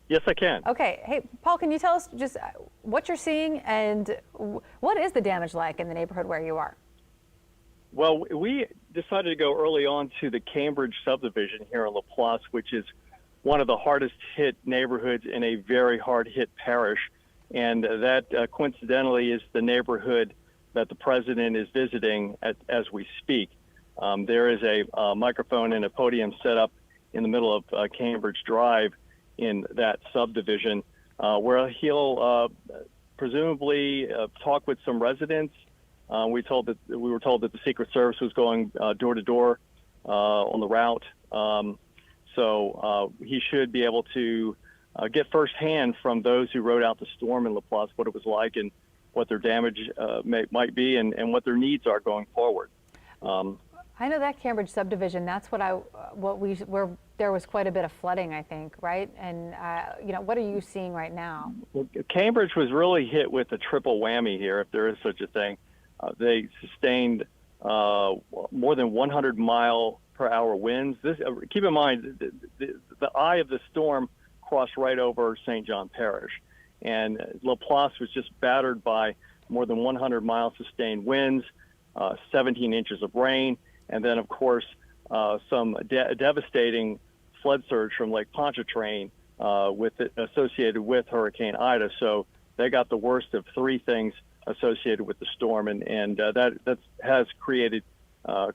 Yes, I can. Okay. Hey, Paul, can you tell us just what you're seeing and what is the damage like in the neighborhood where you are? Well, we decided to go early on to the Cambridge subdivision here in Laplace, which is one of the hardest hit neighborhoods in a very hard hit parish. And that coincidentally is the neighborhood that the president is visiting as we speak. There is a microphone and a podium set up in the middle of Cambridge Drive in that subdivision, where he'll presumably talk with some residents. We were told that the Secret Service was going door to door on the route. So he should be able to get firsthand from those who rode out the storm in Laplace what it was like and what their damage might be and what their needs are going forward. I know that Cambridge subdivision. That's where there was quite a bit of flooding, I think, right? And what are you seeing right now? Well, Cambridge was really hit with a triple whammy here, if there is such a thing. They sustained more than 100-mile-per-hour winds. Keep in mind, the eye of the storm crossed right over St. John Parish, and Laplace was just battered by more than 100-mile sustained winds, 17 inches of rain, and then, of course, some devastating flood surge from Lake Pontchartrain associated with Hurricane Ida. So they got the worst of 3 things associated with the storm, and that has created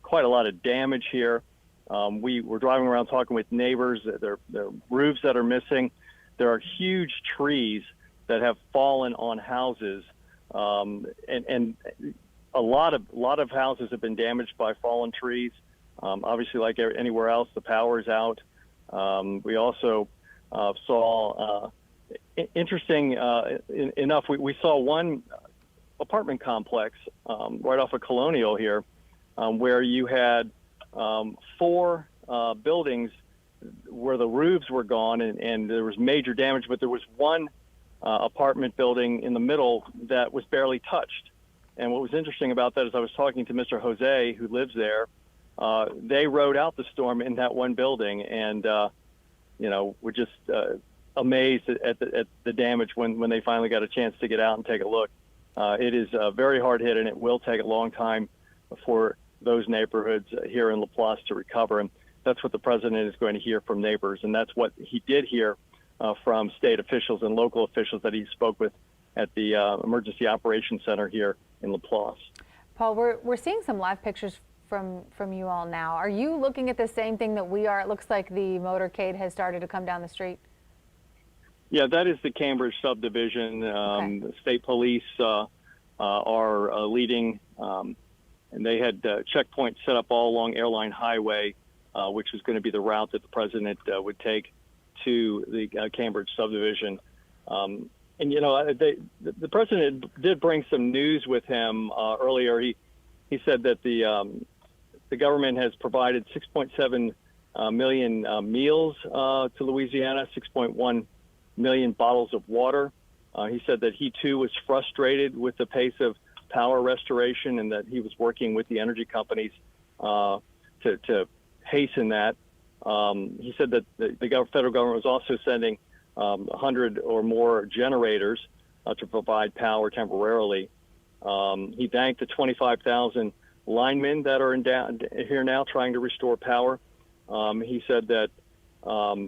quite a lot of damage here. We were driving around talking with neighbors. There are roofs that are missing. There are huge trees that have fallen on houses, and a lot of houses have been damaged by fallen trees. Obviously, like anywhere else, the power is out. We also saw, interesting enough, we saw one apartment complex right off of Colonial here, where you had 4 buildings where the roofs were gone and there was major damage, but there was one apartment building in the middle that was barely touched. And what was interesting about that is I was talking to Mr. Jose, who lives there. They rode out the storm in that one building, and we're just amazed at the damage when they finally got a chance to get out and take a look. It is very hard hit, and it will take a long time for those neighborhoods here in Laplace to recover. And that's what the president is going to hear from neighbors, and that's what he did hear from state officials and local officials that he spoke with at the Emergency Operations Center here in Laplace. Paul, we're seeing some live pictures from you all now. Are you looking at the same thing that we are? It looks like the motorcade has started to come down the street. Yeah, that is the Cambridge subdivision. The state police are leading, and they had checkpoints set up all along Airline Highway, which is going to be the route that the president would take to the Cambridge subdivision. And, you know, the president did bring some news with him earlier. He said that the government has provided 6.7 million meals to Louisiana, 6.1 million bottles of water. He said that he too was frustrated with the pace of power restoration and that he was working with the energy companies to hasten that. He said that the federal government was also sending 100 or more generators to provide power temporarily. He thanked the 25,000 linemen that are here now trying to restore power. He said that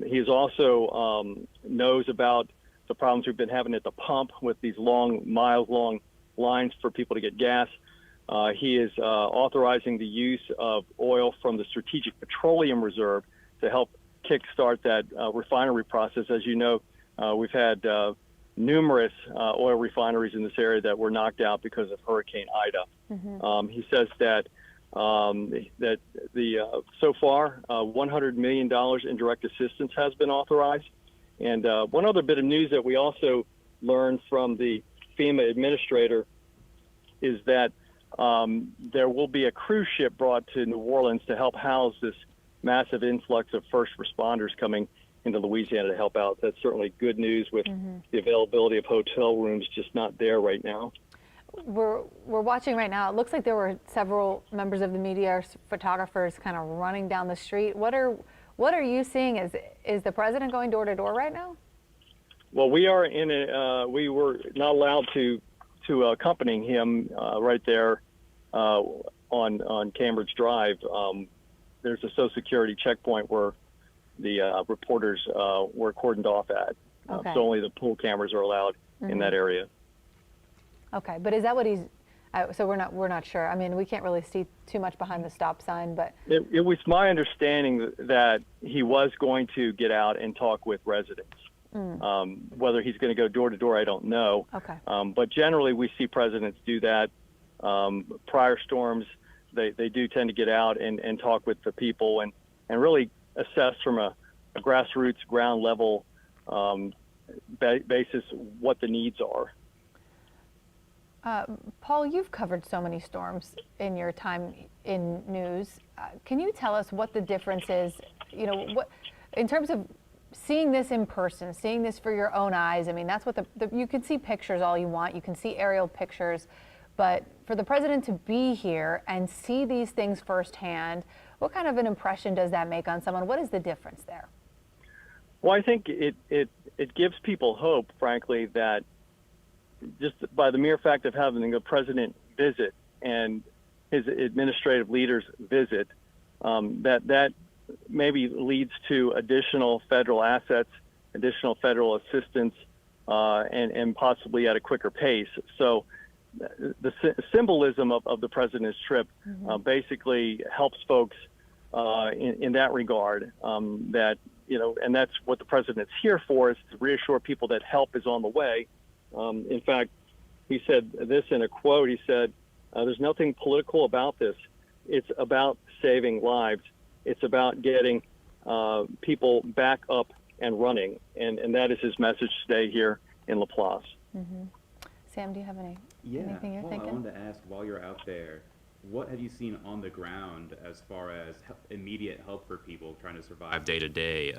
he's also knows about the problems we've been having at the pump with these miles-long lines for people to get gas. He is authorizing the use of oil from the Strategic Petroleum Reserve to help kickstart that refinery process. As you know, we've had numerous oil refineries in this area that were knocked out because of Hurricane Ida. He says that so far $100 million in direct assistance has been authorized. And one other bit of news that we also learned from the Fema Administrator is that there will be a cruise ship brought to New Orleans to help house this massive influx of first responders coming into Louisiana to help out. That's certainly good news with the availability of hotel rooms just not there right now. We're watching right now. It looks like there were several members of the media, photographers, kind of running down the street. What are you seeing? Is the president going door to door right now? Well, we are we were not allowed to accompany him right there on Cambridge Drive. There's a social security checkpoint where the reporters were cordoned off at. So only the pool cameras are allowed in that area. Okay, but is that what he's? So we're not sure. I mean, we can't really see too much behind the stop sign, but it was my understanding that he was going to get out and talk with residents. Whether he's going to go door to door, I don't know. Okay. But generally, we see presidents do that. Prior storms, they do tend to get out and talk with the people and really assess from a grassroots, ground level basis what the needs are. Paul, you've covered so many storms in your time in news. Can you tell us what the difference is? You know, what in terms of seeing this in person, seeing this for your own eyes. I mean, that's what you can see pictures all you want. You can see aerial pictures, but for the president to be here and see these things firsthand, what kind of an impression does that make on someone? What is the difference there? Well, I think it gives people hope, frankly, that just by the mere fact of having the president visit and his administrative leaders visit, that maybe leads to additional federal assets, additional federal assistance, and possibly at a quicker pace. So the symbolism of the president's trip basically helps folks in that regard, that, you know, and that's what the president's here for, is to reassure people that help is on the way. In fact, he said this in a quote. He said, there's nothing political about this. It's about saving lives. It's about getting people back up and running. And that is his message today here in Laplace. Sam, do you have anything you're thinking? I wanted to ask, while you're out there, what have you seen on the ground as far as immediate help for people trying to survive day to day?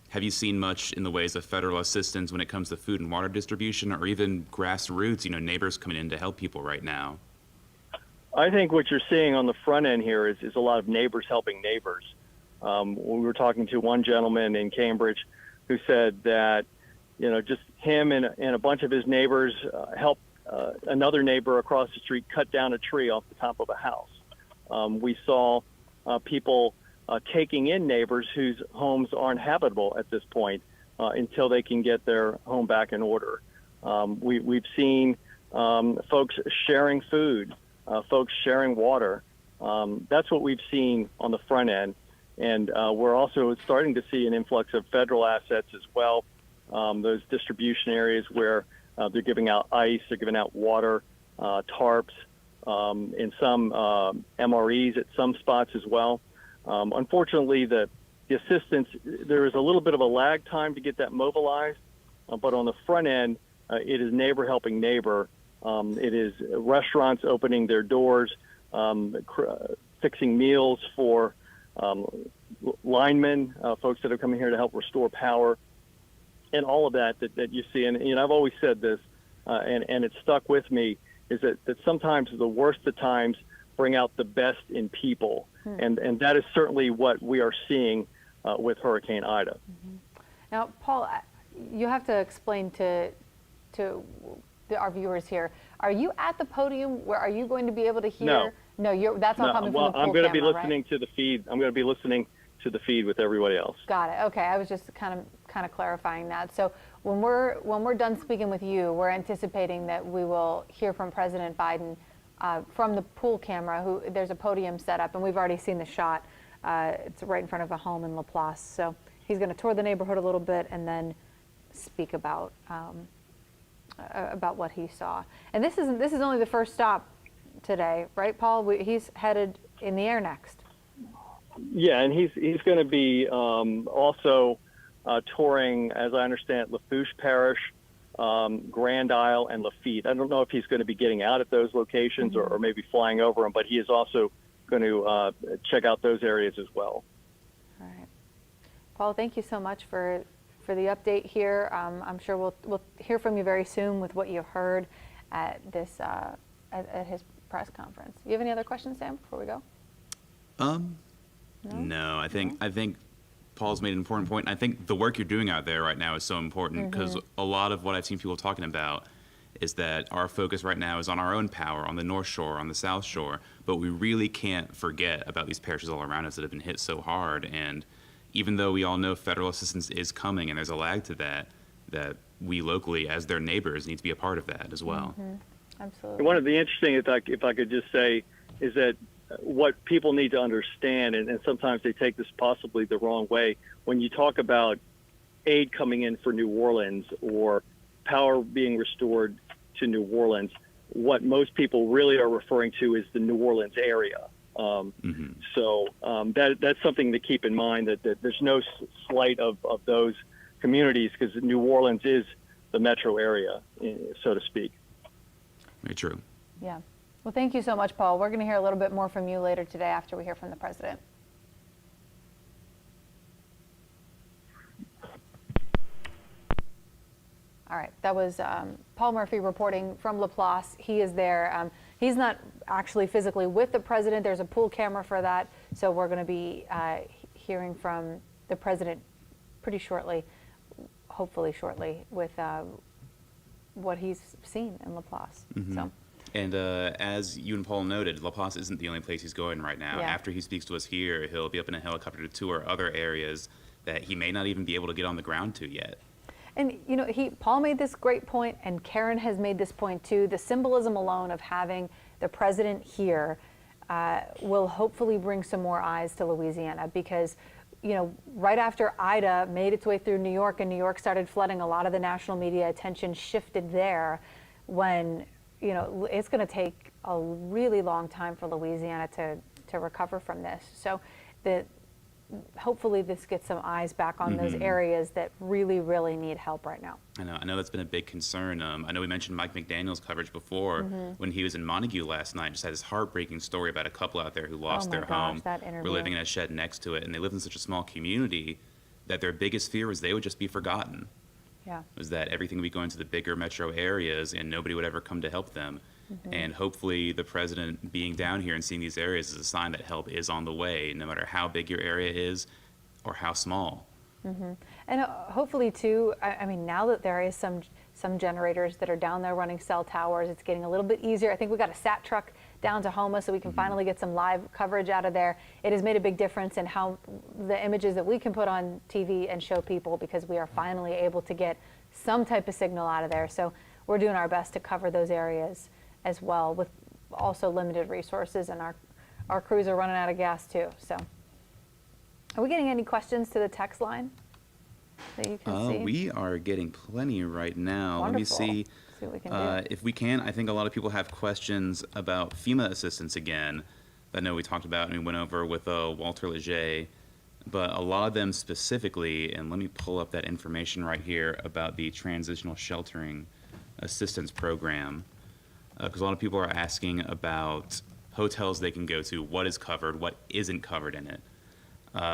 Have you seen much in the ways of federal assistance when it comes to food and water distribution, or even grassroots, you know, neighbors coming in to help people right now? I think what you're seeing on the front end here is a lot of neighbors helping neighbors. We were talking to one gentleman in Cambridge who said that, you know, just him and a bunch of his neighbors helped another neighbor across the street cut down a tree off the top of a house. We saw people taking in neighbors whose homes aren't habitable at this point. until they can get their home back in order. We've seen folks sharing food, folks sharing water. That's what we've seen on the front end. And we're also starting to see an influx of federal assets as well. Those distribution areas where they're giving out ice, they're giving out water, tarps, in some MREs at some spots as well. Unfortunately, the assistance, there is a little bit of a lag time to get that mobilized, but on the front end, it is neighbor helping neighbor. It is restaurants opening their doors, fixing meals for linemen, folks that are coming here to help restore power, and all of that you see. And I've always said this, and it stuck with me, is that sometimes the worst of times bring out the best in people. And that is certainly what we are seeing with Hurricane Ida. Now, Paul, you have to explain to our viewers here. Are you at the podium? Where are you going to be able to hear? No, that's all coming from the pool I'm going to be camera, listening right? to the feed. I'm going to be listening to the feed with everybody else. Got it. Okay, I was just kind of clarifying that. So when we're done speaking with you, we're anticipating that we will hear from President Biden from the pool camera. There's a podium set up, and we've already seen the shot. It's right in front of a home in Laplace. So he's going to tour the neighborhood a little bit and then speak about what he saw. And this is only the first stop today, right, Paul? He's headed in the air next. Yeah, and he's going to be also touring, as I understand, Lafourche Parish, Grand Isle, and Lafitte. I don't know if he's going to be getting out at those locations or maybe flying over them, but he is also going to check out those areas as well. All right, Paul, thank you so much for the update here. I'm sure we'll hear from you very soon with what you heard at this at his press conference. You have any other questions, Sam, before we go? No, I think Paul's made an important point. I think the work you're doing out there right now is so important because a lot of what I've seen people talking about is that our focus right now is on our own power, on the North Shore, on the South Shore, but we really can't forget about these parishes all around us that have been hit so hard. And even though we all know federal assistance is coming and there's a lag to that we locally, as their neighbors, need to be a part of that as well. Absolutely. One of the interesting, if I could just say, is that what people need to understand, and sometimes they take this possibly the wrong way, when you talk about aid coming in for New Orleans or power being restored to New Orleans, what most people really are referring to is the New Orleans area. So that's something to keep in mind, that there's no slight of those communities, because New Orleans is the metro area, so to speak. Very true. Yeah. Well, thank you so much, Paul. We're going to hear a little bit more from you later today after we hear from the president. All right, that was Paul Murphy reporting from Laplace. He is there. He's not actually physically with the president. There's a pool camera for that. So we're going to be hearing from the president pretty shortly, hopefully shortly, with what he's seen in Laplace. So. And as you and Paul noted, Laplace isn't the only place he's going right now. Yeah. After he speaks to us here, he'll be up in a helicopter to tour other areas that he may not even be able to get on the ground to yet. And you know, Paul made this great point, and Karen has made this point too. The symbolism alone of having the president here will hopefully bring some more eyes to Louisiana, because you know, right after Ida made its way through New York and New York started flooding, a lot of the national media attention shifted there. When you know, it's going to take a really long time for Louisiana to recover from this. So hopefully this gets some eyes back on those areas that really, really need help right now. I know that's been a big concern. I know we mentioned Mike McDaniel's coverage before when he was in Montague last night, just had this heartbreaking story about a couple out there who lost their home, were living in a shed next to it, and they lived in such a small community that their biggest fear was they would just be forgotten. Yeah. Was that everything would be going to the bigger metro areas and nobody would ever come to help them. And hopefully the president being down here and seeing these areas is a sign that help is on the way, no matter how big your area is or how small. And hopefully too, I mean, now that there is some generators that are down there running cell towers, it's getting a little bit easier. I think we got a SAT truck down to Houma so we can finally get some live coverage out of there. It has made a big difference in how the images that we can put on TV and show people, because we are finally able to get some type of signal out of there. So we're doing our best to cover those areas as well, with also limited resources, and our crews are running out of gas too. So are we getting any questions to the text line that you can see? We are getting plenty right now. Wonderful. Let me see. See what we can do. If we can, I think a lot of people have questions about FEMA assistance again. I know we talked about and we went over with Walter Leger, but a lot of them specifically, and let me pull up that information right here about the Transitional Sheltering Assistance Program, because a lot of people are asking about hotels they can go to, what is covered, what isn't covered in it.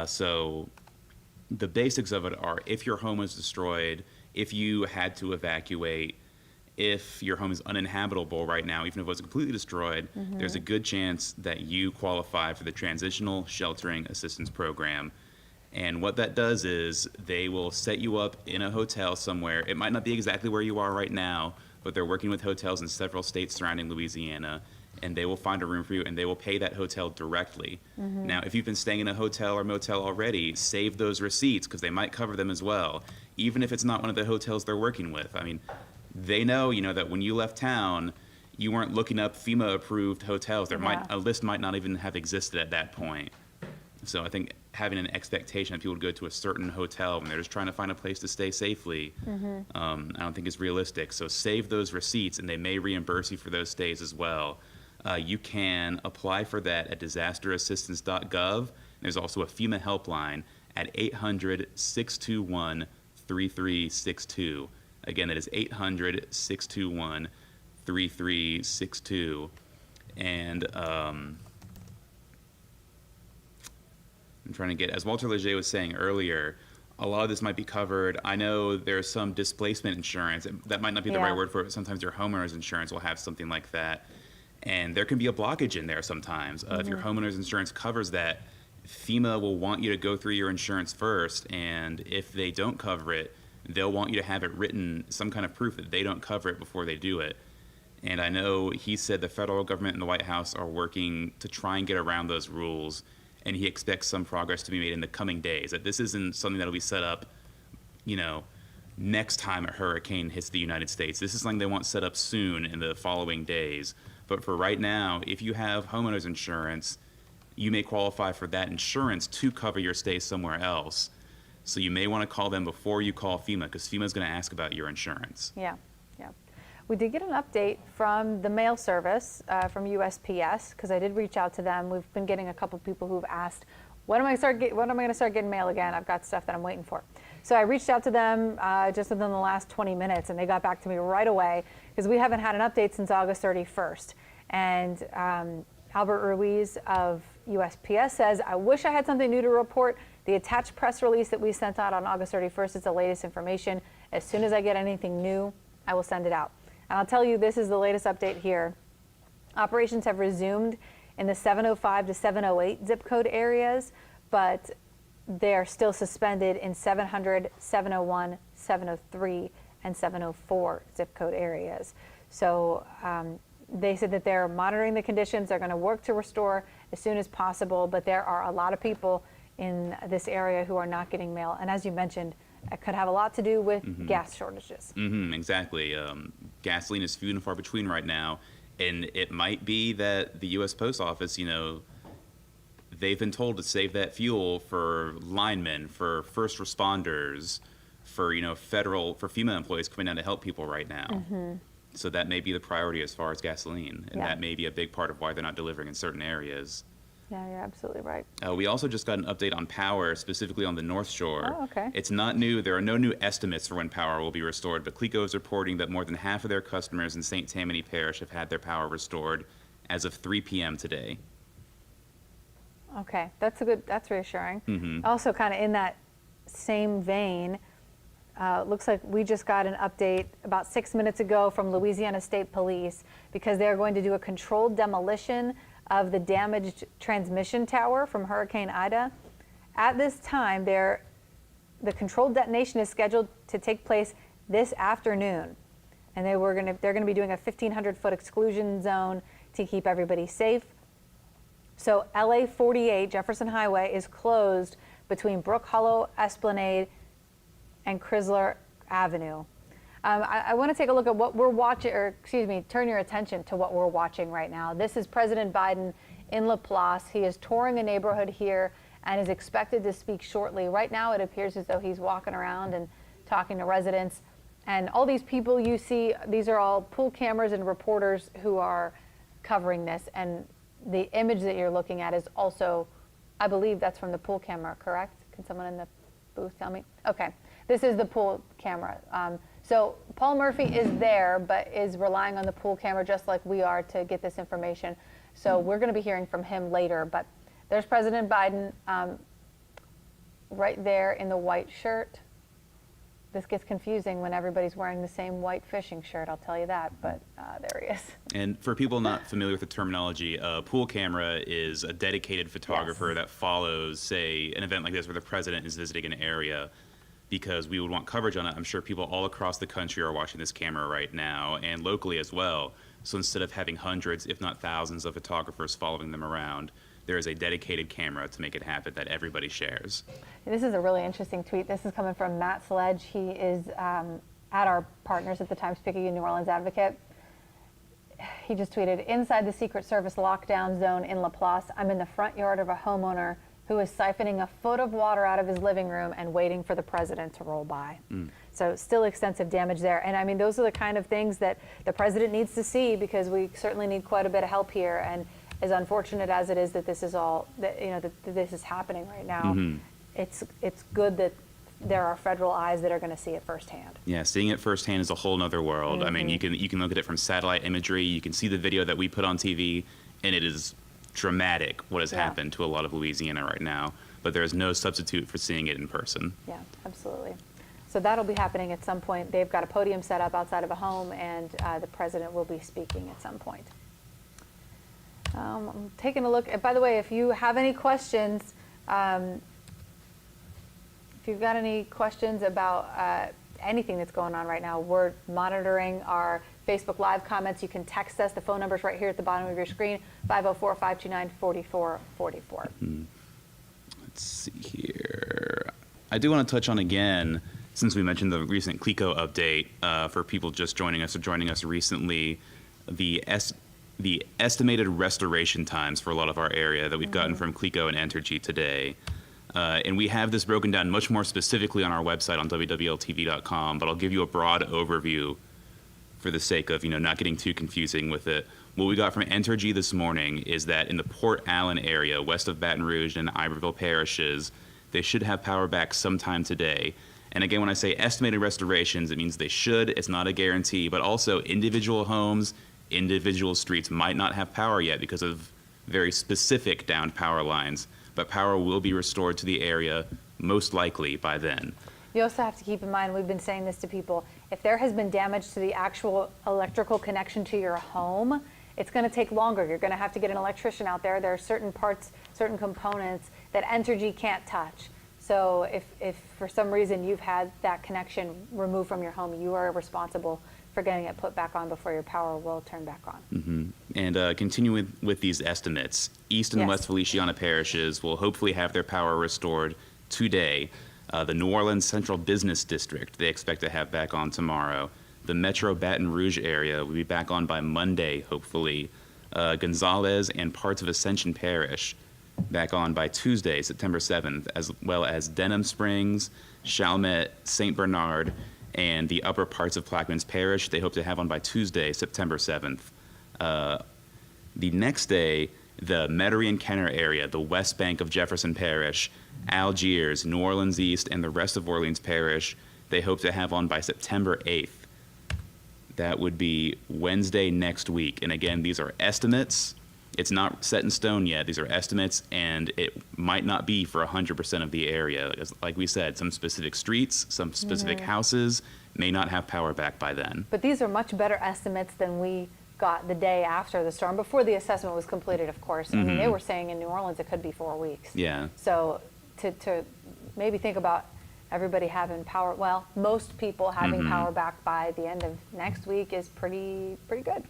So the basics of it are, if your home was destroyed, if you had to evacuate, if your home is uninhabitable right now, even if it was completely destroyed, there's a good chance that you qualify for the Transitional Sheltering Assistance Program. And what that does is they will set you up in a hotel somewhere. It might not be exactly where you are right now, but they're working with hotels in several states surrounding Louisiana, and they will find a room for you and they will pay that hotel directly. Now, if you've been staying in a hotel or motel already, save those receipts because they might cover them as well, even if it's not one of the hotels they're working with. I mean, they know, that when you left town, you weren't looking up FEMA approved hotels. A list might not even have existed at that point. So I think having an expectation that people would go to a certain hotel when they're just trying to find a place to stay safely, I don't think is realistic. So save those receipts and they may reimburse you for those stays as well. You can apply for that at disasterassistance.gov. There's also a FEMA helpline at 800-621-3362. Again, that is 800-621-3362. And I'm trying to get, as Walter Leger was saying earlier, a lot of this might be covered. I know there's some displacement insurance. That might not be the right word for it. Sometimes your homeowner's insurance will have something like that. And there can be a blockage in there sometimes. If your homeowner's insurance covers that, FEMA will want you to go through your insurance first. And if they don't cover it, they'll want you to have it written, some kind of proof that they don't cover it before they do it. And I know he said the federal government and the White House are working to try and get around those rules, and he expects some progress to be made in the coming days. That this isn't something that'll be set up, next time a hurricane hits the United States. This is something they want set up soon in the following days. But for right now, if you have homeowners insurance, you may qualify for that insurance to cover your stay somewhere else. So you may want to call them before you call FEMA, because FEMA is going to ask about your insurance. Yeah. We did get an update from the mail service, from USPS, because I did reach out to them. We've been getting a couple people who've asked, when am I going to start getting mail again? I've got stuff that I'm waiting for. So I reached out to them just within the last 20 minutes, and they got back to me right away, because we haven't had an update since August 31st. And Albert Ruiz of USPS says, I wish I had something new to report. The attached press release that we sent out on August 31st is the latest information. As soon as I get anything new, I will send it out. And I'll tell you, this is the latest update here. Operations have resumed in the 705 to 708 zip code areas, but they're still suspended in 700, 701, 703, and 704 zip code areas. So they said that they're monitoring the conditions. They're going to work to restore as soon as possible, but there are a lot of people in this area who are not getting mail. And as you mentioned, it could have a lot to do with gas shortages. Exactly. Gasoline is few and far between right now. And it might be that the U.S. Post Office, they've been told to save that fuel for linemen, for first responders, for, for FEMA employees coming down to help people right now. So that may be the priority as far as gasoline. And that may be a big part of why they're not delivering in certain areas. Yeah, you're absolutely right. We also just got an update on power, specifically on the North Shore. Oh, okay. It's not new. There are no new estimates for when power will be restored, but CLECO is reporting that more than half of their customers in St. Tammany Parish have had their power restored as of 3 p.m. today. Okay, that's reassuring. Also, kind of in that same vein, looks like we just got an update about 6 minutes ago from Louisiana State Police, because they're going to do a controlled demolition of the damaged transmission tower from Hurricane Ida. At this time, the controlled detonation is scheduled to take place this afternoon, and they're going to be doing a 1,500-foot exclusion zone to keep everybody safe. So LA 48, Jefferson Highway, is closed between Brook Hollow Esplanade and Chrysler Avenue. I want to take a look at what we're watching, or excuse me, turn your attention to what we're watching right now. This is President Biden in Laplace. He is touring a neighborhood here and is expected to speak shortly. Right now, it appears as though he's walking around and talking to residents. And all these people you see, these are all pool cameras and reporters who are covering this. And the image that you're looking at is also, I believe that's from the pool camera, correct? Can someone in the booth tell me? Okay, this is the pool camera. So Paul Murphy is there, but is relying on the pool camera just like we are to get this information. So we're going to be hearing from him later. But there's President Biden right there in the white shirt. This gets confusing when everybody's wearing the same white fishing shirt, I'll tell you that, but there he is. And for people not familiar with the terminology, a pool camera is a dedicated photographer that follows, say, an event like this where the president is visiting an area, because we would want coverage on it. I'm sure people all across the country are watching this camera right now, and locally as well. So instead of having hundreds, if not thousands, of photographers following them around, there is a dedicated camera to make it happen that everybody shares. This is a really interesting tweet. This is coming from Matt Sledge. He is at our partners at the Times-Picayune New Orleans Advocate. He just tweeted, inside the Secret Service lockdown zone in Laplace, I'm in the front yard of a homeowner who is siphoning a foot of water out of his living room and waiting for the president to roll by. So still extensive damage there. And I mean, those are the kind of things that the president needs to see, because we certainly need quite a bit of help here. And as unfortunate as it is that this is all, that, you know, that this is happening right now, it's good that there are federal eyes that are going to see it firsthand. Yeah, seeing it firsthand is a whole nother world. I mean, you can look at it from satellite imagery. You can see the video that we put on TV, and it is dramatic what has happened to a lot of Louisiana right now. But there is no substitute for seeing it in person. Yeah, absolutely. So that'll be happening at some point. They've got a podium set up outside of a home, and the president will be speaking at some point. I'm taking a look. By the way, if you have any questions, if you've got any questions about anything that's going on right now, we're monitoring our Facebook Live comments. You can text us. The phone number's right here at the bottom of your screen, 504-529-4444. Let's see here. I do want to touch on again, since we mentioned the recent CLECO update, for people just joining us or joining us recently, the estimated restoration times for a lot of our area that we've gotten from CLECO and Entergy today. And we have this broken down much more specifically on our website on WWL-TV.com, but I'll give you a broad overview for the sake of, not getting too confusing with it. What we got from Entergy this morning is that in the Port Allen area, west of Baton Rouge and Iberville parishes, they should have power back sometime today. And again, when I say estimated restorations, it means they should. It's not a guarantee, but also individual homes, individual streets might not have power yet because of very specific downed power lines, but power will be restored to the area most likely by then. You also have to keep in mind, we've been saying this to people, if there has been damage to the actual electrical connection to your home, it's going to take longer. You're going to have to get an electrician out there. There are certain parts, certain components that Entergy can't touch. So if for some reason you've had that connection removed from your home, you are responsible for getting it put back on before your power will turn back on. And continuing with these estimates, East and West Feliciana parishes will hopefully have their power restored today. The New Orleans Central Business District, they expect to have back on tomorrow. The Metro Baton Rouge area will be back on by Monday, hopefully. Gonzales and parts of Ascension Parish back on by Tuesday, September 7th, as well as Denham Springs, Chalmette, St. Bernard, and the upper parts of Plaquemines Parish, they hope to have on by Tuesday, September 7th. The next day, the Metairie and Kenner area, the west bank of Jefferson Parish, Algiers, New Orleans East, and the rest of Orleans Parish, they hope to have on by September 8th. That would be Wednesday next week. And again, these are estimates. It's not set in stone yet. These are estimates, and it might not be for 100% of the area. Like we said, some specific streets, some specific houses may not have power back by then. But these are much better estimates than we got the day after the storm, before the assessment was completed, of course. I mean, they were saying in New Orleans it could be 4 weeks. Yeah. So to maybe think about everybody having power, well, most people having power back by the end of next week is pretty good.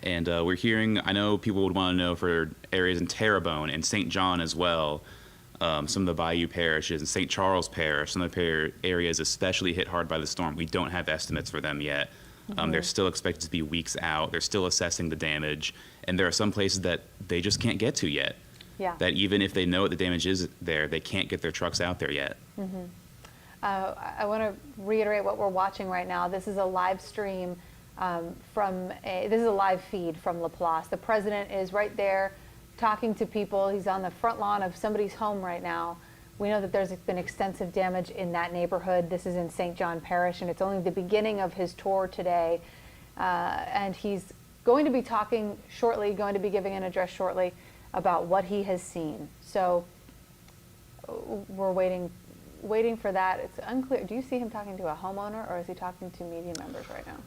And we're hearing, I know people would want to know for areas in Terrebonne and St. John as well, some of the Bayou parishes and St. Charles Parish, some of the areas especially hit hard by the storm. We don't have estimates for them yet. They're still expected to be weeks out. They're still assessing the damage. And there are some places that they just can't get to yet. Yeah. That even if they know what the damage is there, they can't get their trucks out there yet. I want to reiterate what we're watching right now. This is a live stream this is a live feed from Laplace. The president is right there talking to people. He's on the front lawn of somebody's home right now. We know that there's been extensive damage in that neighborhood. This is in St. John Parish, and it's only the beginning of his tour today. And he's going to be talking shortly, going to be giving an address shortly about what he has seen. So we're waiting for that. It's unclear. Do you see him talking to a homeowner, or is he talking to media members right now?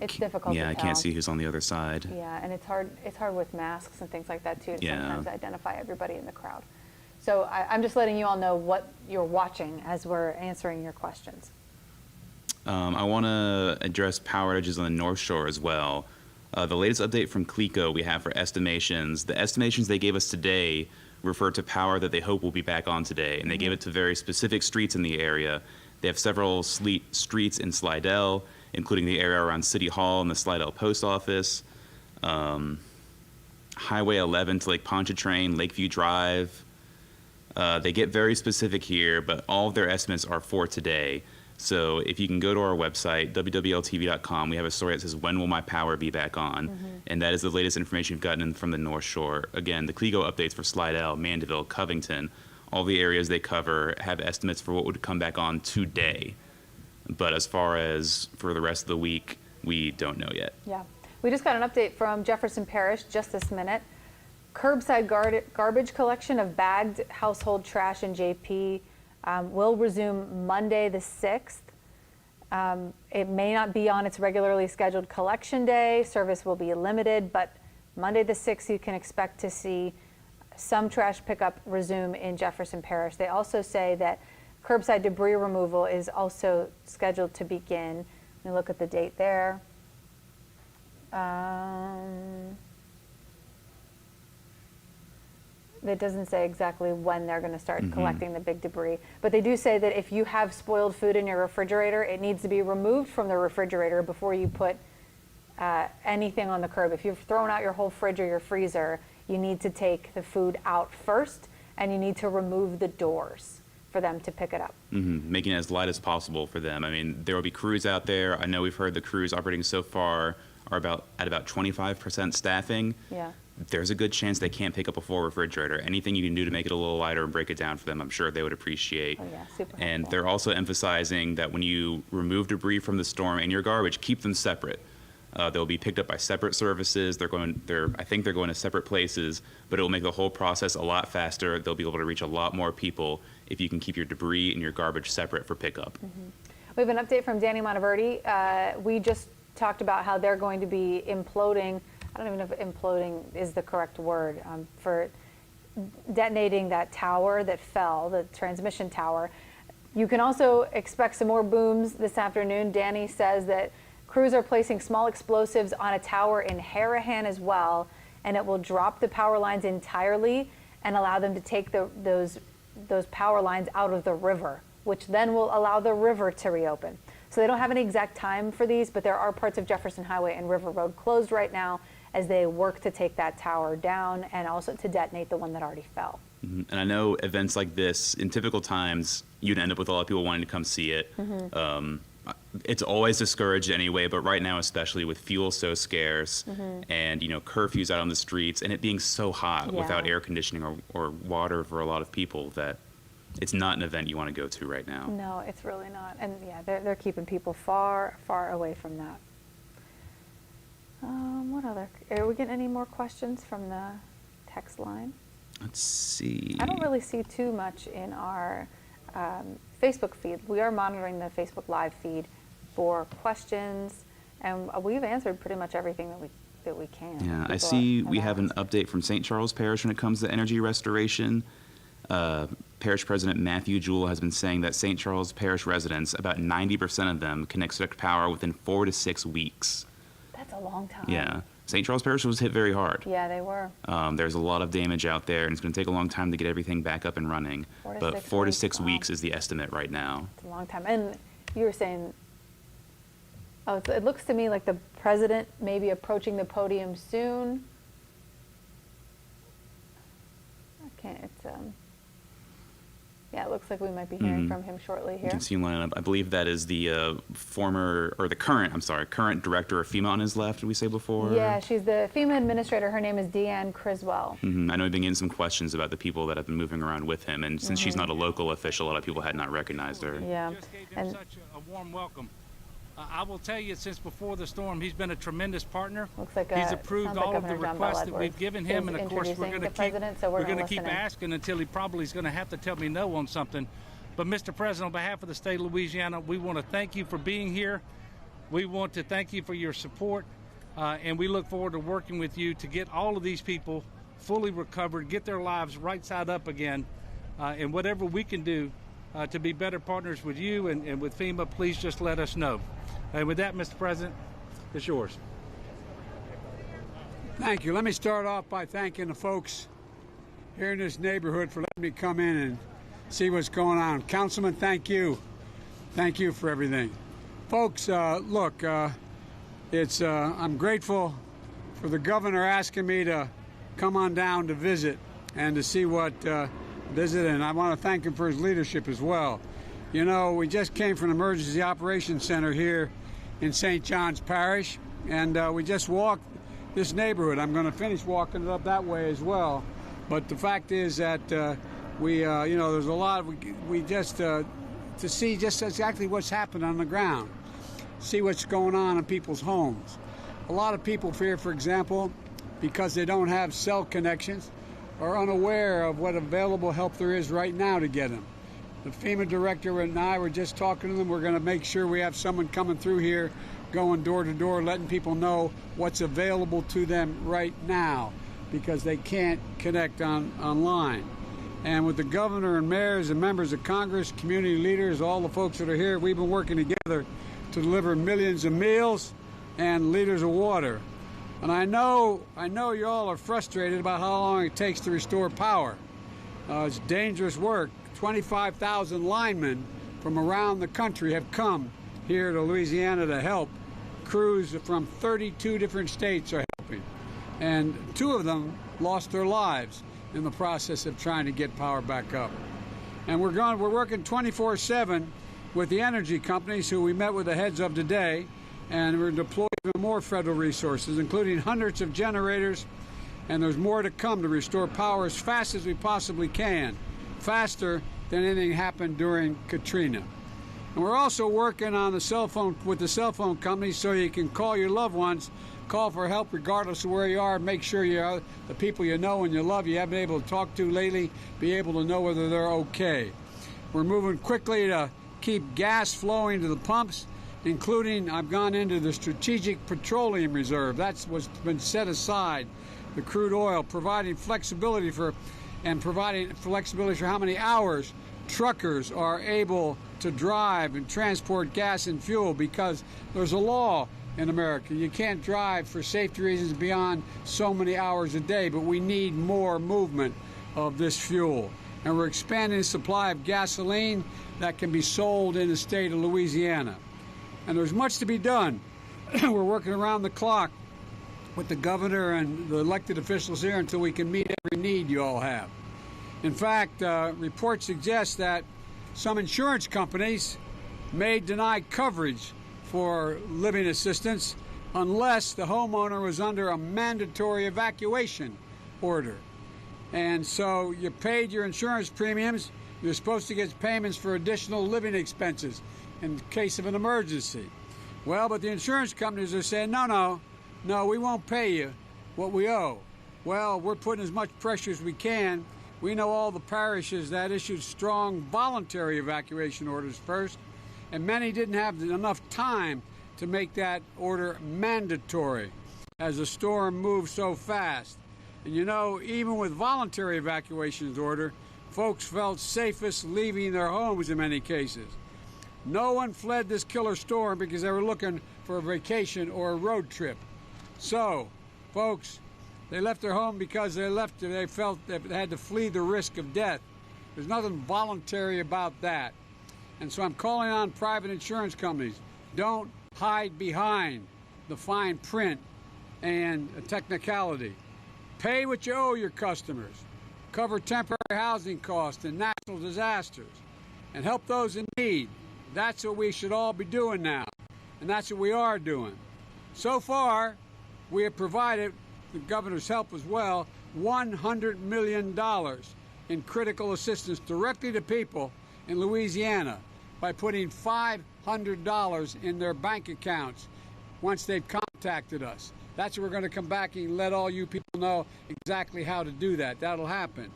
It's difficult to tell. I can't see who's on the other side. Yeah, and it's hard with masks and things like that too to Yeah. sometimes identify everybody in the crowd. So I'm just letting you all know what you're watching as we're answering your questions. I want to address power outages on the North Shore as well. The latest update from CLECO we have for estimations. The estimations they gave us today refer to power that they hope will be back on today, and they gave it to very specific streets in the area. They have several streets in Slidell, including the area around City Hall and the Slidell Post Office, Highway 11 to Lake Pontchartrain, Lakeview Drive. They get very specific here, but all of their estimates are for today. So if you can go to our website, WWL-TV.com, we have a story that says, when will my power be back on? And that is the latest information we've gotten from the North Shore. Again, the CLECO updates for Slidell, Mandeville, Covington, all the areas they cover have estimates for what would come back on today. But as far as for the rest of the week, we don't know yet. Yeah. We just got an update from Jefferson Parish just this minute. Curbside garbage collection of bagged household trash in JP will resume Monday the 6th. It may not be on its regularly scheduled collection day. Service will be limited, but Monday the 6th you can expect to see some trash pickup resume in Jefferson Parish. They also say that curbside debris removal is also scheduled to begin. Let me look at the date there. It doesn't say exactly when they're going to start collecting the big debris, but they do say that if you have spoiled food in your refrigerator, it needs to be removed from the refrigerator before you put anything on the curb. If you've thrown out your whole fridge or your freezer, you need to take the food out first, and you need to remove the doors for them to pick it up. Making it as light as possible for them. I mean, there will be crews out there. I know we've heard the crews operating so far are at about 25% staffing. Yeah. There's a good chance they can't pick up a full refrigerator. Anything you can do to make it a little lighter and break it down for them, I'm sure they would appreciate. Oh yeah, super And helpful. they're also emphasizing that when you remove debris from the storm and your garbage, keep them separate. They'll be picked up by separate services. I think they're going to separate places, but it will make the whole process a lot faster. They'll be able to reach a lot more people if you can keep your debris and your garbage separate for pickup. We have an update from Danny Monteverdi. We just talked about how they're going to be imploding. I don't even know if imploding is the correct word for detonating that tower that fell, the transmission tower. You can also expect some more booms this afternoon. Danny says that crews are placing small explosives on a tower in Harahan as well, and it will drop the power lines entirely and allow them to take those power lines out of the river, which then will allow the river to reopen. So they don't have an exact time for these, but there are parts of Jefferson Highway and River Road closed right now as they work to take that tower down and also to detonate the one that already fell. And I know events like this, in typical times, you'd end up with a lot of people wanting to come see it. It's always discouraged anyway, but right now, especially with fuel so scarce and, curfews out on the streets and it being so hot without air conditioning or water for a lot of people, that it's not an event you want to go to right now. No, it's really not. And yeah, they're keeping people far, far away from that. What other? Are we getting any more questions from the text line? Let's see. I don't really see too much in our Facebook feed. We are monitoring the Facebook Live feed for questions, and we've answered pretty much everything that we can. Yeah, I see we have an update from St. Charles Parish when it comes to energy restoration. Parish President Matthew Jewell has been saying that St. Charles Parish residents, about 90% of them, can expect power within 4 to 6 weeks. That's a long time. Yeah. St. Charles Parish was hit very hard. Yeah, they were. There's a lot of damage out there, and it's going to take a long time to get everything back up and running. 4 to 6 weeks is the estimate right now. It's a long time. And you were saying, oh, it looks to me like the president may be approaching the podium soon. Okay, yeah, it looks like we might be hearing from him shortly here. You can see him lining up. I believe that is the current director of FEMA on his left, did we say before? Yeah, she's the Fema Administrator. Her name is Deanne Criswell. I know we've been getting some questions about the people that have been moving around with him, and since she's not a local official, a lot of people had not recognized her. Yeah. Just gave him such a warm welcome. I will tell you, since before the storm, he's been a tremendous partner. Looks like he's approved all of the requests that we've given him, and of course we're going to keep asking until he probably is going to have to tell me no on something. But Mr. President, on behalf of the state of Louisiana, we want to thank you for being here. We want to thank you for your support, and we look forward to working with you to get all of these people fully recovered, get their lives right side up again, and whatever we can do to be better partners with you and with FEMA, please just let us know. And with that, Mr. President, it's yours. Thank you. Let me start off by thanking the folks here in this neighborhood for letting me come in and see what's going on. Councilman, thank you. Thank you for everything. Folks, look, I'm grateful for the governor asking me to come on down to visit and to see what visit, and I want to thank him for his leadership as well. You know, we just came from the Emergency Operations Center here in St. John's Parish, and we just walked this neighborhood. I'm going to finish walking it up that way as well. But the fact is that there's a lot, we just, to see just exactly what's happened on the ground, see what's going on in people's homes. A lot of people here, for example, because they don't have cell connections, are unaware of what available help there is right now to get them. The FEMA director and I were just talking to them. We're going to make sure we have someone coming through here, going door to door, letting people know what's available to them right now because they can't connect online. And with the governor and mayors and members of Congress, community leaders, all the folks that are here, we've been working together to deliver millions of meals and liters of water. And I know you all are frustrated about how long it takes to restore power. It's dangerous work. 25,000 linemen from around the country have come here to Louisiana to help. Crews from 32 different states are helping. And 2 of them lost their lives in the process of trying to get power back up. And we're working 24/7 with the energy companies who we met with the heads of today, and we're deploying even more federal resources, including hundreds of generators, and there's more to come to restore power as fast as we possibly can, faster than anything happened during Katrina. And we're also working on the cell phone with the cell phone companies so you can call your loved ones, call for help regardless of where you are, make sure the people you know and you love you haven't been able to talk to lately, be able to know whether they're okay. We're moving quickly to keep gas flowing to the pumps, including I've gone into the Strategic Petroleum Reserve. That's what's been set aside, the crude oil, providing flexibility for how many hours truckers are able to drive and transport gas and fuel, because there's a law in America. You can't drive for safety reasons beyond so many hours a day, but we need more movement of this fuel. And we're expanding the supply of gasoline that can be sold in the state of Louisiana. And there's much to be done. We're working around the clock with the governor and the elected officials here until we can meet every need you all have. In fact, reports suggest that some insurance companies may deny coverage for living assistance unless the homeowner was under a mandatory evacuation order. And so you paid your insurance premiums, you're supposed to get payments for additional living expenses in case of an emergency. Well, but the insurance companies are saying, no, we won't pay you what we owe. Well, we're putting as much pressure as we can. We know all the parishes that issued strong voluntary evacuation orders first, and many didn't have enough time to make that order mandatory as the storm moved so fast. And you know, even with voluntary evacuations order, folks felt safest leaving their homes in many cases. No one fled this killer storm because they were looking for a vacation or a road trip. So, Folks, they left their home because they felt that they had to flee the risk of death. There's nothing voluntary about that. And so I'm calling on private insurance companies, don't hide behind the fine print and a technicality. Pay what you owe your customers. Cover temporary housing costs and natural disasters. And help those in need. That's what we should all be doing now. And that's what we are doing. So far, we have provided, the governor's help as well, $100 million in critical assistance directly to people in Louisiana by putting $500 in their bank accounts once they've contacted us. That's what we're going to come back and let all you people know exactly how to do that. That'll happen.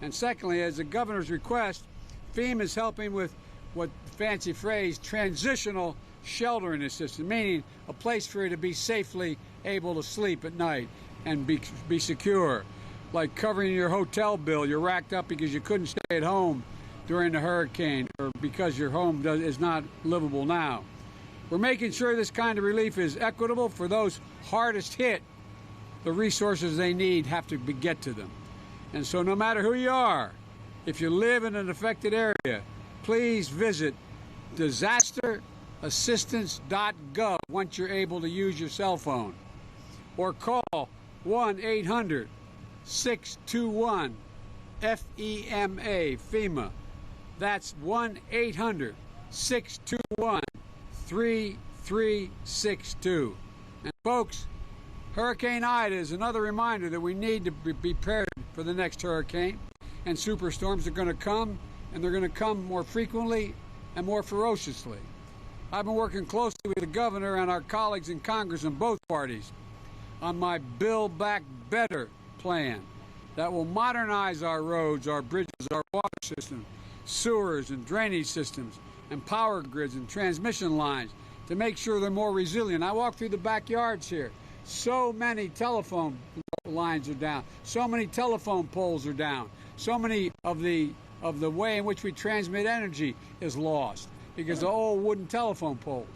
And secondly, as the governor's request, FEMA is helping with what fancy phrase, transitional sheltering assistance, meaning a place for you to be safely able to sleep at night and be secure, like covering your hotel bill. You're racked up because you couldn't stay at home during the hurricane or because your home is not livable now. We're making sure this kind of relief is equitable for those hardest hit. The resources they need have to get to them. And so no matter who you are, if you live in an affected area, please visit disasterassistance.gov once you're able to use your cell phone. Or call 1-800-621-FEMA, FEMA. That's 1-800-621-3362. And folks, Hurricane Ida is another reminder that we need to be prepared for the next hurricane. And superstorms are going to come, and they're going to come more frequently and more ferociously. I've been working closely with the governor and our colleagues in Congress in both parties on my Build Back Better plan that will modernize our roads, our bridges, our water system, sewers and drainage systems, and power grids and transmission lines to make sure they're more resilient. I walk through the backyards here. So many telephone lines are down. So many telephone poles are down. So many of the way in which we transmit energy is lost because of old wooden telephone poles.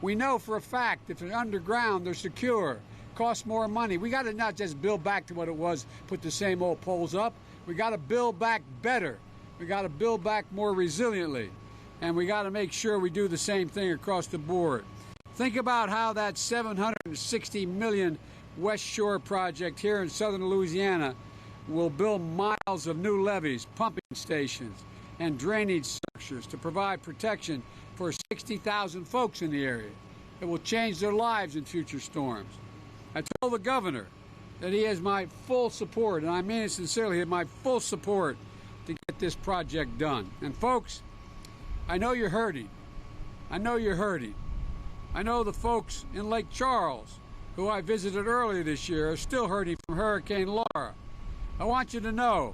We know for a fact if they're underground, they're secure. Costs more money. We got to not just build back to what it was, put the same old poles up. We got to build back better. We got to build back more resiliently. And we got to make sure we do the same thing across the board. Think about how that $760 million West Shore project here in southern Louisiana will build miles of new levees, pumping stations, and drainage structures to provide protection for 60,000 folks in the area. It will change their lives in future storms. I told the governor that he has my full support, and I mean it sincerely, he has my full support to get this project done. And folks, I know you're hurting. I know you're hurting. I know the folks in Lake Charles, who I visited earlier this year, are still hurting from Hurricane Laura. I want you to know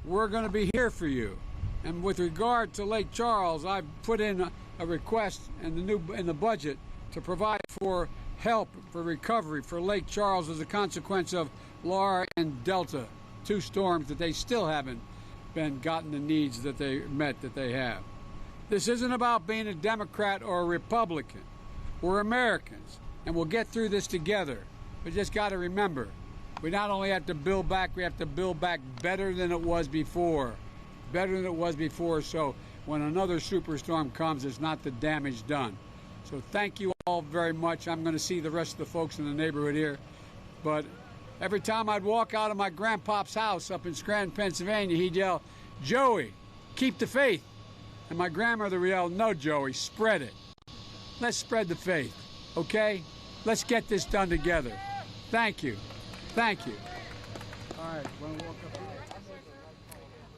we're going to be here for you. And with regard to Lake Charles, I've put in a request in the budget to provide for help for recovery for Lake Charles as a consequence of Laura and Delta, two storms that they still haven't gotten the needs that they have. This isn't about being a Democrat or a Republican. We're Americans, and we'll get through this together. We just got to remember, we not only have to build back, we have to build back better than it was before. Better than it was before, so when another superstorm comes, it's not the damage done. So thank you all very much. I'm going to see the rest of the folks in the neighborhood here. But every time I'd walk out of my grandpa's house up in Scranton, Pennsylvania, he'd yell, "Joey, keep the faith." And my grandmother would yell, "No, Joey, spread it. Let's spread the faith, okay? Let's get this done together." Thank you. Thank you. All right, want to walk up here?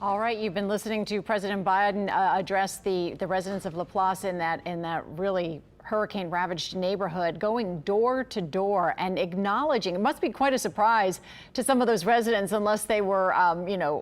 All right, you've been listening to President Biden address the residents of LaPlace in that really hurricane-ravaged neighborhood, going door to door and acknowledging. It must be quite a surprise to some of those residents, unless they were,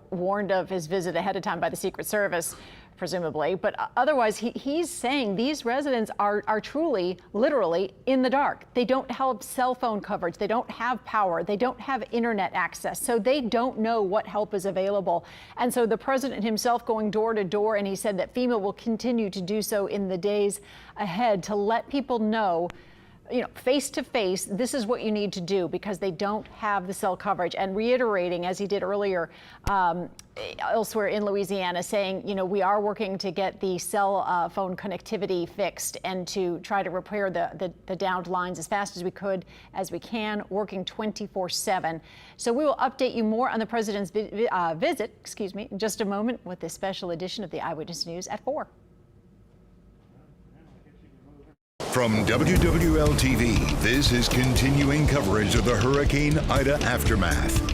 warned of his visit ahead of time by the Secret Service, presumably. But otherwise, he's saying these residents are truly, literally in the dark. They don't have cell phone coverage. They don't have power. They don't have internet access. So they don't know what help is available. And so the president himself going door to door, and he said that FEMA will continue to do so in the days ahead to let people know face to face, this is what you need to do because they don't have the cell coverage. And reiterating, as he did earlier elsewhere in Louisiana, saying, we are working to get the cell phone connectivity fixed and to try to repair the downed lines as fast as we can, working 24/7. So we will update you more on the president's visit, in just a moment with this special edition of the Eyewitness News at 4. From WWL-TV, this is continuing coverage of the Hurricane Ida aftermath.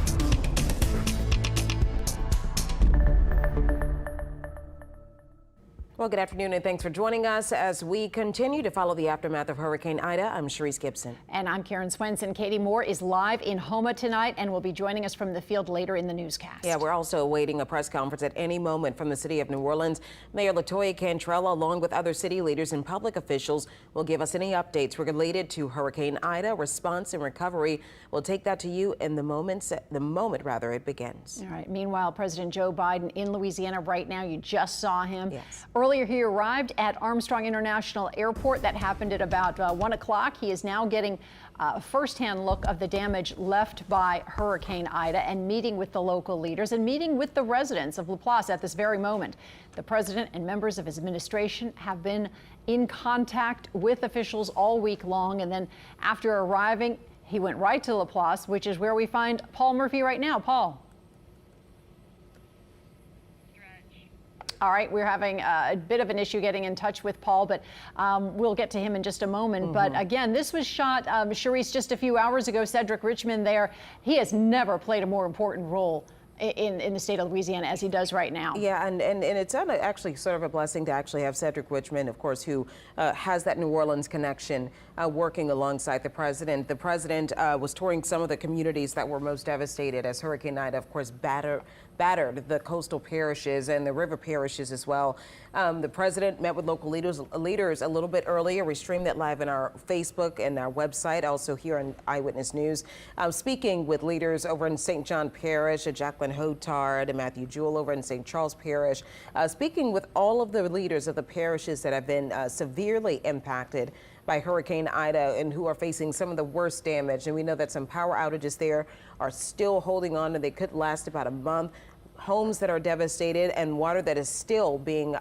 Well, good afternoon and thanks for joining us as we continue to follow the aftermath of Hurricane Ida. I'm Sharice Gibson. And I'm Karen Swenson. Katie Moore is live in Houma tonight and will be joining us from the field later in the newscast. Yeah, we're also awaiting a press conference at any moment from the city of New Orleans. Mayor Latoya Cantrell, along with other city leaders and public officials, will give us any updates related to Hurricane Ida, response and recovery. We'll take that to you in the moment it begins. All right. Meanwhile, President Joe Biden in Louisiana right now. You just saw him. Yes. Earlier, he arrived at Armstrong International Airport. That happened at about 1 o'clock. He is now getting a firsthand look of the damage left by Hurricane Ida and meeting with the local leaders and meeting with the residents of Laplace at this very moment. The president and members of his administration have been in contact with officials all week long. And then after arriving, he went right to Laplace, which is where we find Paul Murphy right now. Paul. All right, we're having a bit of an issue getting in touch with Paul, but we'll get to him in just a moment. But again, this was shot, Sharice, just a few hours ago. Cedric Richmond there, he has never played a more important role in the state of Louisiana as he does right now. Yeah, and it's actually sort of a blessing to actually have Cedric Richmond, of course, who has that New Orleans connection, working alongside the president. The president was touring some of the communities that were most devastated as Hurricane Ida, of course, battered the coastal parishes and the river parishes as well. The president met with local leaders a little bit earlier. We streamed that live on our Facebook and our website, also here on Eyewitness News. Speaking with leaders over in St. John Parish, Jacqueline Hotard and Matthew Jewell over in St. Charles Parish, speaking with all of the leaders of the parishes that have been severely impacted by Hurricane Ida and who are facing some of the worst damage. And we know that some power outages there are still holding on and they could last about a month. Homes that are devastated and water that is still being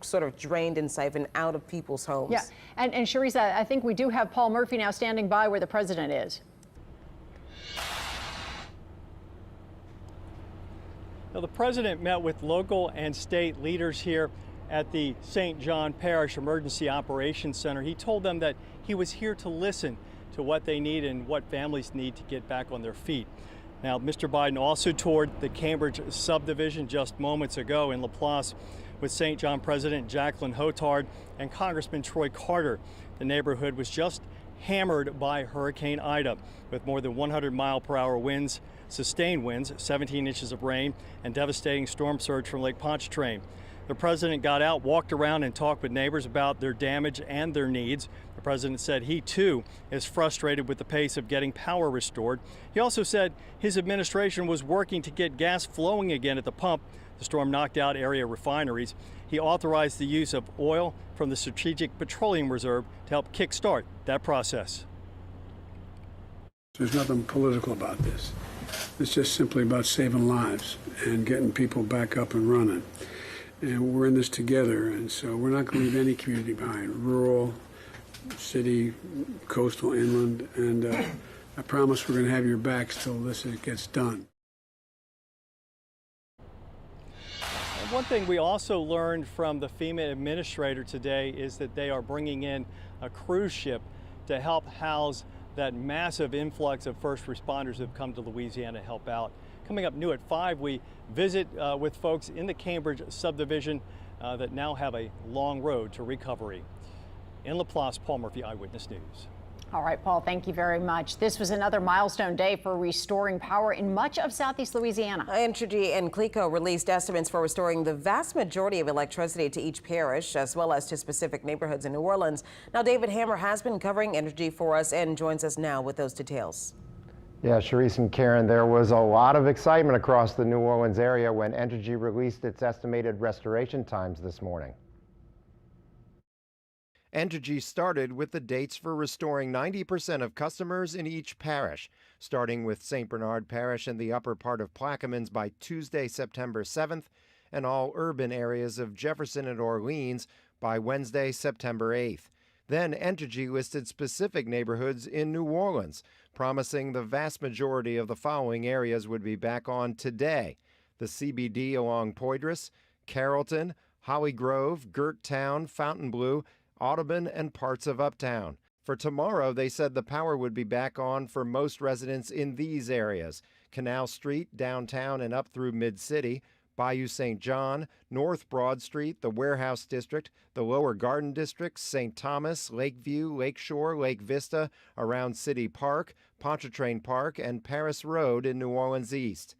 sort of drained and siphoned out of people's homes. Yeah, and Sharice, I think we do have Paul Murphy now standing by where the president is. Now, the president met with local and state leaders here at the St. John Parish Emergency Operations Center. He told them that he was here to listen to what they need and what families need to get back on their feet. Now, Mr. Biden also toured the Cambridge subdivision just moments ago in Laplace with St. John President Jacqueline Hotard and Congressman Troy Carter. The neighborhood was just hammered by Hurricane Ida with more than 100-mile-per-hour winds, sustained winds, 17 inches of rain, and devastating storm surge from Lake Pontchartrain. The president got out, walked around, and talked with neighbors about their damage and their needs. The president said he, too, is frustrated with the pace of getting power restored. He also said his administration was working to get gas flowing again at the pump. The storm knocked out area refineries. He authorized the use of oil from the Strategic Petroleum Reserve to help kickstart that process. There's nothing political about this. It's just simply about saving lives and getting people back up and running. And we're in this together, and so we're not going to leave any community behind, rural, city, coastal, inland, and I promise we're going to have your backs till this gets done. And one thing we also learned from the Fema Administrator today is that they are bringing in a cruise ship to help house that massive influx of first responders who have come to Louisiana to help out. Coming up new at 5, we visit with folks in the Cambridge subdivision that now have a long road to recovery. In Laplace, Paul Murphy, Eyewitness News. All right, Paul, thank you very much. This was another milestone day for restoring power in much of southeast Louisiana. Entergy and CLECO released estimates for restoring the vast majority of electricity to each parish, as well as to specific neighborhoods in New Orleans. Now, David Hammer has been covering Entergy for us and joins us now with those details. Yeah, Sharice and Karen, there was a lot of excitement across the New Orleans area when Entergy released its estimated restoration times this morning. Entergy started with the dates for restoring 90% of customers in each parish, starting with St. Bernard Parish and the upper part of Plaquemines by Tuesday, September 7th, and all urban areas of Jefferson and Orleans by Wednesday, September 8th. Then Entergy listed specific neighborhoods in New Orleans, promising the vast majority of the following areas would be back on today: the CBD along Poydras, Carrollton, Holly Grove, Gert Town, Fontainebleau, Audubon, and parts of Uptown. For tomorrow, they said the power would be back on for most residents in these areas: Canal Street, downtown, and up through Mid-City, Bayou St. John, North Broad Street, the Warehouse District, the Lower Garden District, St. Thomas, Lakeview, Lakeshore, Lake Vista, around City Park, Pontchartrain Park, and Paris Road in New Orleans East.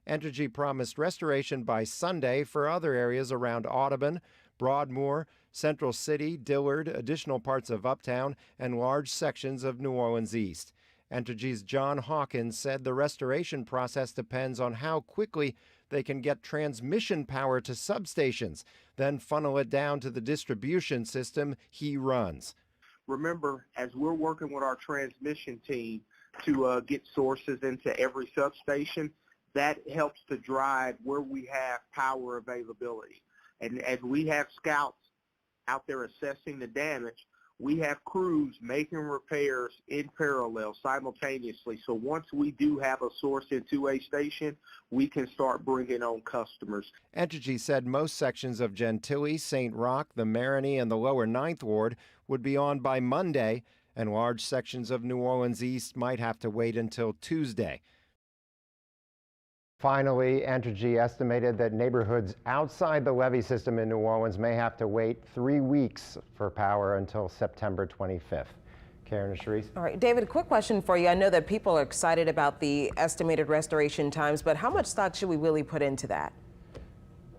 Entergy promised restoration by Sunday for other areas around Audubon, Broadmoor, Central City, Dillard, additional parts of Uptown, and large sections of New Orleans East. Entergy's John Hawkins said the restoration process depends on how quickly they can get transmission power to substations, then funnel it down to the distribution system he runs. Remember, as we're working with our transmission team to get sources into every substation, that helps to drive where we have power availability. And as we have scouts out there assessing the damage, we have crews making repairs in parallel, simultaneously. So once we do have a source into a station, we can start bringing on customers. Entergy said most sections of Gentilly, St. Roch, the Marigny, and the lower 9th Ward would be on by Monday, and large sections of New Orleans East might have to wait until Tuesday. Finally, Entergy estimated that neighborhoods outside the levee system in New Orleans may have to wait 3 weeks for power until September 25th. Karen and Sharice. All right, David, quick question for you. I know that people are excited about the estimated restoration times, but how much stock should we really put into that?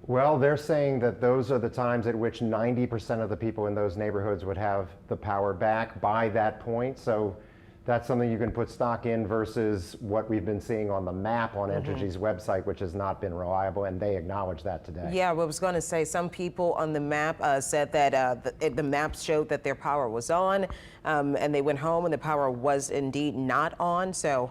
Well, they're saying that those are the times at which 90% of the people in those neighborhoods would have the power back by that point. So that's something you can put stock in versus what we've been seeing on the map on Entergy's website, which has not been reliable, and they acknowledge that today. Yeah, I was going to say some people on the map said that the maps showed that their power was on, and they went home and the power was indeed not on. So.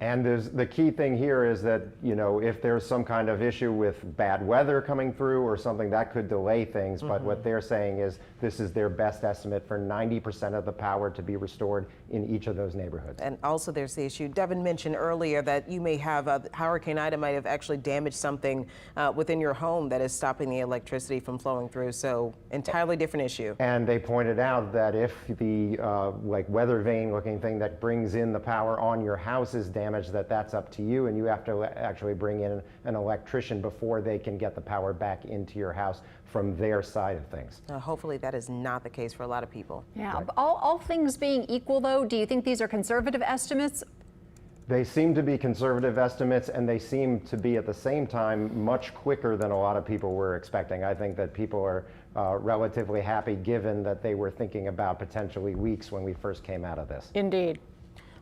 And the key thing here is that, you know, if there's some kind of issue with bad weather coming through or something, that could delay things. But what they're saying is this is their best estimate for 90% of the power to be restored in each of those neighborhoods. And also there's the issue, Devin mentioned earlier that you may have, Hurricane Ida might have actually damaged something within your home that is stopping the electricity from flowing through. So entirely different issue. And they pointed out that if the like weather vane looking thing that brings in the power on your house is damaged, that's up to you, and you have to actually bring in an electrician before they can get the power back into your house from their side of things. Hopefully that is not the case for a lot of people. Yeah, right. All things being equal though, do you think these are conservative estimates? They seem to be conservative estimates, and they seem to be at the same time much quicker than a lot of people were expecting. I think that people are relatively happy given that they were thinking about potentially weeks when we first came out of this. Indeed.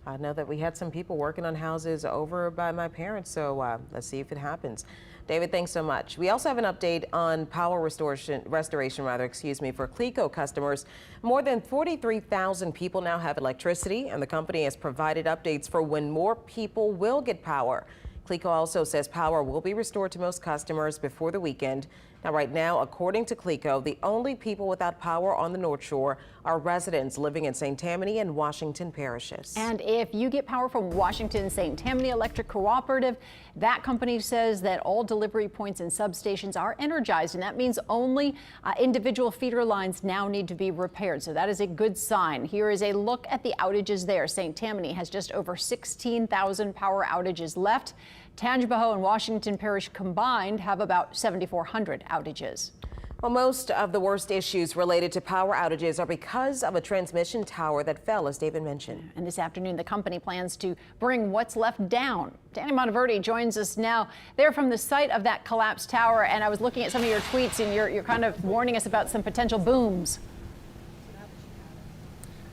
I know that we had some people working on houses over by my parents, so let's see if it happens. David, thanks so much. We also have an update on power restoration for CLECO customers. More than 43,000 people now have electricity, and the company has provided updates for when more people will get power. CLECO also says power will be restored to most customers before the weekend. Now, right now, according to CLECO, the only people without power on the North Shore are residents living in St. Tammany and Washington parishes. And if you get power from Washington St. Tammany Electric Cooperative, that company says that all delivery points and substations are energized, and that means only individual feeder lines now need to be repaired. So that is a good sign. Here is a look at the outages there. St. Tammany has just over 16,000 power outages left. Tangipahoa and Washington Parish combined have about 7,400 outages. Well, most of the worst issues related to power outages are because of a transmission tower that fell, as David mentioned. And this afternoon, the company plans to bring what's left down. Danny Monteverdi joins us now. They're from the site of that collapsed tower, and I was looking at some of your tweets, and you're kind of warning us about some potential booms.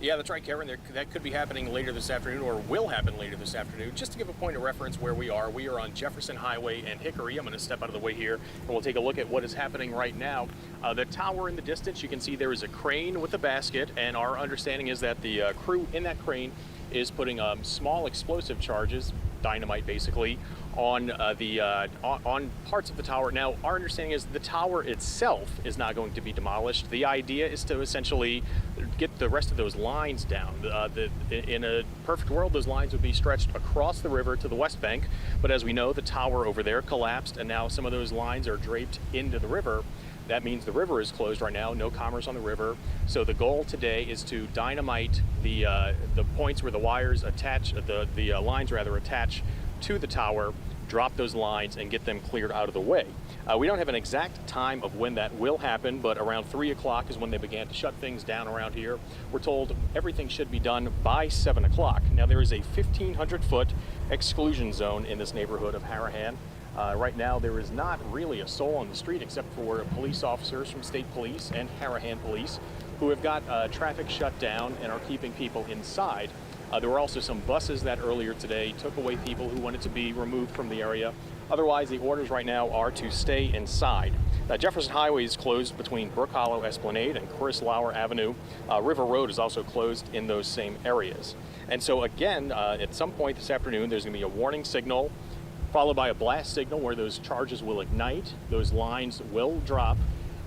Yeah, that's right, Karen. That could be happening later this afternoon, or will happen later this afternoon. Just to give a point of reference where we are on Jefferson Highway and Hickory. I'm going to step out of the way here, and we'll take a look at what is happening right now. The tower in the distance, you can see there is a crane with a basket, and our understanding is that the crew in that crane is putting small explosive charges, dynamite basically, on on parts of the tower. Now, our understanding is the tower itself is not going to be demolished. The idea is to essentially get the rest of those lines down. In a perfect world, those lines would be stretched across the river to the west bank, but as we know, the tower over there collapsed, and now some of those lines are draped into the river. That means the river is closed right now, no commerce on the river. So the goal today is to dynamite the points where the wires attach, the lines rather attach to the tower, drop those lines and get them cleared out of the way. We don't have an exact time of when that will happen, but around 3 o'clock is when they began to shut things down around here. We're told everything should be done by 7 o'clock. Now, there is a 1,500-foot exclusion zone in this neighborhood of Harahan. Right now, there is not really a soul on the street except for police officers from State Police and Harahan Police who have got traffic shut down and are keeping people inside. There were also some buses that earlier today took away people who wanted to be removed from the area. Otherwise, the orders right now are to stay inside. Jefferson Highway is closed between Brook Hollow Esplanade and Chris Lauer Avenue. River Road is also closed in those same areas. And so again, at some point this afternoon, there's going to be a warning signal followed by a blast signal where those charges will ignite, those lines will drop,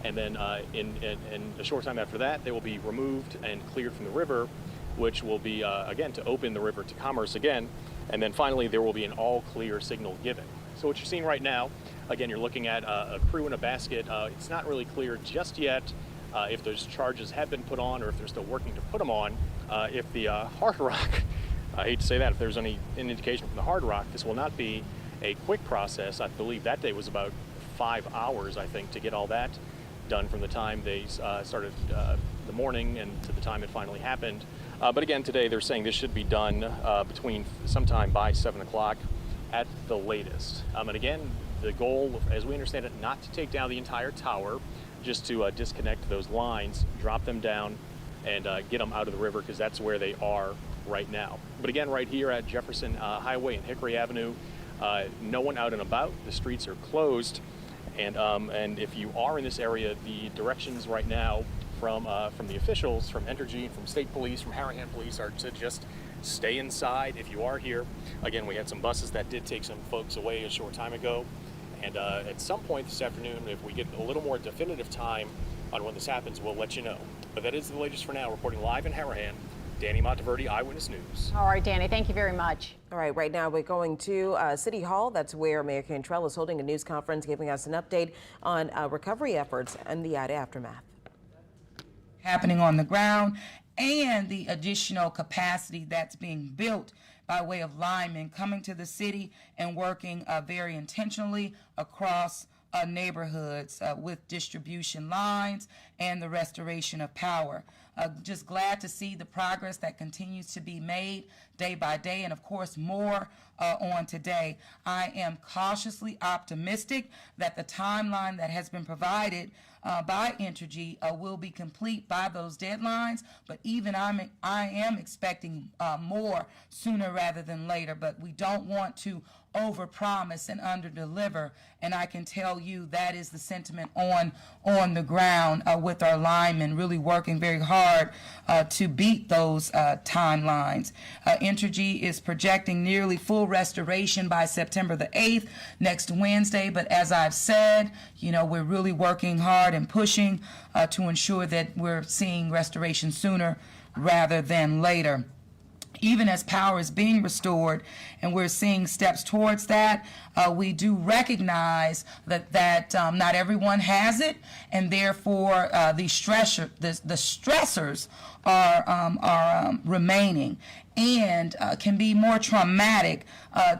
and then in a short time after that, they will be removed and cleared from the river, which will be, again, to open the river to commerce again. And then finally, there will be an all-clear signal given. So what you're seeing right now, again, you're looking at a crew in a basket. It's not really clear just yet if those charges have been put on or if they're still working to put them on. If the Hard Rock, I hate to say that, if there's any indication from the Hard Rock, this will not be a quick process. I believe that day was about 5 hours, I think, to get all that done from the time they started the morning and to the time it finally happened. But again, today they're saying this should be done between sometime by 7 o'clock at the latest. And again, the goal, as we understand it, not to take down the entire tower, just to disconnect those lines, drop them down, and get them out of the river, because that's where they are right now. But again, right here at Jefferson Highway and Hickory Avenue, no one out and about. The streets are closed, and if you are in this area, the directions right now from the officials, from Entergy, from State Police, from Harahan Police, are to just stay inside if you are here. Again, we had some buses that did take some folks away a short time ago, and at some point this afternoon, if we get a little more definitive time on when this happens, we'll let you know. But that is the latest for now. Reporting live in Harahan, Danny Monteverdi, Eyewitness News. All right, Danny, thank you very much. All right now we're going to City Hall. That's where Mayor Cantrell is holding a news conference, giving us an update on recovery efforts and the aftermath. Happening on the ground and the additional capacity that's being built by way of linemen coming to the city and working very intentionally across neighborhoods with distribution lines and the restoration of power. Just glad to see the progress that continues to be made day by day, and of course more on today. I am cautiously optimistic that the timeline that has been provided by Entergy will be complete by those deadlines, but even I am expecting more sooner rather than later, but we don't want to overpromise and underdeliver, and I can tell you that is the sentiment on the ground with our linemen really working very hard to beat those timelines. Entergy is projecting nearly full restoration by September the 8th, next Wednesday, but as I've said, we're really working hard and pushing to ensure that we're seeing restoration sooner rather than later. Even as power is being restored and we're seeing steps towards that, we do recognize that not everyone has it, and therefore the stressors are remaining. and can be more traumatic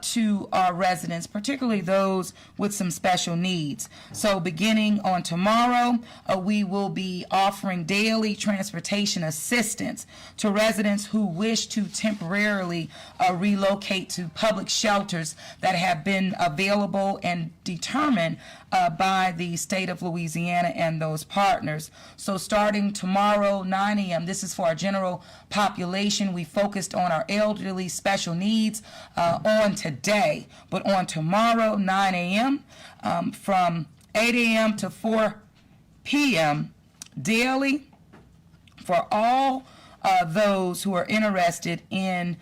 to our residents, particularly those with some special needs. So beginning on tomorrow, we will be offering daily transportation assistance to residents who wish to temporarily relocate to public shelters that have been available and determined by the state of Louisiana and those partners. So starting tomorrow, 9 a.m., this is for our general population. We focused on our elderly special needs on today, but on tomorrow, 9 a.m., from 8 a.m. to 4 p.m. daily for all those who are interested in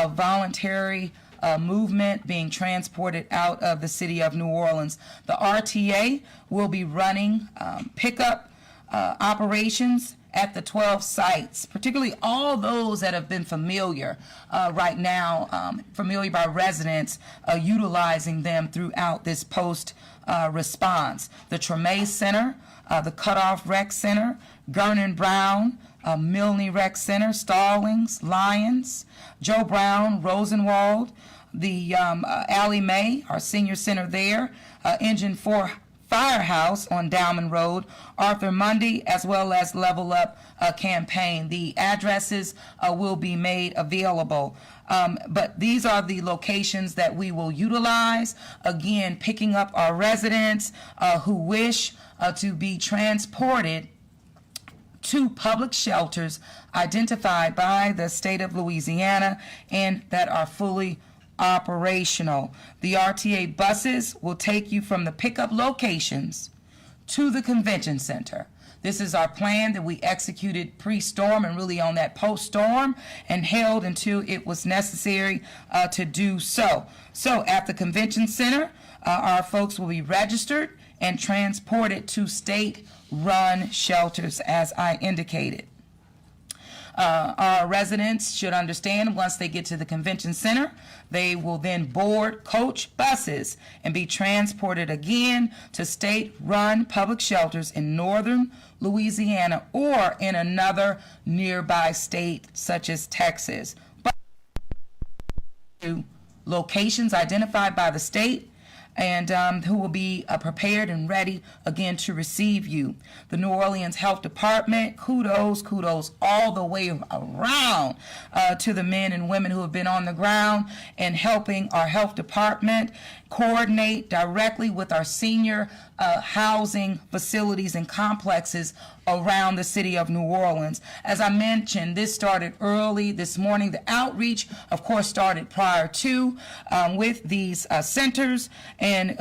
voluntary movement being transported out of the city of New Orleans. The RTA will be running pickup operations at the 12 sites, particularly all those that have been familiar right now, familiar by residents utilizing them throughout this post response. The Treme Center, the Cutoff Rec Center, Gernon Brown, Milne Rec Center, Stallings, Lyons, Joe Brown, Rosenwald, the Allie Mae, our senior center there, Engine 4 Firehouse on Dowman Road, Arthur Mundy, as well as Level Up campaign. The addresses will be made available. But these are the locations that we will utilize. Again, picking up our residents who wish to be transported to public shelters identified by the state of Louisiana and that are fully operational. The RTA buses will take you from the pickup locations to the convention center. This is our plan that we executed pre-storm and really on that post-storm and held until it was necessary to do so. So at the convention center, our folks will be registered and transported to state-run shelters, as I indicated. Our residents should understand once they get to the convention center, they will then board coach buses and be transported again to state-run public shelters in northern Louisiana or in another nearby state such as Texas. But locations identified by the state and who will be prepared and ready again to receive you. The New Orleans Health Department, kudos all the way around to the men and women who have been on the ground and helping our health department coordinate directly with our senior housing facilities and complexes around the city of New Orleans. As I mentioned, this started early this morning. The outreach, of course, started prior to with these centers and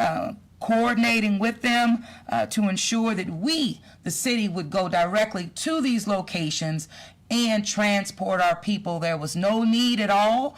coordinating with them to ensure that we, the city, would go directly to these locations and transport our people. There was no need at all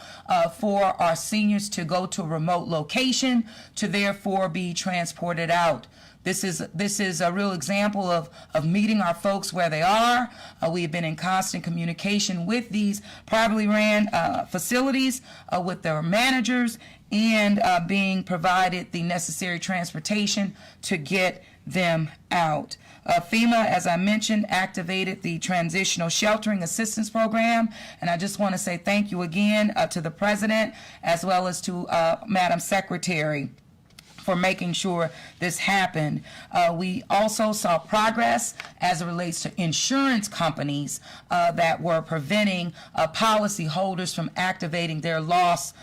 for our seniors to go to a remote location to therefore be transported out. This is a real example of meeting our folks where they are. We have been in constant communication with these privately ran facilities, with their managers, and being provided the necessary transportation to get them out. FEMA, as I mentioned, activated the Transitional Sheltering Assistance Program, and I just want to say thank you again to the President as well as to Madam Secretary for making sure this happened. We also saw progress as it relates to insurance companies that were preventing policyholders from activating their loss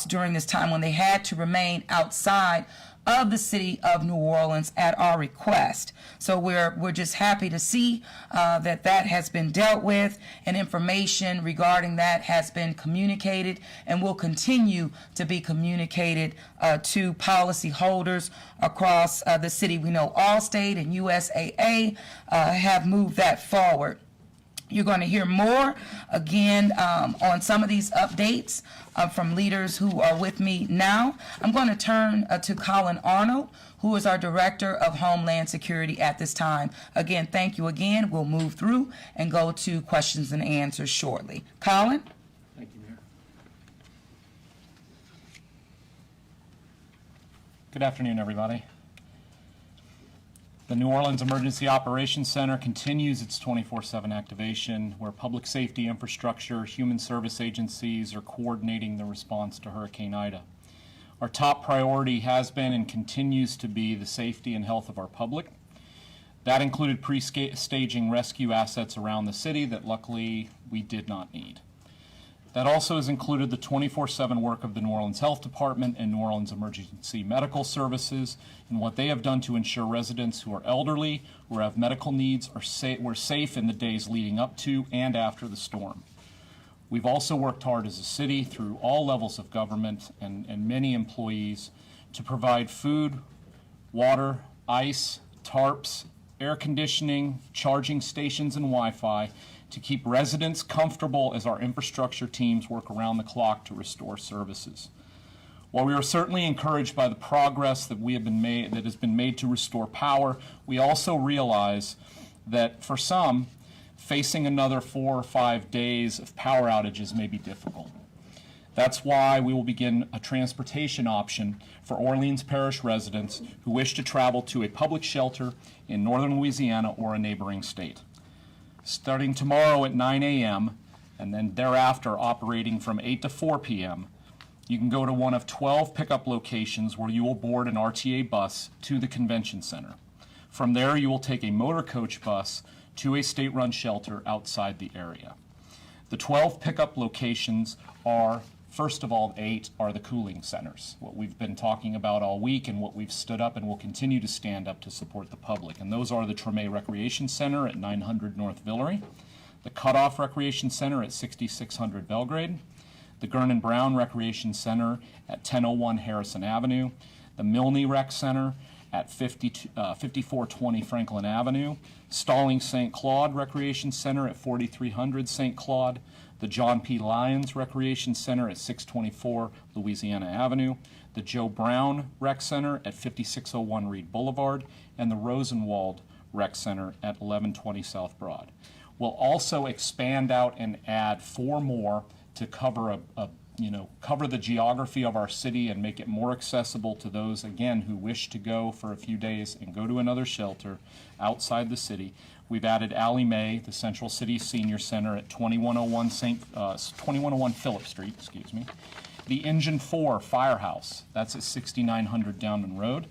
during this time when they had to remain outside of the city of New Orleans at our request. So we're just happy to see that has been dealt with, and information regarding that has been communicated and will continue to be communicated to policyholders across the city. We know Allstate and USAA have moved that forward. You're going to hear more, again, on some of these updates from leaders who are with me now. I'm going to turn to Colin Arnold, who is our Director of Homeland Security at this time. Again, thank you again. We'll move through and go to questions and answers shortly. Colin? Thank you, Mayor. Good afternoon, everybody. The New Orleans Emergency Operations Center continues its 24/7 activation where public safety infrastructure, human service agencies are coordinating the response to Hurricane Ida. Our top priority has been and continues to be the safety and health of our public. That included pre-staging rescue assets around the city that luckily we did not need. That also has included the 24/7 work of the New Orleans Health Department and New Orleans Emergency Medical Services and what they have done to ensure residents who are elderly or have medical needs were safe in the days leading up to and after the storm. We've also worked hard as a city through all levels of government and many employees to provide food, water, ice, tarps, air conditioning, charging stations, and Wi-Fi to keep residents comfortable as our infrastructure teams work around the clock to restore services. While we are certainly encouraged by the progress that has been made to restore power, we also realize that for some, facing another 4 or 5 days of power outages may be difficult. That's why we will begin a transportation option for Orleans Parish residents who wish to travel to a public shelter in northern Louisiana or a neighboring state. Starting tomorrow at 9 a.m. and then thereafter operating from 8 to 4 p.m., you can go to one of 12 pickup locations where you will board an RTA bus to the convention center. From there, you will take a motor coach bus to a state-run shelter outside the area. The 12 pickup locations are, first of all, 8 are the cooling centers, what we've been talking about all week and what we've stood up and will continue to stand up to support the public. And those are the Treme Recreation Center at 900 North Villeray, the Cutoff Recreation Center at 6600 Belgrade, the Gernon Brown Recreation Center at 1001 Harrison Avenue, the Milne Rec Center at 5420 Franklin Avenue, Stallings St. Claude Recreation Center at 4300 St. Claude, the John P. Lyons Recreation Center at 624 Louisiana Avenue, the Joe Brown Rec Center at 5601 Reed Boulevard, and the Rosenwald Rec Center at 1120 South Broad. We'll also expand out and add 4 more to cover cover the geography of our city and make it more accessible to those, again, who wish to go for a few days and go to another shelter outside the city. We've added Allie Mae, the Central City Senior Center at 2101 Phillip Street, the Engine 4 Firehouse, that's at 6900 Downman Road,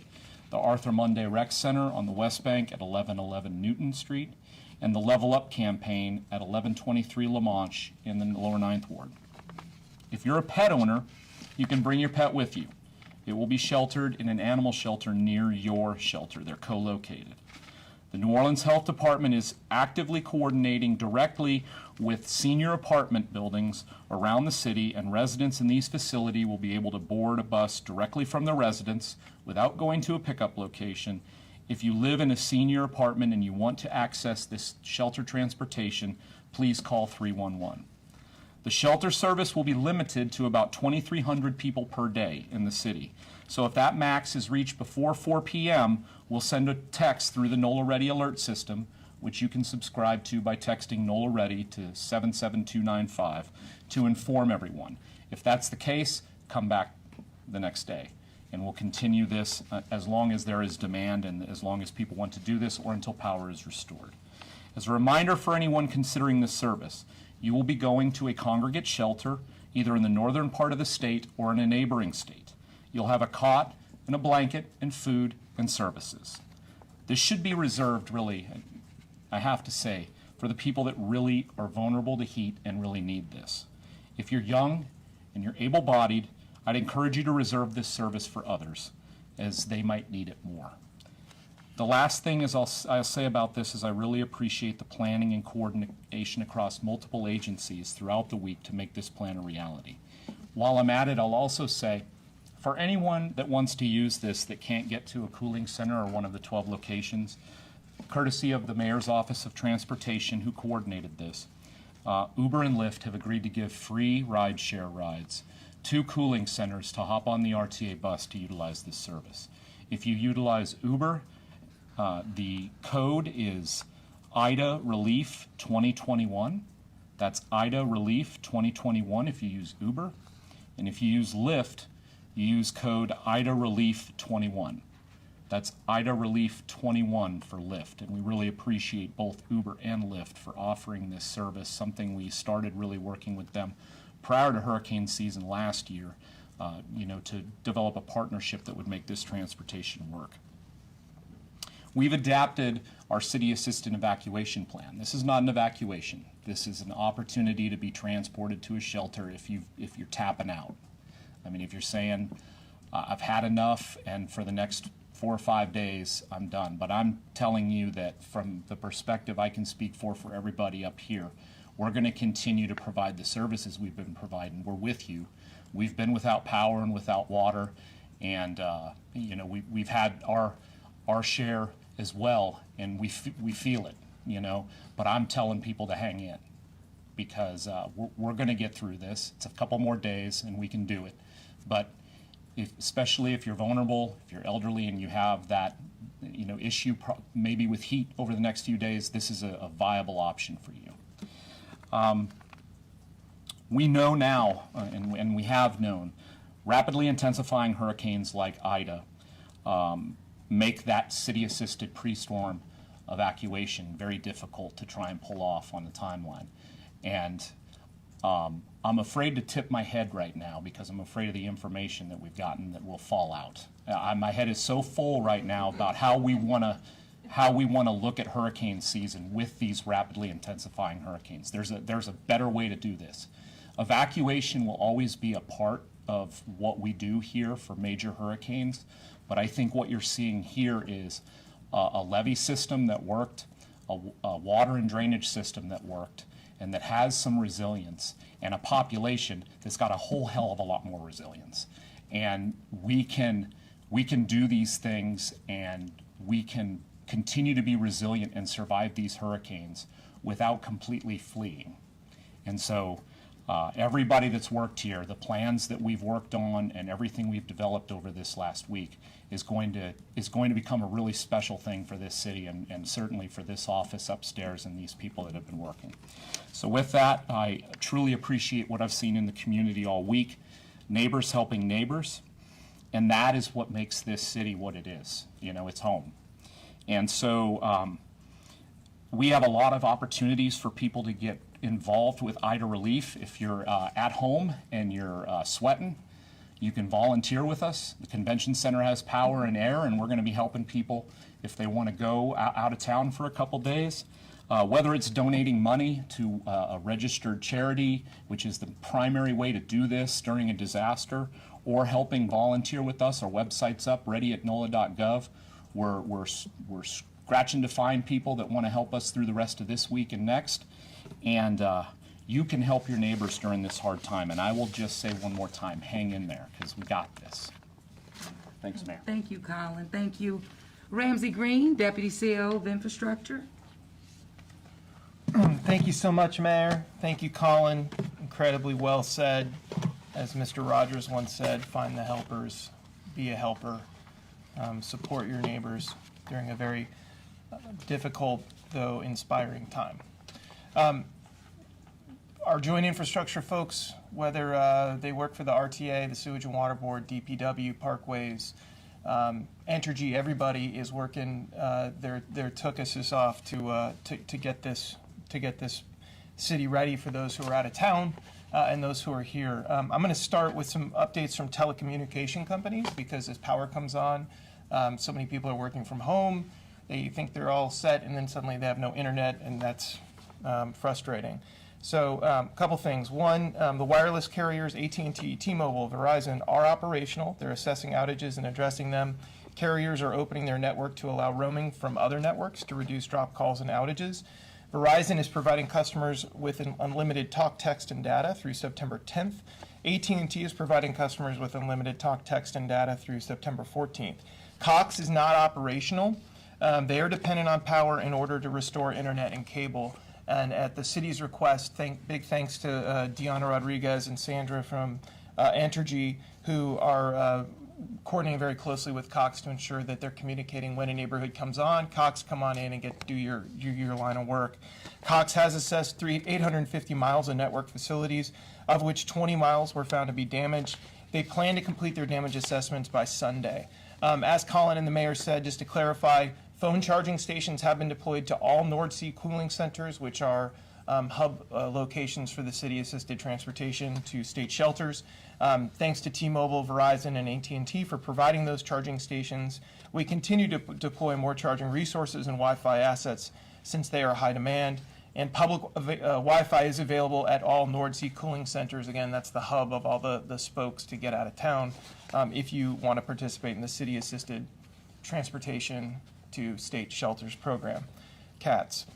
the Arthur Munday Rec Center on the West Bank at 1111 Newton Street, and the Level Up campaign at 1123 La Manche in the Lower 9th Ward. If you're a pet owner, you can bring your pet with you. It will be sheltered in an animal shelter near your shelter. They're co-located. The New Orleans Health Department is actively coordinating directly with senior apartment buildings around the city, and residents in these facilities will be able to board a bus directly from their residence without going to a pickup location. If you live in a senior apartment and you want to access this shelter transportation, please call 311. The shelter service will be limited to about 2,300 people per day in the city. So if that max is reached before 4 p.m., we'll send a text through the NOLA Ready alert system, which you can subscribe to by texting NOLA Ready to 77295 to inform everyone. If that's the case, come back the next day. And we'll continue this as long as there is demand and as long as people want to do this or until power is restored. As a reminder for anyone considering this service, you will be going to a congregate shelter either in the northern part of the state or in a neighboring state. You'll have a cot and a blanket and food and services. This should be reserved, really, I have to say, for the people that really are vulnerable to heat and really need this. If you're young and you're able-bodied, I'd encourage you to reserve this service for others, as they might need it more. The last thing I'll say about this is I really appreciate the planning and coordination across multiple agencies throughout the week to make this plan a reality. While I'm at it, I'll also say, for anyone that wants to use this that can't get to a cooling center or one of the 12 locations, courtesy of the Mayor's Office of Transportation who coordinated this, Uber and Lyft have agreed to give free rideshare rides to cooling centers to hop on the RTA bus to utilize this service. If you utilize Uber, the code is IDA Relief 2021. That's IDA Relief 2021 if you use Uber. And if you use Lyft, you use code IDA Relief 21. That's Ida Relief 21 for Lyft, and we really appreciate both Uber and Lyft for offering this service, something we started really working with them prior to hurricane season last year, to develop a partnership that would make this transportation work. We've adapted our city assisted evacuation plan. This is not an evacuation. This is an opportunity to be transported to a shelter if you're tapping out. I mean, if you're saying, I've had enough and for the next 4 or 5 days, I'm done. But I'm telling you that from the perspective I can speak for everybody up here, we're going to continue to provide the services we've been providing. We're with you. We've been without power and without water, and we've had our share as well, and we feel it, But I'm telling people to hang in, because we're going to get through this. It's a couple more days, and we can do it. But especially if you're vulnerable, if you're elderly, and you have that, issue maybe with heat over the next few days, this is a viable option for you. We know now, and we have known, rapidly intensifying hurricanes like Ida make that city-assisted pre-storm evacuation very difficult to try and pull off on the timeline. And I'm afraid to tip my head right now because I'm afraid of the information that we've gotten that will fall out. My head is so full right now about how we want to look at hurricane season with these rapidly intensifying hurricanes. There's a better way to do this. Evacuation will always be a part of what we do here for major hurricanes, but I think what you're seeing here is a levee system that worked, a water and drainage system that worked, and that has some resilience, and a population that's got a whole hell of a lot more resilience. And we can do these things, and we can continue to be resilient and survive these hurricanes without completely fleeing. And so everybody that's worked here, the plans that we've worked on and everything we've developed over this last week is going to become a really special thing for this city, and certainly for this office upstairs and these people that have been working. So with that, I truly appreciate what I've seen in the community all week, neighbors helping neighbors, and that is what makes this city what it is. It's home. And so we have a lot of opportunities for people to get involved with Ida Relief. If you're at home and you're sweating, you can volunteer with us. The convention center has power and air, and we're going to be helping people if they want to go out of town for a couple days. Whether it's donating money to a registered charity, which is the primary way to do this during a disaster, or helping volunteer with us. Our website's up, ready@nola.gov. We're scratching to find people that want to help us through the rest of this week and next. And you can help your neighbors during this hard time. And I will just say one more time, hang in there, because we got this. Thanks, Mayor. Thank you, Colin. Thank you. Ramsey Green, Deputy CEO of Infrastructure. Thank you so much, Mayor. Thank you, Colin. Incredibly well said. As Mr. Rogers once said, find the helpers, be a helper, support your neighbors during a very difficult, though inspiring time. Our joint infrastructure folks, whether they work for the RTA, the Sewage and Water Board, DPW, Parkways, Entergy, everybody is working their tuchuses off to get this city ready for those who are out of town and those who are here. I'm going to start with some updates from telecommunication companies, because as power comes on, so many people are working from home. They think they're all set, and then suddenly they have no internet, and that's frustrating. So a couple things. One, the wireless carriers, AT&T, T-Mobile, Verizon, are operational. They're assessing outages and addressing them. Carriers are opening their network to allow roaming from other networks to reduce drop calls and outages. Verizon is providing customers with an unlimited talk, text, and data through September 10th. AT&T is providing customers with unlimited talk, text, and data through September 14th. Cox is not operational. They are dependent on power in order to restore internet and cable. And at the city's request, big thanks to Deanna Rodriguez and Sandra from Entergy, who are coordinating very closely with Cox to ensure that they're communicating when a neighborhood comes on. Cox, come on in and do your line of work. Cox has assessed 850 miles of network facilities, of which 20 miles were found to be damaged. They plan to complete their damage assessments by Sunday. As Colin and the mayor said, just to clarify, phone charging stations have been deployed to all North Sea cooling centers, which are hub locations for the city-assisted transportation to state shelters. Thanks to T-Mobile, Verizon, and AT&T for providing those charging stations. We continue to deploy more charging resources and Wi-Fi assets since they are high demand. And public Wi-Fi is available at all North Sea cooling centers. Again, that's the hub of all the spokes to get out of town if you want to participate in the city-assisted transportation to state shelters program, CATS.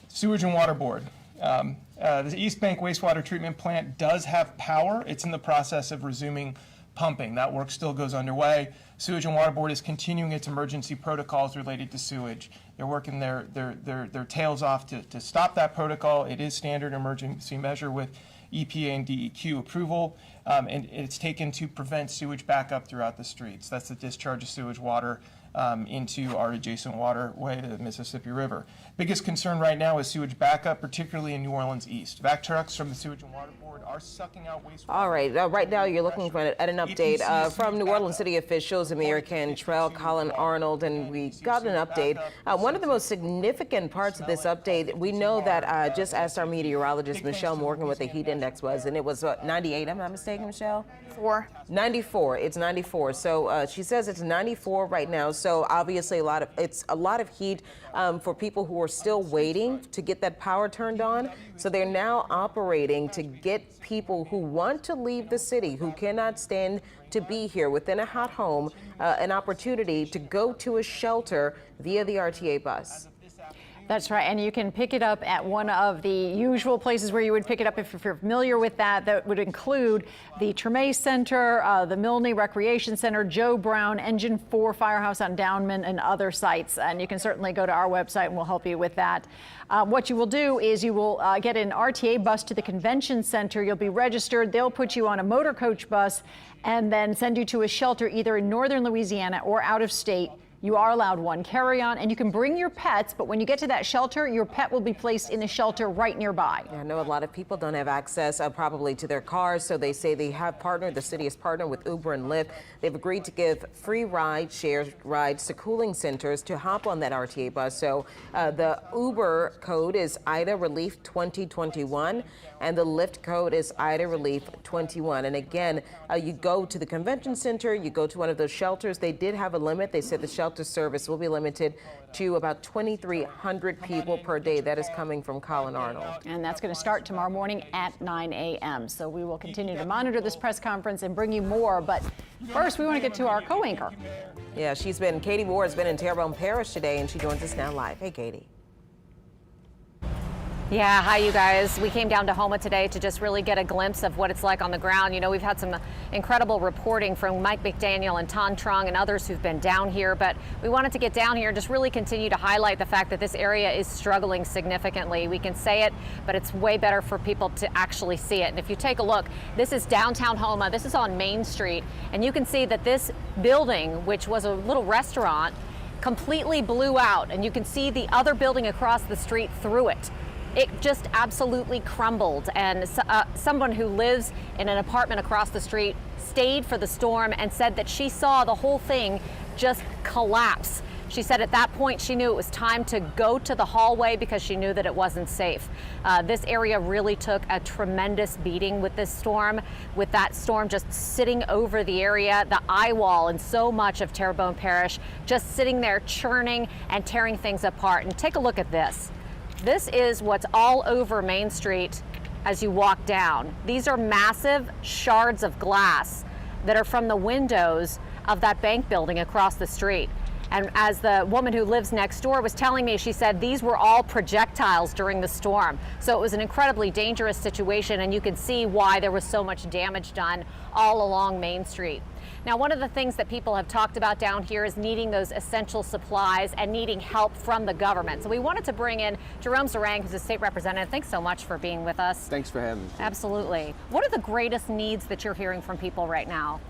Sewage and Water Board. The East Bank wastewater treatment plant does have power. It's in the process of resuming pumping. That work still goes underway. Sewage and Water Board is continuing its emergency protocols related to sewage. They're working their tails off to stop that protocol. It is standard emergency measure with EPA and DEQ approval, and it's taken to prevent sewage backup throughout the streets. That's the discharge of sewage water into our adjacent waterway, the Mississippi River. Biggest concern right now is sewage backup, particularly in New Orleans East. Vac trucks from the Sewage and Water Board are sucking out wastewater. All right, right now you're looking at an update from New Orleans city officials, Latoya Cantrell, Colin Arnold, and we got an update. One of the most significant parts of this update, we know that just asked our meteorologist, Michelle Morgan, what the heat index was, and it was 98, I'm not mistaken, Michelle? 94. It's 94. So she says it's 94 right now. So obviously it's a lot of heat for people who are still waiting to get that power turned on. So they're now operating to get people who want to leave the city, who cannot stand to be here within a hot home, an opportunity to go to a shelter via the RTA bus. That's right, and you can pick it up at one of the usual places where you would pick it up if you're familiar with that. That would include the Tremay Center, the Milne Recreation Center, Joe Brown, Engine 4 Firehouse on Downman, and other sites. And you can certainly go to our website and we'll help you with that. What you will do is you will get an RTA bus to the convention center. You'll be registered. They'll put you on a motor coach bus and then send you to a shelter either in northern Louisiana or out of state. You are allowed one carry-on, and you can bring your pets, but when you get to that shelter, your pet will be placed in a shelter right nearby. Yeah, I know a lot of people don't have access probably to their cars, so they say they have partnered, the city has partnered with Uber and Lyft. They've agreed to give free shared rides to cooling centers to hop on that RTA bus. So the Uber code is Ida Relief 2021, and the Lyft code is Ida Relief 21. And again, you go to the convention center, you go to one of those shelters. They did have a limit. They said the shelter service will be limited to about 2,300 people per day. That is coming from Colin Arnold. And that's going to start tomorrow morning at 9 a.m. So we will continue to monitor this press conference and bring you more. But first, we want to get to our co-anchor. Yeah, Katie Moore has been in Terrebonne Parish today, and she joins us now live. Hey, Katie. Yeah, hi you guys. We came down to Houma today to just really get a glimpse of what it's like on the ground. You know, we've had some incredible reporting from Mike McDaniel and Ton Trung and others who've been down here, but we wanted to get down here and just really continue to highlight the fact that this area is struggling significantly. We can say it, but it's way better for people to actually see it. And if you take a look, this is downtown Houma. This is on Main Street, and you can see that this building, which was a little restaurant, completely blew out, and you can see the other building across the street through it. It just absolutely crumbled, and someone who lives in an apartment across the street stayed for the storm and said that she saw the whole thing just collapse. She said at that point she knew it was time to go to the hallway because she knew that it wasn't safe. This area really took a tremendous beating with this storm, with that storm just sitting over the area, the eye wall and so much of Terrebonne Parish just sitting there churning and tearing things apart. And take a look at this. This is what's all over Main Street as you walk down. These are massive shards of glass that are from the windows of that bank building across the street. And as the woman who lives next door was telling me, she said these were all projectiles during the storm. So it was an incredibly dangerous situation, and you can see why there was so much damage done all along Main Street. Now, one of the things that people have talked about down here is needing those essential supplies and needing help from the government. So we wanted to bring in Jerome Zarang, who's a state representative. Thanks so much for being with us. Thanks for having me. Absolutely. What are the greatest needs that you're hearing from people right now?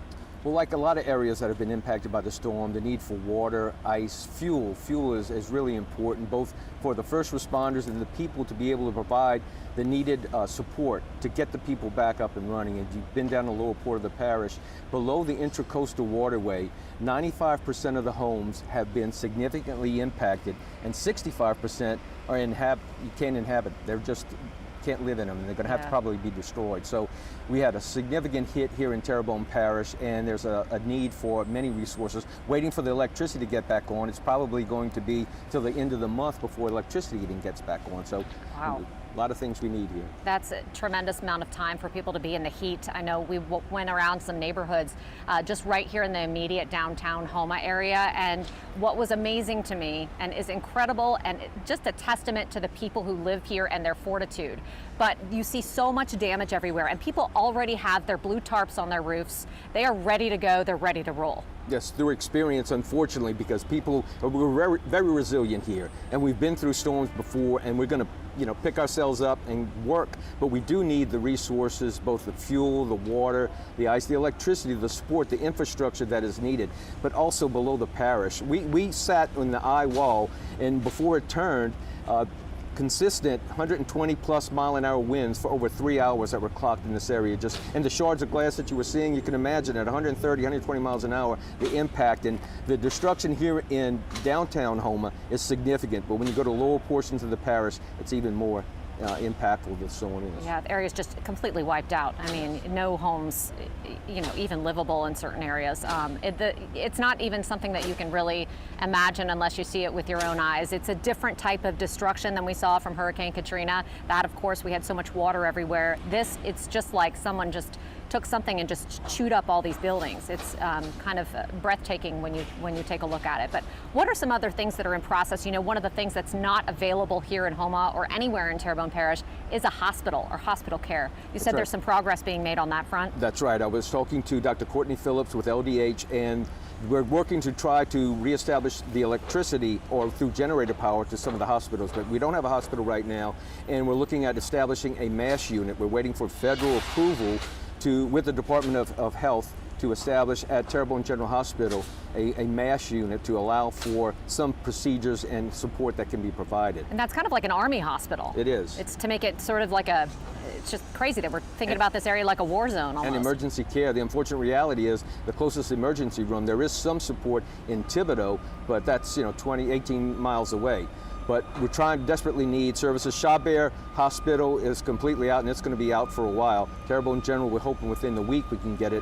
Well, like a lot of areas that have been impacted by the storm, the need for water, ice, fuel. Fuel is really important, both for the first responders and the people to be able to provide the needed support to get the people back up and running. And you've been down the lower port of the parish. Below the intracoastal waterway, 95% of the homes have been significantly impacted, and 65% are you can't inhabit. They're just can't live in them, and they're going to have to probably be destroyed. So we had a significant hit here in Terrebonne Parish, and there's a need for many resources. Waiting for the electricity to get back on, it's probably going to be till the end of the month before electricity even gets back on. So a lot of things we need here. That's a tremendous amount of time for people to be in the heat. I know we went around some neighborhoods just right here in the immediate downtown Houma area, and what was amazing to me and is incredible and just a testament to the people who live here and their fortitude. But you see so much damage everywhere, and people already have their blue tarps on their roofs. They are ready to go. They're ready to roll. Yes, through experience, unfortunately, because we're very resilient here, and we've been through storms before, and we're going to pick ourselves up and work, but we do need the resources, both the fuel, the water, the ice, the electricity, the support, the infrastructure that is needed, but also below the parish. We sat on the eye wall, and before it turned, consistent 120 plus mile-an-hour winds for over 3 hours that were clocked in this area. And the shards of glass that you were seeing, you can imagine at 130, 120 miles an hour, the impact and the destruction here in downtown Houma is significant. But when you go to lower portions of the parish, it's even more impactful than so on is. Yeah, the area's just completely wiped out. I mean, no homes, even livable in certain areas. It's not even something that you can really imagine unless you see it with your own eyes. It's a different type of destruction than we saw from Hurricane Katrina. That, of course, we had so much water everywhere. It's just like someone just took something and just chewed up all these buildings. It's kind of breathtaking when you take a look at it. But what are some other things that are in process? One of the things that's not available here in Houma or anywhere in Terrebonne Parish is a hospital or hospital care. You said there's some progress being made on that front? That's right. I was talking to Dr. Courtney Phillips with LDH, and we're working to try to reestablish the electricity or through generator power to some of the hospitals, but we don't have a hospital right now, and we're looking at establishing a MASH unit. We're waiting for federal approval with the Department of Health to establish at Terrebonne General Hospital a MASH unit to allow for some procedures and support that can be provided. And that's kind of like an Army hospital. It is. It's to make it sort of like it's just crazy that we're thinking about this area like a war zone almost. And emergency care. The unfortunate reality is the closest emergency room, there is some support in Thibodaux, but that's 18 miles away. But we're desperately need services. Chabert Hospital is completely out, and it's going to be out for a while. Terrebonne General, we're hoping within the week we can get it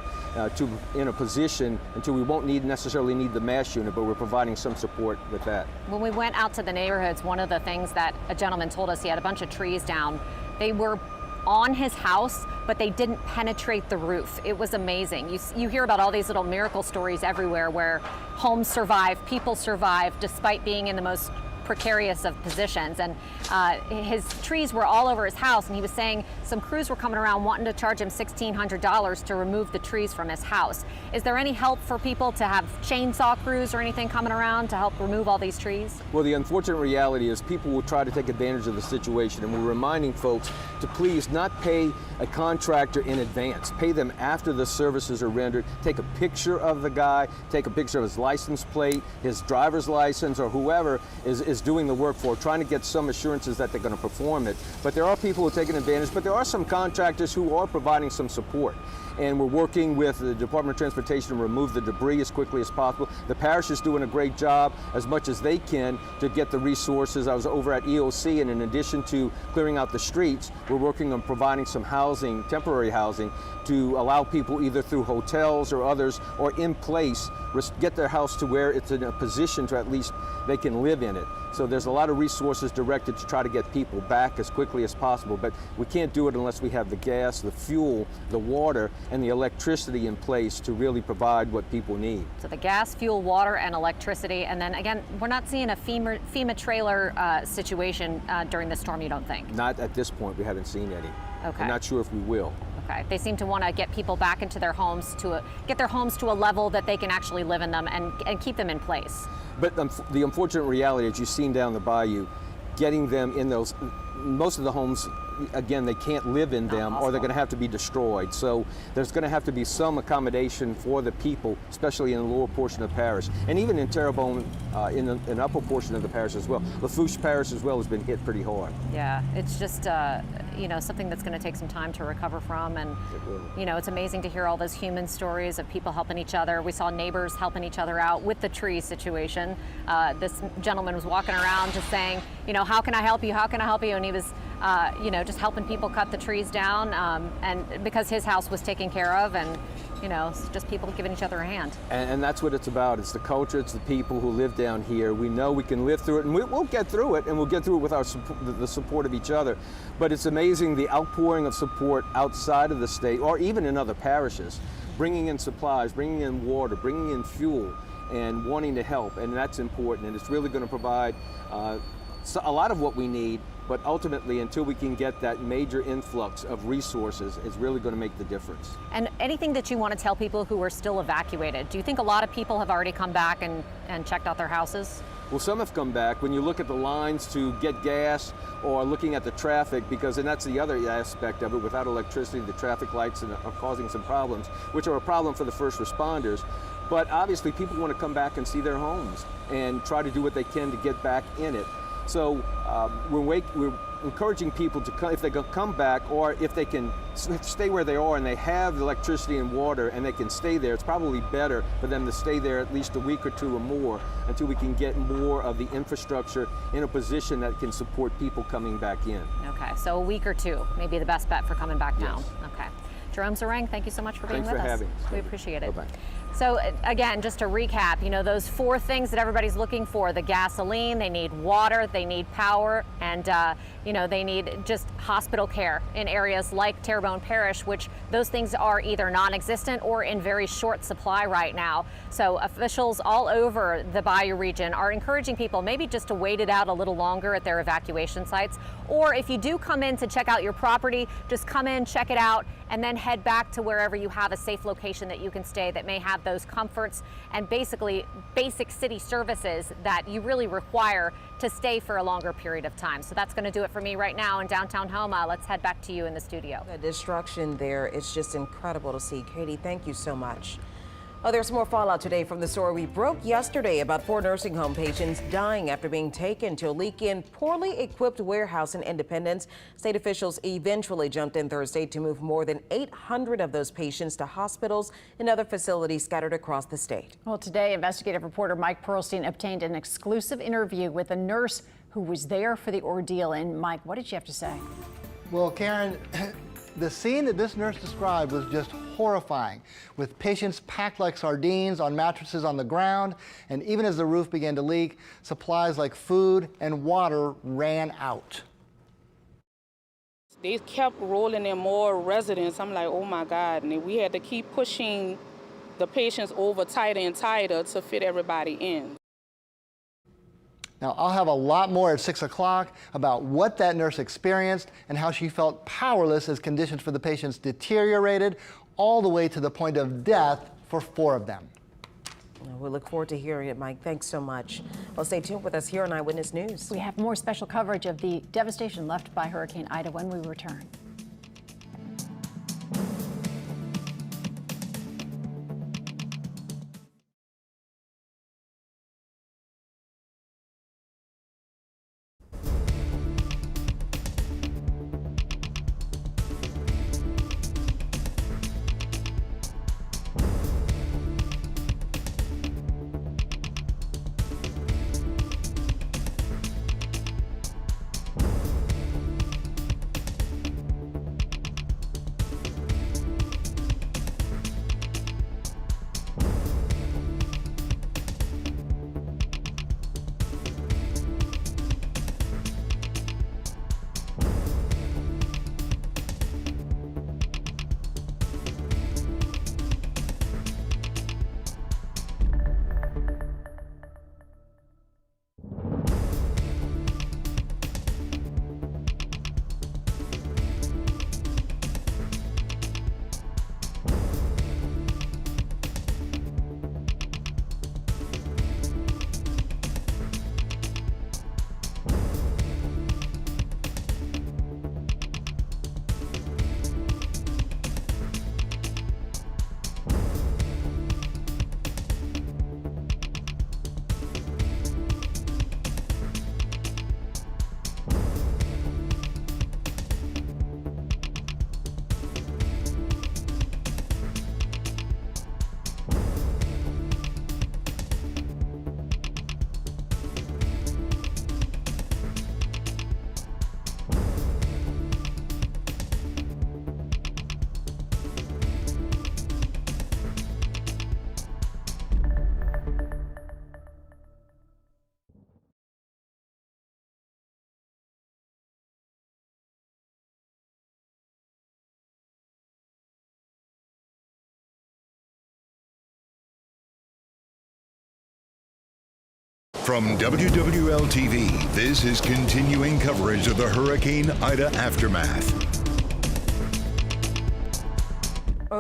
in a position until we won't necessarily need the MASH unit, but we're providing some support with that. When we went out to the neighborhoods, one of the things that a gentleman told us, he had a bunch of trees down. They were on his house, but they didn't penetrate the roof. It was amazing. You hear about all these little miracle stories everywhere where homes survive, people survive, despite being in the most precarious of positions, and his trees were all over his house, and he was saying some crews were coming around wanting to charge him $1,600 to remove the trees from his house. Is there any help for people to have chainsaw crews or anything coming around to help remove all these trees? Well, the unfortunate reality is people will try to take advantage of the situation, and we're reminding folks to please not pay a contractor in advance. Pay them after the services are rendered. Take a picture of the guy, take a picture of his license plate, his driver's license, or whoever is doing the work for, trying to get some assurances that they're going to perform it. But there are people who are taking advantage, but there are some contractors who are providing some support. And we're working with the Department of Transportation to remove the debris as quickly as possible. The parish is doing a great job as much as they can to get the resources. I was over at EOC, and in addition to clearing out the streets, we're working on providing some housing, temporary housing, to allow people either through hotels or others or in place, get their house to where it's in a position to at least they can live in it. So there's a lot of resources directed to try to get people back as quickly as possible, but we can't do it unless we have the gas, the fuel, the water, and the electricity in place to really provide what people need. So the gas, fuel, water, and electricity, and then again, we're not seeing a FEMA trailer situation during the storm, you don't think? Not at this point, we haven't seen any. Okay. I'm not sure if we will. Okay. They seem to want to get people back into their homes get their homes to a level that they can actually live in them and keep them in place. But the unfortunate reality, as you've seen down the bayou, getting them in those most of the homes, again, they can't live in them, or they're going to have to be destroyed. So there's going to have to be some accommodation for the people, especially in the lower portion of the parish, and even in Terrebonne, in the upper portion of the parish as well. Lafourche Parish as well has been hit pretty hard. Yeah, it's just you know, something that's going to take some time to recover from, and you know, it's amazing to hear all those human stories of people helping each other. We saw neighbors helping each other out with the tree situation. This gentleman was walking around just saying, you know, how can I help you? How can I help you? And he was, you know, just helping people cut the trees down, and because his house was taken care of, and you know, it's just people giving each other a hand. And that's what it's about. It's the culture, it's the people who live down here. We know we can live through it, and we'll get through it, and we'll get through it with our the support of each other. But it's amazing the outpouring of support outside of the state, or even in other parishes, bringing in supplies, bringing in water, bringing in fuel, and wanting to help, and that's important. And it's really going to provide a lot of what we need, but ultimately, until we can get that major influx of resources, it's really going to make the difference. And anything that you want to tell people who are still evacuated? Do you think a lot of people have already come back and checked out their houses? Well, some have come back. When you look at the lines to get gas, or looking at the traffic, and that's the other aspect of it, without electricity, the traffic lights are causing some problems, which are a problem for the first responders. But obviously, people want to come back and see their homes and try to do what they can to get back in it. So we're encouraging people to come, if they come back, or if they can stay where they are and they have electricity and water and they can stay there, it's probably better for them to stay there at least a week or two or more until we can get more of the infrastructure in a position that can support people coming back in. Okay, so a week or two may be the best bet for coming back down. Yes. Okay. Jerome Zarang, thank you so much for being with us. Thanks for having us. We appreciate it. Bye-bye. So again, just to recap, you know, those 4 things that everybody's looking for: the gasoline, they need water, they need power, and you know, they need just hospital care in areas like Terrebonne Parish, which those things are either non-existent or in very short supply right now. So officials all over the Bayou region are encouraging people maybe just to wait it out a little longer at their evacuation sites, or if you do come in to check out your property, just come in, check it out, and then head back to wherever you have a safe location that you can stay that may have those comforts and basically basic city services that you really require to stay for a longer period of time. So that's going to do it for me right now in downtown Houma. Let's head back to you in the studio. The destruction there is just incredible to see. Katie, thank you so much. Oh, there's more fallout today from the story we broke yesterday about 4 nursing home patients dying after being taken to a leak-in, poorly equipped warehouse in Independence. State officials eventually jumped in Thursday to move more than 800 of those patients to hospitals and other facilities scattered across the state. Well, today, investigative reporter Mike Perlstein obtained an exclusive interview with a nurse who was there for the ordeal. And Mike, what did you have to say? Well, Karen, the scene that this nurse described was just horrifying, with patients packed like sardines on mattresses on the ground, and even as the roof began to leak, supplies like food and water ran out. They kept rolling in more residents. I'm like, oh my God, and we had to keep pushing the patients over tighter and tighter to fit everybody in. Now, I'll have a lot more at 6 o'clock about what that nurse experienced and how she felt powerless as conditions for the patients deteriorated, all the way to the point of death for 4 of them. We look forward to hearing it, Mike. Thanks so much. Well, stay tuned with us here on Eyewitness News. We have more special coverage of the devastation left by Hurricane Ida when we return. From WWL-TV, this is continuing coverage of the Hurricane Ida aftermath.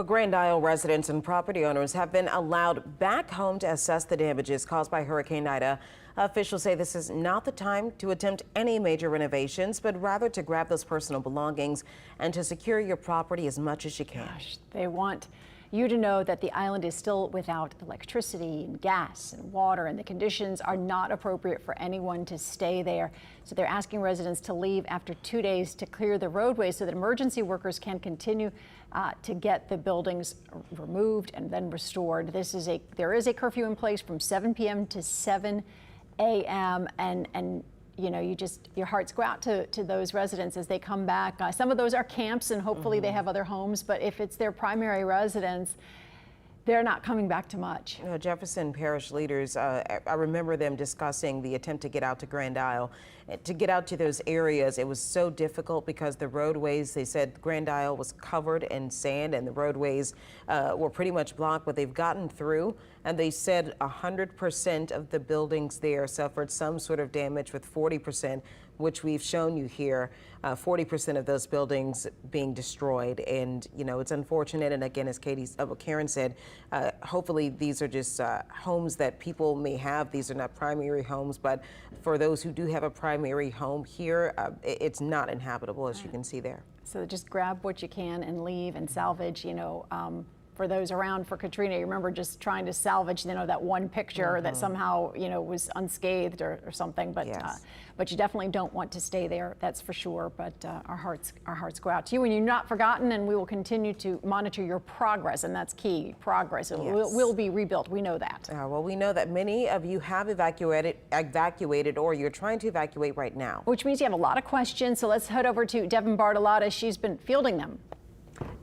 Grand Isle residents and property owners have been allowed back home to assess the damages caused by Hurricane Ida. Officials say this is not the time to attempt any major renovations, but rather to grab those personal belongings and to secure your property as much as you can. Gosh, they want you to know that the island is still without electricity and gas and water, and the conditions are not appropriate for anyone to stay there. So they're asking residents to leave after 2 days to clear the roadways so that emergency workers can continue to get the buildings removed and then restored. There is a curfew in place from 7 p.m. to 7 a.m. and you know, your hearts go out to those residents as they come back. Some of those are camps, and hopefully they have other homes, but if it's their primary residence, they're not coming back to much. You know, Jefferson Parish leaders, I remember them discussing the attempt to get out to Grand Isle. To get out to those areas, it was so difficult because the roadways, they said Grand Isle was covered in sand and the roadways were pretty much blocked, but they've gotten through. And they said 100% of the buildings there suffered some sort of damage, with 40%, which we've shown you here, 40% of those buildings being destroyed. And, you know, it's unfortunate. And again, as Karen said, hopefully these are just homes that people may have. These are not primary homes, but for those who do have a primary home here, it's not inhabitable, as you can see there. So just grab what you can and leave and salvage, you know, for those around for Katrina, you remember just trying to salvage, you know, that one picture that somehow, you know, was unscathed or something. But but you definitely don't want to stay there. That's for sure. But our hearts go out to you, and you're not forgotten. And we will continue to monitor your progress, and that's key. Progress. It will be rebuilt. We know that. Well, we know that many of you have evacuated, or you're trying to evacuate right now. Which means you have a lot of questions. So let's head over to Devin Bartolotta. She's been fielding them.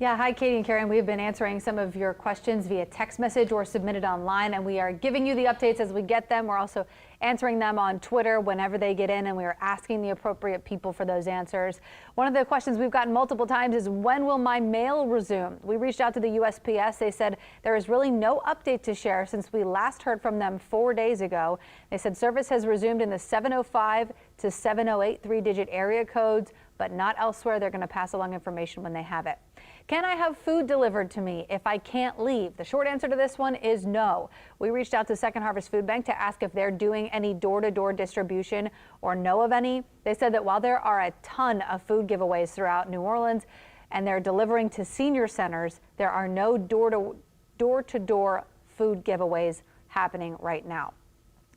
Yeah, hi, Katie and Karen. We've been answering some of your questions via text message or submitted online, and we are giving you the updates as we get them. We're also answering them on Twitter whenever they get in, and we are asking the appropriate people for those answers. One of the questions we've gotten multiple times is, when will my mail resume? We reached out to the USPS. They said there is really no update to share since we last heard from them 4 days ago. They said service has resumed in the 705 to 708 three-digit area codes, but not elsewhere. They're going to pass along information when they have it. Can I have food delivered to me if I can't leave? The short answer to this one is no. We reached out to Second Harvest Food Bank to ask if they're doing any door-to-door distribution or know of any. They said that while there are a ton of food giveaways throughout New Orleans and they're delivering to senior centers, there are no door-to-door food giveaways happening right now.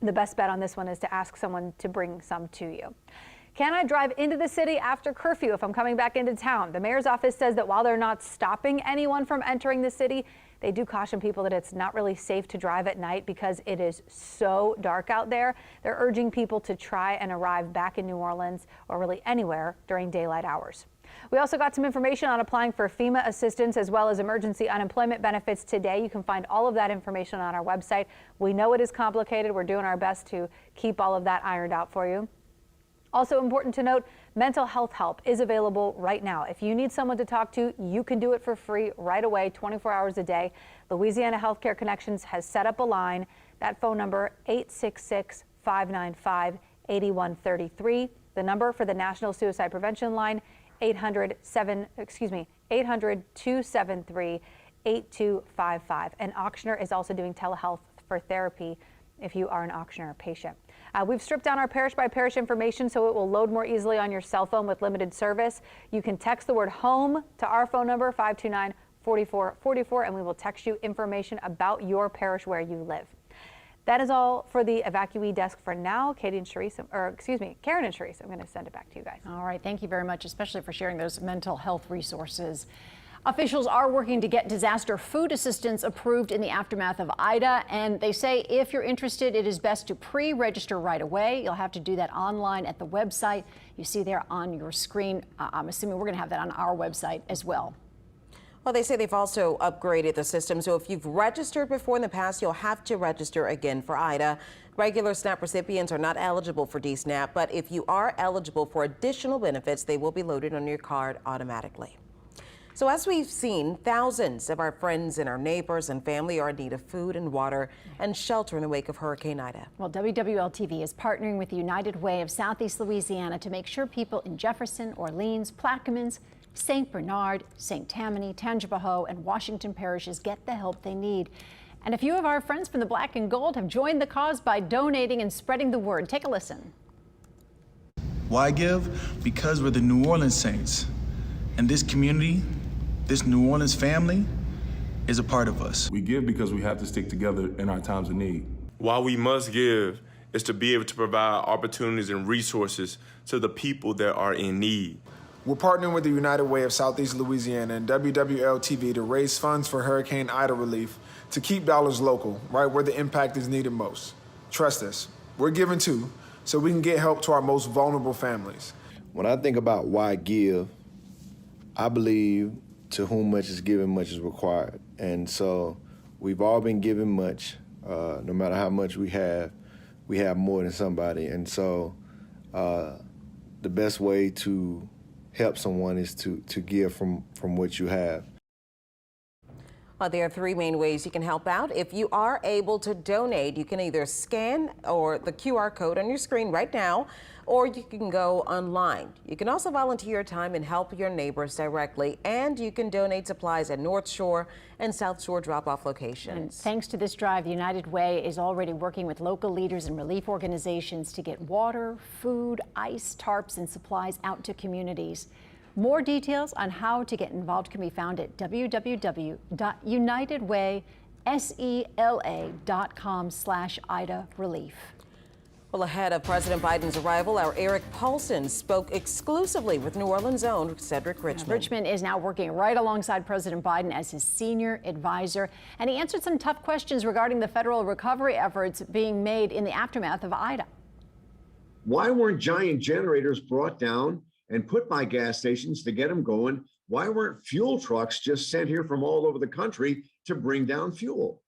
The best bet on this one is to ask someone to bring some to you. Can I drive into the city after curfew if I'm coming back into town? The mayor's office says that while they're not stopping anyone from entering the city, they do caution people that it's not really safe to drive at night because it is so dark out there. They're urging people to try and arrive back in New Orleans or really anywhere during daylight hours. We also got some information on applying for Fema Assistance as well as emergency unemployment benefits today. You can find all of that information on our website. We know it is complicated. We're doing our best to keep all of that ironed out for you. Also important to note, mental health help is available right now. If you need someone to talk to, you can do it for free right away, 24 hours a day. Louisiana Healthcare Connections has set up a line. That phone number, 866-595-8133. The number for the National Suicide Prevention Line, 800-273-8255. An auctioneer is also doing telehealth for therapy if you are an auctioneer patient. We've stripped down our parish by parish information so it will load more easily on your cell phone with limited service. You can text the word home to our phone number, 529-4444, and we will text you information about your parish where you live. That is all for the evacuee desk for now. Karen and Sharice, I'm going to send it back to you guys. All right, thank you very much, especially for sharing those mental health resources. Officials are working to get disaster food assistance approved in the aftermath of Ida, and they say if you're interested, it is best to pre-register right away. You'll have to do that online at the website you see there on your screen. I'm assuming we're going to have that on our website as well. Well, they say they've also upgraded the system, so if you've registered before in the past, you'll have to register again for Ida. Regular SNAP recipients are not eligible for DSNAP, but if you are eligible for additional benefits, they will be loaded on your card automatically. So as we've seen, thousands of our friends and our neighbors and family are in need of food and water and shelter in the wake of Hurricane Ida. Well, WWL-TV is partnering with the United Way of Southeast Louisiana to make sure people in Jefferson, Orleans, Plaquemines, St. Bernard, St. Tammany, Tangipahoa, and Washington parishes get the help they need. And a few of our friends from the Black and Gold have joined the cause by donating and spreading the word. Take a listen. Why give? Because we're the New Orleans Saints. And this community, this New Orleans family, is a part of us. We give because we have to stick together in our times of need. Why we must give is to be able to provide opportunities and resources to the people that are in need. We're partnering with the United Way of Southeast Louisiana and WWL-TV to raise funds for Hurricane Ida relief to keep dollars local, right where the impact is needed most. Trust us, we're giving too, so we can get help to our most vulnerable families. When I think about why give, I believe to whom much is given, much is required. And so we've all been given much. No matter how much we have more than somebody. And so the best way to help someone is to give from what you have. Well, there are three main ways you can help out. If you are able to donate, you can either scan or the QR code on your screen right now, or you can go online. You can also volunteer your time and help your neighbors directly, and you can donate supplies at North Shore and South Shore drop-off locations. And thanks to this drive, the United Way is already working with local leaders and relief organizations to get water, food, ice, tarps, and supplies out to communities. More details on how to get involved can be found at www.unitedwaysela.com/Ida relief. Well, ahead of President Biden's arrival, our Eric Paulson spoke exclusively with New Orleans' own Cedric Richmond. Richmond is now working right alongside President Biden as his senior advisor, and he answered some tough questions regarding the federal recovery efforts being made in the aftermath of Ida. Why weren't giant generators brought down and put by gas stations to get them going? Why weren't fuel trucks just sent here from all over the country to bring down fuel?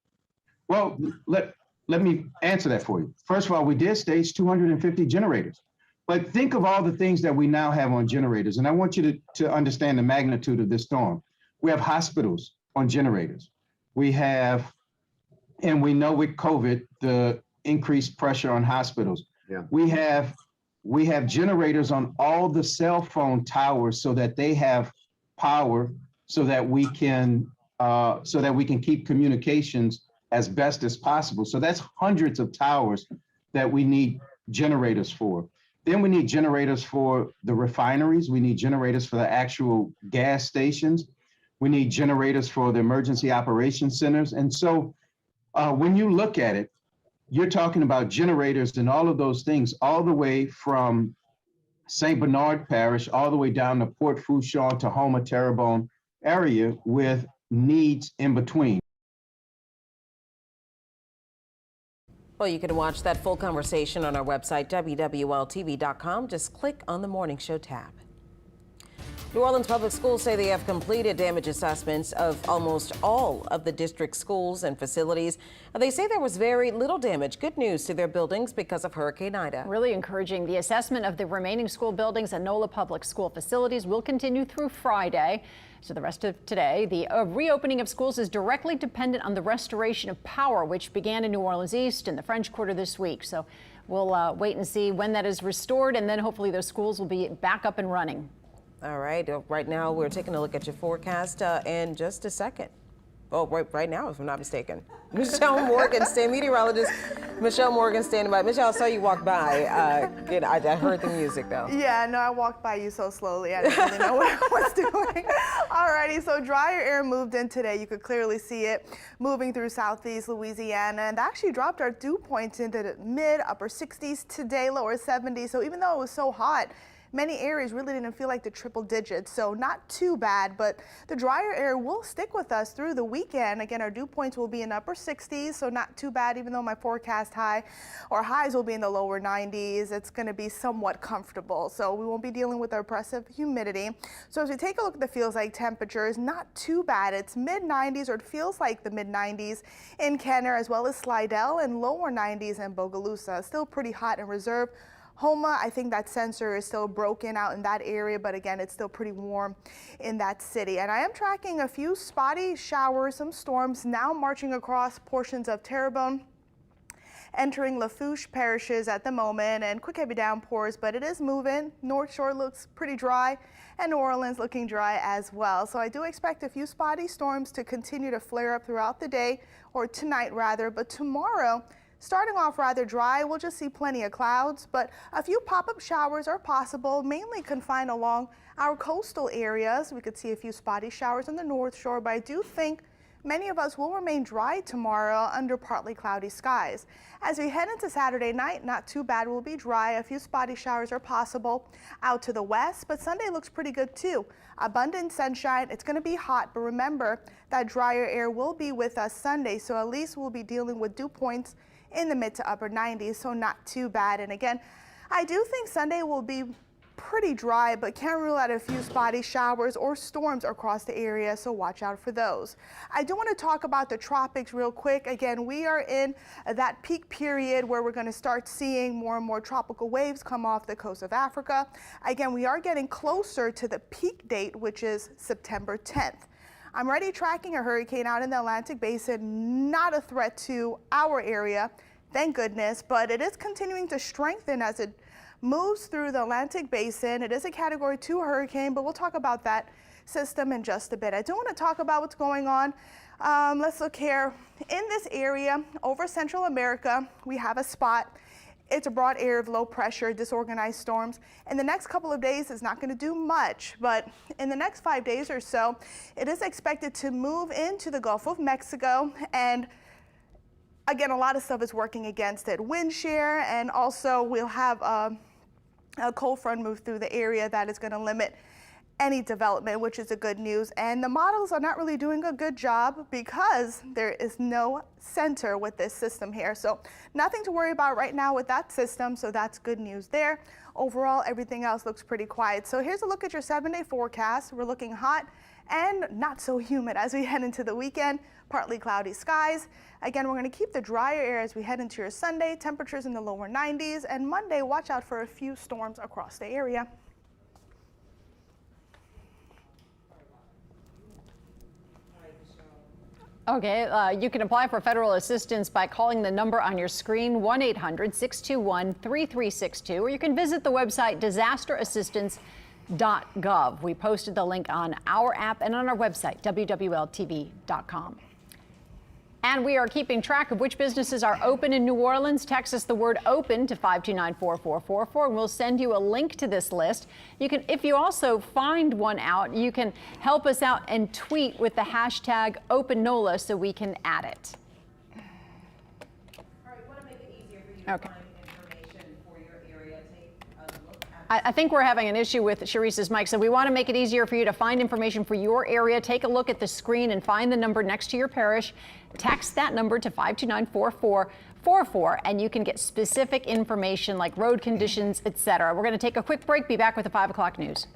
Well, let me answer that for you. First of all, we did stage 250 generators. But think of all the things that we now have on generators. And I want you to understand the magnitude of this storm. We have hospitals on generators. We have, and we know with COVID, the increased pressure on hospitals. Yeah. We have generators on all the cell phone towers so that they have power so that we can keep communications as best as possible. So that's hundreds of towers that we need generators for. Then we need generators for the refineries. We need generators for the actual gas stations. We need generators for the emergency operations centers. And so when you look at it, you're talking about generators and all of those things, all the way from St. Bernard Parish, all the way down to Port Fourchon to Houma, Terrebonne area with needs in between. Well, you can watch that full conversation on our website, WWL-TV.com. Just click on the Morning Show tab. New Orleans Public Schools say they have completed damage assessments of almost all of the district schools and facilities. They say there was very little damage. Good news to their buildings because of Hurricane Ida. Really encouraging. The assessment of the remaining school buildings and NOLA public school facilities will continue through Friday. So the rest of today, the reopening of schools is directly dependent on the restoration of power, which began in New Orleans East and the French Quarter this week. So we'll wait and see when that is restored, and then hopefully those schools will be back up and running. All right. Right now, we're taking a look at your forecast in just a second. Oh, right now, if I'm not mistaken. Michelle Morgenstern, meteorologist Michelle Morgenstern standing by. Michelle, I saw you walk by. I heard the music, though. Yeah, no, I walked by you so slowly. I didn't really know what I was doing. Alrighty, so drier air moved in today. You could clearly see it moving through southeast Louisiana, and actually dropped our dew points into the mid-upper 60s today, lower 70s. So even though it was so hot, many areas really didn't feel like the triple digits, so not too bad, but the drier air will stick with us through the weekend. Again, our dew points will be in upper 60s, so not too bad, even though my forecast highs will be in the lower 90s. It's going to be somewhat comfortable, so we won't be dealing with oppressive humidity. So as we take a look at the feels like temperatures, not too bad. It's mid-90s, or it feels like the mid-90s in Kenner, as well as Slidell, and lower 90s in Bogalusa. Still pretty hot in Reserve. Houma, I think that sensor is still broken out in that area, but again, it's still pretty warm in that city. And I am tracking a few spotty showers, some storms now marching across portions of Terrebonne, entering Lafourche parishes at the moment, and quick heavy downpours, but it is moving. North Shore looks pretty dry, and New Orleans looking dry as well. So I do expect a few spotty storms to continue to flare up throughout the day, or tonight rather, but tomorrow, starting off rather dry, we'll just see plenty of clouds, but a few pop-up showers are possible, mainly confined along our coastal areas. We could see a few spotty showers on the North Shore, but I do think many of us will remain dry tomorrow under partly cloudy skies. As we head into Saturday night, not too bad, we'll be dry. A few spotty showers are possible out to the west, but Sunday looks pretty good too. Abundant sunshine, it's going to be hot, but remember that drier air will be with us Sunday, so at least we'll be dealing with dew points in the mid to upper 90s, so not too bad. And again, I do think Sunday will be pretty dry, but can't rule out a few spotty showers or storms across the area, so watch out for those. I do want to talk about the tropics real quick. Again, we are in that peak period where we're going to start seeing more and more tropical waves come off the coast of Africa. Again, we are getting closer to the peak date, which is September 10th. I'm already tracking a hurricane out in the Atlantic Basin, not a threat to our area, thank goodness, but it is continuing to strengthen as it moves through the Atlantic Basin. It is a Category 2 hurricane, but we'll talk about that system in just a bit. I do want to talk about what's going on. Let's look here. In this area, over Central America, we have a spot. It's a broad area of low pressure, disorganized storms. In the next couple of days, it's not going to do much, but in the next 5 days or so, it is expected to move into the Gulf of Mexico, and again, a lot of stuff is working against it. Wind shear, and also we'll have a cold front move through the area that is going to limit any development, which is a good news. And the models are not really doing a good job because there is no center with this system here. So nothing to worry about right now with that system. So that's good news there. Overall, everything else looks pretty quiet. So here's a look at your 7-day forecast. We're looking hot and not so humid as we head into the weekend. Partly cloudy skies. Again, we're going to keep the drier air as we head into your Sunday. Temperatures in the lower 90s. And Monday, watch out for a few storms across the area. Okay, you can apply for federal assistance by calling the number on your screen, 1-800-621-3362, or you can visit the website disasterassistance.gov. We posted the link on our app and on our website, WWL-TV.com. And we are keeping track of which businesses are open in New Orleans. Text us the word open to 529-4444, and we'll send you a link to this list. You can, if you also find one out, you can help us out and tweet with the hashtag OpenNOLA so we can add it. All right, we want to make it easier for you to find information for your area. Take a look at I think we're having an issue with Sharice's mic, so we want to make it easier for you to find information for your area. Take a look at the screen and find the number next to your parish. Text that number to 529-4444, and you can get specific information like road conditions, etc. We're going to take a quick break. Be back with the 5 o'clock news.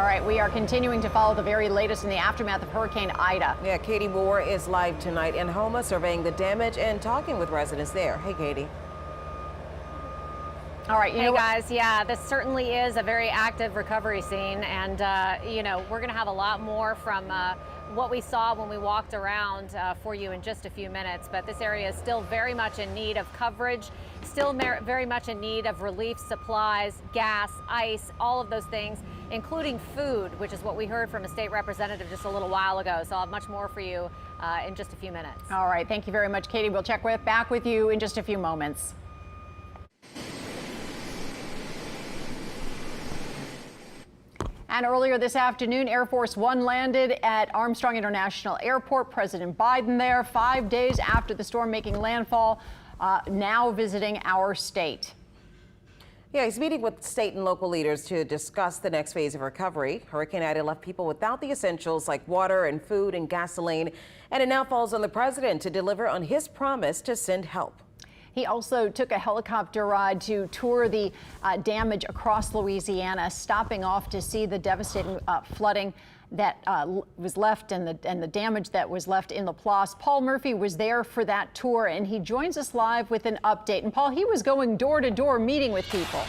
All right, we are continuing to follow the very latest in the aftermath of Hurricane Ida. Yeah, Katie Moore is live tonight in Houma, surveying the damage and talking with residents there. Hey, Katie. All right, hey guys, yeah, this certainly is a very active recovery scene, and you know, we're going to have a lot more from what we saw when we walked around for you in just a few minutes. But this area is still very much in need of coverage, still very much in need of relief supplies, gas, ice, all of those things, including food, which is what we heard from a state representative just a little while ago. So I'll have much more for you in just a few minutes. All right, thank you very much, Katie. We'll check back with you in just a few moments. And earlier this afternoon, Air Force One landed at Armstrong International Airport. President Biden there 5 days after the storm making landfall, now visiting our state. Yeah, he's meeting with state and local leaders to discuss the next phase of recovery. Hurricane Ida left people without the essentials like water and food and gasoline, and it now falls on the president to deliver on his promise to send help. He also took a helicopter ride to tour the damage across Louisiana, stopping off to see the devastating flooding that was left and the damage that was left in Laplace. Paul Murphy was there for that tour, and he joins us live with an update. And Paul, he was going door to door meeting with people.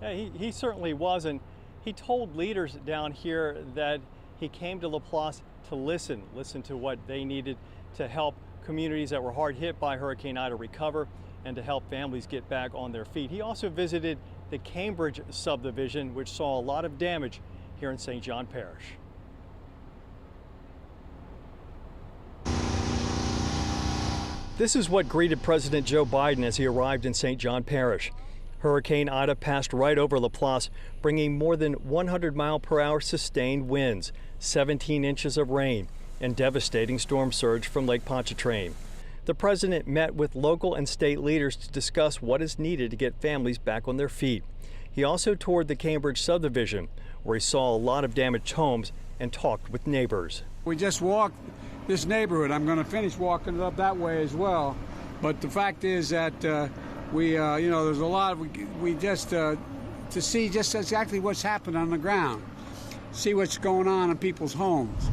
Yeah, he certainly was, and he told leaders down here that he came to Laplace to listen to what they needed to help communities that were hard hit by Hurricane Ida recover and to help families get back on their feet. He also visited the Cambridge subdivision, which saw a lot of damage here in St. John Parish. This is what greeted President Joe Biden as he arrived in St. John Parish. Hurricane Ida passed right over Laplace, bringing more than 100-mile-per-hour sustained winds, 17 inches of rain, and devastating storm surge from Lake Pontchartrain. The president met with local and state leaders to discuss what is needed to get families back on their feet. He also toured the Cambridge subdivision, where he saw a lot of damaged homes and talked with neighbors. We just walked this neighborhood. I'm going to finish walking it up that way as well. But the fact is that you know, there's a lot we just to see just exactly what's happened on the ground, see what's going on in people's homes.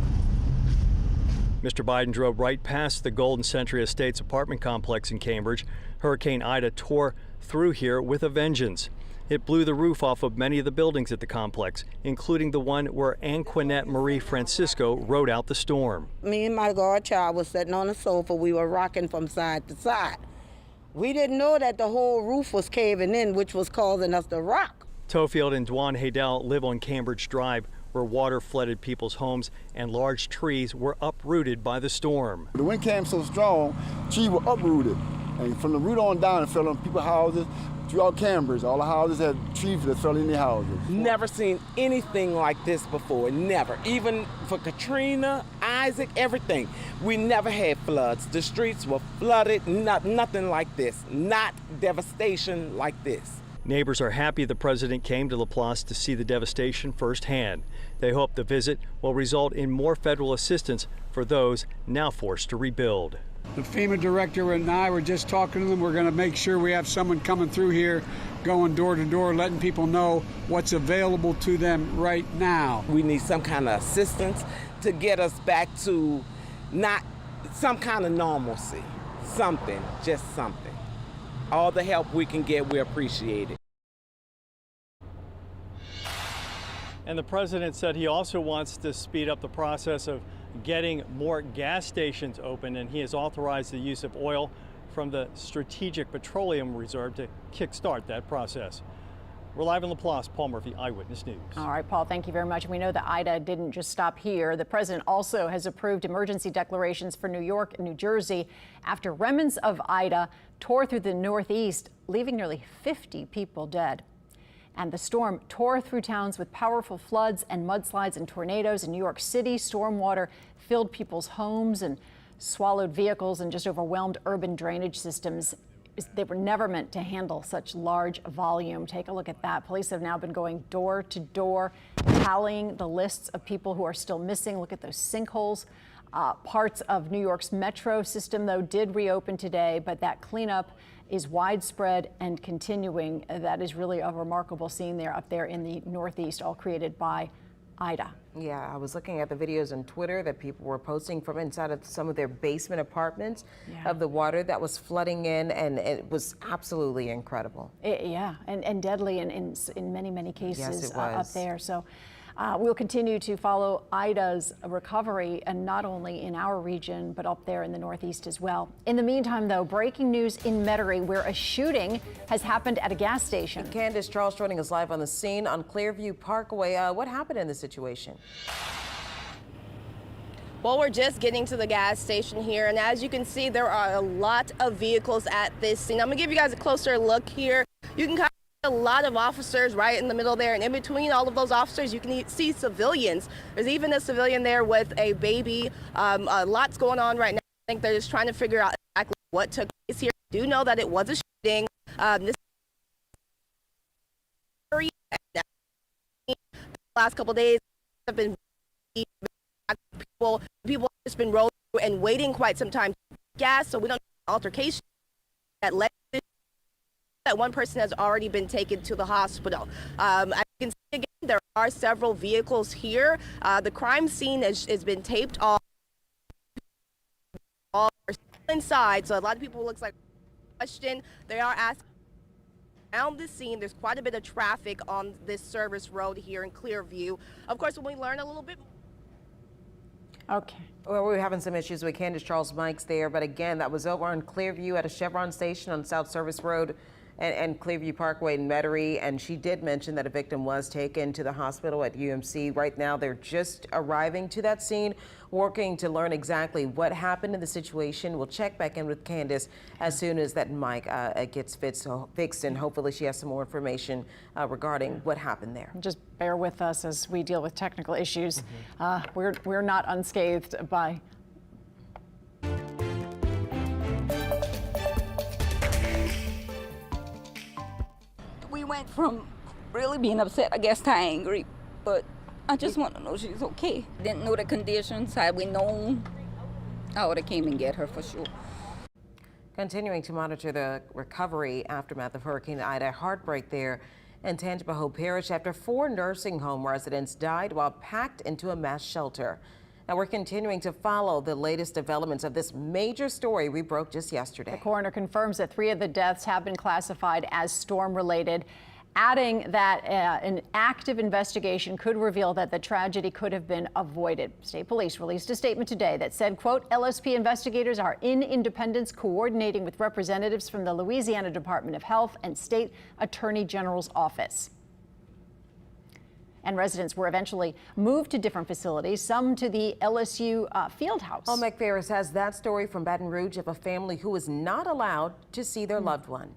Mr. Biden drove right past the Golden Century Estates apartment complex in Cambridge. Hurricane Ida tore through here with a vengeance. It blew the roof off of many of the buildings at the complex, including the one where Anquinette Marie Francisco rode out the storm. Me and my godchild was sitting on the sofa. We were rocking from side to side. We didn't know that the whole roof was caving in, which was causing us to rock. Tofield and Dwan Haydell live on Cambridge Drive, where water flooded people's homes and large trees were uprooted by the storm. The wind came so strong, trees were uprooted. And from the root on down, it fell on people's houses. Throughout Cambridge, all the houses had trees that fell in their houses. Never seen anything like this before, never. Even for Katrina, Isaac, everything. We never had floods. The streets were flooded, nothing like this. Not devastation like this. Neighbors are happy the president came to Laplace to see the devastation firsthand. They hope the visit will result in more federal assistance for those now forced to rebuild. The FEMA director and I were just talking to them. We're going to make sure we have someone coming through here, going door to door, letting people know what's available to them right now. We need some kind of assistance to get us back to not some kind of normalcy. Something, just something. All the help we can get, we appreciate it. And the president said he also wants to speed up the process of getting more gas stations open, and he has authorized the use of oil from the Strategic Petroleum Reserve to kickstart that process. We're live in Laplace. Paul Murphy, Eyewitness News. All right, Paul, thank you very much. We know that Ida didn't just stop here. The president also has approved emergency declarations for New York and New Jersey after remnants of Ida tore through the Northeast, leaving nearly 50 people dead. And the storm tore through towns with powerful floods and mudslides and tornadoes. In New York City, stormwater filled people's homes and swallowed vehicles and just overwhelmed urban drainage systems. They were never meant to handle such large volume. Take a look at that. Police have now been going door to door, tallying the lists of people who are still missing. Look at those sinkholes Parts of New York's metro system, though, did reopen today, but that cleanup is widespread and continuing. That is really a remarkable scene there up there in the Northeast, all created by Ida. Yeah, I was looking at the videos on Twitter that people were posting from inside of some of their basement apartments of the water that was flooding in, and it was absolutely incredible. And deadly in many, many cases Yes, it up was. there. So we'll continue to follow Ida's recovery, and not only in our region, but up there in the Northeast as well. In the meantime, though, breaking news in Metairie, where a shooting has happened at a gas station. Candace Charles joining us live on the scene on Clearview Parkway. What happened in this situation? Well, we're just getting to the gas station here, and as you can see, there are a lot of vehicles at this scene. I'm gonna give you guys a closer look here. You can kind of see a lot of officers right in the middle there, and in between all of those officers, you can see civilians. There's even a civilian there with a baby. Lots going on right now. I think they're just trying to figure out exactly what took place here. I do know that it was a shooting. This the last couple of days have been people have just been rolling through and waiting quite some time to gas, so we don't have an altercation that led to that. One person has already been taken to the hospital. As you can see again, there are several vehicles here. The crime scene has been taped off. All are still inside, so a lot of people looks like question. They are asking around the scene. There's quite a bit of traffic on this service road here in Clearview. Of course, when we learn a little bit more. Okay. Well, we're having some issues with Candace Charles' mics there, but again, that was over on Clearview at a Chevron station on South Service Road and Clearview Parkway in Metairie, and she did mention that a victim was taken to the hospital at UMC. Right now, they're just arriving to that scene, working to learn exactly what happened in the situation. We'll check back in with Candace as soon as that mic gets fixed, and hopefully she has some more information regarding what happened there. Just bear with us as we deal with technical issues. We're not unscathed by. We went from really being upset, I guess, to angry, but I just want to know she's okay. Didn't know the conditions. Had we known, I would have came and get her for sure. Continuing to monitor the recovery aftermath of Hurricane Ida. Heartbreak there in Tangipahoa Parish after 4 nursing home residents died while packed into a mass shelter. Now we're continuing to follow the latest developments of this major story we broke just yesterday. The coroner confirms that 3 of the deaths have been classified as storm-related, adding that an active investigation could reveal that the tragedy could have been avoided. State police released a statement today that said, quote, LSP investigators are in Independence coordinating with representatives from the Louisiana Department of Health and State Attorney General's office. And residents were eventually moved to different facilities, some to the LSU field house. Mike Ferris has that story from Baton Rouge of a family who was not allowed to see their loved one.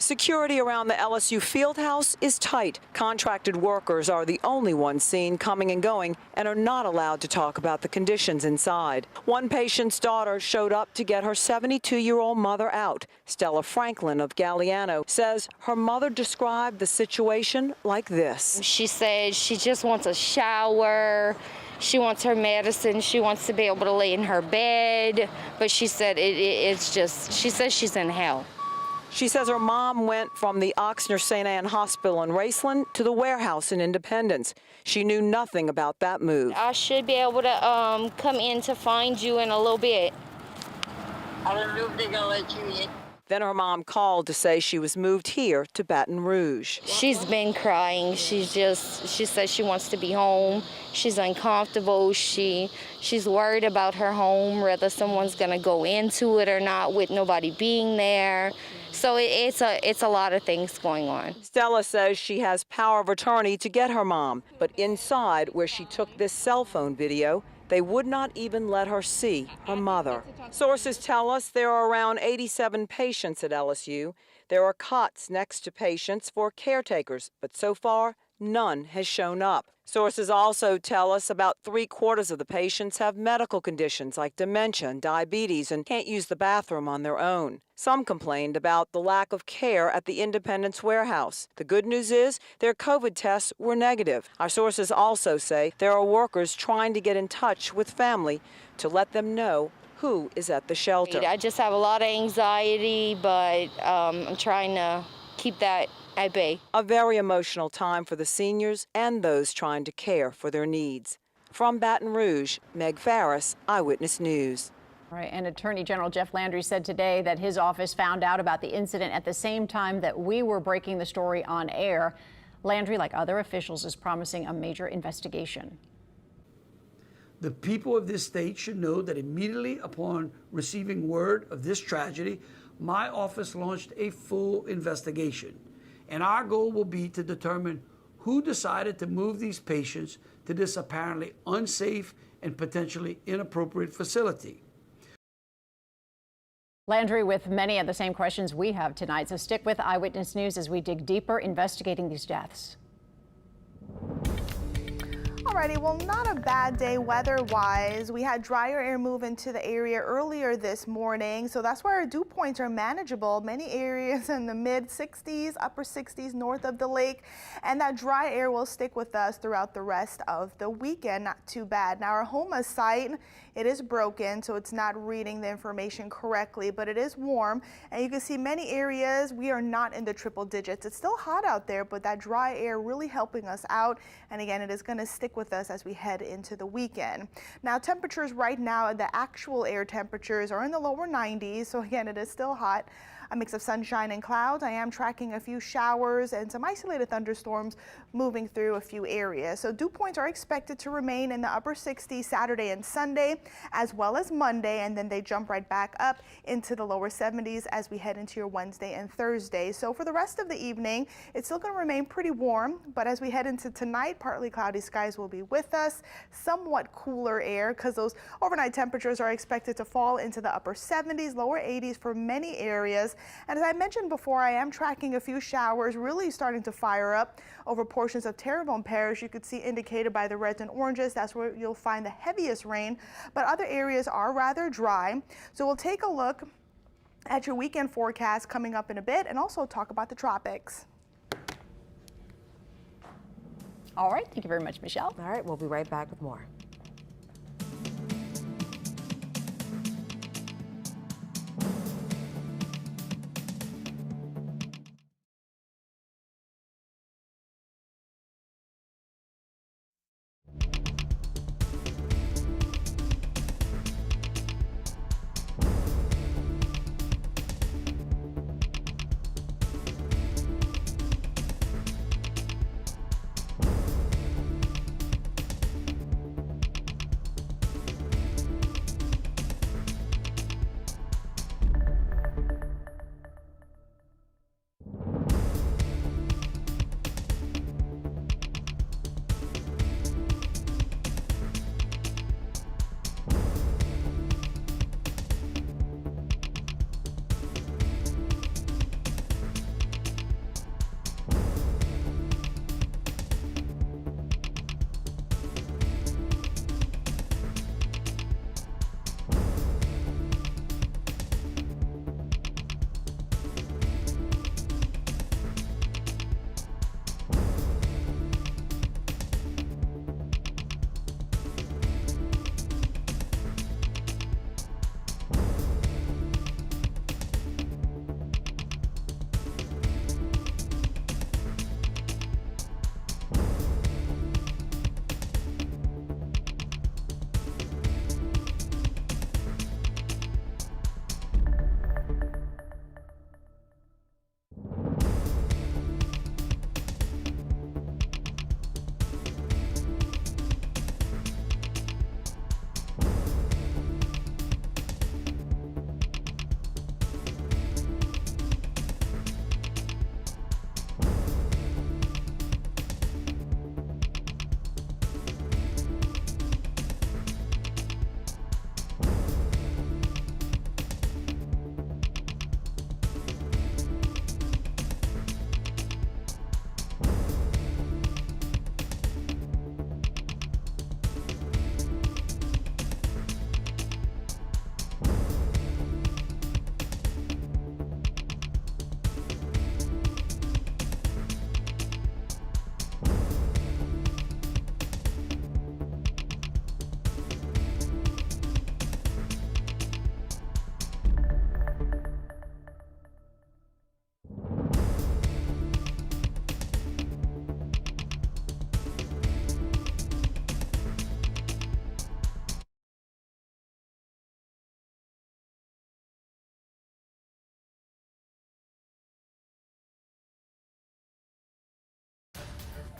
Security around the LSU Fieldhouse is tight. Contracted workers are the only ones seen coming and going and are not allowed to talk about the conditions inside. One patient's daughter showed up to get her 72-year-old mother out. Stella Franklin of Galliano says her mother described the situation like this. She said she just wants a shower. She wants her medicine. She wants to be able to lay in her bed. But she said it's just, she says she's in hell. She says her mom went from the Oxnard St. Anne Hospital in Raceland to the warehouse in Independence. She knew nothing about that move. I should be able to come in to find you in a little bit. I don't know if they're gonna let you in. Then her mom called to say she was moved here to Baton Rouge. She's been crying. She says she wants to be home. She's uncomfortable. She's worried about her home, whether someone's gonna go into it or not with nobody being there. So it's a lot of things going on. Stella says she has power of attorney to get her mom, but inside where she took this cell phone video, they would not even let her see her mother. Sources tell us there are around 87 patients at LSU. There are cots next to patients for caretakers, but so far, none has shown up. Sources also tell us about 3/4 of the patients have medical conditions like dementia and diabetes and can't use the bathroom on their own. Some complained about the lack of care at the Independence warehouse. The good news is their COVID tests were negative. Our sources also say there are workers trying to get in touch with family to let them know who is at the shelter. I just have a lot of anxiety, but I'm trying to keep that at bay. A very emotional time for the seniors and those trying to care for their needs. From Baton Rouge, Meg Farris, Eyewitness News. All right, and Attorney General Jeff Landry said today that his office found out about the incident at the same time that we were breaking the story on air. Landry, like other officials, is promising a major investigation. The people of this state should know that immediately upon receiving word of this tragedy, my office launched a full investigation. And our goal will be to determine who decided to move these patients to this apparently unsafe and potentially inappropriate facility. Landry with many of the same questions we have tonight, so stick with Eyewitness News as we dig deeper investigating these deaths. Alrighty, well, not a bad day weather-wise. We had drier air move into the area earlier this morning, so that's why our dew points are manageable. Many areas in the mid-60s, upper 60s north of the lake, and that dry air will stick with us throughout the rest of the weekend. Not too bad. Now, our Houma site, it is broken, so it's not reading the information correctly, but it is warm, and you can see many areas we are not in the triple digits. It's still hot out there, but that dry air really helping us out, and again, it is going to stick with us as we head into the weekend. Now, temperatures right now, the actual air temperatures are in the lower 90s, so again, it is still hot. A mix of sunshine and clouds. I am tracking a few showers and some isolated thunderstorms moving through a few areas. So dew points are expected to remain in the upper 60s Saturday and Sunday, as well as Monday, and then they jump right back up into the lower 70s as we head into your Wednesday and Thursday. So for the rest of the evening, it's still going to remain pretty warm, but as we head into tonight, partly cloudy skies will be with us. Somewhat cooler air because those overnight temperatures are expected to fall into the upper 70s, lower 80s for many areas. And as I mentioned before, I am tracking a few showers really starting to fire up over portions of Terrebonne Parish. You could see indicated by the reds and oranges. That's where you'll find the heaviest rain, but other areas are rather dry. So we'll take a look at your weekend forecast coming up in a bit and also talk about the tropics. All right, thank you very much, Michelle. All right, we'll be right back with more.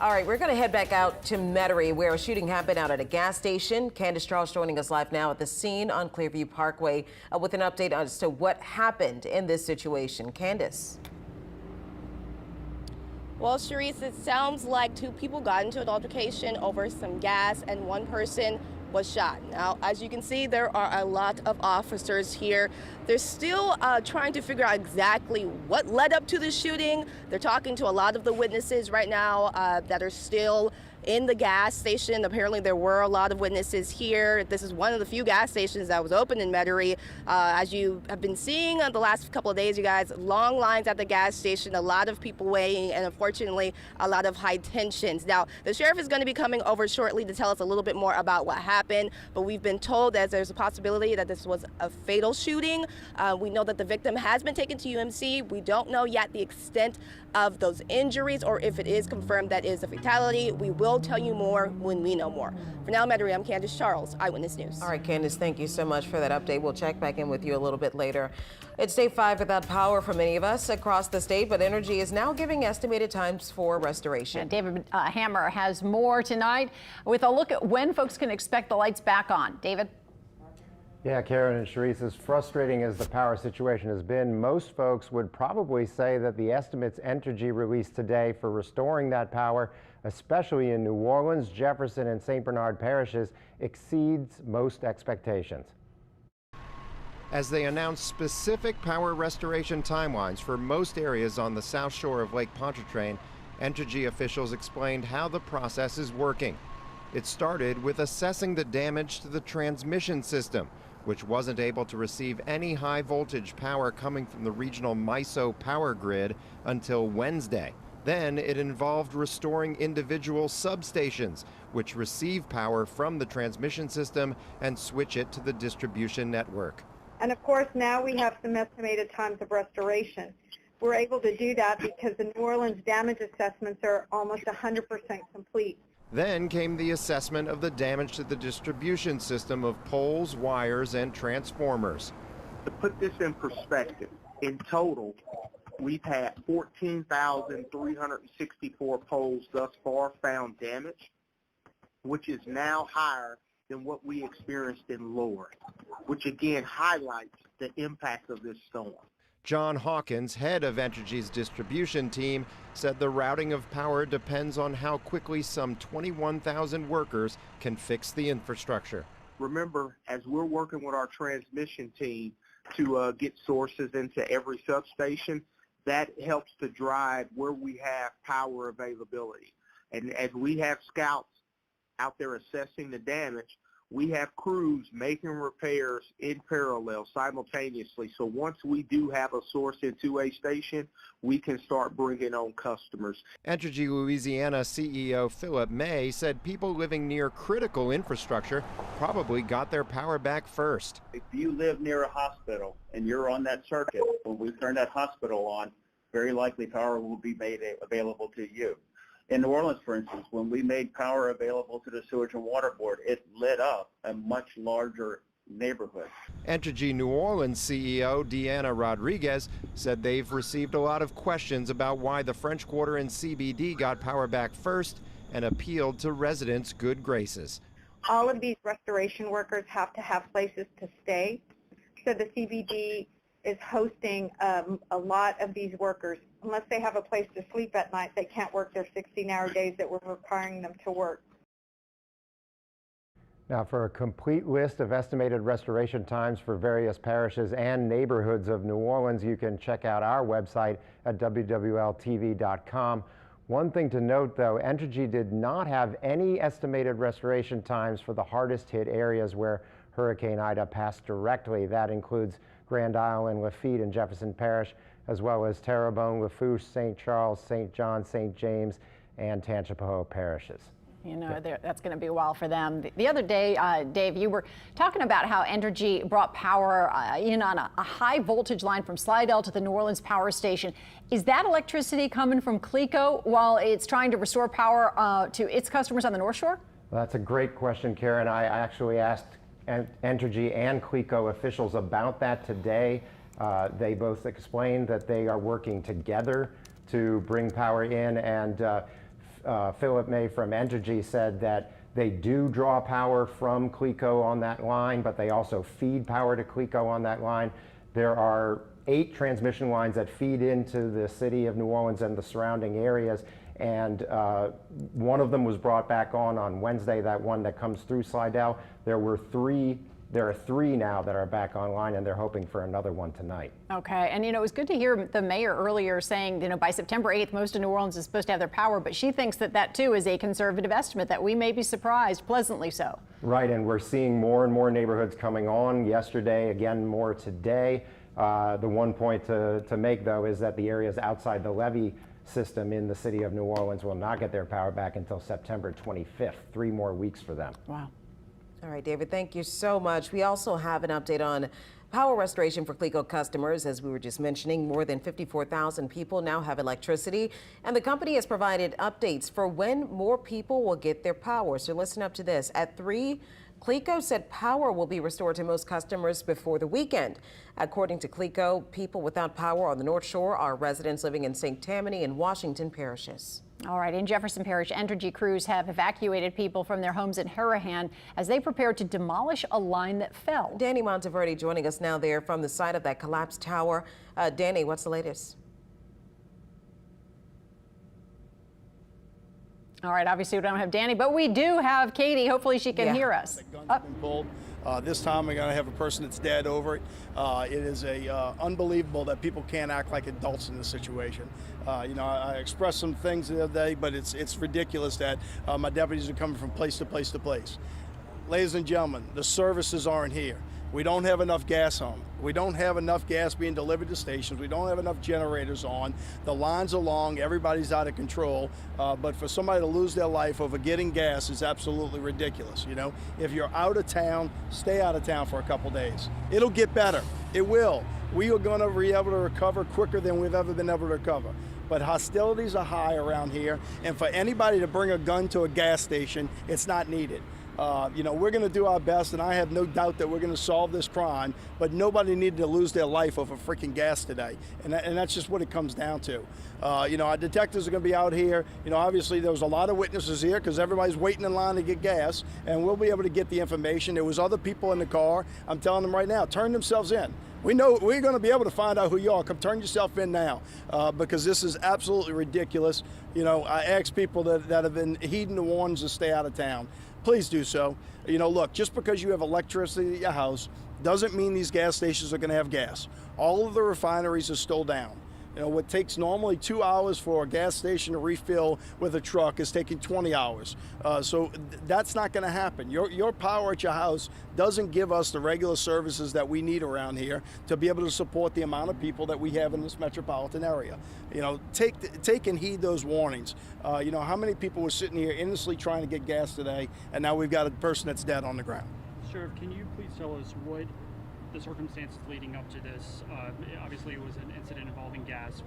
All right, we're going to head back out to Metairie, where a shooting happened out at a gas station. Candace Charles joining us live now at the scene on Clearview Parkway with an update as to what happened in this situation. Candace. Well, Sharice, it sounds like two people got into an altercation over some gas and one person was shot. Now, as you can see, there are a lot of officers here. They're still trying to figure out exactly what led up to the shooting. They're talking to a lot of the witnesses right now that are still in the gas station. Apparently there were a lot of witnesses here. This is one of the few gas stations that was open in Metairie. As you have been seeing the last couple of days, you guys, long lines at the gas station, a lot of people waiting, and unfortunately a lot of high tensions. Now, the sheriff is going to be coming over shortly to tell us a little bit more about what happened, but we've been told that there's a possibility that this was a fatal shooting. We know that the victim has been taken to UMC. We don't know yet the extent of those injuries or if it is confirmed that is a fatality. We will tell you more when we know more. For now, Metairie, I'm Candace Charles, Eyewitness News. All right, Candace, thank you so much for that update. We'll check back in with you a little bit later. It's day 5 without power for many of us across the state, but Energy is now giving estimated times for restoration. David Hammer has more tonight with a look at when folks can expect the lights back on. David? Yeah, Karen and Sharice, as frustrating as the power situation has been, most folks would probably say that the estimates Entergy released today for restoring that power, especially in New Orleans, Jefferson, and St. Bernard parishes, exceeds most expectations. As they announced specific power restoration timelines for most areas on the south shore of Lake Pontchartrain, Entergy officials explained how the process is working. It started with assessing the damage to the transmission system, which wasn't able to receive any high voltage power coming from the regional MISO power grid until Wednesday. Then it involved restoring individual substations, which receive power from the transmission system and switch it to the distribution network. And of course, now we have some estimated times of restoration. We're able to do that because the New Orleans damage assessments are almost 100% complete. Then came the assessment of the damage to the distribution system of poles, wires, and transformers. To put this in perspective, in total, we've had 14,364 poles thus far found damaged, which is now higher than what we experienced in Lord, which again highlights the impact of this storm. John Hawkins, head of Entergy's distribution team, said the routing of power depends on how quickly some 21,000 workers can fix the infrastructure. Remember, as we're working with our transmission team to get sources into every substation, that helps to drive where we have power availability. And as we have scouts out there assessing the damage, we have crews making repairs in parallel simultaneously. So once we do have a source into a station, we can start bringing on customers. Entergy Louisiana CEO Philip May said people living near critical infrastructure probably got their power back first. If you live near a hospital and you're on that circuit, when we turn that hospital on, very likely power will be made available to you. In New Orleans, for instance, when we made power available to the Sewage and Water Board, it lit up a much larger neighborhood. Entergy New Orleans CEO Deanna Rodriguez said they've received a lot of questions about why the French Quarter and CBD got power back first and appealed to residents' good graces. All of these restoration workers have to have places to stay, so the CBD is hosting a lot of these workers. Unless they have a place to sleep at night, they can't work their 16-hour days that we're requiring them to work. Now, for a complete list of estimated restoration times for various parishes and neighborhoods of New Orleans, you can check out our website at WWL-TV.com. One thing to note, though, Entergy did not have any estimated restoration times for the hardest hit areas where Hurricane Ida passed directly. That includes Grand Island, Lafitte, and Jefferson Parish, as well as Terrebonne, Lafourche, St. Charles, St. John, St. James, and Tangipahoa parishes. You know, that's going to be a while for them. The other day, Dave, you were talking about how Entergy brought power in on a high voltage line from Slidell to the New Orleans power station. Is that electricity coming from CLECO while it's trying to restore power to its customers on the North Shore? Well, that's a great question, Karen. I actually asked Entergy and CLECO officials about that today. They both explained that they are working together to bring power in, and Philip May from Entergy said that they do draw power from CLECO on that line, but they also feed power to CLECO on that line. There are 8 transmission lines that feed into the city of New Orleans and the surrounding areas, and one of them was brought back on Wednesday, that one that comes through Slidell. There are 3 now that are back online, and they're hoping for another one tonight. Okay, and it was good to hear the mayor earlier saying, by September 8th, most of New Orleans is supposed to have their power, but she thinks that too is a conservative estimate, that we may be surprised, pleasantly so. Right, and we're seeing more and more neighborhoods coming on yesterday, again more today. The one point to make, though, is that the areas outside the levee system in the city of New Orleans will not get their power back until September 25th, 3 more weeks for them. Wow. All right, David, thank you so much. We also have an update on power restoration for CLECO customers. As we were just mentioning, more than 54,000 people now have electricity, and the company has provided updates for when more people will get their power. So listen up to this. At 3, CLECO said power will be restored to most customers before the weekend. According to CLECO, people without power on the North Shore are residents living in St. Tammany and Washington parishes. All right, in Jefferson Parish, Entergy crews have evacuated people from their homes in Hurahan as they prepare to demolish a line that fell. Danny Monteverdi joining us now there from the site of that collapsed tower. Danny, what's the latest? All right, obviously we don't have Danny, but we do have Katie. Hopefully she can hear us. The guns have been pulled. This time we're going to have a person that's dead over it. It is unbelievable that people can't act like adults in this situation. I expressed some things the other day, but it's ridiculous that my deputies are coming from place to place to place. Ladies and gentlemen, the services aren't here. We don't have enough gas on. We don't have enough gas being delivered to stations. We don't have enough generators on. The lines are long. Everybody's out of control. But for somebody to lose their life over getting gas is absolutely ridiculous. If you're out of town, stay out of town for a couple days. It'll get better. It will. We are going to be able to recover quicker than we've ever been able to recover. But hostilities are high around here. And for anybody to bring a gun to a gas station, it's not needed. We're going to do our best, and I have no doubt that we're going to solve this crime, but nobody needed to lose their life over freaking gas today, and that's just what it comes down to. Our detectives are going to be out here. Obviously there was a lot of witnesses here because everybody's waiting in line to get gas, and we'll be able to get the information. There was other people in the car. I'm telling them right now, turn themselves in. We know we're going to be able to find out who you are. Come turn yourself in now, because this is absolutely ridiculous. I ask people that have been heeding the warnings to stay out of town. Please do so. Look, just because you have electricity at your house doesn't mean these gas stations are going to have gas. All of the refineries are still down. What takes normally 2 hours for a gas station to refill with a truck is taking 20 hours. So that's not going to happen. Your power at your house doesn't give us the regular services that we need around here to be able to support the amount of people that we have in this metropolitan area. Take and heed those warnings. How many people were sitting here innocently trying to get gas today, and now we've got a person that's dead on the ground. Sheriff, can you please tell us what the circumstances leading up to this? Obviously it was an incident involving gas.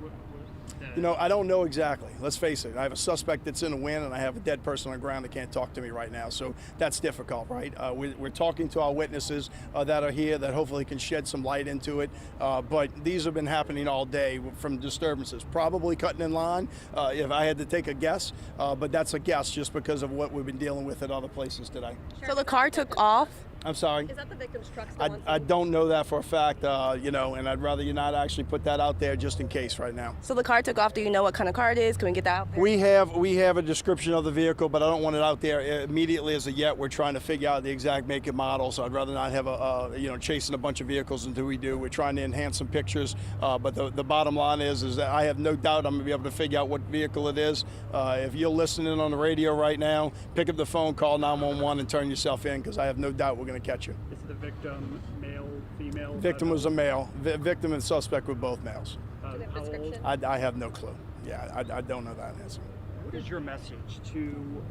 I don't know exactly. Let's face it. I have a suspect that's in the wind, and I have a dead person on the ground that can't talk to me right now. So that's difficult, right? We're talking to our witnesses that are here that hopefully can shed some light into it. But these have been happening all day from disturbances. Probably cutting in line, if I had to take a guess. But that's a guess just because of what we've been dealing with at other places today. So the car took off? I'm sorry? Is that the victim's truck? I don't know that for a fact, and I'd rather you not actually put that out there just in case right now. So the car took off. Do you know what kind of car it is? Can we get that out there? We have a description of the vehicle, but I don't want it out there immediately as of yet. We're trying to figure out the exact make and model, so I'd rather not have chasing a bunch of vehicles until we do. We're trying to enhance some pictures, but the bottom line is that I have no doubt I'm going to be able to figure out what vehicle it is. If you're listening on the radio right now, pick up the phone, call 911, and turn yourself in, because I have no doubt we're going to catch you. Is the victim male, female? Victim was a male. Victim and suspect were both males. How old? I have no clue. Yeah, I don't know that answer. What is your message to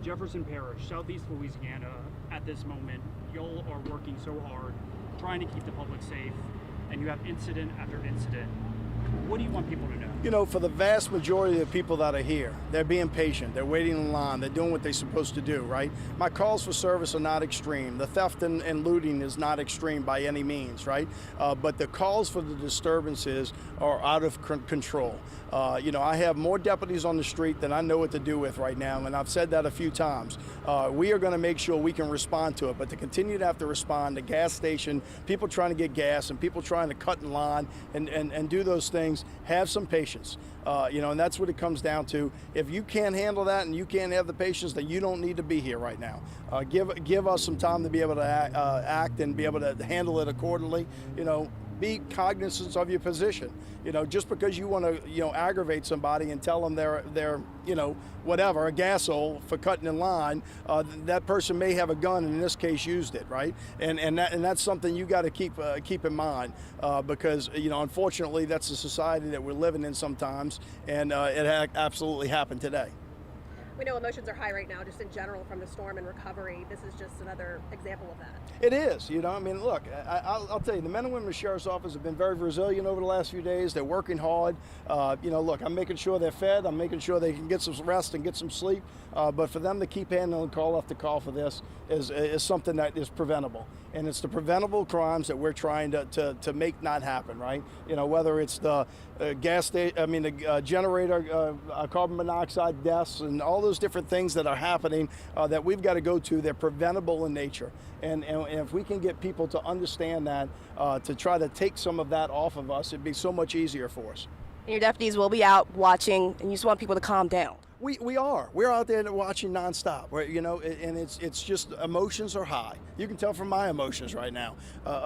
Jefferson Parish, Southeast Louisiana, at this moment? Y'all are working so hard, trying to keep the public safe, and you have incident after incident. What do you want people to know? You know, for the vast majority of the people that are here, they're being patient, they're waiting in line, they're doing what they're supposed to do, right? My calls for service are not extreme. The theft and looting is not extreme by any means, right? But the calls for the disturbances are out of control. You know, I have more deputies on the street than I know what to do with right now, and I've said that a few times. We are going to make sure we can respond to it, but to continue to have to respond to gas station, people trying to get gas and people trying to cut in line and do those things, have some patience. You know, and that's what it comes down to. If you can't handle that and you can't have the patience, then you don't need to be here right now. Give us some time to be able to act and be able to handle it accordingly. You know, be cognizant of your position. You know, just because you want to, you know, aggravate somebody and tell them they're you know, whatever, a gasshole for cutting in line, that person may have a gun and in this case used it, right? And that's something you got to keep in mind because, you know, unfortunately that's the society that we're living in sometimes, and it absolutely happened today. We know emotions are high right now, just in general, from the storm and recovery. This is just another example of that. It is, you know, I mean, look, I'll tell you, the men and women of the Sheriff's Office have been very resilient over the last few days. They're working hard. You know, look, I'm making sure they're fed. I'm making sure they can get some rest and get some sleep. But for them to keep handling call after call for this is something that is preventable. And it's the preventable crimes that we're trying to make not happen, right? You know, whether it's the generator, carbon monoxide deaths, and all those different things that are happening that we've got to go to, they're preventable in nature. And if we can get people to understand that, to try to take some of that off of us, it'd be so much easier for us. And your deputies will be out watching, and you just want people to calm down. We're out there watching nonstop, right? You know, and it's just emotions are high. You can tell from my emotions right now.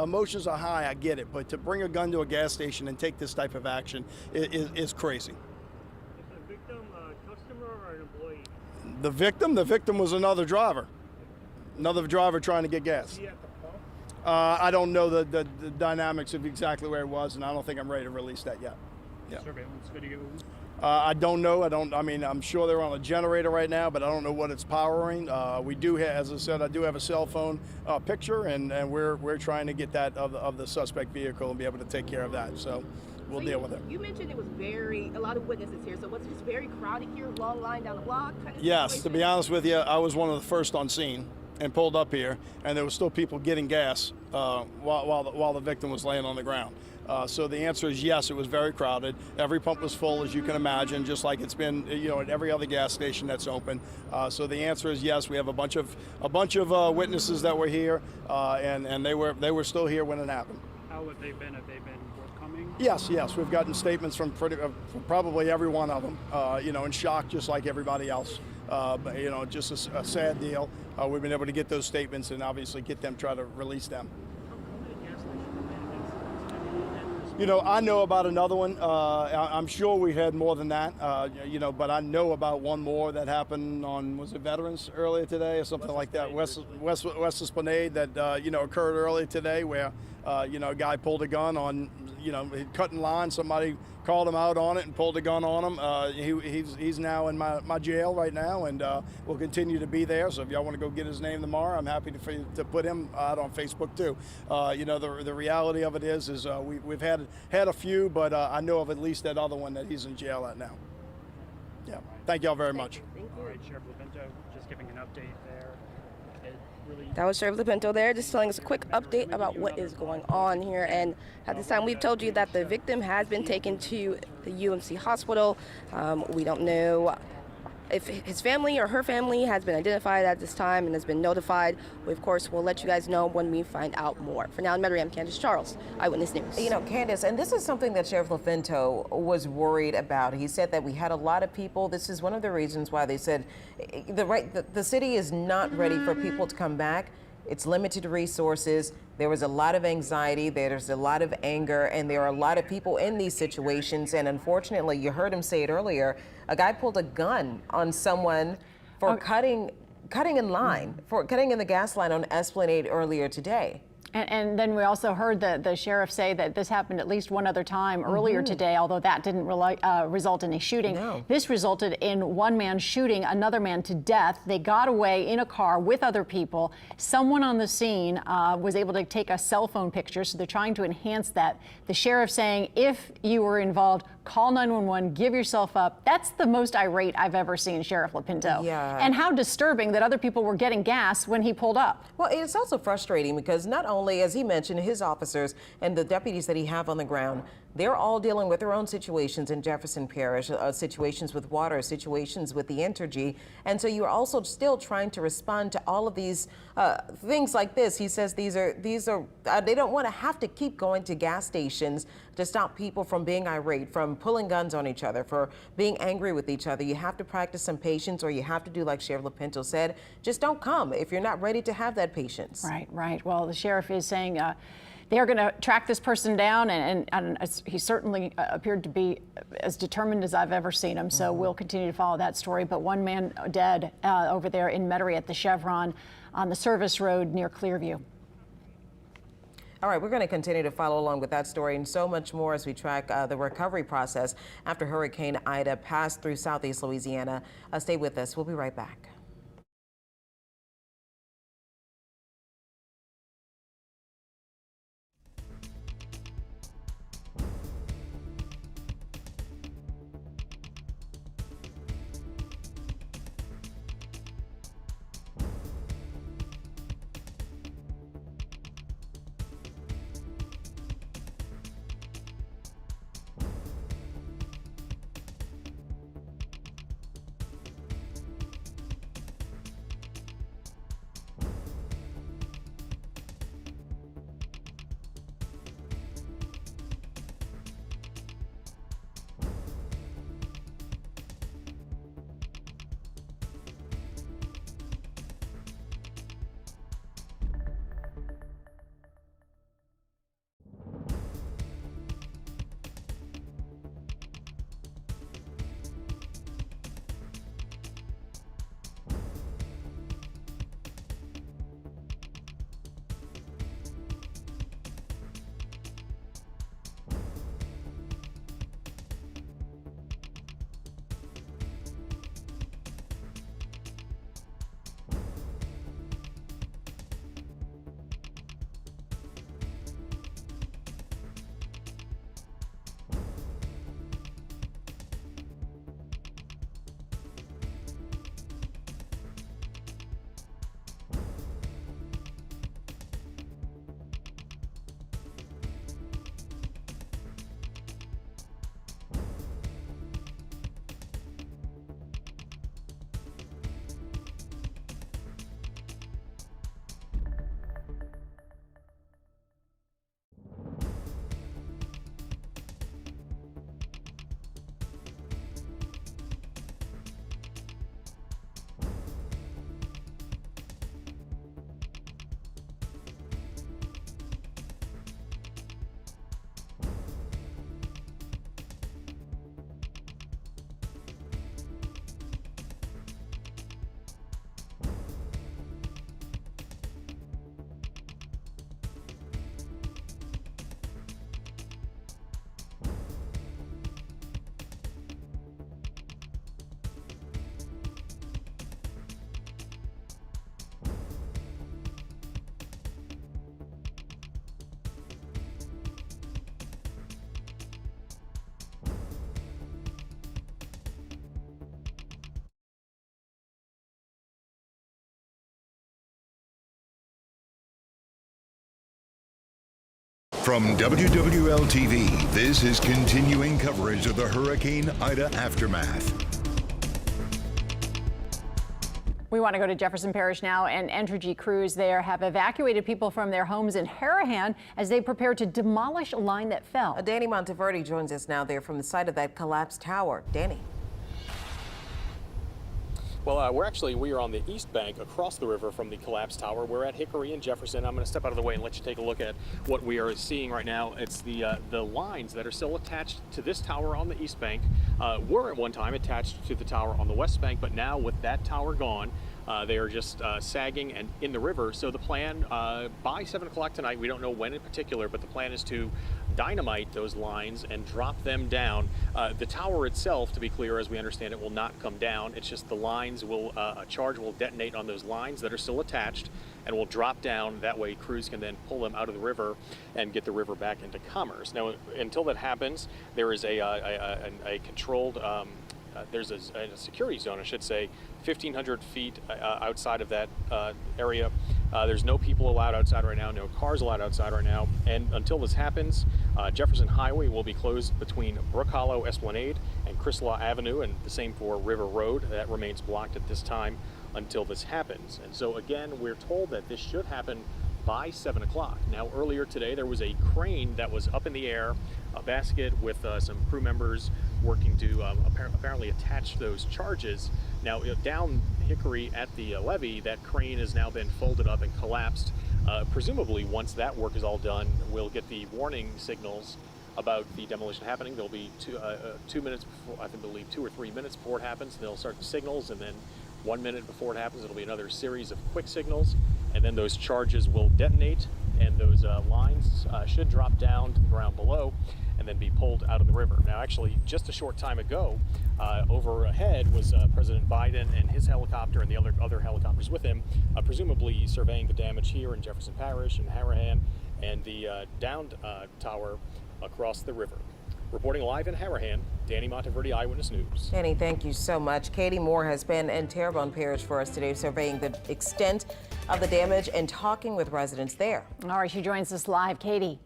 Emotions are high, I get it, but to bring a gun to a gas station and take this type of action is crazy. Is the victim a customer or an employee? The victim was another driver trying to get gas. Was he at the pump? I don't know the dynamics of exactly where it was, and I don't think I'm ready to release that yet. Yeah. Surveillance video. I don't know. I mean, I'm sure they're on a generator right now, but I don't know what it's powering. We do have, as I said, I do have a cell phone picture, and we're trying to get that of the suspect vehicle and be able to take care of that. So we'll deal with it. You mentioned it was a lot of witnesses here, so was it just very crowded here, long line down the block? Kind of Yes, situation? to be honest with you, I was one of the first on scene and pulled up here, and there were still people getting gas while the victim was laying on the ground. So the answer is yes, it was very crowded. Every pump was full, as you can imagine, just like it's been, you know, at every other gas station that's open. So the answer is yes. We have a bunch of witnesses that were here, and they were still here when it happened. How have they been? Have they been forthcoming? Yes. We've gotten statements from probably every one of them. You know, in shock, just like everybody else. But you know, just a sad deal. We've been able to get those statements and obviously get them, try to release them. You know, I know about another one. I'm sure we had more than that, you know, but I know about one more that happened on, was it Veterans earlier today or something like that? West Esplanade that, you know, occurred earlier today where, you know, a guy pulled a gun on, you know, he cut in line, somebody called him out on it and pulled a gun on him. He's now in my jail right now, and will continue to be there. So if y'all want to go get his name tomorrow, I'm happy to put him out on Facebook too. You know, the reality of it is we've had a few, but I know of at least that other one that he's in jail at now. Yeah. Thank y'all very much. Thank you. All right, Sheriff Lopinto, just giving an update there. That was Sheriff Lopinto there, just telling us a quick update about what is going on here. And at this time, we've told you that the victim has been taken to the UMC hospital. We don't know if his family or her family has been identified at this time and has been notified. We, of course, will let you guys know when we find out more. For now, in Metairie, I'm Candace Charles, Eyewitness News. You know, Candace, and this is something that Sheriff Lopinto was worried about. He said that we had a lot of people. This is one of the reasons why they said the city is not ready for people to come back. It's limited resources. There was a lot of anxiety. There's a lot of anger, and there are a lot of people in these situations. And unfortunately, you heard him say it earlier, a guy pulled a gun on someone for cutting in line, for cutting in the gas line on Esplanade earlier today. And then we also heard the sheriff say that this happened at least one other time earlier today, although that didn't result in a shooting. No. This resulted in one man shooting another man to death. They got away in a car with other people. Someone on the scene was able to take a cell phone picture, so they're trying to enhance that. The sheriff saying, if you were involved, call 911, give yourself up. That's the most irate I've ever seen Sheriff Lapinto. Yeah. And how disturbing that other people were getting gas when he pulled up. Well, it's also frustrating because not only, as he mentioned, his officers and the deputies that he have on the ground, they're all dealing with their own situations in Jefferson Parish, situations with water, situations with the Entergy. And so you're also still trying to respond to all of these things like this. He says they don't want to have to keep going to gas stations to stop people from being irate, from pulling guns on each other, for being angry with each other. You have to practice some patience, or you have to do like Sheriff Lapinto said, just don't come if you're not ready to have that patience. Right. Well, the sheriff is saying they are going to track this person down, and he certainly appeared to be as determined as I've ever seen him. So we'll continue to follow that story. But one man dead over there in Metairie at the Chevron on the service road near Clearview. All right, we're going to continue to follow along with that story and so much more as we track the recovery process after Hurricane Ida passed through southeast Louisiana. Stay with us. We'll be right back. From WWL-TV, this is continuing coverage of the Hurricane Ida aftermath. We want to go to Jefferson Parish now, and Entergy crews there have evacuated people from their homes in Harahan as they prepare to demolish a line that fell. Danny Monteverdi joins us now there from the site of that collapsed tower. Danny. Well, we are on the east bank across the river from the collapsed tower. We're at Hickory and Jefferson. I'm going to step out of the way and let you take a look at what we are seeing right now. It's the lines that are still attached to this tower on the east bank were at one time attached to the tower on the west bank, but now with that tower gone, they are just sagging and in the river. So the plan by 7 o'clock tonight, we don't know when in particular, but the plan is to dynamite those lines and drop them down. The tower itself, to be clear, as we understand it, will not come down. It's just the lines will, a charge will detonate on those lines that are still attached and will drop down. That way crews can then pull them out of the river and get the river back into commerce. Now, until that happens, there is a controlled, there's a security zone, I should say, 1,500 feet outside of that area. There's no people allowed outside right now, no cars allowed outside right now. And until this happens, Jefferson Highway will be closed between Brook Hollow Esplanade and Crislaw Avenue, and the same for River Road. That remains blocked at this time until this happens. And so again, we're told that this should happen by 7 o'clock. Now, earlier today, there was a crane that was up in the air, a basket with some crew members working to apparently attach those charges. Now, down Hickory at the levee, that crane has now been folded up and collapsed. Presumably, once that work is all done, we'll get the warning signals about the demolition happening. There'll be 2 minutes before, I believe 2 or 3 minutes before it happens, they'll start the signals, and then 1 minute before it happens, it'll be another series of quick signals, and then those charges will detonate, and those lines should drop down to the ground below and then be pulled out of the river. Now, actually, just a short time ago, overhead was President Biden and his helicopter and the other helicopters with him, presumably surveying the damage here in Jefferson Parish and Harahan and the downed tower across the river. Reporting live in Harahan, Danny Monteverde, Eyewitness News. Danny, thank you so much. Katie Moore has been in Terrebonne Parish for us today, surveying the extent of the damage and talking with residents there. All right, she joins us live. Katie.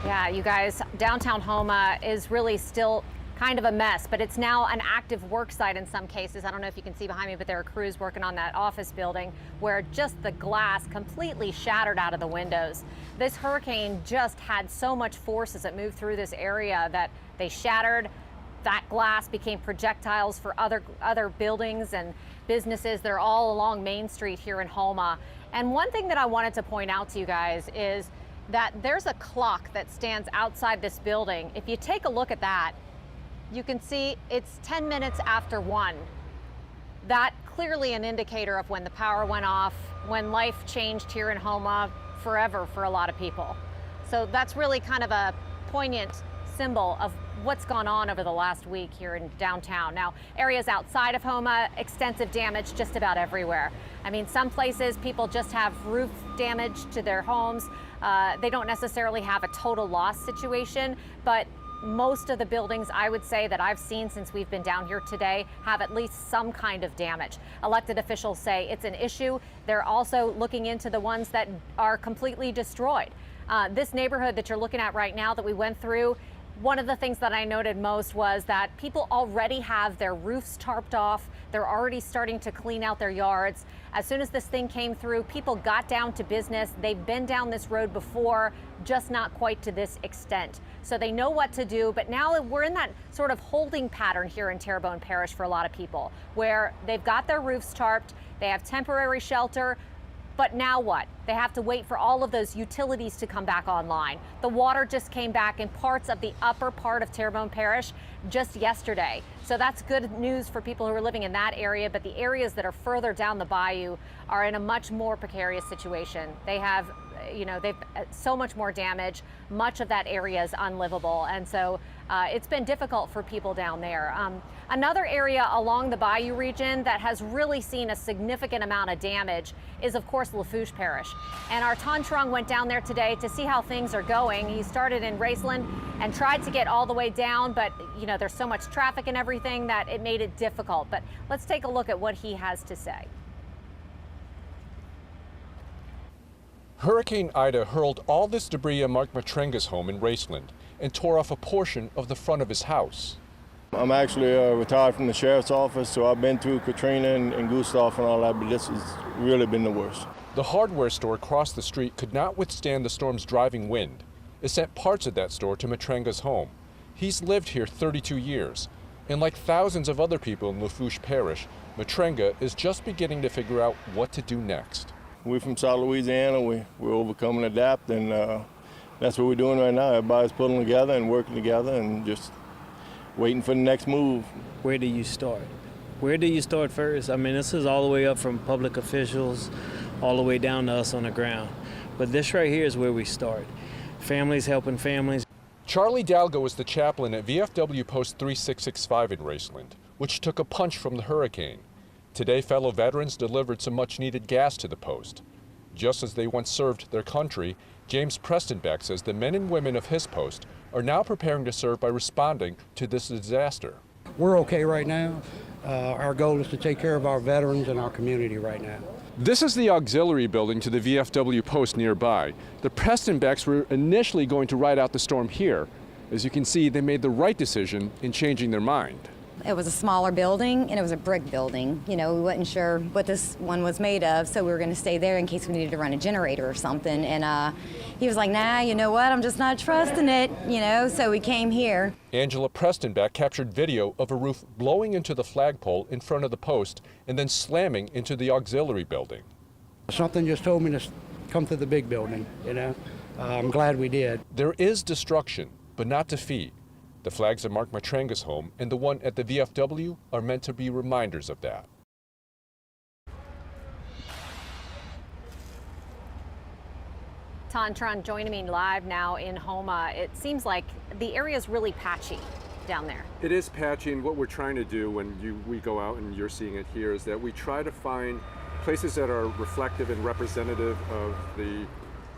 Yeah, you guys, downtown Houma is really still kind of a mess, but it's now an active work site in some cases. I don't know if you can see behind me, but there are crews working on that office building where just the glass completely shattered out of the windows. This hurricane just had so much force as it moved through this area that they shattered. That glass became projectiles for other buildings and businesses that are all along Main Street here in Houma. And one thing that I wanted to point out to you guys is that there's a clock that stands outside this building. If you take a look at that, you can see it's 10 minutes after 1. That clearly an indicator of when the power went off, when life changed here in Houma forever for a lot of people. So that's really kind of a poignant symbol of what's gone on over the last week here in downtown. Now, areas outside of Houma, extensive damage just about everywhere. I mean, some places people just have roof damage to their homes. They don't necessarily have a total loss situation, but most of the buildings, I would say, that I've seen since we've been down here today have at least some kind of damage. Elected officials say it's an issue. They're also looking into the ones that are completely destroyed. This neighborhood that you're looking at right now that we went through, one of the things that I noted most was that people already have their roofs tarped off. They're already starting to clean out their yards. As soon as this thing came through, people got down to business. They've been down this road before, just not quite to this extent. So they know what to do, but now we're in that sort of holding pattern here in Terrebonne Parish for a lot of people, where they've got their roofs tarped, they have temporary shelter, but now what? They have to wait for all of those utilities to come back online. The water just came back in parts of the upper part of Terrebonne Parish just yesterday. So that's good news for people who are living in that area, but the areas that are further down the bayou are in a much more precarious situation. They have, they've so much more damage. Much of that area is unlivable, and so it's been difficult for people down there. Another area along the bayou region that has really seen a significant amount of damage is, of course, Lafourche Parish. And our Armstrong went down there today to see how things are going. He started in Raceland and tried to get all the way down, but there's so much traffic and everything that it made it difficult. But let's take a look at what he has to say. Hurricane Ida hurled all this debris at Mark Matrenga's home in Raceland and tore off a portion of the front of his house. I'm actually retired from the sheriff's office, so I've been through Katrina and Gustav and all that, but this has really been the worst. The hardware store across the street could not withstand the storm's driving wind. It sent parts of that store to Matrenga's home. He's lived here 32 years. And like thousands of other people in Lafourche Parish, Matrenga is just beginning to figure out what to do next. We're from South Louisiana. We're overcome and adapt, and that's what we're doing right now. Everybody's pulling together and working together and just waiting for the next move. Where do you start? Where do you start first? I mean, this is all the way up from public officials all the way down to us on the ground. But this right here is where we start. Families helping families. Charlie Dalgo is the chaplain at VFW Post 3665 in Raceland, which took a punch from the hurricane. Today, fellow veterans delivered some much-needed gas to the post. Just as they once served their country, James Prestonbeck says the men and women of his post are now preparing to serve by responding to this disaster. We're okay right now. Our goal is to take care of our veterans and our community right now. This is the auxiliary building to the VFW post nearby. The Prestonbecks were initially going to ride out the storm here. As you can see, they made the right decision in changing their mind. It was a smaller building, and it was a brick building. You know, we wasn't sure what this one was made of, so we were going to stay there in case we needed to run a generator or something. And he was like, nah, you know what, I'm just not trusting it, you know, so we came here. Angela Prestonbeck captured video of a roof blowing into the flagpole in front of the post and then slamming into the auxiliary building. Something just told me to come to the big building, you know. I'm glad we did. There is destruction, but not defeat. The flags at Mark Matrenga's home and the one at the VFW are meant to be reminders of that. Tantron joining me live now in Houma. It seems like the area is really patchy down there. It is patchy, and what we're trying to do when we go out and you're seeing it here is that we try to find places that are reflective and representative of the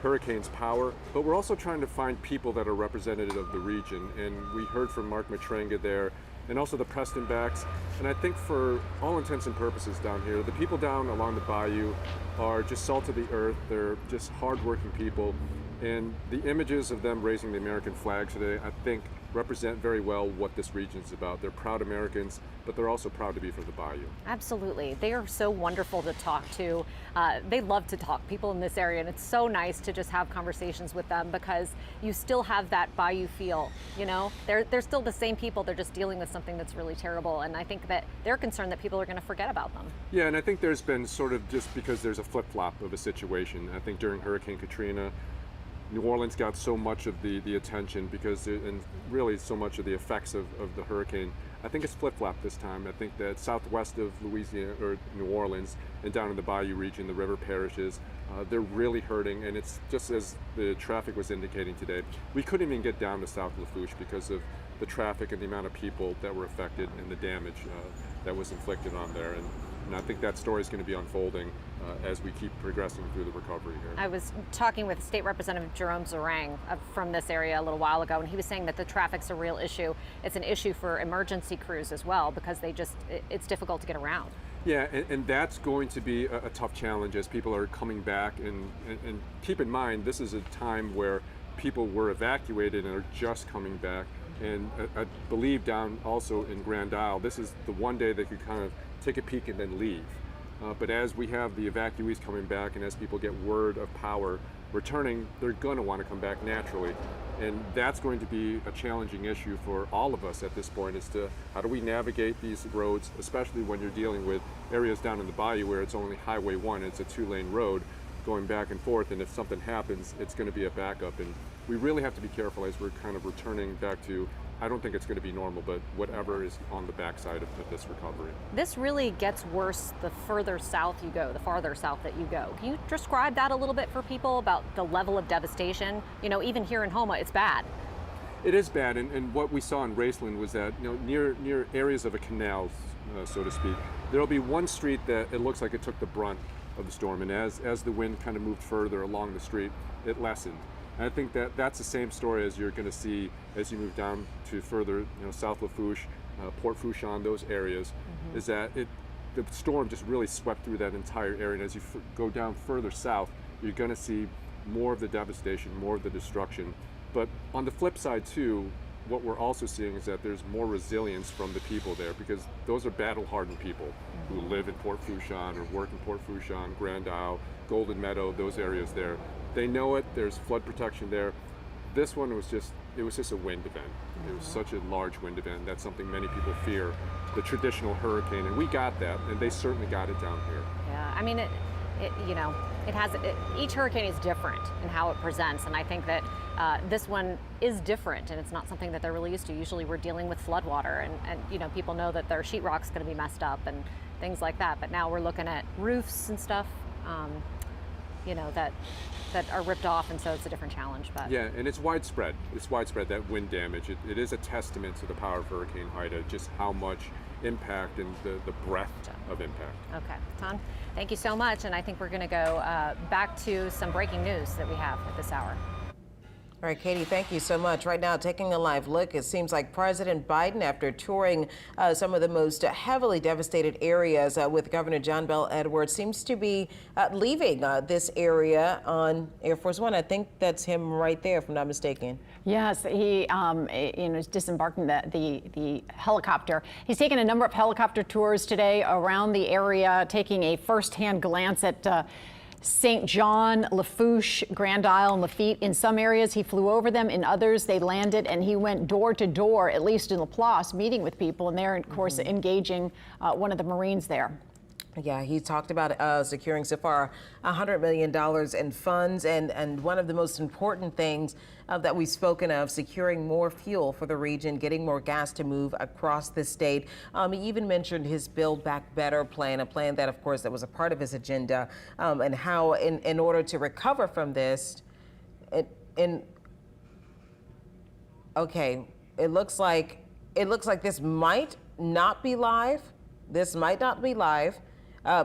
hurricane's power, but we're also trying to find people that are representative of the region. And we heard from Mark Matrenga there, and also the Prestonbecks. And I think for all intents and purposes down here, the people down along the bayou are just salt of the earth. They're just hardworking people. And the images of them raising the American flag today, I think, represent very well what this region is about. They're proud Americans, but they're also proud to be from the bayou. Absolutely. They are so wonderful to talk to. They love to talk, people in this area, and it's so nice to just have conversations with them because you still have that bayou feel, you know? They're still the same people, they're just dealing with something that's really terrible, and I think that they're concerned that people are going to forget about them. Yeah, and I think there's been sort of, just because there's a flip-flop of a situation. I think during Hurricane Katrina, New Orleans got so much of the attention because, and really so much of the effects of the hurricane. I think it's flip-flop this time. I think that southwest of Louisiana or New Orleans and down in the Bayou region, the river parishes, they're really hurting. And it's just as the traffic was indicating today, we couldn't even get down to South Lafourche because of the traffic and the amount of people that were affected and the damage that was inflicted on there. And I think that story is going to be unfolding as we keep progressing through the recovery here. I was talking with State Representative Jerome Zarang from this area a little while ago, and he was saying that the traffic's a real issue. It's an issue for emergency crews as well because it's difficult to get around. Yeah, and that's going to be a tough challenge as people are coming back. And keep in mind, this is a time where people were evacuated and are just coming back. And I believe down also in Grand Isle, this is the one day they could kind of take a peek and then leave. But as we have the evacuees coming back and as people get word of power returning, they're going to want to come back naturally. And that's going to be a challenging issue for all of us at this point as to how do we navigate these roads, especially when you're dealing with areas down in the bayou where it's only Highway 1, it's a 2-lane road going back and forth, and if something happens, it's going to be a backup. And we really have to be careful as we're kind of returning back to, I don't think it's going to be normal, but whatever is on the backside of this recovery. This really gets worse the further south you go, the farther south that you go. Can you describe that a little bit for people about the level of devastation? You know, even here in Houma, it's bad. It is bad, and what we saw in Raceland was that, you know, near areas of a canal, so to speak, there'll be one street that it looks like it took the brunt of the storm, and as the wind kind of moved further along the street, it lessened. And I think that that's the same story as you're going to see as you move down to further, you know, South Lafourche, Port Fourchon, those areas, is that the storm just really swept through that entire area. And as you go down further south, you're going to see more of the devastation, more of the destruction. But on the flip side too, what we're also seeing is that there's more resilience from the people there because those are battle-hardened people who live in Port Fourchon or work in Port Fourchon, Grand Isle, Golden Meadow, those areas there. They know it, there's flood protection there. This one was just a wind event. It was such a large wind event. That's something many people fear, the traditional hurricane, and we got that, and they certainly got it down here. Yeah, I mean, each hurricane is different in how it presents, and I think that this one is different, and it's not something that they're really used to. Usually we're dealing with floodwater, and people know that their sheetrock's going to be messed up and things like that, but now we're looking at roofs and stuff, that are ripped off, and so it's a different challenge. But yeah, and it's widespread. It's widespread, that wind damage. It is a testament to the power of Hurricane Ida, just how much impact and the breadth of impact. Okay, Tom, thank you so much, and I think we're going to go back to some breaking news that we have at this hour. All right, Katie, thank you so much. Right now, taking a live look, it seems like President Biden, after touring some of the most heavily devastated areas with Governor John Bel Edwards, seems to be leaving this area on Air Force One. I think that's him right there, if I'm not mistaken. Yes, he is disembarking the helicopter. He's taken a number of helicopter tours today around the area, taking a first-hand glance at St. John, Lafourche, Grand Isle, and Lafitte. In some areas, he flew over them. In others, they landed, and he went door to door, at least in Laplace, meeting with people, and they're, of course, engaging one of the Marines there. Yeah, he talked about securing so far $100 million in funds, and one of the most important things that we've spoken of, securing more fuel for the region, getting more gas to move across the state. He even mentioned his Build Back Better plan, a plan that, of course, that was a part of his agenda, and how in order to recover from this, okay, it looks like this might not be live. This might not be live.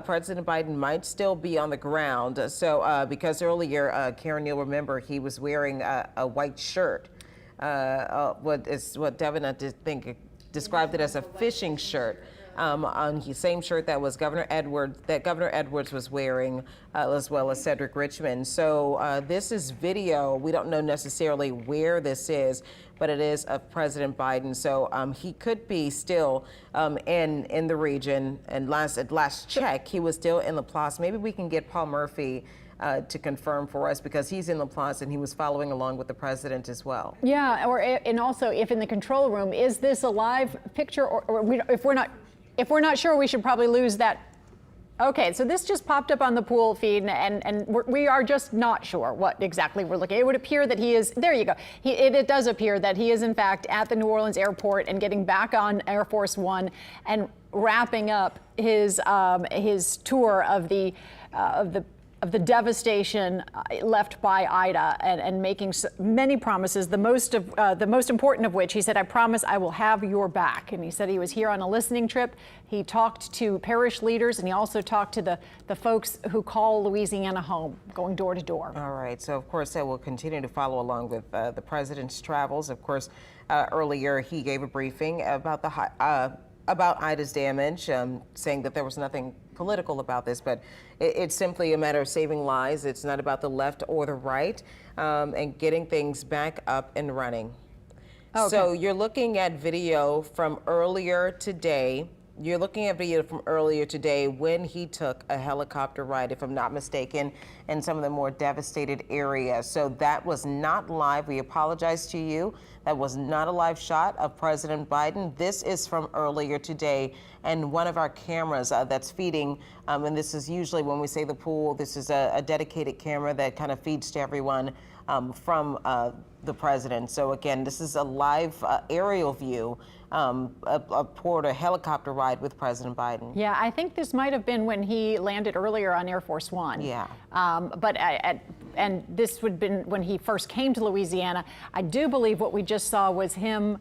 President Biden might still be on the ground. So because earlier, Karen, you'll remember he was wearing a white shirt. What Devin, I think, described it as a fishing shirt. On the same shirt that was Governor Edwards was wearing, as well as Cedric Richmond. So this is video. We don't know necessarily where this is, but it is of President Biden. So he could be still in the region. And at last check, he was still in Laplace. Maybe we can get Paul Murphy to confirm for us, because he's in Laplace and he was following along with the president as well. Yeah, and also if in the control room, is this a live picture, or if we're not sure, we should probably lose that. Okay, so this just popped up on the pool feed, and we are just not sure what exactly we're looking at. It would appear that he is, there you go. It does appear that he is in fact at the New Orleans airport and getting back on Air Force One and wrapping up his tour of the devastation left by Ida, and making many promises, the most important of which, he said, "I promise I will have your back." And he said he was here on a listening trip. He talked to parish leaders, and he also talked to the folks who call Louisiana home, going door to door. All right, so of course we'll continue to follow along with the president's travels. Of course, earlier he gave a briefing about about Ida's damage, saying that there was nothing political about this, but it's simply a matter of saving lives. It's not about the left or the right, and getting things back up and running. Okay. So you're looking at video from earlier today. You're looking at video from earlier today when he took a helicopter ride, if I'm not mistaken, in some of the more devastated areas. So that was not live. We apologize to you. That was not a live shot of President Biden. This is from earlier today, and one of our cameras that's feeding, and this is usually when we say the pool, this is a dedicated camera that kind of feeds to everyone from the president. So again, this is a live aerial view, aboard a helicopter ride with President Biden. Yeah, I think this might have been when he landed earlier on Air Force One. Yeah. And this would have been when he first came to Louisiana. I do believe what we just saw was him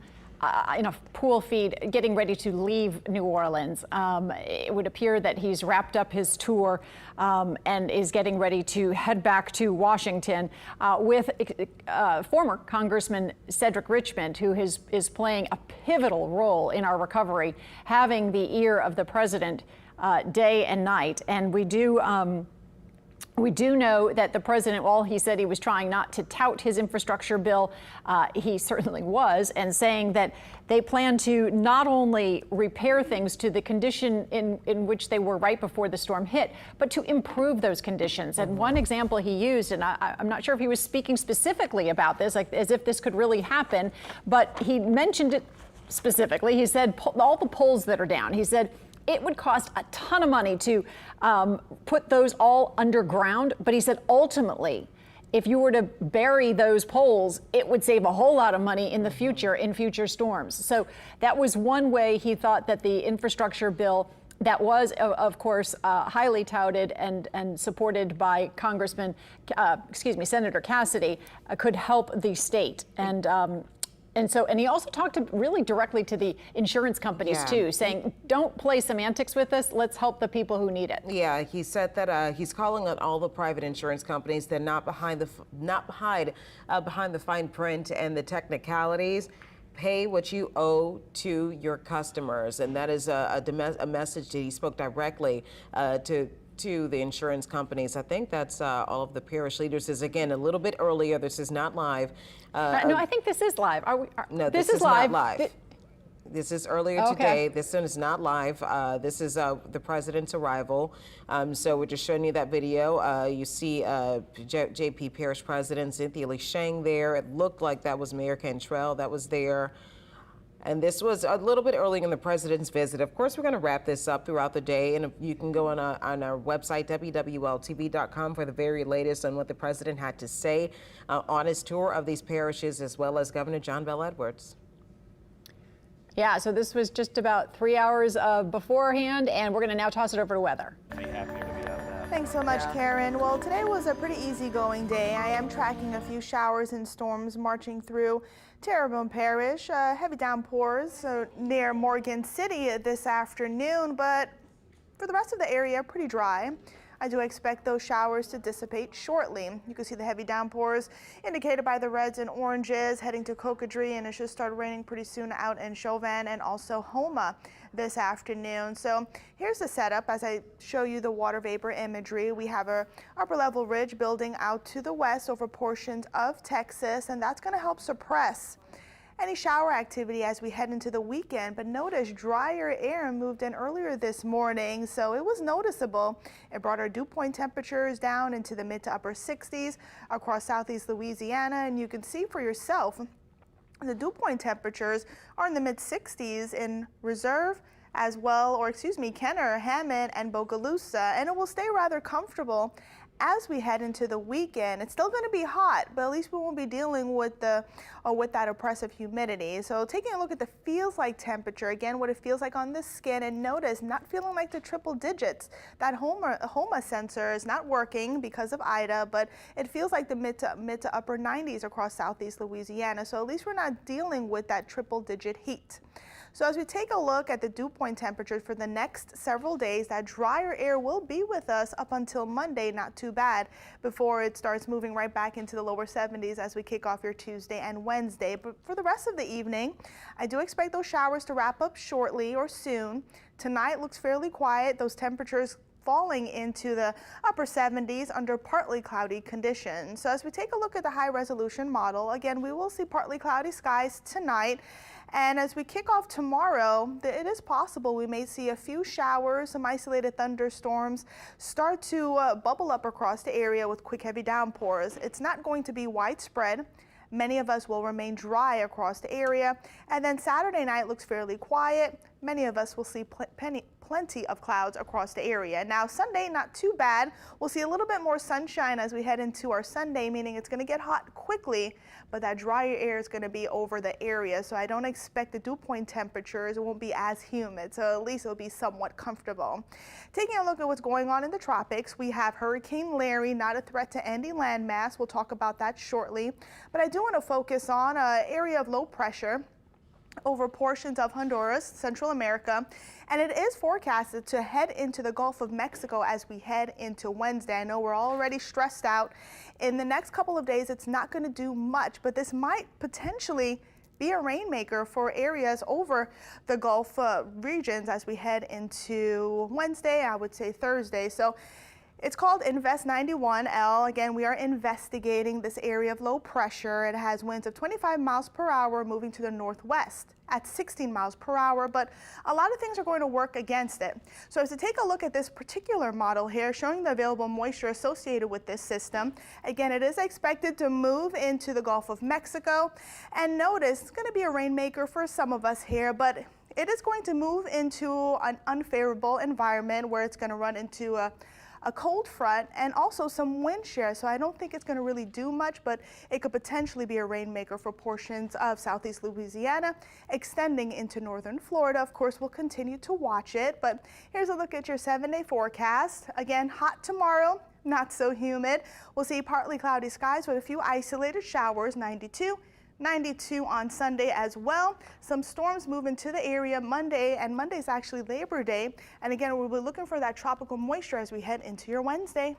in a pool feed getting ready to leave New Orleans. It would appear that he's wrapped up his tour and is getting ready to head back to Washington with former Congressman Cedric Richmond, who is playing a pivotal role in our recovery, having the ear of the president day and night. And we do We do know that the president, while he said he was trying not to tout his infrastructure bill, he certainly was, and saying that they plan to not only repair things to the condition in which they were right before the storm hit, but to improve those conditions. And one example he used, and I'm not sure if he was speaking specifically about this, like as if this could really happen, but he mentioned it specifically. He said all the poles that are down, he said, it would cost a ton of money to put those all underground, but he said ultimately, if you were to bury those poles, it would save a whole lot of money in the future, in future storms. So that was one way he thought that the infrastructure bill that was, of course, highly touted and supported by Senator Cassidy, could help the state. And he also talked really directly to the insurance companies too, saying, don't play semantics with us. Let's help the people who need it. Yeah, he said that he's calling on all the private insurance companies that not hide behind the fine print and the technicalities. Pay what you owe to your customers, and that is a message that he spoke directly to the insurance companies. I think that's all of the parish leaders. Is again a little bit earlier. This is not live. No, I think this is live. No, this is live. Not live. This is earlier today. This one is not live. This is the president's arrival. So we're just showing you that video. You see JP Parish President Cynthia Lee Shang there. It looked like that was Mayor Cantrell that was there. And this was a little bit early in the president's visit. Of course, we're going to wrap this up throughout the day, and you can go on our website, WWL-TV.com, for the very latest on what the president had to say on his tour of these parishes, as well as Governor John Bell Edwards. Yeah, so this was just about 3 hours beforehand, and we're going to now toss it over to weather. Thanks so much, Karen. Well, today was a pretty easygoing day. I am tracking a few showers and storms marching through Terrebonne Parish. Heavy downpours near Morgan City this afternoon, but for the rest of the area, pretty dry. I do expect those showers to dissipate shortly. You can see the heavy downpours indicated by the reds and oranges heading to Cocodrie, and it should start raining pretty soon out in Chauvin and also Houma this afternoon. So here's the setup as I show you the water vapor imagery. We have a upper level ridge building out to the west over portions of Texas, and that's going to help suppress any shower activity as we head into the weekend. But notice drier air moved in earlier this morning, so it was noticeable. It brought our dew point temperatures down into the mid to upper 60s across southeast Louisiana, and you can see for yourself the dew point temperatures are in the mid 60s in Reserve as well, or Kenner, Hammond, and Bogalusa, and it will stay rather comfortable as we head into the weekend. It's still going to be hot, but at least we won't be dealing with that oppressive humidity. So taking a look at the feels like temperature, again, what it feels like on the skin, and notice not feeling like the triple digits. That Houma sensor is not working because of Ida, but it feels like the mid to upper 90s across southeast Louisiana. So at least we're not dealing with that triple digit heat. So as we take a look at the dew point temperatures for the next several days, that drier air will be with us up until Monday, not too bad, before it starts moving right back into the lower 70s as we kick off your Tuesday and Wednesday. But for the rest of the evening, I do expect those showers to wrap up shortly or soon. Tonight looks fairly quiet. Those temperatures falling into the upper 70s under partly cloudy conditions. So as we take a look at the high resolution model, again, we will see partly cloudy skies tonight. And as we kick off tomorrow, it is possible we may see a few showers, some isolated thunderstorms start to bubble up across the area with quick heavy downpours. It's not going to be widespread. Many of us will remain dry across the area. And then Saturday night looks fairly quiet. Many of us will see plenty of clouds across the area. Now Sunday, not too bad. We'll see a little bit more sunshine as we head into our Sunday, meaning it's going to get hot quickly, but that drier air is going to be over the area. So I don't expect the dew point temperatures. It won't be as humid, so at least it'll be somewhat comfortable. Taking a look at what's going on in the tropics, we have Hurricane Larry, not a threat to any landmass. We'll talk about that shortly, but I do want to focus on an area of low pressure over portions of Honduras, Central America, and it is forecasted to head into the Gulf of Mexico as we head into Wednesday. I know we're already stressed out. In the next couple of days, it's not going to do much, but this might potentially be a rainmaker for areas over the Gulf regions as we head into Wednesday, I would say Thursday. So It's called Invest 91L. Again, we are investigating this area of low pressure. It has winds of 25 miles per hour moving to the northwest at 16 miles per hour, but a lot of things are going to work against it. So to take a look at this particular model here, showing the available moisture associated with this system, again, it is expected to move into the Gulf of Mexico. And notice, it's going to be a rainmaker for some of us here, but it is going to move into an unfavorable environment where it's going to run into a cold front and also some wind shear. So I don't think it's going to really do much, but it could potentially be a rainmaker for portions of southeast Louisiana, extending into northern Florida. Of course, we'll continue to watch it, but here's a look at your 7-day forecast. Again, hot tomorrow, not so humid. We'll see partly cloudy skies with a few isolated showers, 92 on Sunday as well. Some storms move into the area Monday, and Monday's actually Labor Day. And again, we'll be looking for that tropical moisture as we head into your Wednesday.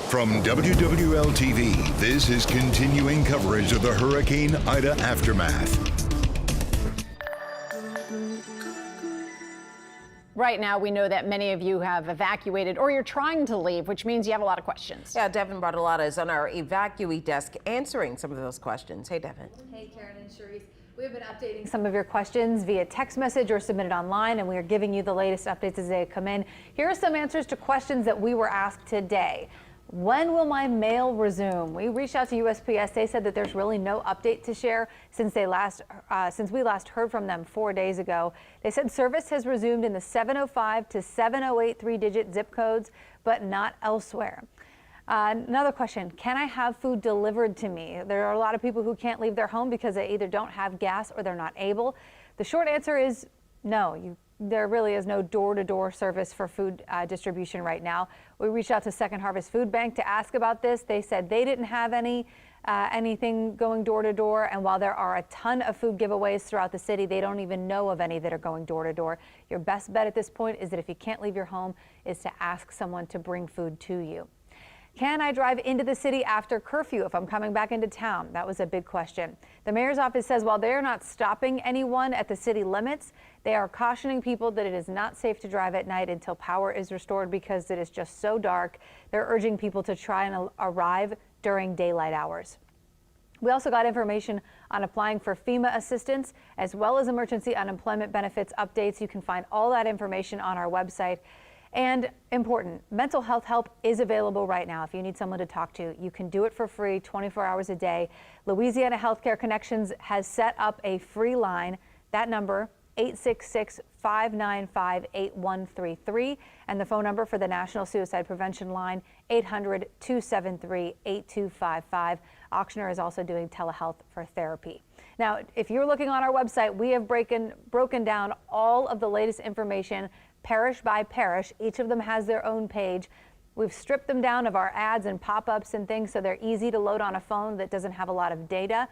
From WWL-TV, this is continuing coverage of the Hurricane Ida aftermath. Right now, we know that many of you have evacuated or you're trying to leave, which means you have a lot of questions. Yeah, Devin Bartolotta is on our evacuee desk answering some of those questions. Hey, Devin. Hey, Karen and Sharice. We have been updating some of your questions via text message or submitted online, and we are giving you the latest updates as they come in. Here are some answers to questions that we were asked today. When will my mail resume? We reached out to USPS. They said that there's really no update to share since we last heard from them 4 days ago. They said service has resumed in the 705 to 708 three-digit zip codes, but not elsewhere. Another question, can I have food delivered to me? There are a lot of people who can't leave their home because they either don't have gas or they're not able. The short answer is no. There really is no door-to-door service for food distribution right now. We reached out to Second Harvest Food Bank to ask about this. They said they didn't have anything going door-to-door, and while there are a ton of food giveaways throughout the city, they don't even know of any that are going door-to-door. Your best bet at this point is that if you can't leave your home, is to ask someone to bring food to you. Can I drive into the city after curfew if I'm coming back into town? That was a big question. The mayor's office says while they're not stopping anyone at the city limits, they are cautioning people that it is not safe to drive at night until power is restored because it is just so dark. They're urging people to try and arrive during daylight hours. We also got information on applying for Fema Assistance as well as emergency unemployment benefits updates. You can find all that information on our website. And important, mental health help is available right now. If you need someone to talk to, you can do it for free 24 hours a day. Louisiana Healthcare Connections has set up a free line. That number 866-595-8133, and the phone number for the National Suicide Prevention Line, 800-273-8255. Auctioneer is also doing telehealth for therapy. Now, if you're looking on our website, we have broken down all of the latest information parish by parish. Each of them has their own page. We've stripped them down of our ads and pop-ups and things so they're easy to load on a phone that doesn't have a lot of data.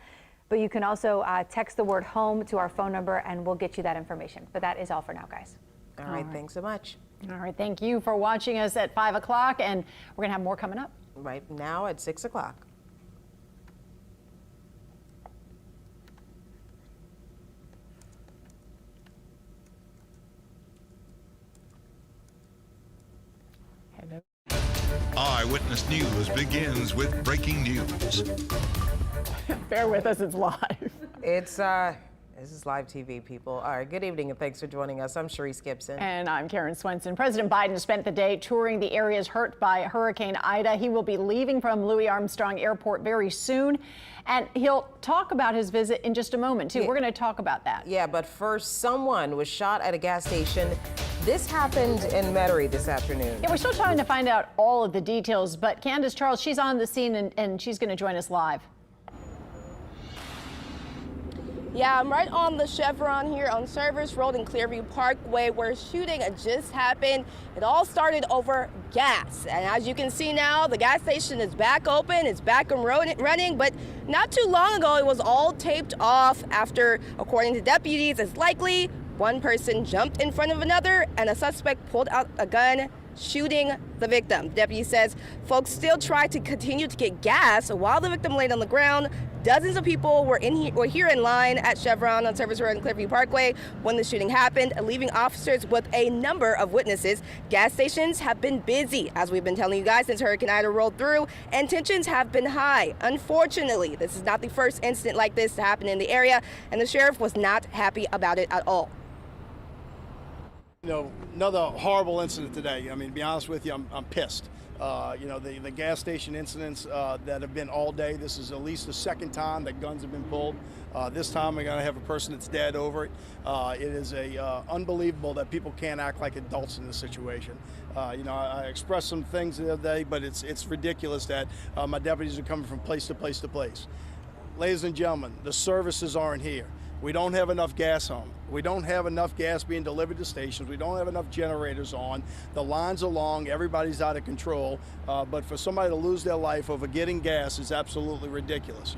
But you can also text the word home to our phone number and we'll get you that information. But that is all for now, guys. All right, thanks so much. All right, thank you for watching us at 5 o'clock, and we're going to have more coming up. Right now at 6 o'clock. Hello. Eyewitness News begins with breaking news. Bear with us, it's live. This is live TV, people. All right, good evening and thanks for joining us. I'm Sharice Gibson. And I'm Karen Swenson. President Biden spent the day touring the areas hurt by Hurricane Ida. He will be leaving from Louis Armstrong Airport very soon. And he'll talk about his visit in just a moment, too. Yeah. We're going to talk about that. Yeah, but first, someone was shot at a gas station. This happened in Metairie this afternoon. Yeah, we're still trying to find out all of the details, but Candace Charles, she's on the scene and she's going to join us live. Yeah, I'm right on the Chevron here on Service Road in Clearview Parkway where shooting just happened. It all started over gas. And as you can see now, the gas station is back open. It's back and running. But not too long ago, it was all taped off after, according to deputies, it's likely one person jumped in front of another and a suspect pulled out a gun, shooting the victim. The deputy says folks still tried to continue to get gas while the victim laid on the ground. Dozens of people were here in line at Chevron on Service Road and Clearview Parkway when the shooting happened, leaving officers with a number of witnesses. Gas stations have been busy, as we've been telling you guys, since Hurricane Ida rolled through, and tensions have been high. Unfortunately, this is not the first incident like this to happen in the area, and the sheriff was not happy about it at all. You know, another horrible incident today. I mean, to be honest with you, I'm pissed. You know, the gas station incidents that have been all day, this is at least the second time that guns have been pulled. This time we're going to have a person that's dead over it. It is unbelievable that people can't act like adults in this situation. You know, I expressed some things the other day, but it's ridiculous that my deputies are coming from place to place to place. Ladies and gentlemen, the services aren't here. We don't have enough gas home. We don't have enough gas being delivered to stations. We don't have enough generators on. The lines are long. Everybody's out of control. But for somebody to lose their life over getting gas is absolutely ridiculous.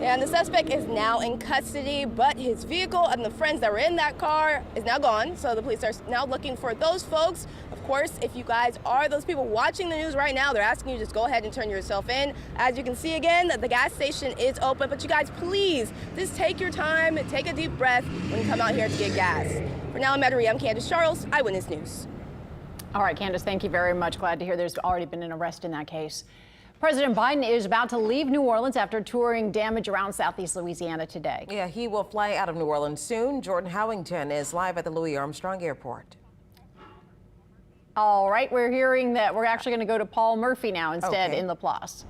And the suspect is now in custody, but his vehicle and the friends that were in that car is now gone. So the police are now looking for those folks. Of course, if you guys are those people watching the news right now, they're asking you just go ahead and turn yourself in. As you can see again, the gas station is open, but you guys please just take your time, take a deep breath when you come out here to get gas. For now in Metairie, I'm Candace Charles, Eyewitness News. All right, Candace, thank you very much. Glad to hear there's already been an arrest in that case. President Biden is about to leave New Orleans after touring damage around southeast Louisiana today. Yeah, he will fly out of New Orleans soon. Jordan Howington is live at the Louis Armstrong Airport. All right, we're hearing that we're actually going to go to Paul Murphy now instead in Laplace.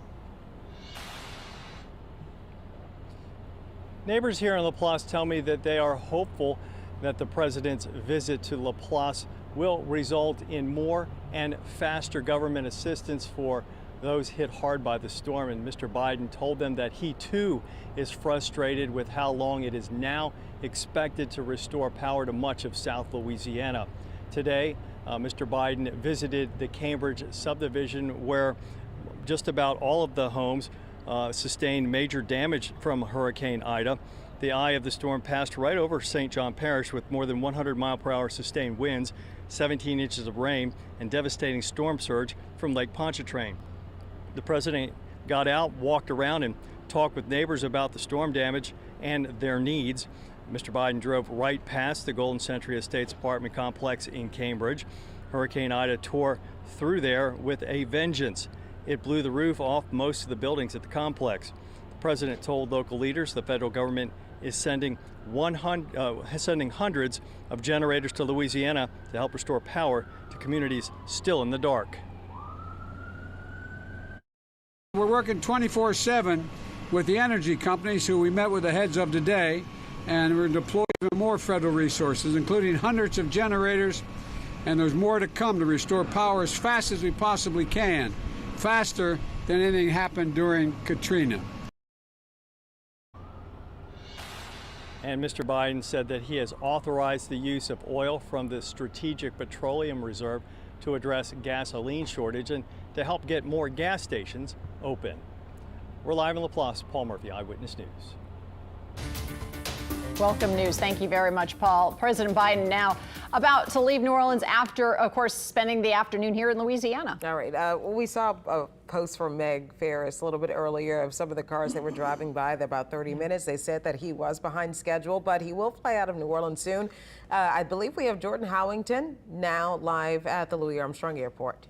Neighbors here in Laplace tell me that they are hopeful that the president's visit to Laplace will result in more and faster government assistance for those hit hard by the storm. And Mr. Biden told them that he too is frustrated with how long it is now expected to restore power to much of South Louisiana. Today, Mr. Biden visited the Cambridge subdivision where just about all of the homes sustained major damage from Hurricane Ida. The eye of the storm passed right over St. John Parish with more than 100-mile-per-hour sustained winds, 17 inches of rain, and devastating storm surge from Lake Pontchartrain. The president got out, walked around, and talked with neighbors about the storm damage and their needs. Mr. Biden drove right past the Golden Century Estates apartment complex in Cambridge. Hurricane Ida tore through there with a vengeance. It blew the roof off most of the buildings at the complex. The president told local leaders the federal government is sending hundreds of generators to Louisiana to help restore power to communities still in the dark. We're working 24/7 with the energy companies who we met with the heads of today, and we're deploying even more federal resources, including hundreds of generators, and there's more to come to restore power as fast as we possibly can, faster than anything happened during Katrina. And Mr. Biden said that he has authorized the use of oil from the Strategic Petroleum Reserve to address gasoline shortage and to help get more gas stations open. We're live in Laplace. Paul Murphy, Eyewitness News. Welcome news. Thank you very much, Paul. President Biden now about to leave New Orleans after, of course, spending the afternoon here in Louisiana. All right. We saw a post from Meg Ferris a little bit earlier of some of the cars that were driving by. They're about 30 minutes. They said that he was behind schedule, but he will fly out of New Orleans soon. I believe we have Jordan Howington now live at the Louis Armstrong Airport.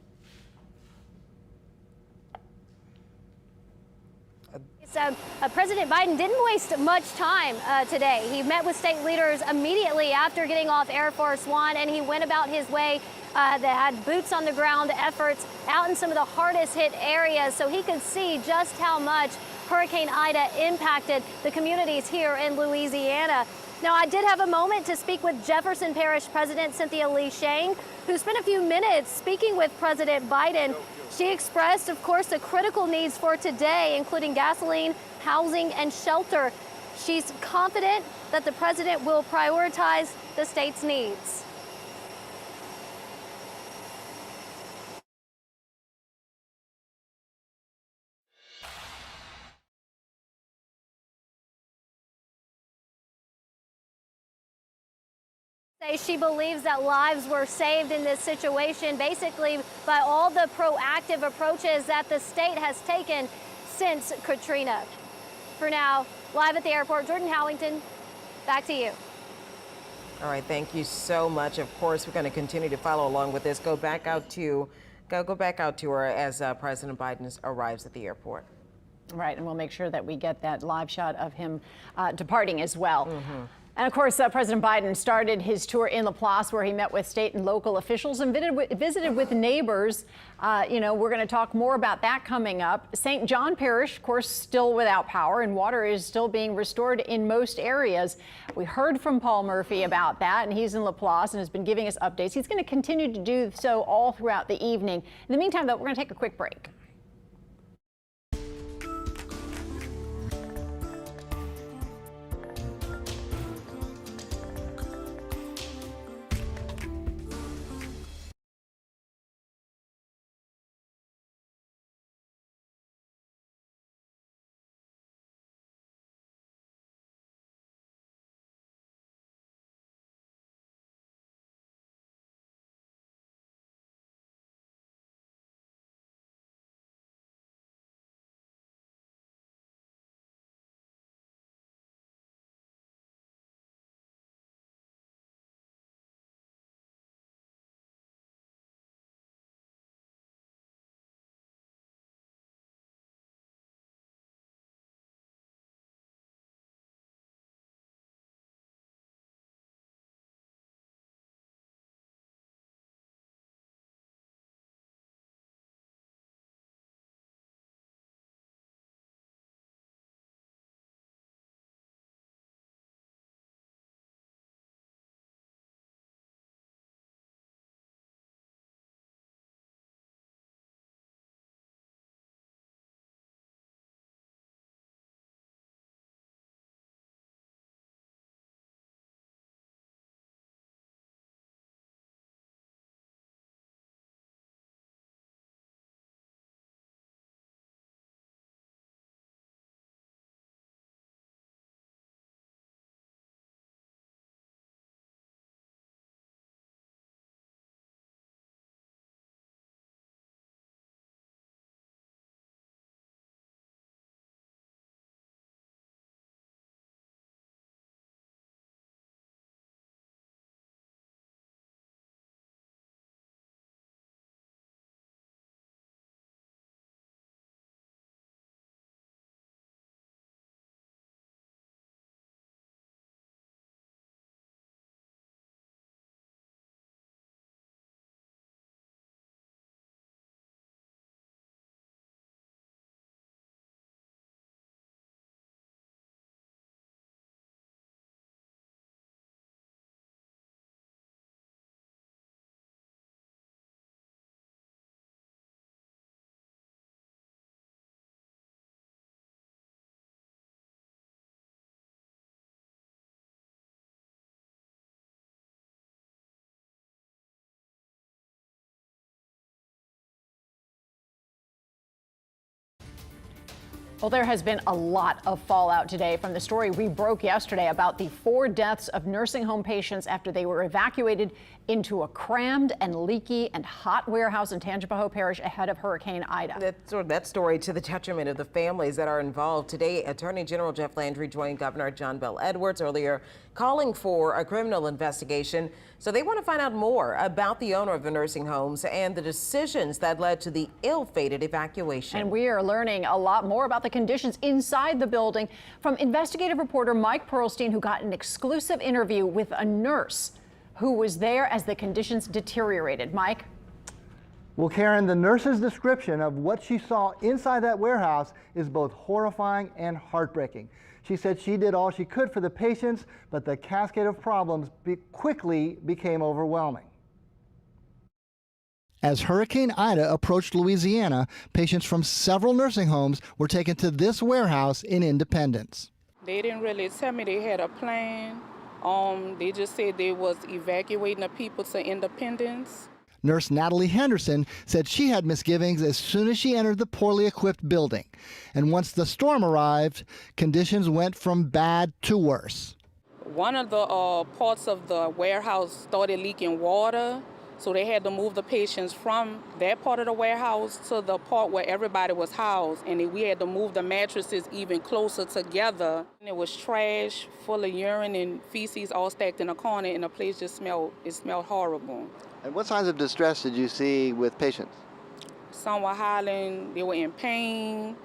President Biden didn't waste much time today. He met with state leaders immediately after getting off Air Force One, and he went about his way that had boots on the ground efforts out in some of the hardest hit areas so he could see just how much Hurricane Ida impacted the communities here in Louisiana. Now, I did have a moment to speak with Jefferson Parish President Cynthia Lee Shane, who spent a few minutes speaking with President Biden. She expressed, of course, the critical needs for today, including gasoline, housing, and shelter. She's confident that the president will prioritize the state's needs. She believes that lives were saved in this situation, basically by all the proactive approaches that the state has taken since Katrina. For now, live at the airport, Jordan Howington, back to you. All right, thank you so much. Of course, we're going to continue to follow along with this. Go back out to her as President Biden arrives at the airport. Right, and we'll make sure that we get that live shot of him departing as well. And of course, President Biden started his tour in Laplace, where he met with state and local officials and visited with neighbors. We're going to talk more about that coming up. St. John Parish, of course, still without power, and water is still being restored in most areas. We heard from Paul Murphy about that, and he's in Laplace and has been giving us updates. He's going to continue to do so all throughout the evening. In the meantime, though, we're going to take a quick break. Well, there has been a lot of fallout today from the story we broke yesterday about the 4 deaths of nursing home patients after they were evacuated into a crammed and leaky and hot warehouse in Tangipahoa Parish ahead of Hurricane Ida. That story to the detriment of the families that are involved. Today, Attorney General Jeff Landry joined Governor John Bel Edwards earlier, calling for a criminal investigation. So they want to find out more about the owner of the nursing homes and the decisions that led to the ill-fated evacuation. And we are learning a lot more about the conditions inside the building from investigative reporter Mike Perlstein, who got an exclusive interview with a nurse who was there as the conditions deteriorated. Mike? Well, Karen, the nurse's description of what she saw inside that warehouse is both horrifying and heartbreaking. She said she did all she could for the patients, but the cascade of problems quickly became overwhelming. As Hurricane Ida approached Louisiana, patients from several nursing homes were taken to this warehouse in Independence. They didn't really tell me they had a plan. They just said they was evacuating the people to Independence. Nurse Natalie Henderson said she had misgivings as soon as she entered the poorly equipped building. And once the storm arrived, conditions went from bad to worse. One of the parts of the warehouse started leaking water, so they had to move the patients from that part of the warehouse to the part where everybody was housed, and we had to move the mattresses even closer together. And it was trash, full of urine and feces all stacked in a corner, and the place just smelled horrible. And what signs of distress did you see with patients? Some were hollering, they were in pain,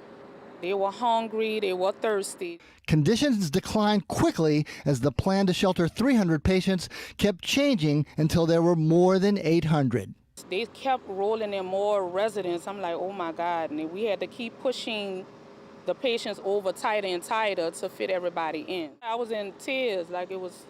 they were hungry, they were thirsty. Conditions declined quickly as the plan to shelter 300 patients kept changing until there were more than 800. They kept rolling in more residents. I'm like, oh my God, and we had to keep pushing the patients over tighter and tighter to fit everybody in. I was in tears, like it was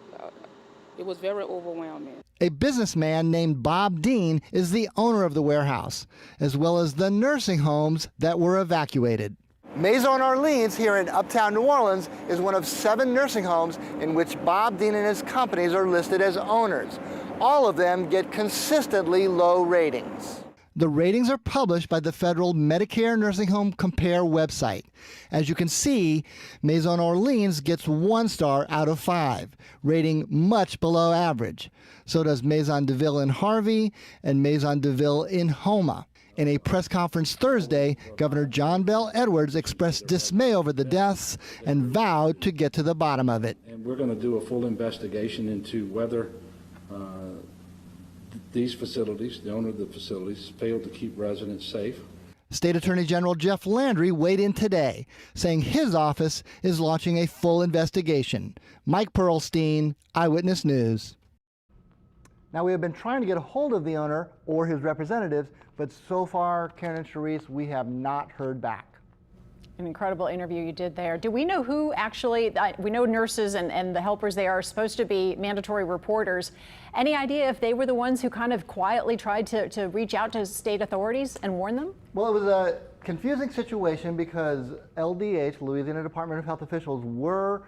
very overwhelming. A businessman named Bob Dean is the owner of the warehouse, as well as the nursing homes that were evacuated. Maison Orleans here in uptown New Orleans is one of 7 nursing homes in which Bob Dean and his companies are listed as owners. All of them get consistently low ratings. The ratings are published by the federal Medicare Nursing Home Compare website. As you can see, Maison Orleans gets 1 star out of 5, rating much below average. So does Maison de Ville in Harvey and Maison de Ville in Houma. In a press conference Thursday, Governor John Bel Edwards expressed dismay over the deaths and vowed to get to the bottom of it. And we're going to do a full investigation into whether these facilities, the owner of the facilities, failed to keep residents safe. State Attorney General Jeff Landry weighed in today, saying his office is launching a full investigation. Mike Perlstein, Eyewitness News. Now, we have been trying to get a hold of the owner or his representatives, but so far, Karen and Charisse, we have not heard back. An incredible interview you did there. Do we know who actually, we know nurses and the helpers, they are supposed to be mandatory reporters. Any idea if they were the ones who kind of quietly tried to reach out to state authorities and warn them? Well, it was a confusing situation because LDH, Louisiana Department of Health officials, were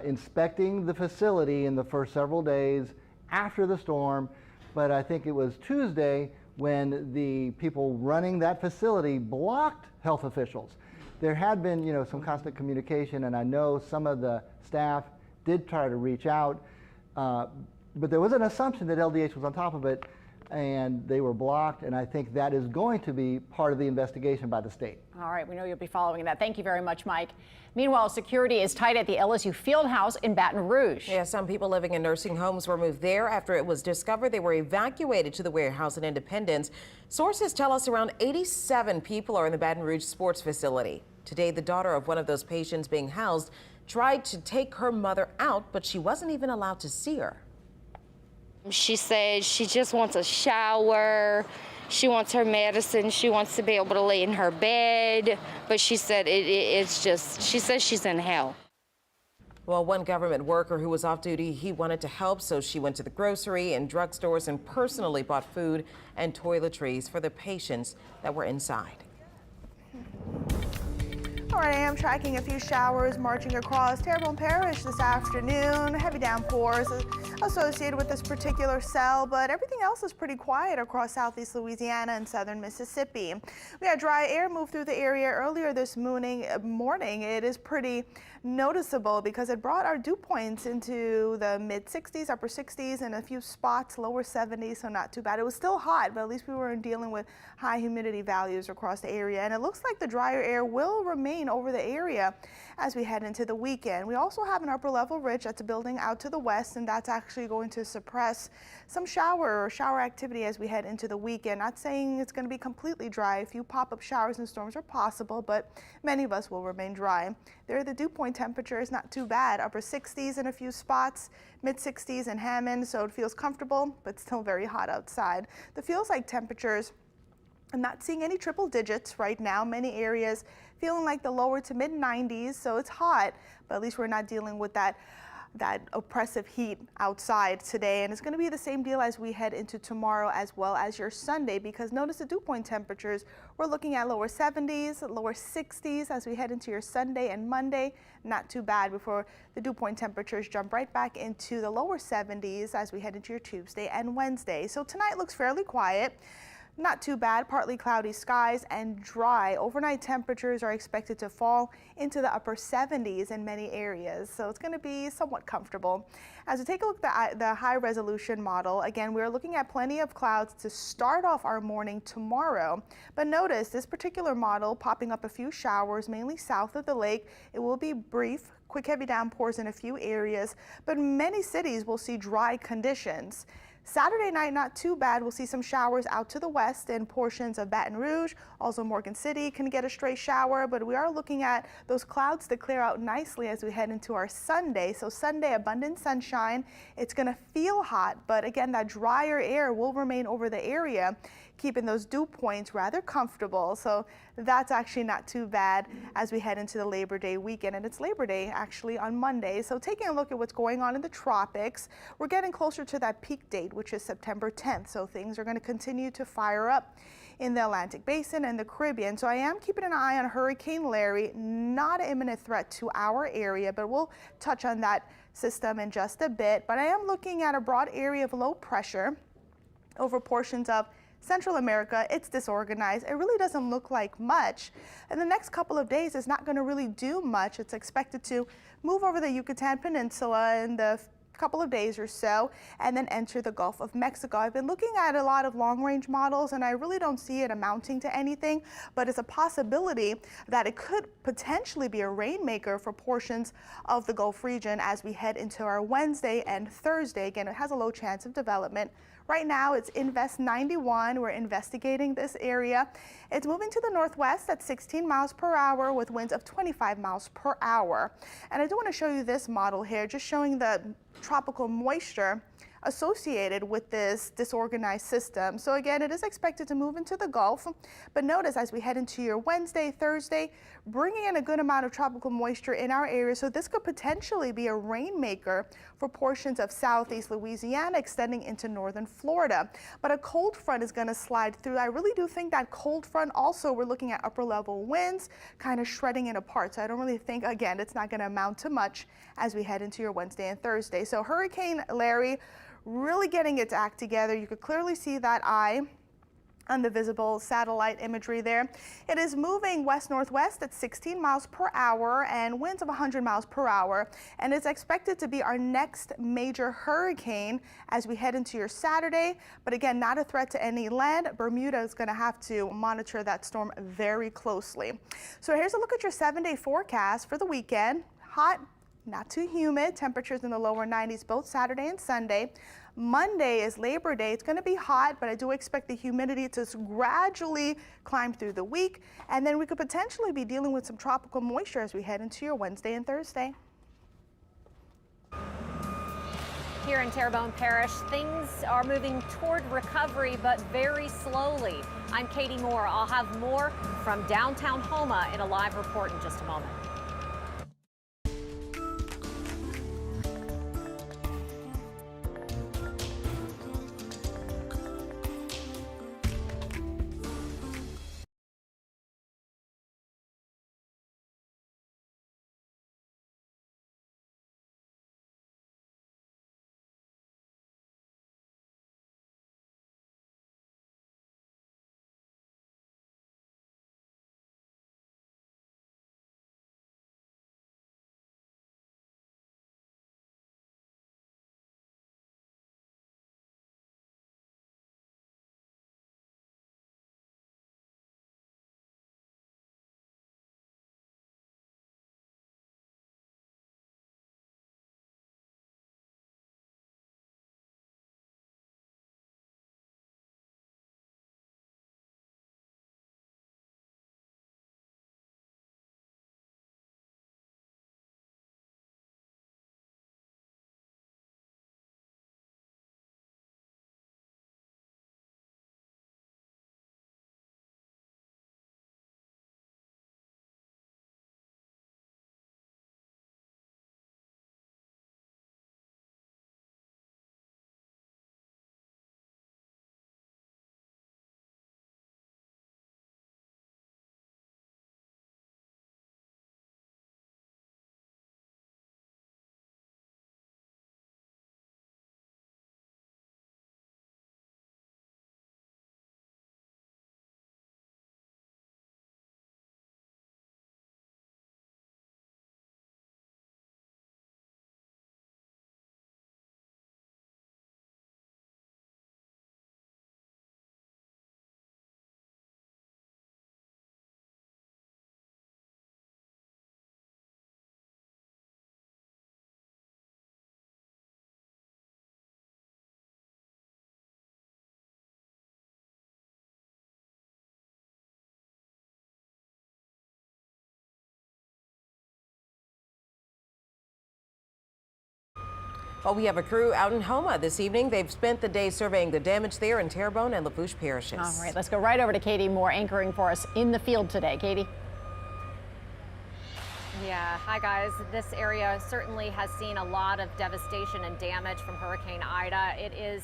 inspecting the facility in the first several days after the storm, but I think it was Tuesday when the people running that facility blocked health officials. There had been, some constant communication, and I know some of the staff did try to reach out, but there was an assumption that LDH was on top of it, and they were blocked, and I think that is going to be part of the investigation by the state. All right, we know you'll be following that. Thank you very much, Mike. Meanwhile, security is tight at the LSU Fieldhouse in Baton Rouge. Yeah, some people living in nursing homes were moved there after it was discovered they were evacuated to the warehouse in Independence. Sources tell us around 87 people are in the Baton Rouge sports facility. Today, the daughter of one of those patients being housed tried to take her mother out, but she wasn't even allowed to see her. She said she just wants a shower, she wants her medicine, she wants to be able to lay in her bed, but she said she says she's in hell. Well, one government worker who was off duty, he wanted to help, so she went to the grocery and drugstores and personally bought food and toiletries for the patients that were inside. All right, I am tracking a few showers marching across Terrebonne Parish this afternoon. Heavy downpours associated with this particular cell, but everything else is pretty quiet across southeast Louisiana and southern Mississippi. We had dry air move through the area earlier this morning. It is pretty noticeable because it brought our dew points into the mid 60s, upper 60s, and a few spots lower 70s, so not too bad. It was still hot, but at least we weren't dealing with high humidity values across the area, and it looks like the drier air will remain over the area as we head into the weekend. We also have an upper level ridge that's building out to the west, and that's actually going to suppress some shower activity as we head into the weekend. Not saying it's going to be completely dry. A few pop-up showers and storms are possible, but many of us will remain dry. There, the dew point temperature is not too bad. Upper 60s in a few spots, mid 60s in Hammond, so it feels comfortable, but still very hot outside. The feels like temperatures, I'm not seeing any triple digits right now. Many areas feeling like the lower to mid 90s, so it's hot, but at least we're not dealing with that oppressive heat outside today. And it's going to be the same deal as we head into tomorrow as well as your Sunday, because notice the dew point temperatures, we're looking at lower 70s, lower 60s as we head into your Sunday and Monday. Not too bad before the dew point temperatures jump right back into the lower 70s as we head into your Tuesday and Wednesday. So tonight looks fairly quiet. Not too bad, partly cloudy skies and dry. Overnight temperatures are expected to fall into the upper 70s in many areas, so it's going to be somewhat comfortable. As we take a look at the high resolution model, again, we're looking at plenty of clouds to start off our morning tomorrow. But notice this particular model popping up a few showers, mainly south of the lake. It will be brief, quick heavy downpours in a few areas, but many cities will see dry conditions. Saturday night, not too bad. We'll see some showers out to the west in portions of Baton Rouge. Also, Morgan City can get a stray shower, but we are looking at those clouds to clear out nicely as we head into our Sunday. So Sunday, abundant sunshine. It's going to feel hot, but again, that drier air will remain over the area, keeping those dew points rather comfortable. So that's actually not too bad as we head into the Labor Day weekend, and it's Labor Day actually on Monday. So taking a look at what's going on in the tropics, we're getting closer to that peak date, which is September 10th. So things are going to continue to fire up in the Atlantic Basin and the Caribbean. So I am keeping an eye on Hurricane Larry, not an imminent threat to our area, but we'll touch on that system in just a bit. But I am looking at a broad area of low pressure over portions of Central America. It's disorganized. It really doesn't look like much. And the next couple of days is not going to really do much. It's expected to move over the Yucatan Peninsula in the couple of days or so and then enter the Gulf of Mexico. I've been looking at a lot of long-range models and I really don't see it amounting to anything, but it's a possibility that it could potentially be a rainmaker for portions of the Gulf region as we head into our Wednesday and Thursday. Again, it has a low chance of development. Right now, it's Invest 91. We're investigating this area. It's moving to the northwest at 16 miles per hour with winds of 25 miles per hour. And I do want to show you this model here, just showing the tropical moisture associated with this disorganized system. So again, it is expected to move into the Gulf, but notice as we head into your Wednesday, Thursday, bringing in a good amount of tropical moisture in our area. So this could potentially be a rainmaker for portions of southeast Louisiana extending into northern Florida. But a cold front is going to slide through. I really do think that cold front also, we're looking at upper level winds kind of shredding it apart. So I don't really think, again, it's not going to amount to much as we head into your Wednesday and Thursday. So Hurricane Larry really getting its act together. You could clearly see that eye on the visible satellite imagery there. It is moving west-northwest at 16 miles per hour and winds of 100 miles per hour. And it's expected to be our next major hurricane as we head into your Saturday. But again, not a threat to any land. Bermuda is going to have to monitor that storm very closely. So here's a look at your 7-day forecast for the weekend. Hot, not too humid, temperatures in the lower 90s both Saturday and Sunday. Monday is Labor Day. It's going to be hot, but I do expect the humidity to gradually climb through the week. And then we could potentially be dealing with some tropical moisture as we head into your Wednesday and Thursday. Here in Terrebonne Parish, things are moving toward recovery, but very slowly. I'm Katie Moore. I'll have more from downtown Houma in a live report in just a moment. Well, we have a crew out in Houma this evening. They've spent the day surveying the damage there in Terrebonne and Lafourche parishes. All right, let's go right over to Katie Moore anchoring for us in the field today. Katie. Yeah, hi guys. This area certainly has seen a lot of devastation and damage from Hurricane Ida. It is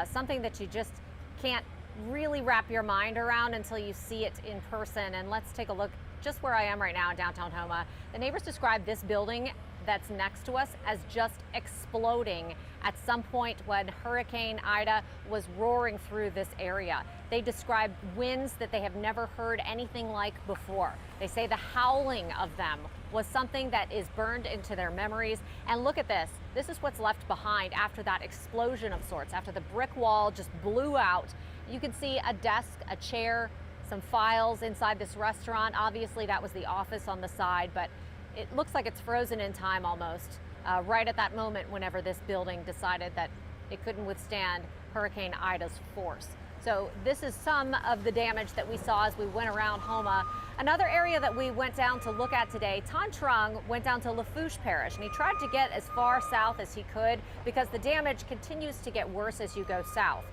something that you just can't really wrap your mind around until you see it in person. And let's take a look just where I am right now in downtown Houma. The neighbors describe this building that's next to us as just exploding at some point when Hurricane Ida was roaring through this area. They describe winds that they have never heard anything like before. They say the howling of them was something that is burned into their memories. And look at this. This is what's left behind after that explosion of sorts, after the brick wall just blew out. You can see a desk, a chair, some files inside this restaurant. Obviously, that was the office on the side, but it looks like it's frozen in time almost, right at that moment whenever this building decided that it couldn't withstand Hurricane Ida's force. So this is some of the damage that we saw as we went around Houma. Another area that we went down to look at today, Armstrong went down to Lafourche Parish, and he tried to get as far south as he could because the damage continues to get worse as you go south.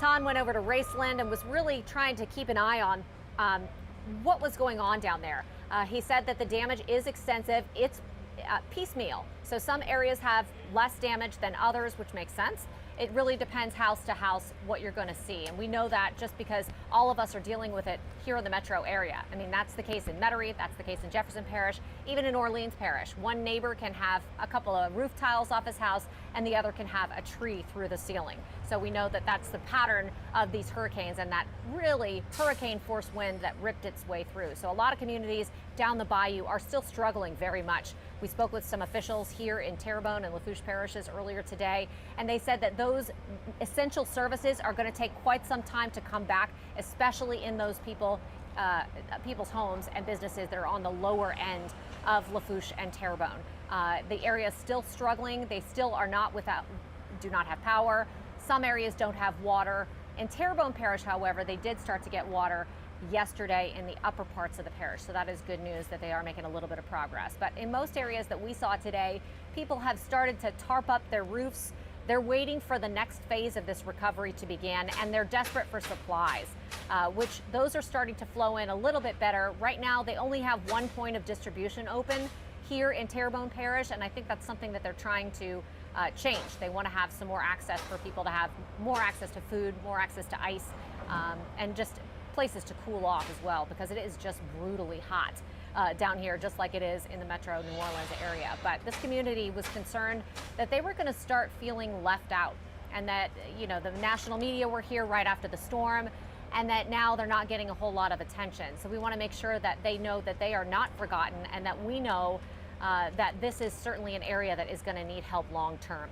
Ton went over to Raceland and was really trying to keep an eye on what was going on down there. He said that the damage is extensive. It's piecemeal. So some areas have less damage than others, which makes sense. It really depends house to house what you're going to see. And we know that just because all of us are dealing with it here in the metro area. I mean, that's the case in Metairie, that's the case in Jefferson Parish, even in Orleans Parish. One neighbor can have a couple of roof tiles off his house and the other can have a tree through the ceiling. So we know that that's the pattern of these hurricanes and that really hurricane force wind that ripped its way through. So a lot of communities down the bayou are still struggling very much. We spoke with some officials here in Terrebonne and Lafourche parishes earlier today, and they said that those essential services are going to take quite some time to come back, especially in those people's homes and businesses that are on the lower end of Lafourche and Terrebonne. The area is still struggling. They still are do not have power. Some areas don't have water. In Terrebonne Parish, however, they did start to get water yesterday in the upper parts of the parish. So that is good news that they are making a little bit of progress. But in most areas that we saw today, people have started to tarp up their roofs. They're waiting for the next phase of this recovery to begin, and they're desperate for supplies, which those are starting to flow in a little bit better. Right now, they only have one point of distribution open here in Terrebonne Parish, and I think that's something that they're trying to change. They want to have some more access for people to have more access to food, more access to ice, and just places to cool off as well, because it is just brutally hot down here, just like it is in the metro New Orleans area. But this community was concerned that they were going to start feeling left out, and that, you know, the national media were here right after the storm, and that now they're not getting a whole lot of attention. So we want to make sure that they know that they are not forgotten, and that we know that this is certainly an area that is going to need help long term.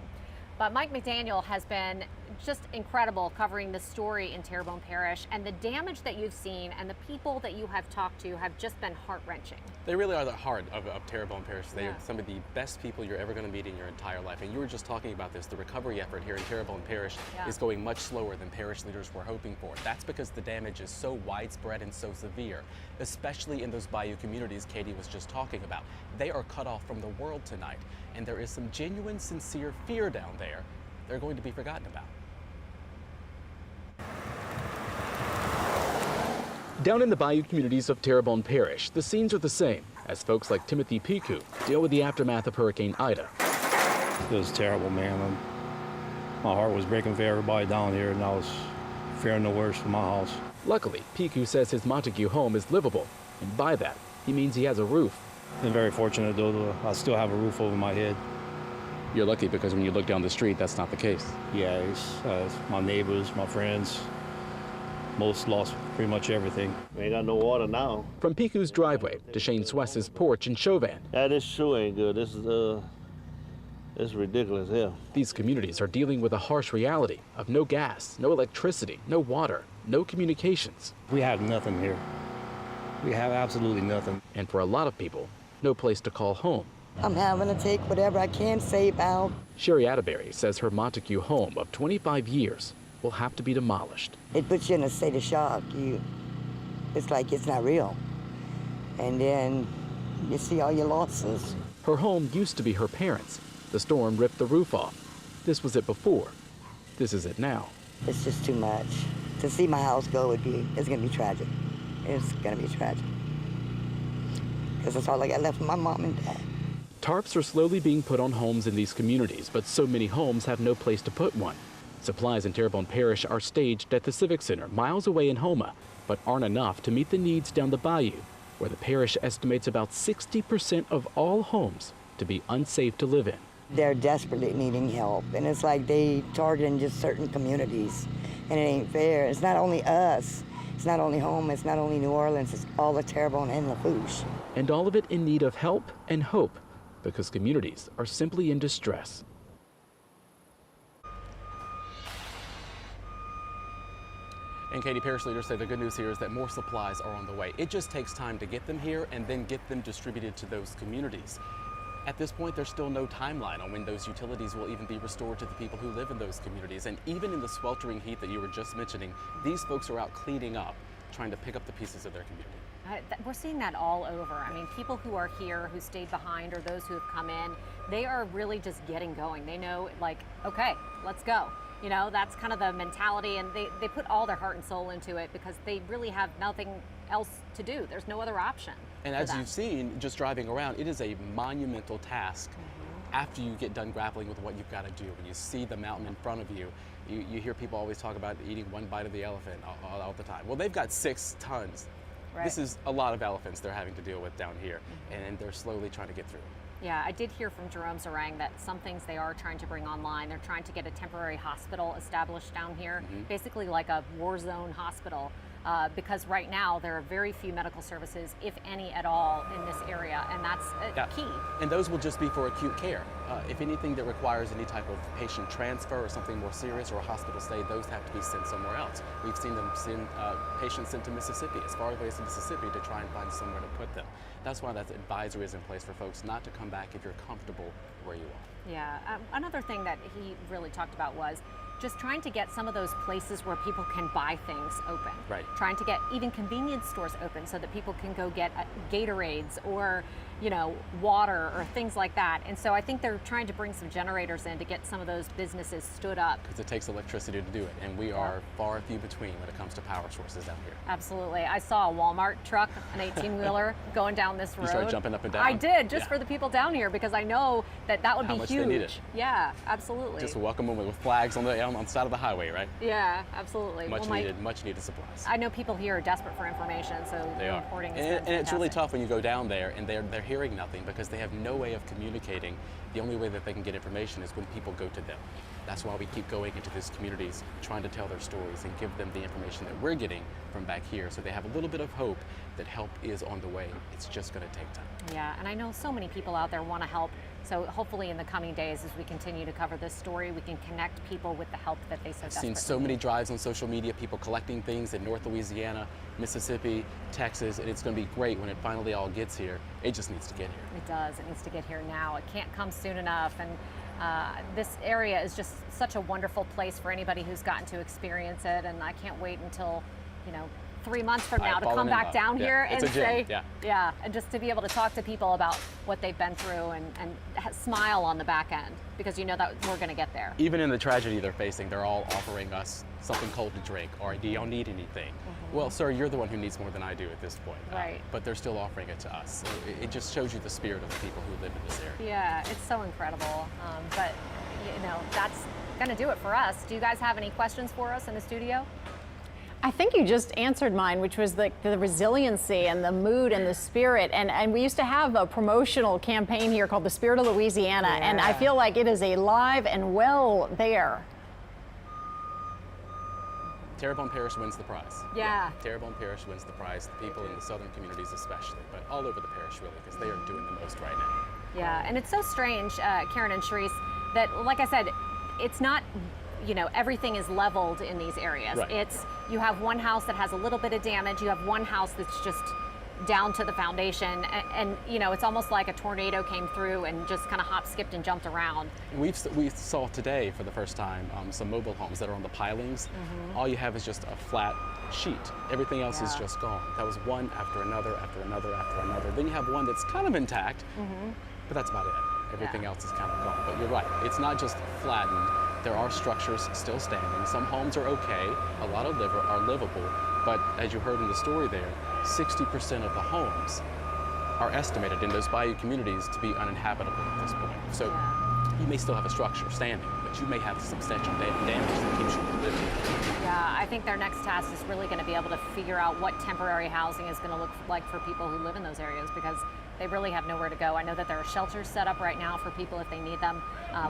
But Mike McDaniel has been just incredible covering this story in Terrebonne Parish, and the damage that you've seen and the people that you have talked to have just been heart-wrenching. They really are the heart of Terrebonne Parish. They are some of the best people you're ever going to meet in your entire life. And you were just talking about this. The recovery effort here in Terrebonne Parish is going much slower than parish leaders were hoping for. That's because the damage is so widespread and so severe, especially in those bayou communities Katie was just talking about. They are cut off from the world tonight, and there is some genuine, sincere fear down there they're going to be forgotten about. Down in the bayou communities of Terrebonne Parish, the scenes are the same as folks like Timothy Piku deal with the aftermath of Hurricane Ida. It was terrible, man. My heart was breaking for everybody down here, and I was fearing the worst for my house. Luckily, Piku says his Montague home is livable, and by that, he means he has a roof. Been very fortunate, though. I still have a roof over my head. You're lucky because when you look down the street, that's not the case. Yeah, it's my neighbors, my friends. Most lost pretty much everything. We ain't got no water now. From Piku's driveway to Shane Swess's porch in Chauvin. Yeah, this sure ain't good. This is ridiculous here. These communities are dealing with a harsh reality of no gas, no electricity, no water, no communications. We have nothing here. We have absolutely nothing. And for a lot of people, no place to call home. I'm having to take whatever I can save out. Sherry Atterbury says her Montague home of 25 years will have to be demolished. It puts you in a state of shock. It's like it's not real. And then you see all your losses. Her home used to be her parents'. The storm ripped the roof off. This was it before. This is it now. It's just too much. To see my house go it's going to be tragic. It's going to be tragic. Because that's all I got left from my mom and dad. Tarps are slowly being put on homes in these communities, but so many homes have no place to put one. Supplies in Terrebonne Parish are staged at the Civic Center, miles away in Houma, but aren't enough to meet the needs down the bayou, where the parish estimates about 60% of all homes to be unsafe to live in. They're desperately needing help, and it's like they targeting just certain communities, and it ain't fair. It's not only us, it's not only Houma, it's not only New Orleans, it's all of Terrebonne and Lafourche. And all of it in need of help and hope, because communities are simply in distress. And Katie, parish leaders say the good news here is that more supplies are on the way. It just takes time to get them here and then get them distributed to those communities. At this point, there's still no timeline on when those utilities will even be restored to the people who live in those communities. And even in the sweltering heat that you were just mentioning, these folks are out cleaning up, trying to pick up the pieces of their community. We're seeing that all over. I mean, people who are here, who stayed behind, or those who have come in, they are really just getting going. They know, like, okay, let's go. You know, that's kind of the mentality, and they put all their heart and soul into it because they really have nothing else to do. There's no other option. And as you've seen, just driving around, it is a monumental task after you get done grappling with what you've got to do. When you see the mountain in front of you, you hear people always talk about eating one bite of the elephant all the time. Well, they've got 6 tons. Right. This is a lot of elephants they're having to deal with down here, and they're slowly trying to get through. Yeah, I did hear from Jerome Zarang that some things they are trying to bring online. They're trying to get a temporary hospital established down here, basically like a war zone hospital, because right now there are very few medical services, if any at all, in this area, and that's key. And those will just be for acute care. If anything that requires any type of patient transfer or something more serious or a hospital stay, those have to be sent somewhere else. We've seen them send patients sent to Mississippi, as far away as Mississippi, to try and find somewhere to put them. That's why that advisory is in place for folks not to come back if you're comfortable where you are. Yeah, another thing that he really talked about was just trying to get some of those places where people can buy things open. Right. Trying to get even convenience stores open so that people can go get Gatorades or, you know, water or things like that. And so I think they're trying to bring some generators in to get some of those businesses stood up. Because it takes electricity to do it, and we are far and few between when it comes to power sources down here. Absolutely. I saw a Walmart truck, an 18-wheeler, going down this road. You started jumping up and down? I did, just for the people down here, because I know that would be huge. They need it. Yeah, absolutely. Just welcome them with flags on the side of the highway, right? Yeah, absolutely. Much needed supplies. I know people here are desperate for information, so they are. reporting and it's really tough when you go down there and they're hearing nothing because they have no way of communicating. The only way that they can get information is when people go to them. That's why we keep going into these communities, trying to tell their stories and give them the information that we're getting from back here, so they have a little bit of hope that help is on the way. It's just going to take time. Yeah, and I know so many people out there want to help. So hopefully in the coming days, as we continue to cover this story, we can connect people with the help that they so desperately need. I've seen so many drives on social media, people collecting things in North Louisiana, Mississippi, Texas, and it's going to be great when it finally all gets here. It just needs to get here. It does. It needs to get here now. It can't come soon enough. And this area is just such a wonderful place for anybody who's gotten to experience it. And I can't wait until, 3 months from now to come back down here and say, and just to be able to talk to people about what they've been through and smile on the back end, because you know that we're going to get there. Even in the tragedy they're facing, they're all offering us something cold to drink, or do y'all need anything? Well, sir, you're the one who needs more than I do at this point. Right. But they're still offering it to us. So it just shows you the spirit of the people who live in this area. Yeah, it's so incredible. But, that's going to do it for us. Do you guys have any questions for us in the studio? I think you just answered mine, which was the resiliency and the mood and the spirit. And we used to have a promotional campaign here called the Spirit of Louisiana, and I feel like it is alive and well there. Terrebonne Parish wins the prize. Yeah. Terrebonne Parish wins the prize, the people in the southern communities especially, but all over the parish really, because they are doing the most right now. Yeah, and it's so strange, Karen and Sharice, that, like I said, it's not, everything is leveled in these areas. Right. You have one house that has a little bit of damage, you have one house that's just down to the foundation, and it's almost like a tornado came through and just kind of hop, skipped, and jumped around. We saw today for the first time some mobile homes that are on the pilings. All you have is just a flat sheet. Everything else is just gone. That was one after another, after another, after another. Then you have one that's kind of intact, but that's about it. Everything else is kind of gone. But you're right, it's not just flattened. There are structures still standing. Some homes are okay, a lot of are livable, but as you heard in the story there, 60% of the homes are estimated in those bayou communities to be uninhabitable at this point. So you may still have a structure standing, but you may have substantial damage that keeps you from living. Yeah, I think their next task is really going to be able to figure out what temporary housing is going to look like for people who live in those areas, because they really have nowhere to go. I know that there are shelters set up right now for people if they need them.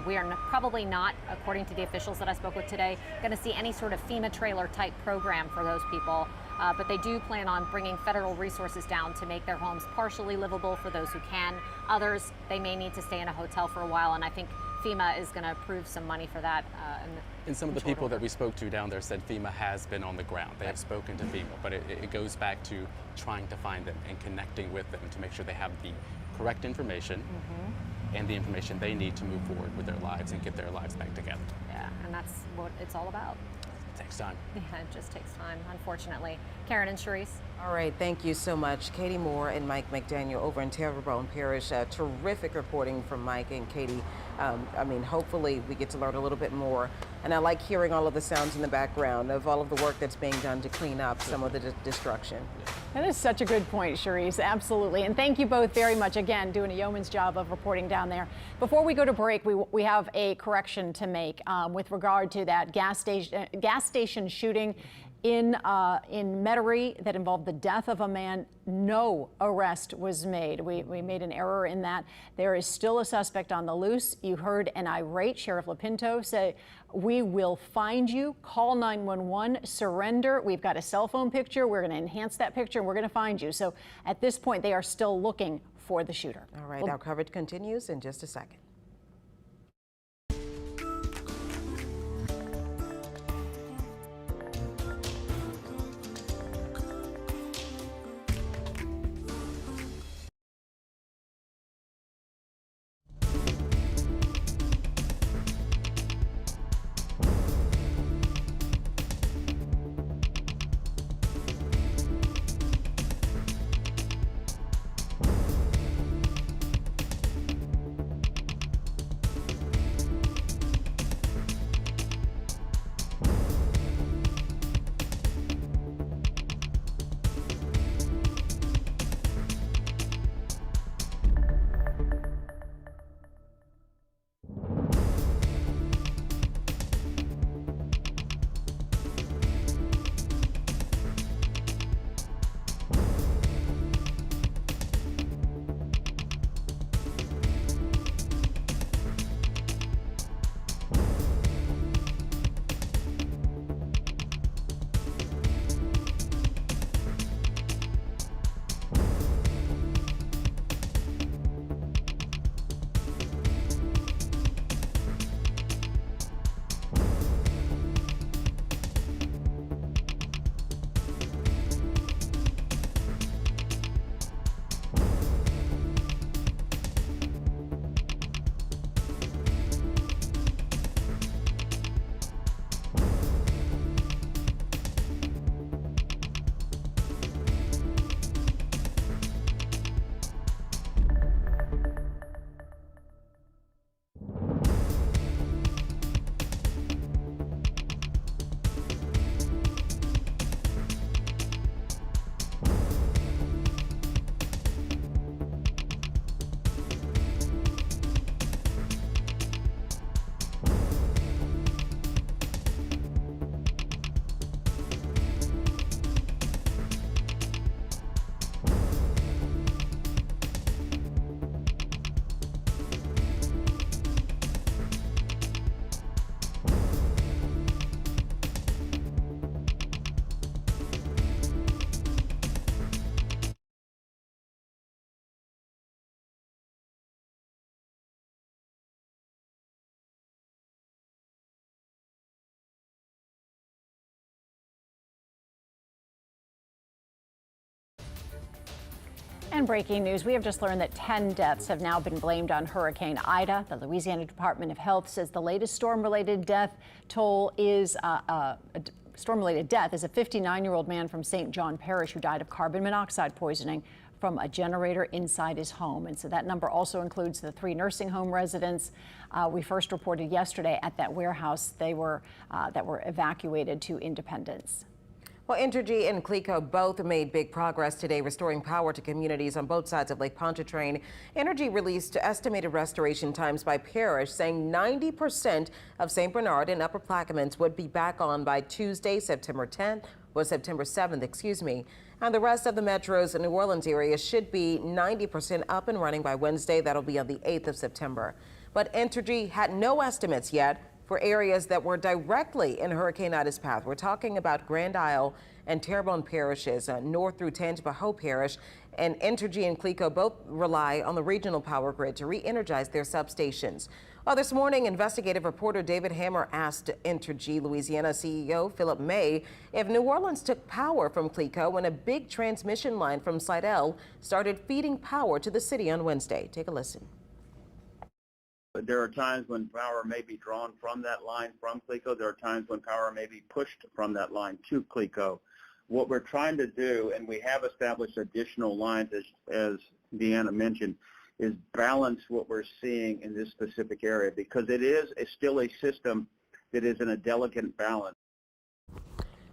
We are probably not, according to the officials that I spoke with today, going to see any sort of FEMA trailer type program for those people. But they do plan on bringing federal resources down to make their homes partially livable for those who can. Others, they may need to stay in a hotel for a while, and I think FEMA is going to approve some money for that. And some of the people that we spoke to down there said FEMA has been on the ground. They have spoken to FEMA, but it goes back to trying to find them and connecting with them to make sure they have the correct information and the information they need to move forward with their lives and get their lives back together. Yeah, and that's what it's all about. It takes time. Yeah, it just takes time, unfortunately. Karen and Sharice. All right, thank you so much. Katie Moore and Mike McDaniel over in Terrebonne Parish. Terrific reporting from Mike and Katie. I mean, hopefully we get to learn a little bit more. And I like hearing all of the sounds in the background of all of the work that's being done to clean up some of the destruction. That is such a good point, Sharice. Absolutely. And thank you both very much. Again, doing a yeoman's job of reporting down there. Before we go to break, we have a correction to make with regard to that gas station shooting in Metairie that involved the death of a man. No arrest was made. We made an error in that. There is still a suspect on the loose. You heard an irate Sheriff Lapinto say, "We will find you. Call 911. Surrender. We've got a cell phone picture. We're going to enhance that picture, and we're going to find you." So at this point, they are still looking for the shooter. All right, our coverage continues in just a second. And breaking news, we have just learned that 10 deaths have now been blamed on Hurricane Ida. The Louisiana Department of Health says the latest storm-related death toll is a 59-year-old man from St. John Parish who died of carbon monoxide poisoning from a generator inside his home. And so that number also includes the 3 nursing home residents we first reported yesterday at that warehouse that were evacuated to Independence. Well, Entergy and CLECO both made big progress today restoring power to communities on both sides of Lake Pontchartrain. Entergy released estimated restoration times by parish, saying 90% of St. Bernard and Upper Plaquemines would be back on by Tuesday, September 7th, excuse me. And the rest of the Metro's New Orleans area should be 90% up and running by Wednesday. That'll be on the 8th of September. But Entergy had no estimates yet for areas that were directly in Hurricane Ida's path. We're talking about Grand Isle and Terrebonne parishes, north through Tangipahoa Parish. And Entergy and CLECO both rely on the regional power grid to re-energize their substations. Well, this morning, investigative reporter David Hammer asked Entergy Louisiana CEO Philip May if New Orleans took power from CLECO when a big transmission line from Slidell started feeding power to the city on Wednesday. Take a listen. There are times when power may be drawn from that line from CLECO. There are times when power may be pushed from that line to CLECO. What we're trying to do, and we have established additional lines, as Deanna mentioned, is balance what we're seeing in this specific area, because it is still a system that is in a delicate balance.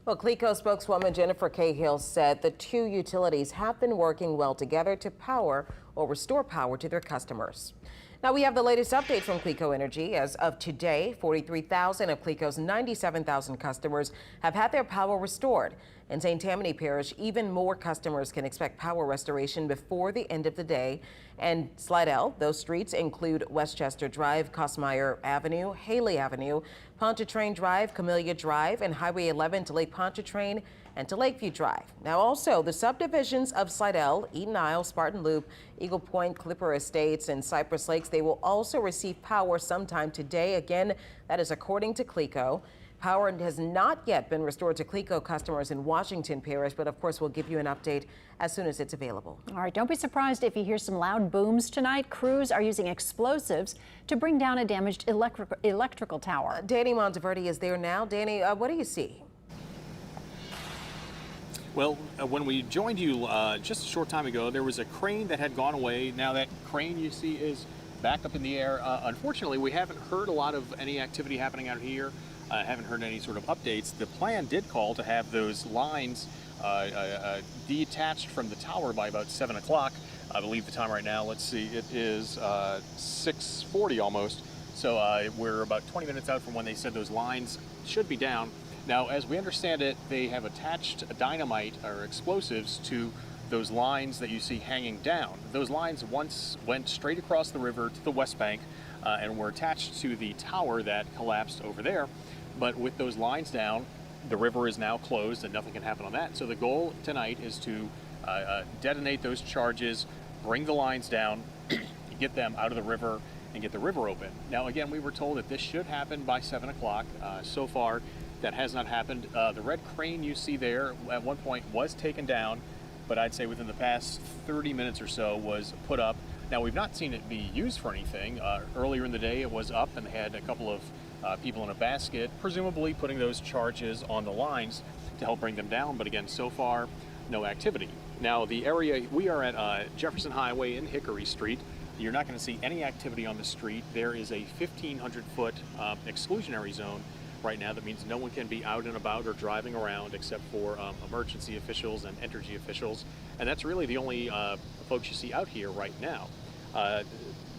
Well, CLECO spokeswoman Jennifer Cahill said the 2 utilities have been working well together to power or restore power to their customers. Now we have the latest update from CLECO Energy. As of today, 43,000 of CLECO's 97,000 customers have had their power restored. In St. Tammany Parish, even more customers can expect power restoration before the end of the day. And Slidell, those streets include Westchester Drive, Kosmeyer Avenue, Haley Avenue, Pontchartrain Drive, Camellia Drive, and Highway 11 to Lake Pontchartrain and to Lakeview Drive. Now also the subdivisions of Slidell, Eden Isle, Spartan Loop, Eagle Point, Clipper Estates, and Cypress Lakes, they will also receive power sometime today. Again, that is according to CLECO. Power has not yet been restored to CLECO customers in Washington Parish, but of course we'll give you an update as soon as it's available. All right, don't be surprised if you hear some loud booms tonight. Crews are using explosives to bring down a damaged electrical tower. Danny Monteverdi is there now. Danny, what do you see? Well, when we joined you just a short time ago, there was a crane that had gone away. Now that crane you see is back up in the air. Unfortunately, we haven't heard a lot of any activity happening out here. Haven't heard any sort of updates. The plan did call to have those lines detached from the tower by about 7 o'clock. I believe the time right now, let's see, it is 6:40 almost. So we're about 20 minutes out from when they said those lines should be down. Now, as we understand it, they have attached dynamite or explosives to those lines that you see hanging down. Those lines once went straight across the river to the West Bank and were attached to the tower that collapsed over there. But with those lines down, the river is now closed and nothing can happen on that. So the goal tonight is to detonate those charges, bring the lines down, get them out of the river, and get the river open. Now, again, we were told that this should happen by 7 o'clock. So far, that has not happened. The red crane you see there at one point was taken down, but I'd say within the past 30 minutes or so was put up. Now, we've not seen it be used for anything. Earlier in the day, it was up and they had a couple of people in a basket, presumably putting those charges on the lines to help bring them down. But again, so far, no activity. Now, the area, we are at Jefferson Highway in Hickory Street. You're not going to see any activity on the street. There is a 1,500-foot exclusionary zone right now. That means no one can be out and about or driving around except for emergency officials and Entergy officials. And that's really the only folks you see out here right now.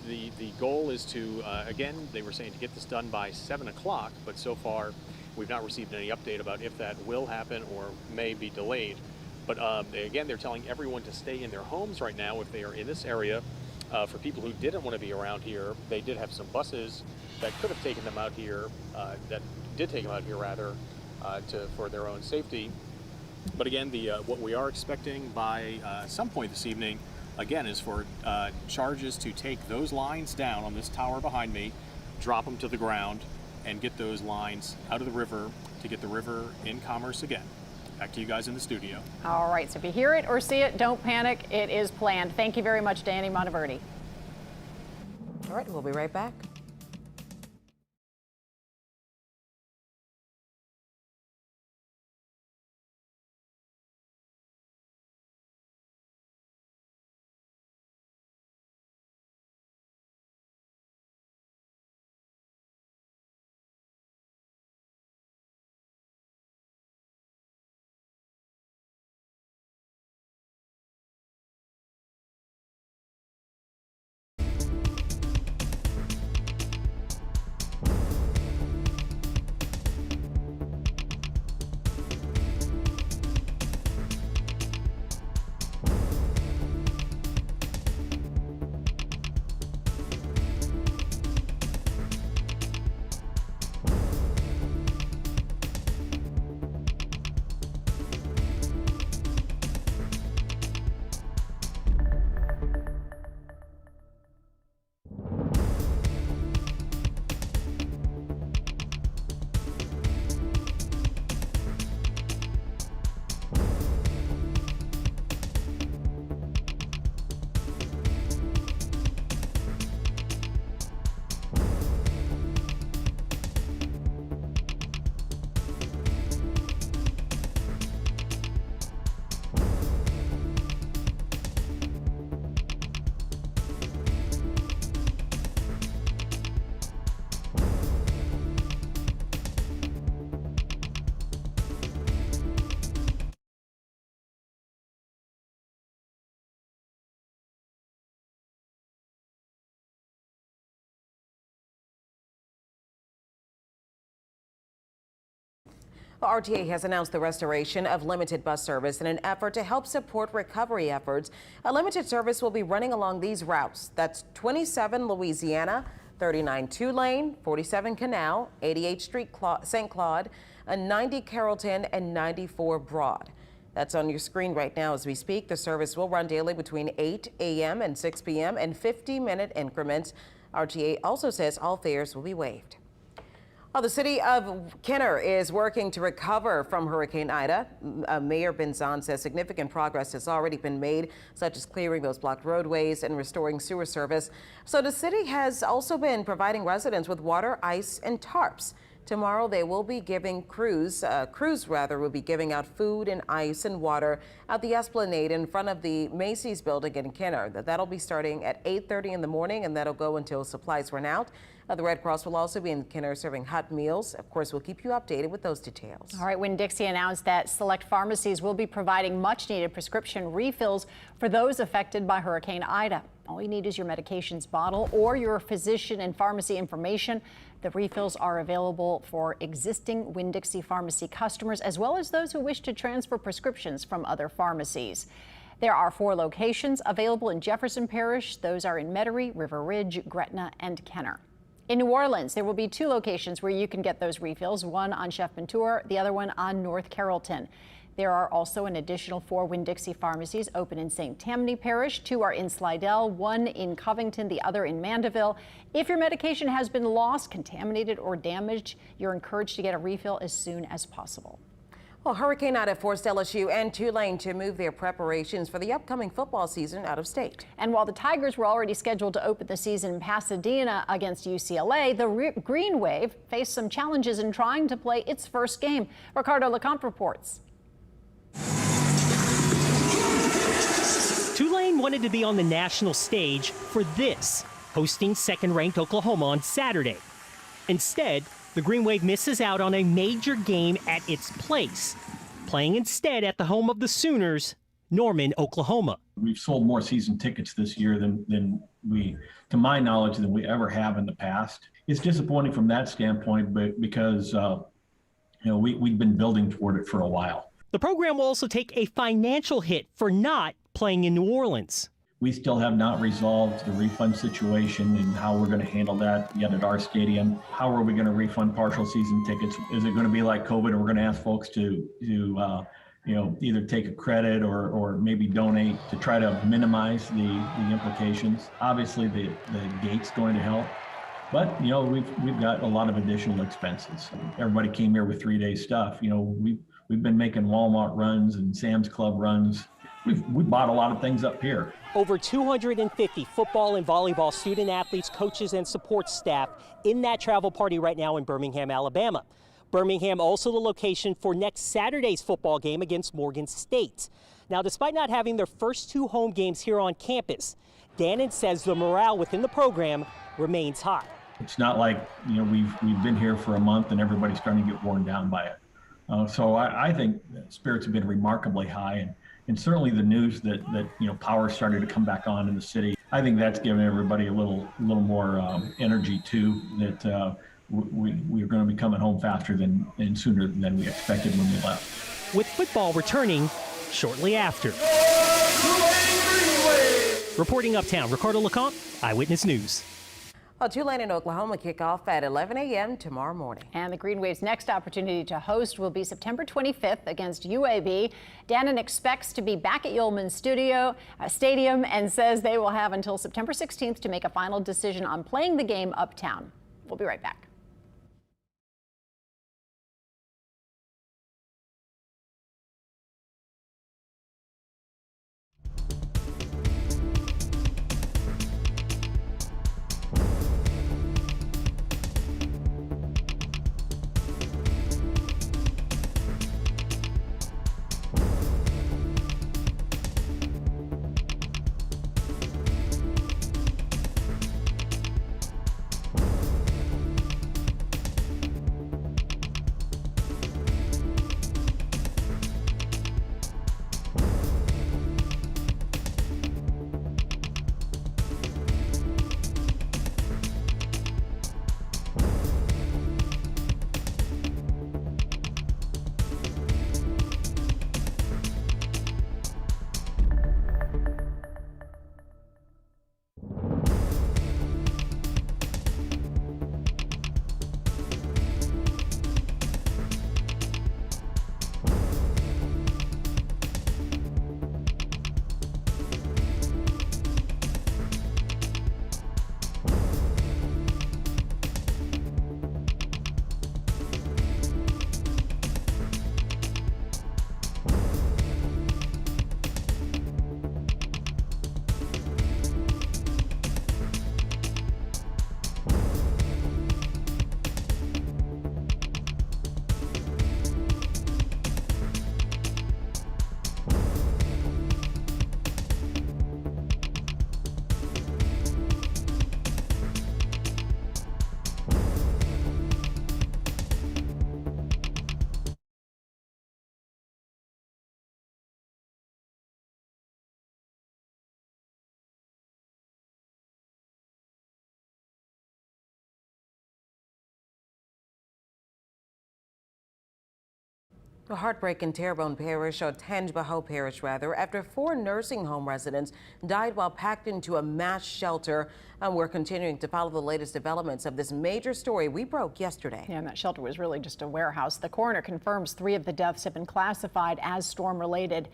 The goal is to, again, they were saying to get this done by 7 o'clock, but so far we've not received any update about if that will happen or may be delayed. But again, they're telling everyone to stay in their homes right now if they are in this area. For people who didn't want to be around here, they did have some buses that could have taken them out here, that did take them out here rather, for their own safety. But again, what we are expecting by some point this evening, again, is for charges to take those lines down on this tower behind me, drop them to the ground, and get those lines out of the river to get the river in commerce again. Back to you guys in the studio. All right, so if you hear it or see it, don't panic. It is planned. Thank you very much, Danny Monteverdi. All right, we'll be right back. Well, RTA has announced the restoration of limited bus service in an effort to help support recovery efforts. A limited service will be running along these routes. That's 27 Louisiana, 39 Tulane, 47 Canal, 88 Street St. Claude, 90 Carrollton, and 94 Broad. That's on your screen right now as we speak. The service will run daily between 8 a.m. and 6 p.m. in 50-minute increments. RTA also says all fares will be waived. Well, the city of Kenner is working to recover from Hurricane Ida. Mayor Benzon says significant progress has already been made, such as clearing those blocked roadways and restoring sewer service. So the city has also been providing residents with water, ice, and tarps. Tomorrow they will be giving crews will be giving out food and ice and water at the Esplanade in front of the Macy's building in Kenner. That'll be starting at 8:30 in the morning, and that'll go until supplies run out. The Red Cross will also be in Kenner serving hot meals. Of course, we'll keep you updated with those details. All right, Winn-Dixie announced that select pharmacies will be providing much-needed prescription refills for those affected by Hurricane Ida. All you need is your medications bottle or your physician and pharmacy information. The refills are available for existing Winn-Dixie pharmacy customers, as well as those who wish to transfer prescriptions from other pharmacies. There are 4 locations available in Jefferson Parish. Those are in Metairie, River Ridge, Gretna, and Kenner. In New Orleans, there will be 2 locations where you can get those refills, one on Chef Mentor, the other one on North Carrollton. There are also an additional 4 Winn-Dixie pharmacies open in St. Tammany Parish. 2 are in Slidell, 1 in Covington, the other in Mandeville. If your medication has been lost, contaminated, or damaged, you're encouraged to get a refill as soon as possible. Well, Hurricane Ida forced LSU and Tulane to move their preparations for the upcoming football season out of state. And while the Tigers were already scheduled to open the season in Pasadena against UCLA, the Green Wave faced some challenges in trying to play its first game. Ricardo LeCompte reports. Tulane wanted to be on the national stage for this, hosting second-ranked Oklahoma on Saturday. Instead, the Green Wave misses out on a major game at its place, playing instead at the home of the Sooners, Norman, Oklahoma. We've sold more season tickets this year than we, to my knowledge, than we ever have in the past. It's disappointing from that standpoint, but because we've been building toward it for a while. The program will also take a financial hit for not playing in New Orleans. We still have not resolved the refund situation and how we're going to handle that yet at our stadium. How are we going to refund partial season tickets? Is it going to be like COVID and we're going to ask folks to either take a credit or maybe donate to try to minimize the implications? Obviously, the gate's going to help. But, we've got a lot of additional expenses. Everybody came here with 3-day stuff. We've been making Walmart runs and Sam's Club runs. We bought a lot of things up here. Over 250 football and volleyball student athletes, coaches, and support staff in that travel party right now in Birmingham, Alabama. Birmingham also the location for next Saturday's football game against Morgan State. Now, despite not having their first 2 home games here on campus, Dannon says the morale within the program remains high. It's not like, we've been here for a month and everybody's starting to get worn down by it. So I think spirits have been remarkably high. And certainly the news that power started to come back on in the city, I think that's given everybody a little more energy too, that we're going to be coming home faster and sooner than we expected when we left. With football returning shortly after. Reporting uptown, Ricardo LeCompte, Eyewitness News. Well, Tulane and Oklahoma kick off at 11 a.m. tomorrow morning. And the Green Wave's next opportunity to host will be September 25th against UAB. Dannon expects to be back at Yeoman Stadium and says they will have until September 16th to make a final decision on playing the game uptown. We'll be right back. A heartbreak in Terrebonne Parish, or Tangipahoa Parish rather, after 4 nursing home residents died while packed into a mass shelter. And we're continuing to follow the latest developments of this major story we broke yesterday. Yeah, and that shelter was really just a warehouse. The coroner confirms 3 of the deaths have been classified as storm-related,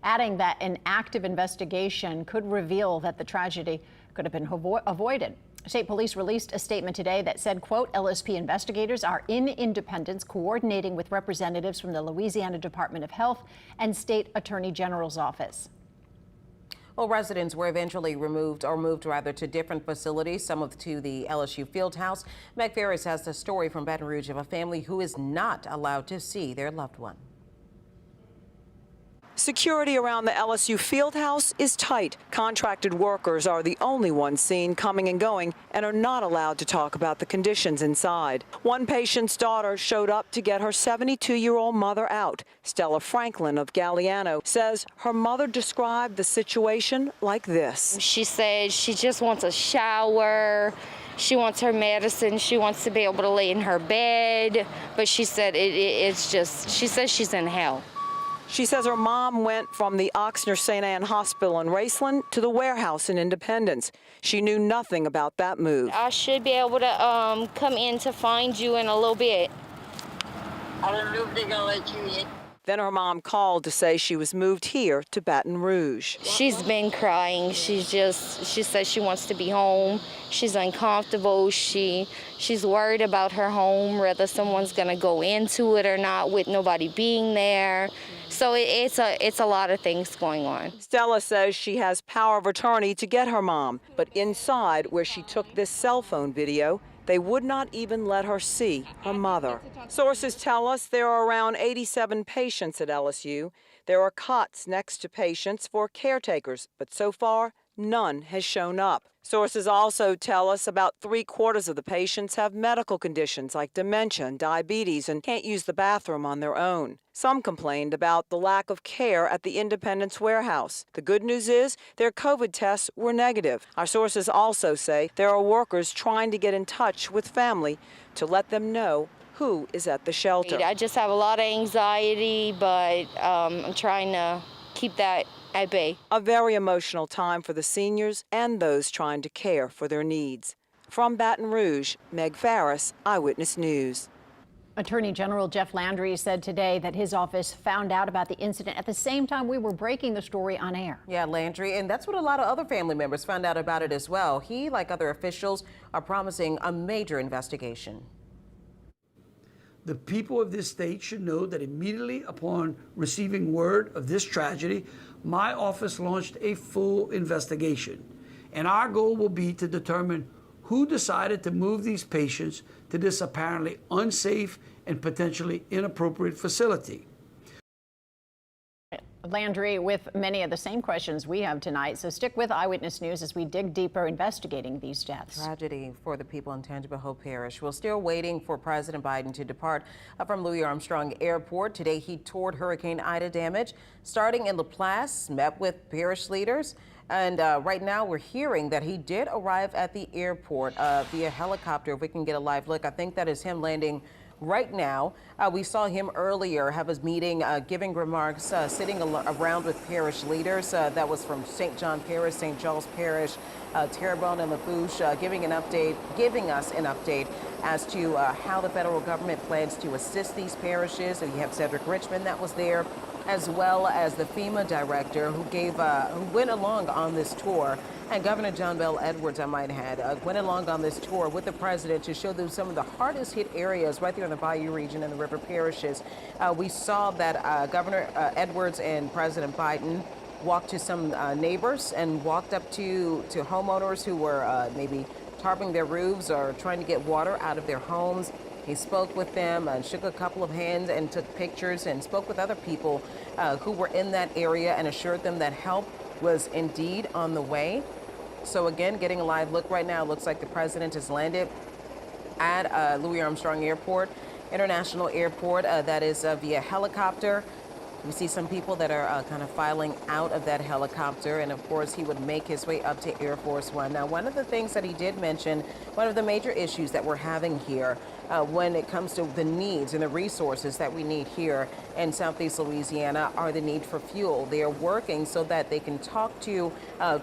adding that an active investigation could reveal that the tragedy could have been avoided. State police released a statement today that said, quote, LSP investigators are in Independence coordinating with representatives from the Louisiana Department of Health and State Attorney General's office. Well, residents were eventually moved to different facilities, some to the LSU Fieldhouse. Meg Ferris has the story from Baton Rouge of a family who is not allowed to see their loved one. Security around the LSU Fieldhouse is tight. Contracted workers are the only ones seen coming and going and are not allowed to talk about the conditions inside. One patient's daughter showed up to get her 72-year-old mother out. Stella Franklin of Galliano says her mother described the situation like this. She said she just wants a shower. She wants her medicine. She wants to be able to lay in her bed. But she said she says she's in hell. She says her mom went from the Oxnard St. Anne Hospital in Raceland to the warehouse in Independence. She knew nothing about that move. I should be able to come in to find you in a little bit. I don't know if they're gonna let you in. Then her mom called to say she was moved here to Baton Rouge. She's been crying. She says she wants to be home. She's uncomfortable. She's worried about her home, whether someone's gonna go into it or not with nobody being there. So it's a lot of things going on. Stella says she has power of attorney to get her mom, but inside where she took this cell phone video, they would not even let her see her mother. Sources tell us there are around 87 patients at LSU. There are cots next to patients for caretakers, but so far, none has shown up. Sources also tell us about 3/4 of the patients have medical conditions like dementia and diabetes and can't use the bathroom on their own. Some complained about the lack of care at the Independence warehouse. The good news is their COVID tests were negative. Our sources also say there are workers trying to get in touch with family to let them know who is at the shelter. I just have a lot of anxiety, but I'm trying to keep that at bay. A very emotional time for the seniors and those trying to care for their needs. From Baton Rouge, Meg Ferris, Eyewitness News. Attorney General Jeff Landry said today that his office found out about the incident at the same time we were breaking the story on air. Yeah, Landry, and that's what a lot of other family members found out about it as well. He, like other officials, are promising a major investigation. The people of this state should know that immediately upon receiving word of this tragedy, my office launched a full investigation. And our goal will be to determine who decided to move these patients to this apparently unsafe and potentially inappropriate facility. Landry, with many of the same questions we have tonight, so stick with Eyewitness News as we dig deeper investigating these deaths. Tragedy for the people in Tangipahoa Parish. We're still waiting for President Biden to depart from Louis Armstrong Airport. Today he toured Hurricane Ida damage, starting in Laplace, met with parish leaders, and right now we're hearing that he did arrive at the airport via helicopter. If we can get a live look, I think that is him landing right now. We saw him earlier have his meeting, giving remarks, sitting around with parish leaders. That was from St. John Parish, St. Charles Parish, Terrebonne and Lafourche, giving us an update as to how the federal government plans to assist these parishes. So you have Cedric Richmond that was there, as well as the FEMA director who went along on this tour. And Governor John Bel Edwards, I might add, went along on this tour with the president to show them some of the hardest hit areas right there in the Bayou region and the river parishes. We saw that Governor Edwards and President Biden walked to some neighbors and walked up to homeowners who were maybe tarping their roofs or trying to get water out of their homes. He spoke with them and shook a couple of hands and took pictures and spoke with other people who were in that area and assured them that help was indeed on the way. So again, getting a live look right now, looks like the president has landed at Louis Armstrong Airport, International Airport, that is via helicopter. We see some people that are kind of filing out of that helicopter, and of course he would make his way up to Air Force One. Now, one of the things that he did mention, one of the major issues that we're having here when it comes to the needs and the resources that we need here in Southeast Louisiana are the need for fuel. They are working so that they can talk to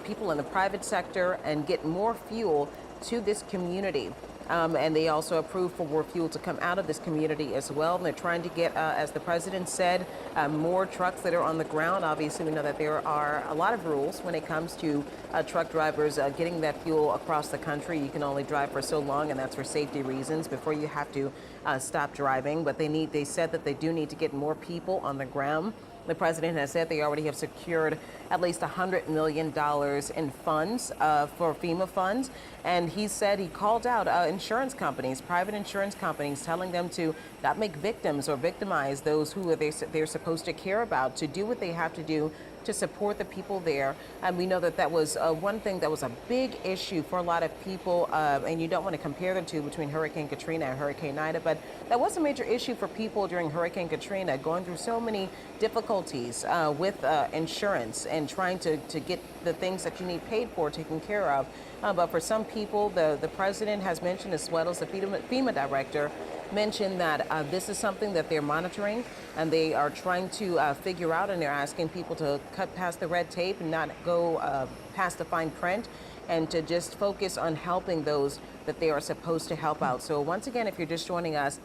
people in the private sector and get more fuel to this community. And they also approved for more fuel to come out of this community as well. And they're trying to get, as the president said, more trucks that are on the ground. Obviously, we know that there are a lot of rules when it comes to truck drivers getting that fuel across the country. You can only drive for so long, and that's for safety reasons before you have to stop driving. But they said that they do need to get more people on the ground. The president has said they already have secured at least $100 million in funds for FEMA funds. And he said he called out insurance companies, private insurance companies, telling them to not make victims or victimize those who they're supposed to care about, to do what they have to do to support the people there. And we know that that was one thing that was a big issue for a lot of people, and you don't want to compare the two between Hurricane Katrina and Hurricane Ida, but that was a major issue for people during Hurricane Katrina, going through so many difficulties with insurance and trying to get the things that you need paid for taken care of. But for some people, the president has mentioned, as well as the FEMA director, mentioned that this is something that they're monitoring and they are trying to figure out, and they're asking people to cut past the red tape and not go past the fine print, and to just focus on helping those that they are supposed to help out. So once again, if you're just joining us,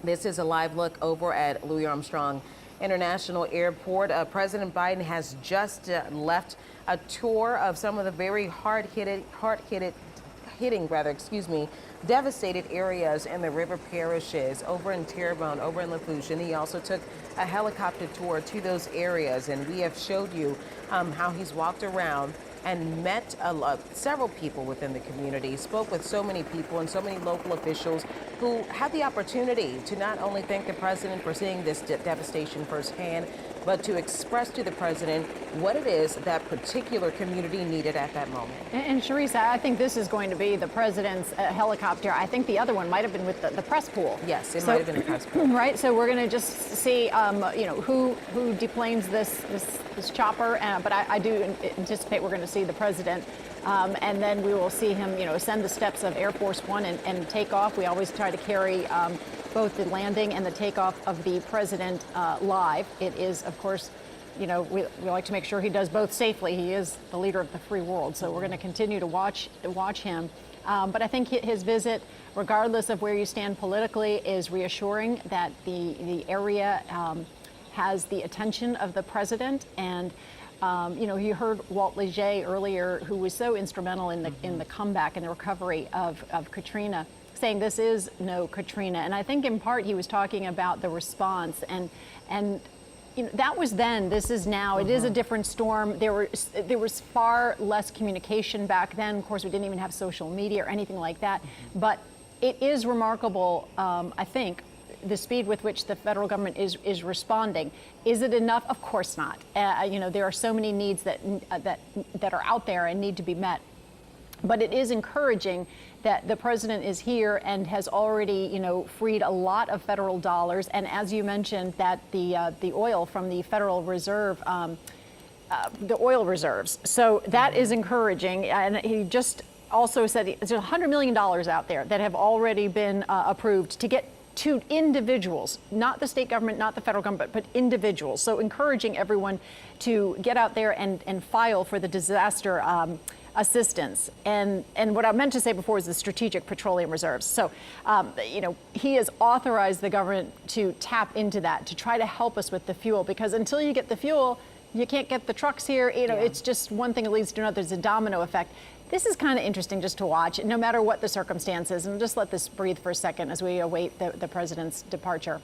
this is a live look over at Louis Armstrong International Airport. President Biden has just left a tour of some of the very hard-hitting, devastated areas in the river parishes, over in Terrebonne, over in Lafourche. And he also took a helicopter tour to those areas, and we have showed you how he's walked around and met several people within the community, spoke with so many people and so many local officials who had the opportunity to not only thank the president for seeing this devastation firsthand, but to express to the president what it is that particular community needed at that moment. And Charisse, I think this is going to be the president's helicopter. I think the other one might have been with the press pool. Yes, it might have been a press pool. Right, so we're going to just see, who deplanes this chopper. But I do anticipate we're going to see the president, and then we will see him, ascend the steps of Air Force One and take off. We always try to carry both the landing and the takeoff of the president live. It is, of course, we like to make sure he does both safely. He is the leader of the free world, so we're going to continue to watch him. But I think his visit, regardless of where you stand politically, is reassuring that the area has the attention of the president. And you heard Walt Leger earlier, who was so instrumental in the comeback and the recovery of Katrina, saying this is no Katrina. And I think in part he was talking about the response, and that was then, this is now. It is a different storm. There was far less communication back then. Of course, we didn't even have social media or anything like that. But it is remarkable, I think, the speed with which the federal government is responding. Is it enough? Of course not. There are so many needs that are out there and need to be met. But it is encouraging that the president is here and has already, freed a lot of federal dollars. And as you mentioned, that the oil from the Federal Reserve, the oil reserves. So that is encouraging. And he just also said there's $100 million out there that have already been approved to get to individuals, not the state government, not the federal government, but individuals. So encouraging everyone to get out there and file for the disaster assistance. And what I meant to say before is the strategic petroleum reserves. So, he has authorized the government to tap into that, to try to help us with the fuel, because until you get the fuel, you can't get the trucks here. It's just one thing that leads to another. There's a domino effect. This is kind of interesting just to watch, no matter what the circumstances. And just let this breathe for a second as we await the president's departure.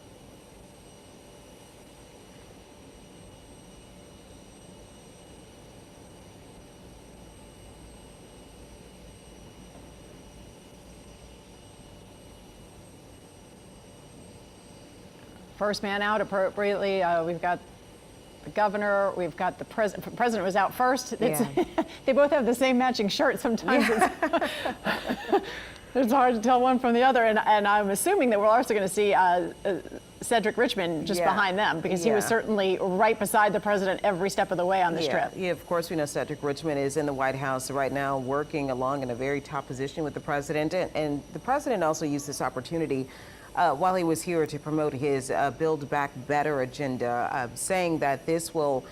First man out appropriately. We've got the governor, we've got the president. The president was out first. Yeah. They both have the same matching shirt sometimes. Yeah. It's hard to tell one from the other. And I'm assuming that we're also going to see Cedric Richmond just behind them, because he was certainly right beside the president every step of the way on this trip. Yeah, of course, we know Cedric Richmond is in the White House right now, working along in a very top position with the president. And the president also used this opportunity while he was here to promote his Build Back Better agenda, saying that this will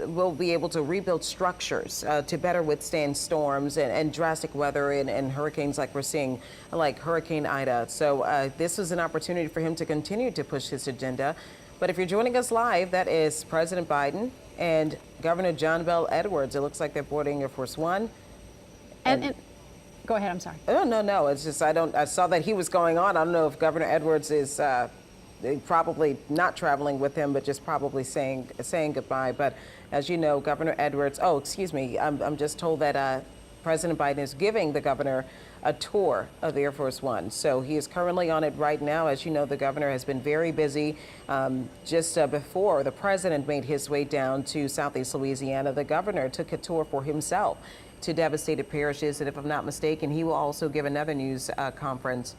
we'll be able to rebuild structures to better withstand storms and drastic weather and hurricanes like we're seeing, like Hurricane Ida. So this was an opportunity for him to continue to push his agenda. But if you're joining us live, that is President Biden and Governor John Bel Edwards. It looks like they're boarding Air Force One. And go ahead, I'm sorry. Oh, no. It's just I saw that he was going on. I don't know if Governor Edwards is probably not traveling with him, but just probably saying goodbye. But as you know, Governor Edwards, I'm just told that President Biden is giving the governor a tour of Air Force One. So he is currently on it right now. As you know, the governor has been very busy. Just before the president made his way down to Southeast Louisiana, the governor took a tour for himself to devastated parishes. And if I'm not mistaken, he will also give another news conference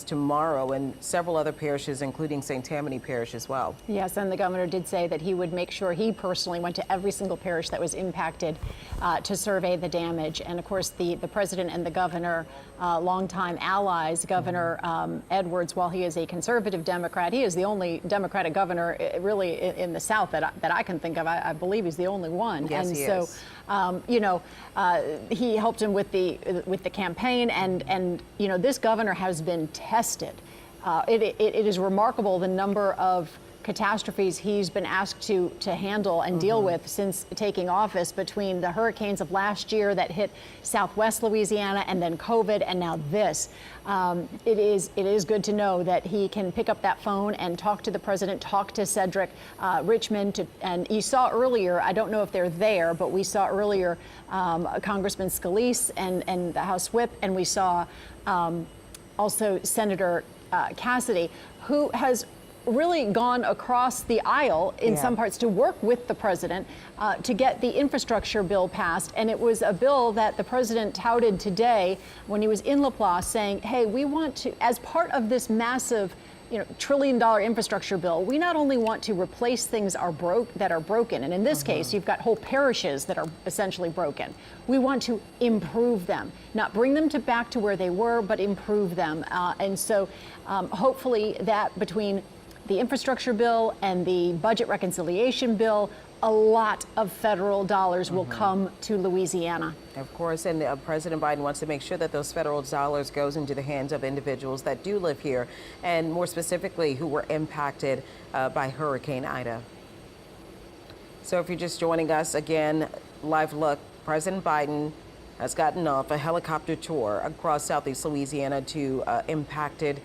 tomorrow in several other parishes, including St. Tammany Parish as well. Yes, and the governor did say that he would make sure he personally went to every single parish that was impacted to survey the damage. And of course, the president and the governor, longtime allies. Governor Edwards, while he is a conservative Democrat, he is the only Democratic governor really in the South that I can think of. I believe he's the only one. Yes, and he so, is. He helped him with the campaign, and this governor has been tested. It is remarkable the number of catastrophes he's been asked to handle and deal with since taking office, between the hurricanes of last year that hit Southwest Louisiana, and then COVID, and now this. It is good to know that he can pick up that phone and talk to the president, talk to Cedric Richmond, and you saw earlier, I don't know if they're there, but we saw earlier Congressman Scalise and the House Whip, and we saw also Senator Cassidy, who has really gone across the aisle in some parts to work with the president to get the infrastructure bill passed. And it was a bill that the president touted today when he was in Laplace, saying, hey, we want to, as part of this massive $1 trillion infrastructure bill, we not only want to replace things that are broken, and in this case, you've got whole parishes that are essentially broken. We want to improve them, not bring them back to where they were, but improve them. And so hopefully that between the infrastructure bill and the budget reconciliation bill, a lot of federal dollars will come to Louisiana. Of course, and President Biden wants to make sure that those federal dollars goes into the hands of individuals that do live here, and more specifically, who were impacted by Hurricane Ida. So if you're just joining us, again, live look, President Biden has gotten off a helicopter tour across Southeast Louisiana to impacted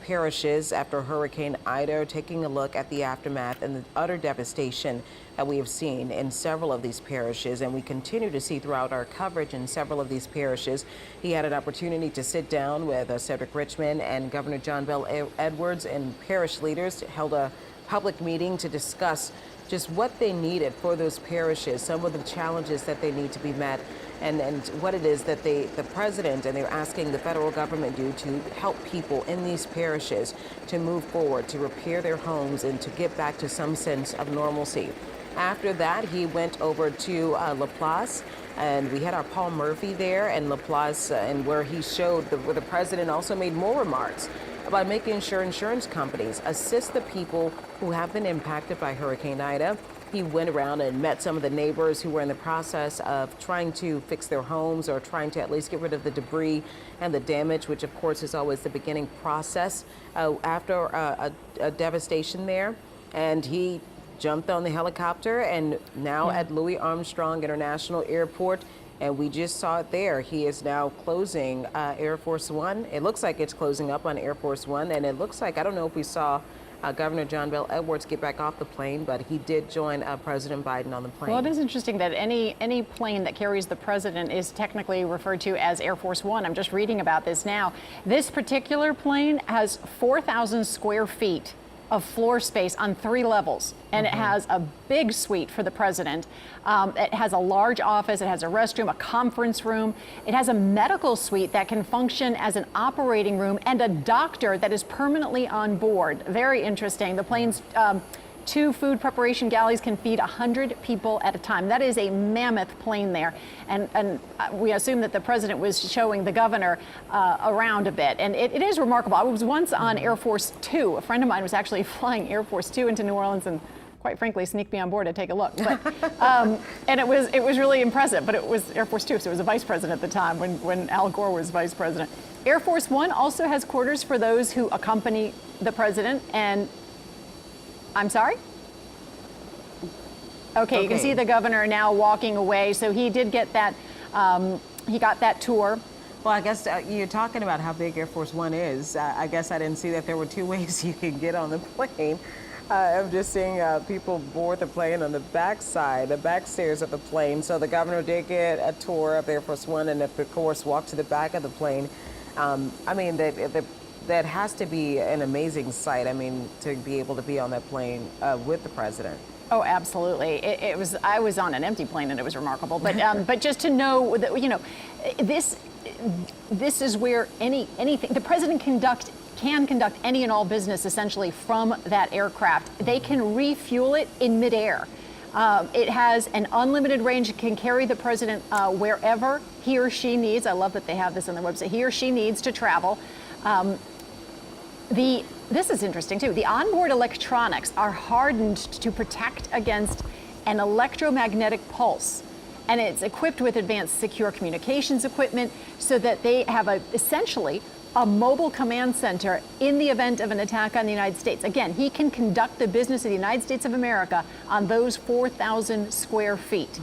parishes after Hurricane Ida, taking a look at the aftermath and the utter devastation that we have seen in several of these parishes, and we continue to see throughout our coverage in several of these parishes. He had an opportunity to sit down with Cedric Richmond and Governor John Bel Edwards, and parish leaders held a public meeting to discuss just what they needed for those parishes, some of the challenges that they need to be met, and what it is that the president and they're asking the federal government do to help people in these parishes to move forward, to repair their homes, and to get back to some sense of normalcy. After that, he went over to Laplace, and we had our Paul Murphy there in Laplace, and where he showed where the president also made more remarks about making sure insurance companies assist the people who have been impacted by Hurricane Ida. He went around and met some of the neighbors who were in the process of trying to fix their homes, or trying to at least get rid of the debris and the damage, which of course is always the beginning process after a devastation there. And he jumped on the helicopter, and now at Louis Armstrong International Airport, and we just saw it there. He is now closing Air Force One. It looks like it's closing up on Air Force One, and it looks like, I don't know if we saw Governor John Bel Edwards get back off the plane, but he did join President Biden on the plane. Well, it is interesting that any plane that carries the president is technically referred to as Air Force One. I'm just reading about this now. This particular plane has 4,000 square feet of floor space on 3 levels, and it has a big suite for the president. It has a large office, it has a restroom, a conference room. It has a medical suite that can function as an operating room, and a doctor that is permanently on board. Very interesting. The plane's 2 food preparation galleys can feed 100 people at a time. That is a mammoth plane there. And we assume that the president was showing the governor around a bit. And it is remarkable. I was once on Air Force 2. A friend of mine was actually flying Air Force 2 into New Orleans and quite frankly sneaked me on board to take a look. But, and it was really impressive, but it was Air Force 2, so it was a vice president at the time when Al Gore was vice president. Air Force 1 also has quarters for those who accompany the president, and I'm sorry? Okay, you can see the governor now walking away. So he did get that, he got that tour. Well, I guess you're talking about how big Air Force One is. I guess I didn't see that there were 2 ways you can get on the plane. I'm just seeing people board the plane on the back side, the back stairs of the plane. So the governor did get a tour of Air Force One and, of course, walked to the back of the plane. I mean, that has to be an amazing sight. I mean, to be able to be on that plane with the president. Oh, absolutely. It was. I was on an empty plane, and it was remarkable. But but just to know that, you know, this is where anything the president can conduct any and all business essentially from that aircraft. They can refuel it in midair. It has an unlimited range. It can carry the president wherever he or she needs. I love that they have this on their website. He or she needs to travel. This is interesting too. The onboard electronics are hardened to protect against an electromagnetic pulse, and it's equipped with advanced secure communications equipment so that they have essentially a mobile command center in the event of an attack on the United States. Again, he can conduct the business of the United States of America on those 4,000 square feet.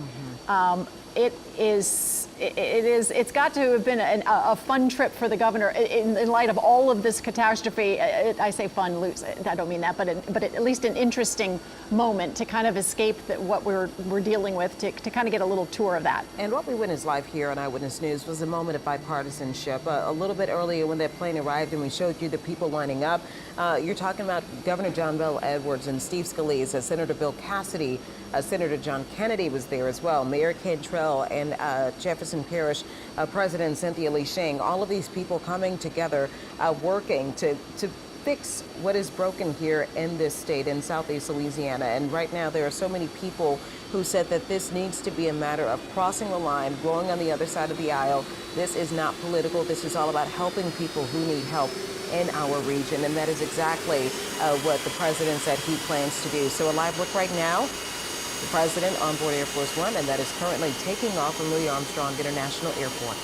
It's got to have been a fun trip for the governor in light of all of this catastrophe. I say fun, loose. I don't mean that, but at least an interesting moment to kind of escape what we're dealing with, to kind of get a little tour of that. And what we witnessed live here on Eyewitness News was a moment of bipartisanship. A little bit earlier when that plane arrived and we showed you the people lining up, you're talking about Governor John Bel Edwards and Steve Scalise, Senator Bill Cassidy, Senator John Kennedy was there as well, Mayor Cantrell, and Jefferson Parish President Cynthia Lee Shing. All of these people coming together, working to fix what is broken here in this state, in Southeast Louisiana. And right now there are so many people who said that this needs to be a matter of crossing the line, going on the other side of the aisle. This is not political. This is all about helping people who need help in our region. And that is exactly what the president said he plans to do. So a live look right now. The president on board Air Force One, and that is currently taking off from Louis Armstrong International Airport.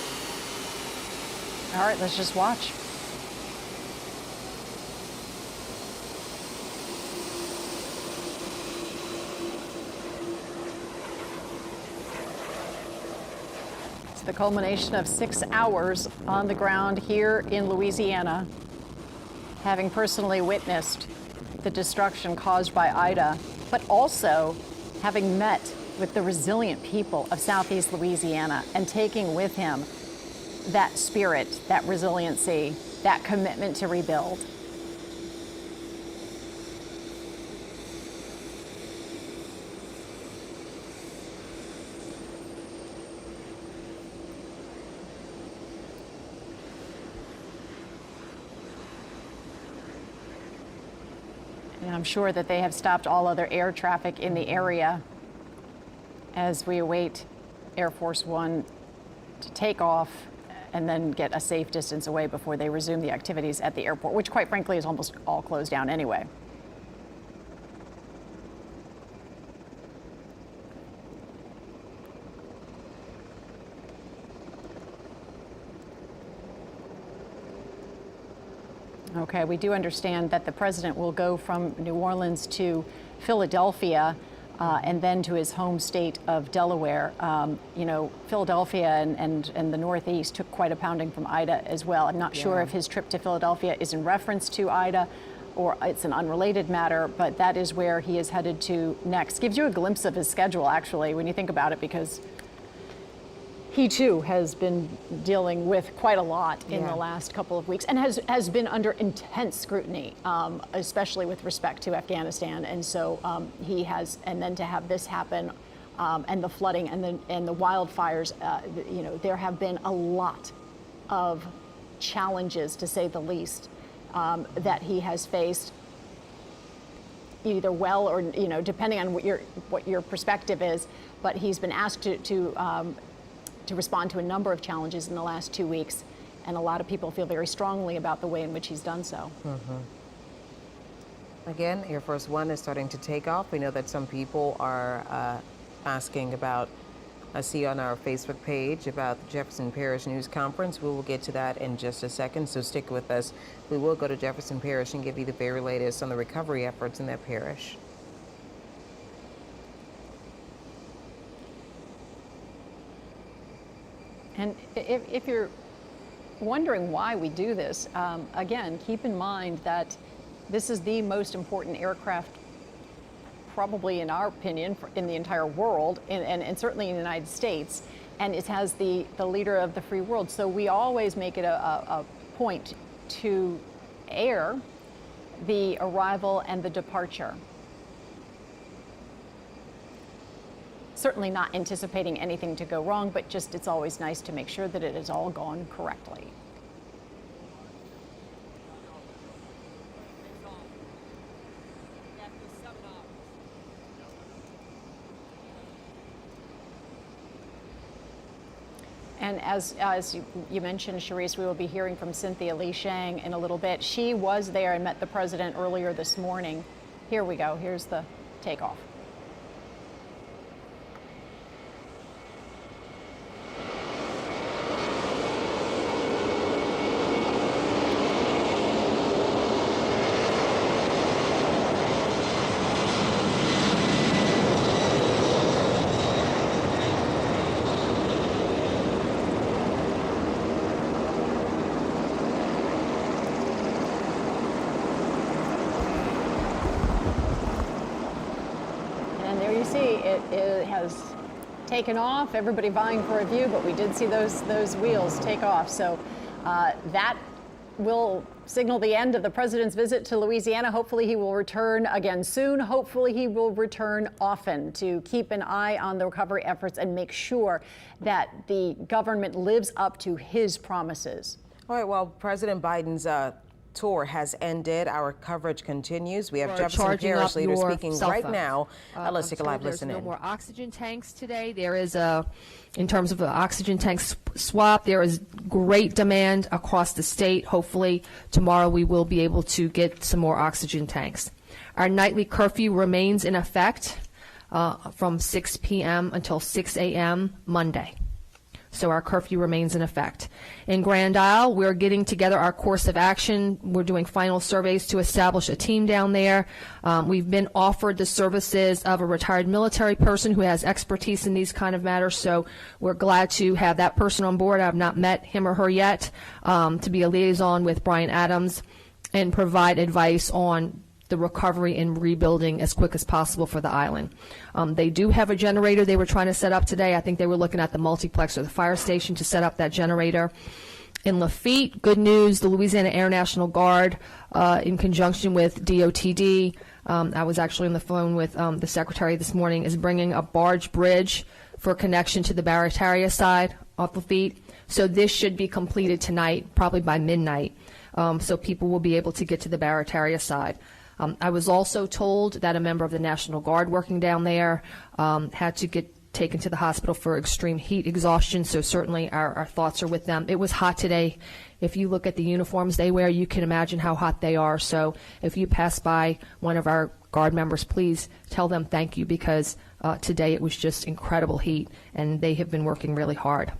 All right, let's just watch. It's the culmination of 6 hours on the ground here in Louisiana, having personally witnessed the destruction caused by Ida, but also having met with the resilient people of Southeast Louisiana and taking with him that spirit, that resiliency, that commitment to rebuild. And I'm sure that they have stopped all other air traffic in the area as we await Air Force One to take off and then get a safe distance away before they resume the activities at the airport, which quite frankly is almost all closed down anyway. Okay, we do understand that the president will go from New Orleans to Philadelphia and then to his home state of Delaware. You know, Philadelphia and the Northeast took quite a pounding from Ida as well. I'm not sure if his trip to Philadelphia is in reference to Ida or it's an unrelated matter, but that is where he is headed to next. Gives you a glimpse of his schedule, actually, when you think about it, because He too has been dealing with quite a lot in the last couple of weeks, and has been under intense scrutiny, especially with respect to Afghanistan. And so he has, and then to have this happen, and the flooding and the wildfires, you know, there have been a lot of challenges, to say the least, that he has faced, either well or, you know, depending on what your perspective is. But he's been asked to respond to a number of challenges in the last 2 weeks, and a lot of people feel very strongly about the way in which he's done so. Again, Air Force One is starting to take off. We know that some people are asking about, I see on our Facebook page, about the Jefferson Parish News Conference. We will get to that in just a second, so stick with us. We will go to Jefferson Parish and give you the very latest on the recovery efforts in that parish. And if you're wondering why we do this, again, keep in mind that this is the most important aircraft, probably in our opinion, in the entire world, and certainly in the United States, and it has the leader of the free world. So we always make it a point to air the arrival and the departure. Certainly not anticipating anything to go wrong, but just it's always nice to make sure that it has all gone correctly. And as you mentioned, Charisse, we will be hearing from Cynthia Lee Shang in a little bit. She was there and met the president earlier this morning. Here we go. Here's the takeoff. It has taken off, everybody vying for a view, but we did see those wheels take off. So that will signal the end of the president's visit to Louisiana. Hopefully he will return again soon. Hopefully he will return often to keep an eye on the recovery efforts and make sure that the government lives up to his promises. All right, well, President Biden's tour has ended. Our coverage continues. We have Jefferson Parish leader speaking right now. Let's take a live listen in. There's no more oxygen tanks today. There is in terms of the oxygen tank swap, there is great demand across the state. Hopefully tomorrow we will be able to get some more oxygen tanks. Our nightly curfew remains in effect from 6 p.m. until 6 a.m. Monday. So our curfew remains in effect. In Grand Isle, we're getting together our course of action. We're doing final surveys to establish a team down there. We've been offered the services of a retired military person who has expertise in these kind of matters, so we're glad to have that person on board. I've not met him or her yet, to be a liaison with Brian Adams and provide advice on the recovery and rebuilding as quick as possible for the island. They do have a generator they were trying to set up today. I think they were looking at the multiplex or the fire station to set up that generator. In Lafitte, good news, the Louisiana Air National Guard, in conjunction with DOTD, I was actually on the phone with the secretary this morning, is bringing a barge bridge for connection to the Barataria side of Lafitte. So this should be completed tonight, probably by midnight, so people will be able to get to the Barataria side. I was also told that a member of the National Guard working down there had to get taken to the hospital for extreme heat exhaustion, so certainly our thoughts are with them. It was hot today. If you look at the uniforms they wear, you can imagine how hot they are. So if you pass by one of our Guard members, please tell them thank you, because today it was just incredible heat, and they have been working really hard.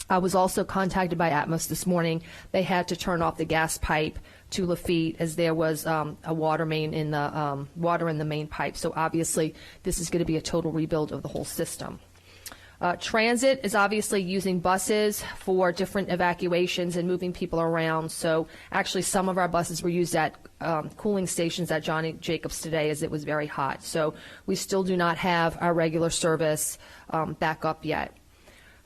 I was also contacted by Atmos this morning. They had to turn off the gas pipe to Lafitte as there was a water main in the water in the main pipe. So obviously this is going to be a total rebuild of the whole system. Transit is obviously using buses for different evacuations and moving people around. So actually some of our buses were used at cooling stations at Johnny Jacobs today as it was very hot. So we still do not have our regular service back up yet.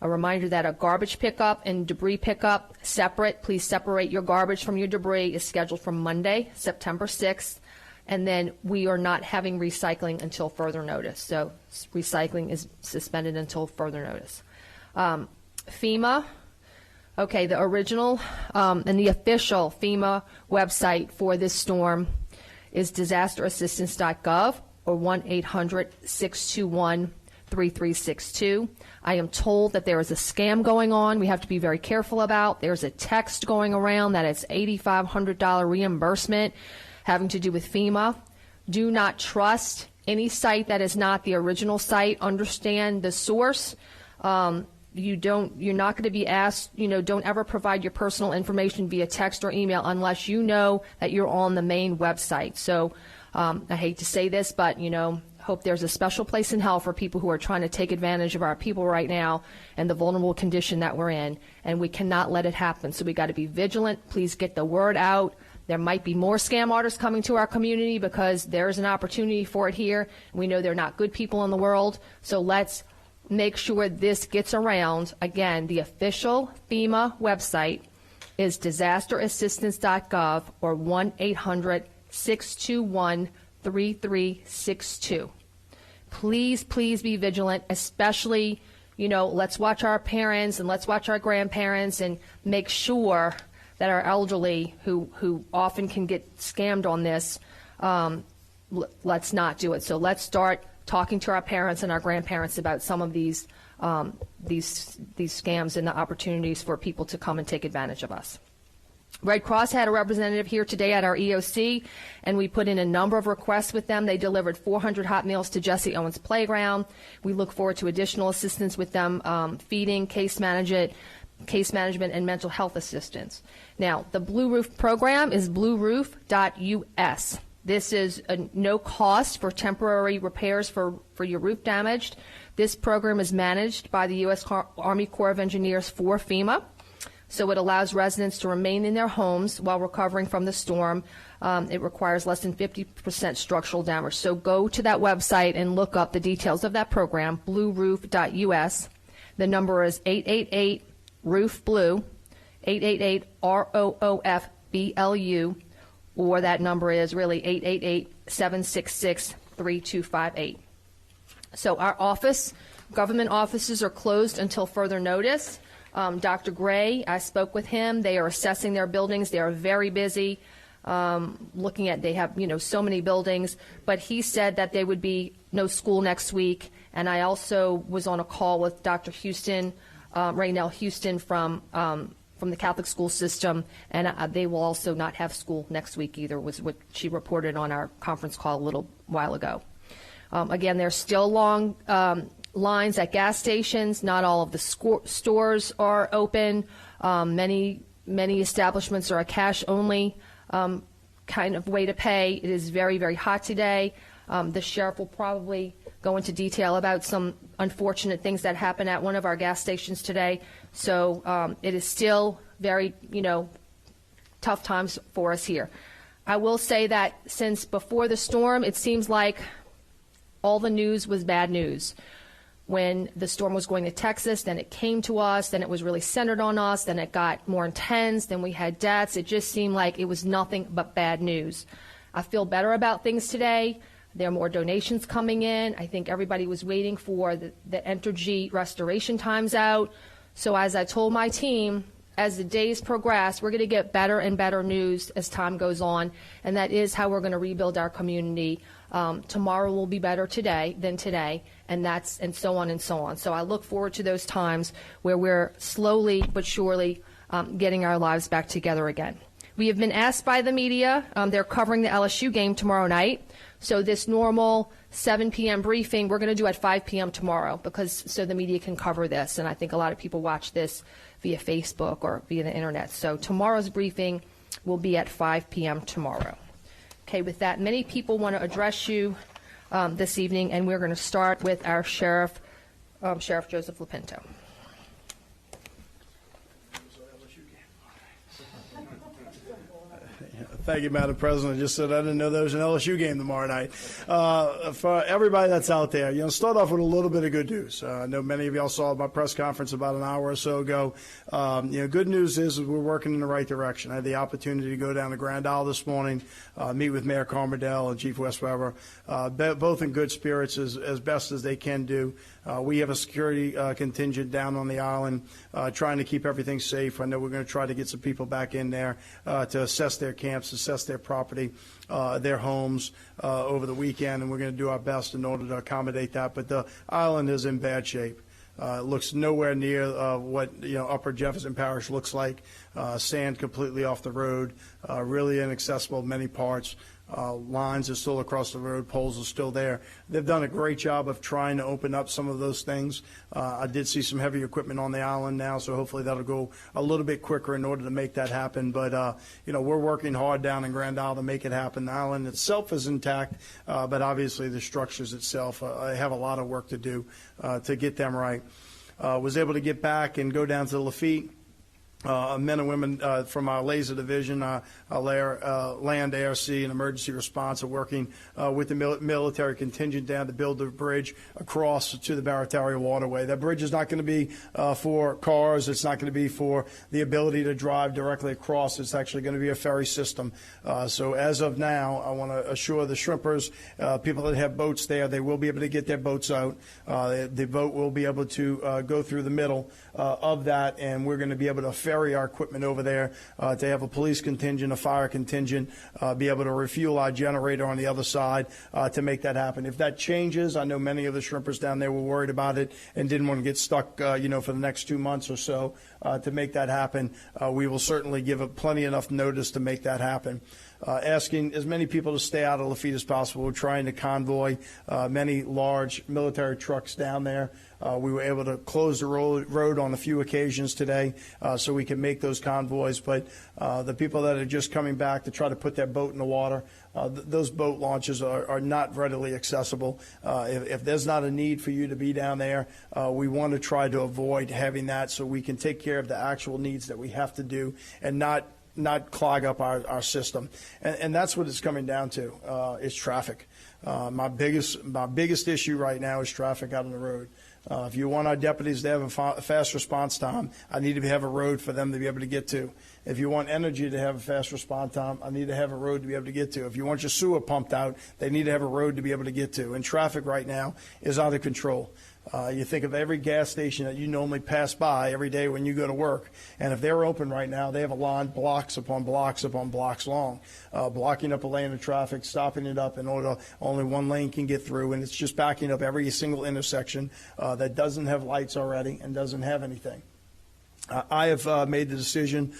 A reminder that a garbage pickup and debris pickup separate. Please separate your garbage from your debris is scheduled for Monday, September 6th. And then we are not having recycling until further notice. So recycling is suspended until further notice. FEMA, okay, the original and the official FEMA website for this storm is disasterassistance.gov or 1-800-621-3362. I am told that there is a scam going on we have to be very careful about. There's a text going around that it's $8,500 reimbursement having to do with FEMA. Do not trust any site that is not the original site. Understand the source. You're not going to be asked, don't ever provide your personal information via text or email unless you know that you're on the main website. So I hate to say this, but, hope there's a special place in hell for people who are trying to take advantage of our people right now and the vulnerable condition that we're in, and we cannot let it happen. So we got to be vigilant. Please get the word out. There might be more scam artists coming to our community because there's an opportunity for it here. We know they're not good people in the world, so let's make sure this gets around. Again, the official FEMA website is disasterassistance.gov or 1-800-621-3362. Please, please be vigilant, especially, let's watch our parents and let's watch our grandparents and make sure that our elderly who often can get scammed on this, let's not do it. So let's start talking to our parents and our grandparents about some of these scams and the opportunities for people to come and take advantage of us. Red Cross had a representative here today at our EOC, and we put in a number of requests with them. They delivered 400 hot meals to Jesse Owens Playground. We look forward to additional assistance with them, feeding, case management, and mental health assistance. Now, the Blue Roof program is blueroof.us. This is a no cost for temporary repairs for your roof damaged. This program is managed by the U.S. Army Corps of Engineers for FEMA. So it allows residents to remain in their homes while recovering from the storm. It requires less than 50% structural damage. So go to that website and look up the details of that program, blueroof.us. The number is 888-ROOF-BLUE, 888-ROOF-BLU, or that number is really 888-766-3258. So our government offices are closed until further notice. Dr. Gray, I spoke with him. They are assessing their buildings. They are very busy looking at, they have, so many buildings. But he said that there would be no school next week. And I also was on a call with Dr. Houston, Raynell Houston from the Catholic school system, and they will also not have school next week either, was what she reported on our conference call a little while ago. Again, there's still long lines at gas stations. Not all of the stores are open. Many establishments are a cash-only kind of way to pay. It is very, very hot today. The sheriff will probably go into detail about some unfortunate things that happened at one of our gas stations today. So it is still very, tough times for us here. I will say that since before the storm, it seems like all the news was bad news. When the storm was going to Texas, then it came to us, then it was really centered on us, then it got more intense, then we had deaths. It just seemed like it was nothing but bad news. I feel better about things today. There are more donations coming in. I think everybody was waiting for the Entergy restoration times out. So as I told my team, as the days progress, we're going to get better and better news as time goes on, and that is how we're going to rebuild our community. Tomorrow will be better than today, and so on and so on. So I look forward to those times where we're slowly but surely getting our lives back together again. We have been asked by the media. They're covering the LSU game tomorrow night. So this normal 7 p.m. briefing, we're going to do at 5 p.m. tomorrow so the media can cover this. And I think a lot of people watch this via Facebook or via the internet. So tomorrow's briefing will be at 5 p.m. tomorrow. Okay, with that, many people want to address you this evening, and we're going to start with our Sheriff Joseph Lopinto. Thank you, Madam President. I just said I didn't know there was an LSU game tomorrow night. For everybody that's out there, start off with a little bit of good news. I know many of y'all saw my press conference about an hour or so ago. Good news is we're working in the right direction. I had the opportunity to go down to Grand Isle this morning, meet with Mayor Carmardell and Chief West Weber, both in good spirits as best as they can do. We have a security contingent down on the island trying to keep everything safe. I know we're going to try to get some people back in there to assess their camps, assess their property, their homes over the weekend, and we're going to do our best in order to accommodate that. But the island is in bad shape. It looks nowhere near what Upper Jefferson Parish looks like. Sand completely off the road, really inaccessible in many parts. Lines are still across the road, poles are still there. They've done a great job of trying to open up some of those things. I did see some heavy equipment on the island now, so hopefully that'll go a little bit quicker in order to make that happen. But, we're working hard down in Grand Isle to make it happen. The island itself is intact, but obviously the structures itself have a lot of work to do to get them right. Was able to get back and go down to Lafitte. Men and women from our laser division, our land, ARC, and emergency response are working with the military contingent down to build the bridge across to the Barataria waterway. That bridge is not going to be for cars. It's not going to be for the ability to drive directly across. It's actually going to be a ferry system. So as of now, I want to assure the shrimpers, people that have boats there, they will be able to get their boats out. The boat will be able to go through the middle of that, and we're going to be able to ferry our equipment over there to have a police contingent, a fire contingent, be able to refuel our generator on the other side to make that happen. If that changes, I know many of the shrimpers down there were worried about it and didn't want to get stuck, for the next 2 months or so to make that happen. We will certainly give it plenty enough notice to make that happen. Asking as many people to stay out of Lafitte as possible. We're trying to convoy many large military trucks down there. We were able to close the road on a few occasions today so we can make those convoys. But the people that are just coming back to try to put their boat in the water, those boat launches are not readily accessible. If there's not a need for you to be down there, we want to try to avoid having that so we can take care of the actual needs that we have to do and not clog up our system. And that's what it's coming down to, is traffic. My biggest issue right now is traffic out on the road. If you want our deputies to have a fast response time, I need to have a road for them to be able to get to. If you want energy to have a fast response time, I need to have a road to be able to get to. If you want your sewer pumped out, they need to have a road to be able to get to. And traffic right now is out of control. You think of every gas station that you normally pass by every day when you go to work, and if they're open right now, they have a line blocks upon blocks upon blocks long, blocking up a lane of traffic, stopping it up in order only one lane can get through, and it's just backing up every single intersection that doesn't have lights already and doesn't have anything. I have made the decision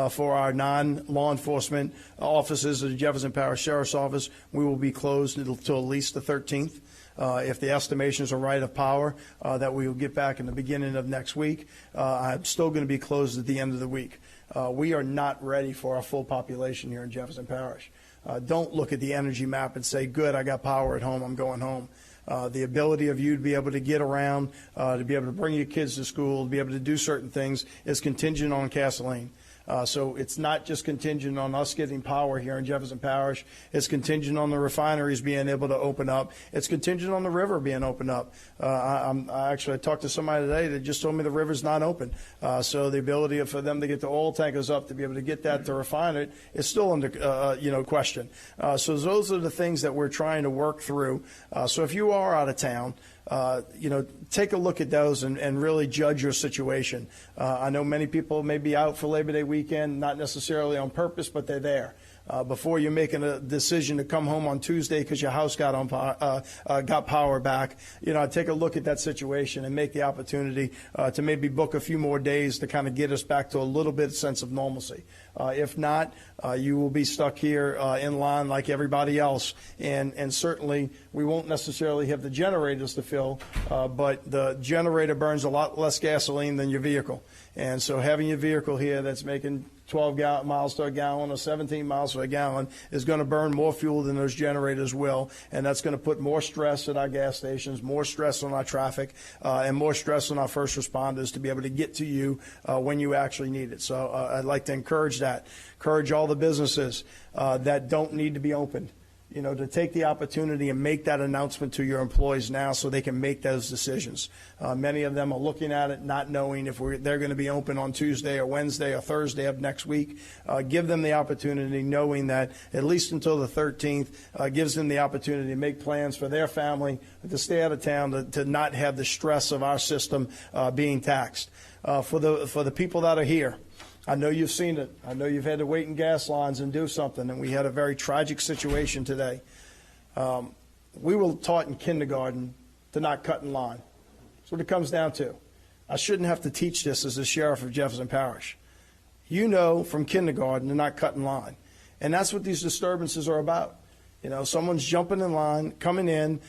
for our non-law enforcement offices of the Jefferson Parish Sheriff's Office. We will be closed until at least the 13th. If the estimations are right of power, that we will get back in the beginning of next week. I'm still going to be closed at the end of the week. We are not ready for our full population here in Jefferson Parish. Don't look at the energy map and say, good, I got power at home, I'm going home. The ability of you to be able to get around, to be able to bring your kids to school, to be able to do certain things is contingent on gasoline. So it's not just contingent on us getting power here in Jefferson Parish. It's contingent on the refineries being able to open up. It's contingent on the river being opened up. I talked to somebody today that just told me the river's not open. So the ability for them to get the oil tankers up to be able to get that to refine it is still under question. So those are the things that we're trying to work through. So if you are out of town, take a look at those and really judge your situation. I know many people may be out for Labor Day weekend, not necessarily on purpose, but they're there. Before you're making a decision to come home on Tuesday because your house got power back, take a look at that situation and make the opportunity to maybe book a few more days to kind of get us back to a little bit sense of normalcy. If not, you will be stuck here in line like everybody else, and certainly we won't necessarily have the generators to fill, but the generator burns a lot less gasoline than your vehicle. And so having your vehicle here that's making 12 miles to a gallon or 17 miles to a gallon is going to burn more fuel than those generators will, and that's going to put more stress at our gas stations, more stress on our traffic, and more stress on our first responders to be able to get to you when you actually need it. So I'd like to encourage that. Encourage all the businesses that don't need to be opened, to take the opportunity and make that announcement to your employees now so they can make those decisions. Many of them are looking at it not knowing if they're going to be open on Tuesday or Wednesday or Thursday of next week. Give them the opportunity knowing that at least until the 13th gives them the opportunity to make plans for their family, to stay out of town, to not have the stress of our system being taxed. For the people that are here, I know you've seen it. I know you've had to wait in gas lines and do something, and we had a very tragic situation today. We were taught in kindergarten to not cut in line. That's what it comes down to. I shouldn't have to teach this as the sheriff of Jefferson Parish. You know from kindergarten to not cut in line. And that's what these disturbances are about. Someone's jumping in line, coming in,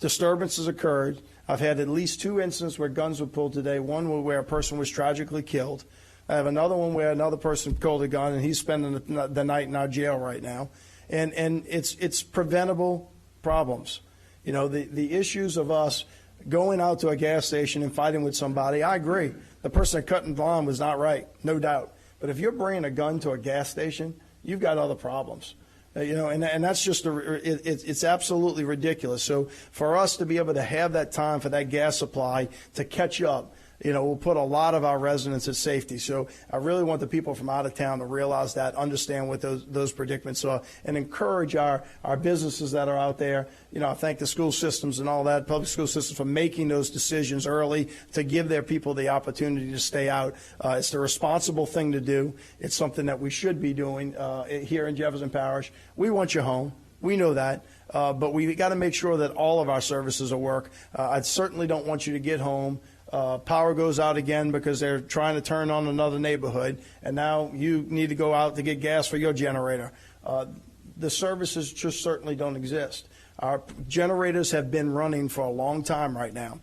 disturbances occurred. I've had at least 2 incidents where guns were pulled today, one where a person was tragically killed. I have another one where another person pulled a gun, and he's spending the night in our jail right now. And it's preventable problems. The issues of us going out to a gas station and fighting with somebody, I agree. The person that cut in line was not right, no doubt. But if you're bringing a gun to a gas station, you've got other problems. And that's just it's absolutely ridiculous. So for us to be able to have that time for that gas supply to catch up, will put a lot of our residents at safety. So I really want the people from out of town to realize that, understand what those predicaments are, and encourage our businesses that are out there. I thank the school systems and all that, public school systems, for making those decisions early to give their people the opportunity to stay out. It's the responsible thing to do. It's something that we should be doing here in Jefferson Parish. We want you home. We know that. But we got to make sure that all of our services will work. I certainly don't want you to get home. Power goes out again because they're trying to turn on another neighborhood, and now you need to go out to get gas for your generator. The services just certainly don't exist. Our generators have been running for a long time right now.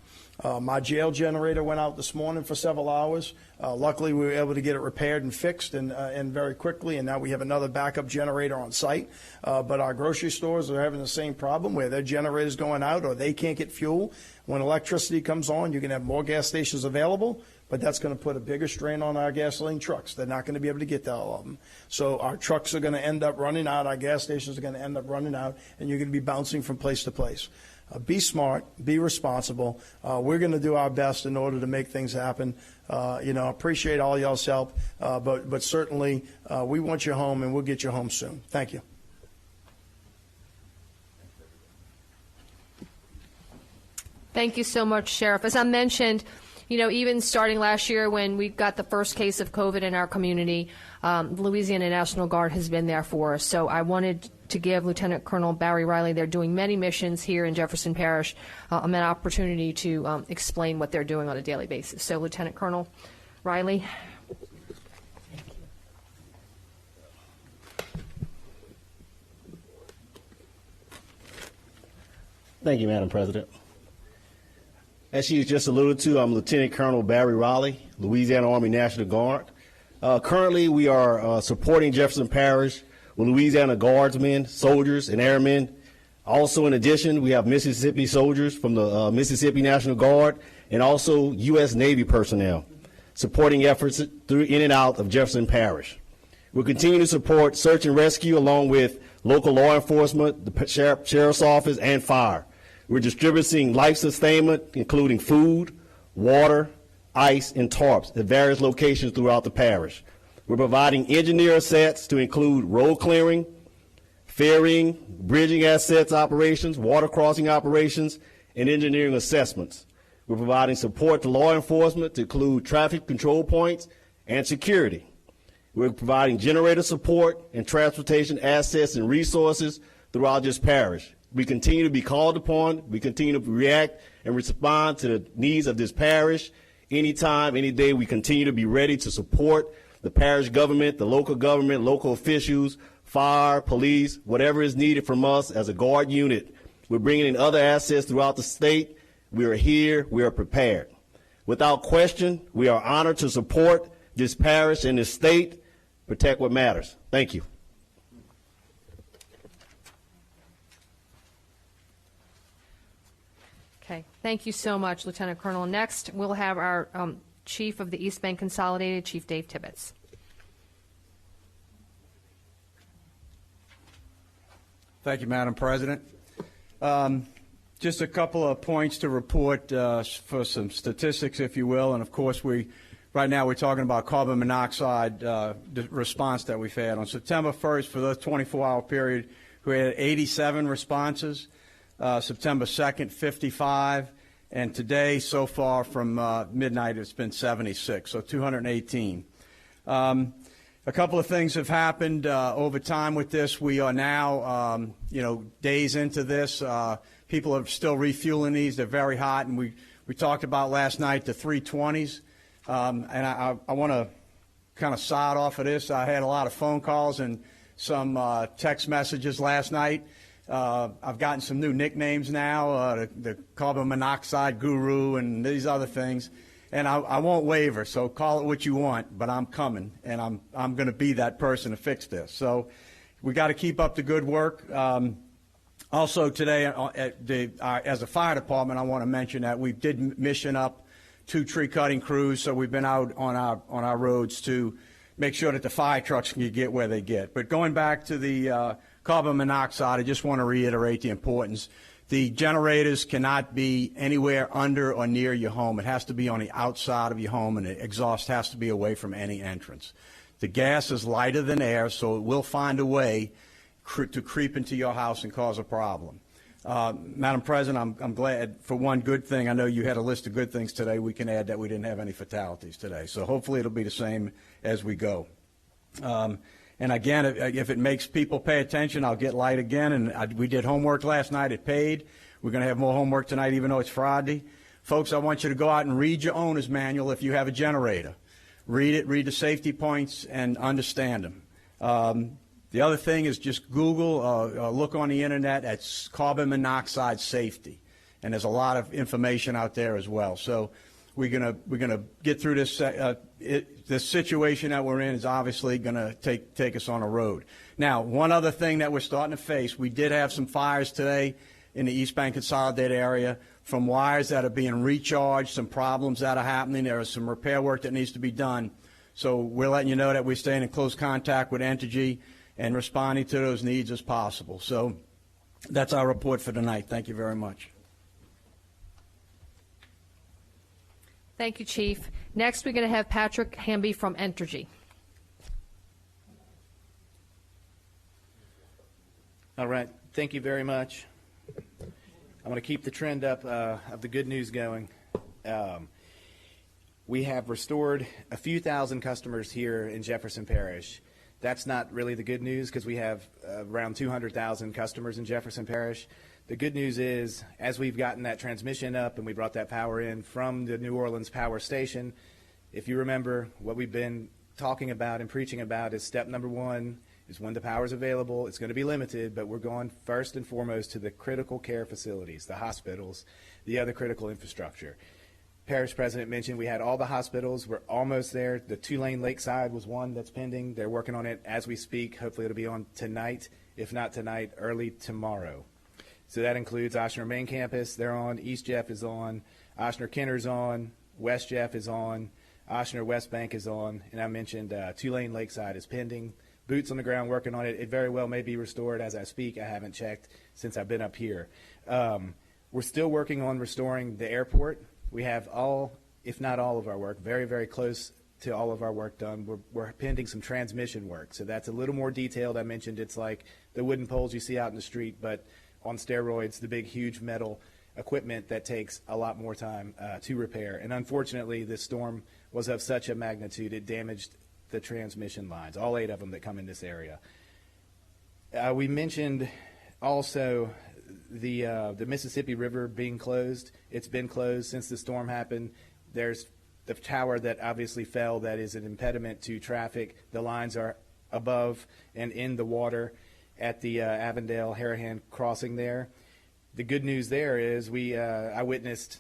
My jail generator went out this morning for several hours. Luckily, we were able to get it repaired and fixed and very quickly, and now we have another backup generator on site. But our grocery stores are having the same problem where their generator's going out or they can't get fuel. When electricity comes on, you can have more gas stations available, but that's going to put a bigger strain on our gasoline trucks. They're not going to be able to get to all of them. So our trucks are going to end up running out, our gas stations are going to end up running out, and you're going to be bouncing from place to place. Be smart, be responsible. We're going to do our best in order to make things happen. Appreciate all y'all's help, but certainly we want you home, and we'll get you home soon. Thank you. Thank you so much, Sheriff. As I mentioned, even starting last year when we got the first case of COVID in our community, the Louisiana National Guard has been there for us. So I wanted to give Lieutenant Colonel Barry Riley, they're doing many missions here in Jefferson Parish, an opportunity to explain what they're doing on a daily basis. So Lieutenant Colonel Riley. Thank you, Madam President. As she just alluded to, I'm Lieutenant Colonel Barry Riley, Louisiana Army National Guard. Currently, we are supporting Jefferson Parish with Louisiana Guardsmen, soldiers, and airmen. Also, in addition, we have Mississippi soldiers from the Mississippi National Guard and also U.S. Navy personnel supporting efforts through in and out of Jefferson Parish. We'll continue to support search and rescue along with local law enforcement, the Sheriff's Office, and fire. We're distributing life sustainment, including food, water, ice, and tarps at various locations throughout the parish. We're providing engineer assets to include road clearing, ferrying, bridging assets operations, water crossing operations, and engineering assessments. We're providing support to law enforcement to include traffic control points and security. We're providing generator support and transportation assets and resources throughout this parish. We continue to be called upon. We continue to react and respond to the needs of this parish. Anytime, any day, we continue to be ready to support the parish government, the local government, local officials, fire, police, whatever is needed from us as a guard unit. We're bringing in other assets throughout the state. We are here. We are prepared. Without question, we are honored to support this parish and this state protect what matters. Thank you. Okay, thank you so much, Lieutenant Colonel. Next, we'll have our Chief of the East Bank Consolidated, Chief Dave Tibbetts. Thank you, Madam President. Just a couple of points to report for some statistics, if you will. And of course, right now we're talking about carbon monoxide response that we've had. On September 1st, for the 24-hour period, we had 87 responses. September 2nd, 55. And today, so far from midnight, it's been 76, so 218. A couple of things have happened over time with this. We are now, days into this. People are still refueling these. They're very hot, and we talked about last night the 320s. And I want to kind of side off of this. I had a lot of phone calls and some text messages last night. I've gotten some new nicknames now, the carbon monoxide guru and these other things. And I won't waver, so call it what you want, but I'm coming, and I'm going to be that person to fix this. So we got to keep up the good work. Also today, as a fire department, I want to mention that we did mission up 2 tree cutting crews, so we've been out on our roads to make sure that the fire trucks can get where they get. But going back to the carbon monoxide, I just want to reiterate the importance. The generators cannot be anywhere under or near your home. It has to be on the outside of your home, and the exhaust has to be away from any entrance. The gas is lighter than air, so it will find a way to creep into your house and cause a problem. Madam President, I'm glad for one good thing. I know you had a list of good things today. We can add that we didn't have any fatalities today. So hopefully it'll be the same as we go. And again, if it makes people pay attention, I'll get light again. And we did homework last night. It paid. We're going to have more homework tonight, even though it's Friday. Folks, I want you to go out and read your owner's manual if you have a generator. Read it, read the safety points, and understand them. The other thing is just Google, look on the internet at carbon monoxide safety. And there's a lot of information out there as well. So we're gonna get through this. This situation that we're in is obviously going to take us on a road. Now, one other thing that we're starting to face, we did have some fires today in the East Bank Consolidated area from wires that are being recharged, some problems that are happening. There is some repair work that needs to be done. So we're letting you know that we're staying in close contact with Entergy and responding to those needs as possible. So that's our report for tonight. Thank you very much. Thank you, Chief. Next, we're going to have Patrick Hamby from Entergy. All right. Thank you very much. I'm going to keep the trend up of the good news going. We have restored a few thousand customers here in Jefferson Parish. That's not really the good news because we have around 200,000 customers in Jefferson Parish. The good news is, as we've gotten that transmission up and we brought that power in from the New Orleans power station, if you remember what we've been talking about and preaching about is step number 1 is when the power is available, it's going to be limited, but we're going first and foremost to the critical care facilities, the hospitals, the other critical infrastructure. Parish President mentioned we had all the hospitals. We're almost there. The Tulane Lakeside was one that's pending. They're working on it as we speak. Hopefully it'll be on tonight. If not tonight, early tomorrow. So that includes Ochsner Main Campus. They're on. East Jeff is on. Ochsner Kenner's on. West Jeff is on. Ochsner West Bank is on. And I mentioned Tulane Lakeside is pending. Boots on the ground working on it. It very well may be restored as I speak. I haven't checked since I've been up here. We're still working on restoring the airport. We have all, if not all of our work, very, very close to all of our work done. We're pending some transmission work. So that's a little more detailed. I mentioned it's like the wooden poles you see out in the street, but on steroids, the big, huge metal equipment that takes a lot more time to repair. And unfortunately, this storm was of such a magnitude, it damaged the transmission lines, all 8 of them that come in this area. We mentioned also the Mississippi River being closed. It's been closed since the storm happened. There's the tower that obviously fell that is an impediment to traffic. The lines are above and in the water at the Avondale Harahan crossing there. The good news there is I witnessed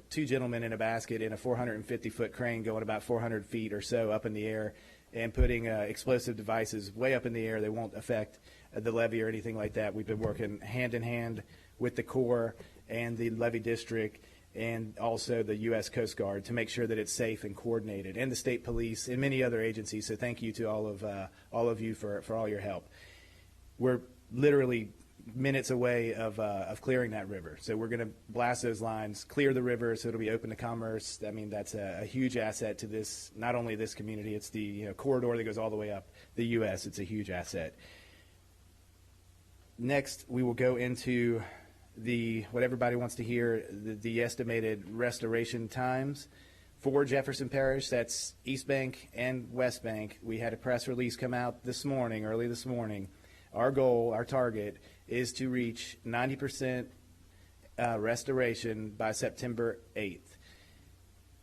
2 gentlemen in a basket in a 450-foot crane going about 400 feet or so up in the air. and putting explosive devices way up in the air. They won't affect the levee or anything like that. We've been working hand in hand with the Corps and the levee district and also the U.S. Coast Guard to make sure that it's safe and coordinated, and the state police and many other agencies. So thank you to all of you for all your help. We're literally minutes away of clearing that river. So we're going to blast those lines, clear the river so it'll be open to commerce. I mean, that's a huge asset to this, not only this community, it's the corridor that goes all the way up the U.S. It's a huge asset. Next, we will go into what everybody wants to hear, the estimated restoration times for Jefferson Parish. That's East Bank and West Bank. We had a press release come out early this morning. Our goal, our target, is to reach 90% restoration by September 8th.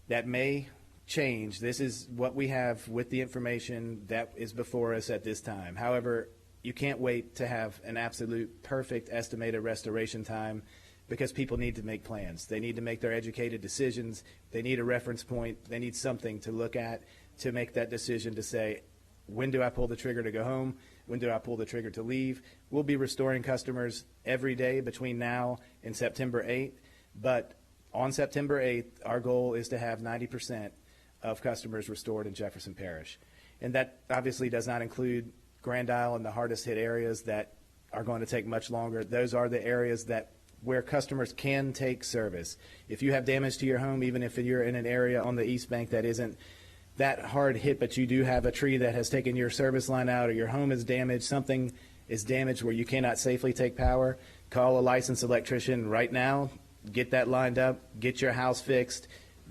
That may change. This is what we have with the information that is before us at this time. However, you can't wait to have an absolute perfect estimated restoration time, because people need to make plans. They need to make their educated decisions. They need a reference point. They need something to look at to make that decision to say, when do I pull the trigger to go home? When do I pull the trigger to leave? We'll be restoring customers every day between now and September 8th. But on September 8th, our goal is to have 90% of customers restored in Jefferson Parish. And that obviously does not include Grand Isle and the hardest hit areas that are going to take much longer. Those are the areas where customers can take service. If you have damage to your home, even if you're in an area on the East Bank that isn't that hard hit, but you do have a tree that has taken your service line out, or your home is damaged, something is damaged where you cannot safely take power, call a licensed electrician right now, get that lined up, get your house fixed,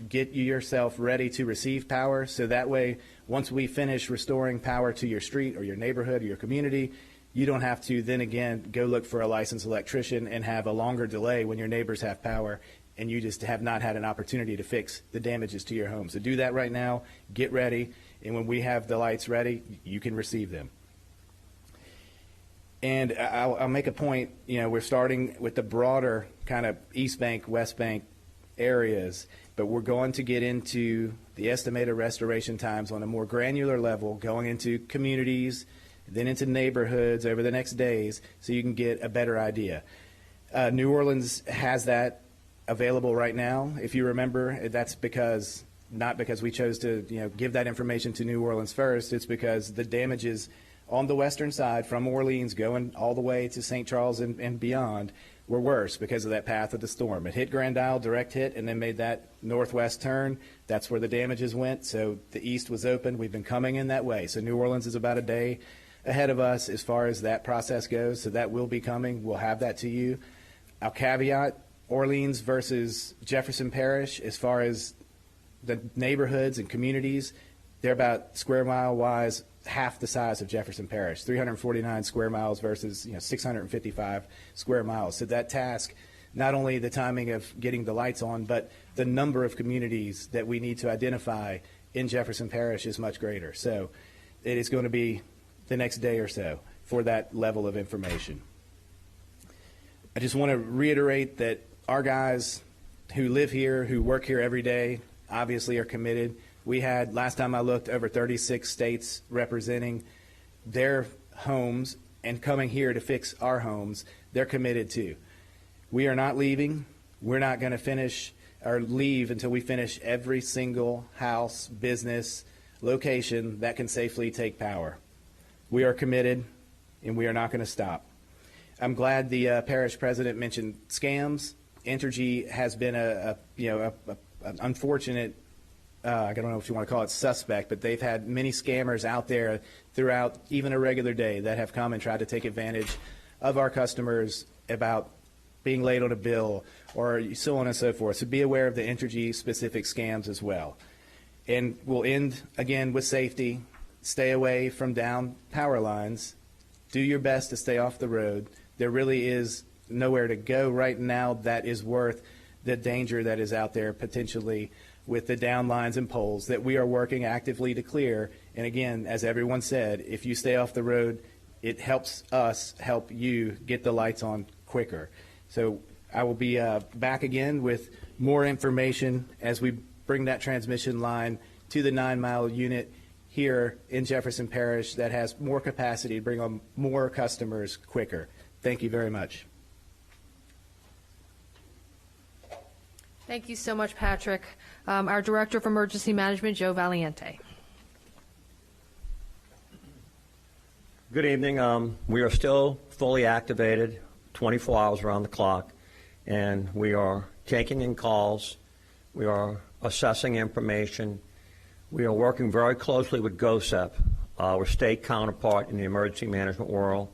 get yourself ready to receive power, so that way once we finish restoring power to your street or your neighborhood or your community, you don't have to then again go look for a licensed electrician and have a longer delay when your neighbors have power and you just have not had an opportunity to fix the damages to your home. So do that right now, get ready, and when we have the lights ready, you can receive them. And I'll make a point, we're starting with the broader kind of East Bank, West Bank areas, but we're going to get into the estimated restoration times on a more granular level, going into communities, then into neighborhoods over the next days, so you can get a better idea. New Orleans has that available right now. If you remember, that's not because we chose to give that information to New Orleans first. It's because the damages on the western side from Orleans going all the way to St. Charles and beyond were worse because of that path of the storm. It hit Grand Isle, direct hit, and then made that northwest turn. That's where the damages went. So the east was open. We've been coming in that way. So New Orleans is about a day ahead of us as far as that process goes. So that will be coming. We'll have that to you. I'll caveat Orleans versus Jefferson Parish as far as the neighborhoods and communities. They're about square mile wise half the size of Jefferson Parish, 349 square miles versus 655 square miles. So that task, not only the timing of getting the lights on, but the number of communities that we need to identify in Jefferson Parish is much greater. So it is going to be the next day or so for that level of information. I just want to reiterate that our guys who live here, who work here every day, obviously are committed. We had, last time I looked, over 36 states representing their homes and coming here to fix our homes. They're committed too. We are not leaving. We're not going to finish or leave until we finish every single house, business, location that can safely take power. We are committed, and we are not going to stop. I'm glad the parish president mentioned scams. Entergy has been an unfortunate, I don't know if you want to call it suspect, but they've had many scammers out there throughout even a regular day that have come and tried to take advantage of our customers about being late on a bill or so on and so forth. So be aware of the Entergy specific scams as well. And we'll end again with safety. Stay away from down power lines. Do your best to stay off the road. There really is nowhere to go right now that is worth the danger that is out there potentially with the down lines and poles that we are working actively to clear. And again, as everyone said, if you stay off the road, it helps us help you get the lights on quicker. So I will be back again with more information as we bring that transmission line to the 9 Mile unit here in Jefferson Parish that has more capacity to bring on more customers quicker. Thank you very much. Thank you so much, Patrick. Our Director of Emergency Management, Joe Valiente. Good evening. We are still fully activated 24 hours around the clock, and we are taking in calls. We are assessing information. We are working very closely with GOSEP, our state counterpart in the emergency management world,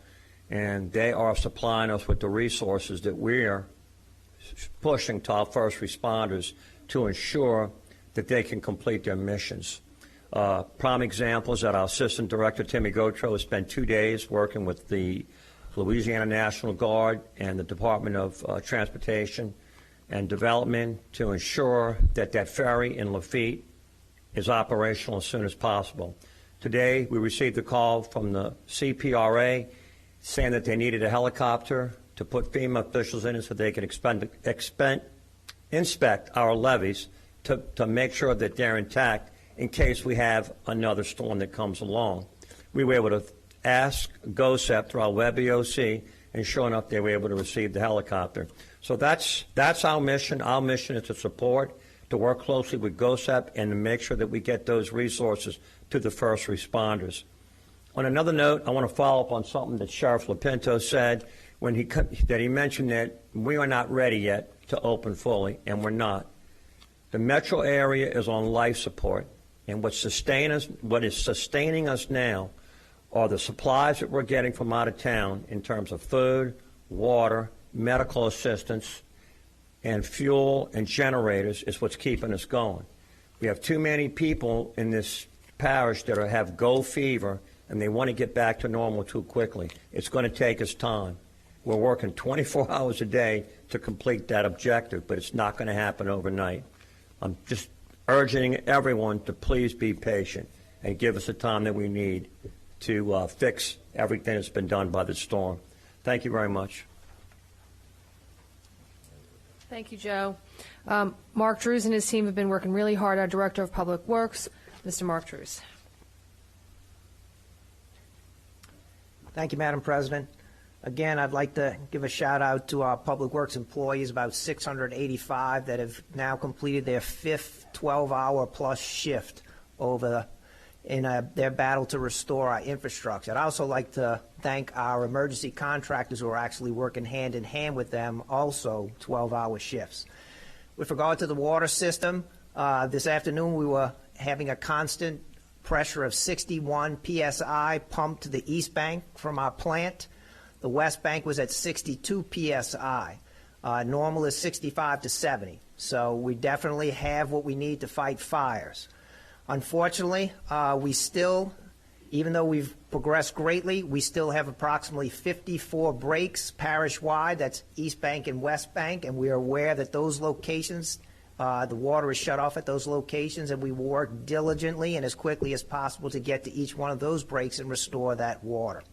and they are supplying us with the resources that we are pushing to our first responders to ensure that they can complete their missions. Prime example is that our Assistant Director, Timmy Gautreaux, has spent 2 days working with the Louisiana National Guard and the Department of Transportation and Development to ensure that that ferry in Lafitte is operational as soon as possible. Today, we received a call from the CPRA saying that they needed a helicopter to put FEMA officials in it so they can inspect our levees to make sure that they're intact in case we have another storm that comes along. We were able to ask GOSEP through our web EOC, and sure enough, they were able to receive the helicopter. So that's our mission. Our mission is to support, to work closely with GOSEP, and to make sure that we get those resources to the first responders. On another note, I want to follow up on something that Sheriff Lapinto said when he mentioned that we are not ready yet to open fully, and we're not. The metro area is on life support, and what is sustaining us now are the supplies that we're getting from out of town in terms of food, water, medical assistance, and fuel and generators is what's keeping us going. We have too many people in this parish that have gold fever, and they want to get back to normal too quickly. It's going to take us time. We're working 24 hours a day to complete that objective, but it's not going to happen overnight. I'm just urging everyone to please be patient and give us the time that we need to fix everything that's been done by the storm. Thank you very much. Thank you, Joe. Mark Drews and his team have been working really hard. Our Director of Public Works, Mr. Mark Drews. Thank you, Madam President. Again, I'd like to give a shout out to our Public Works employees, about 685 that have now completed their 5th 12-hour plus shift in their battle to restore our infrastructure. I'd also like to thank our emergency contractors who are actually working hand in hand with them, also 12-hour shifts. With regard to the water system, this afternoon we were having a constant pressure of 61 psi pumped to the east bank from our plant. The west bank was at 62 psi. Normal is 65 to 70. So we definitely have what we need to fight fires. Unfortunately, we still, even though we've progressed greatly, we still have approximately 54 breaks parish-wide. That's East Bank and West Bank, and we are aware that those locations, the water is shut off at those locations, and we will work diligently and as quickly as possible to get to each one of those breaks and restore that water.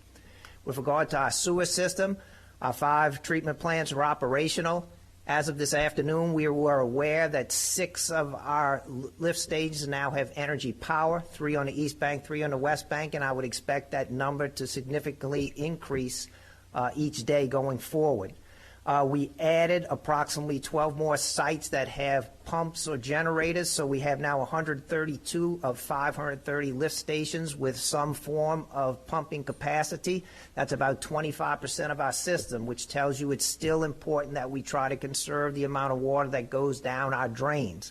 With regard to our sewer system, our 5 treatment plants are operational. As of this afternoon, we were aware that 6 of our lift stages now have energy power, 3 on the East Bank, 3 on the West Bank, and I would expect that number to significantly increase each day going forward. We added approximately 12 more sites that have pumps or generators, so we have now 132 of 530 lift stations with some form of pumping capacity. That's about 25% of our system, which tells you it's still important that we try to conserve the amount of water that goes down our drains.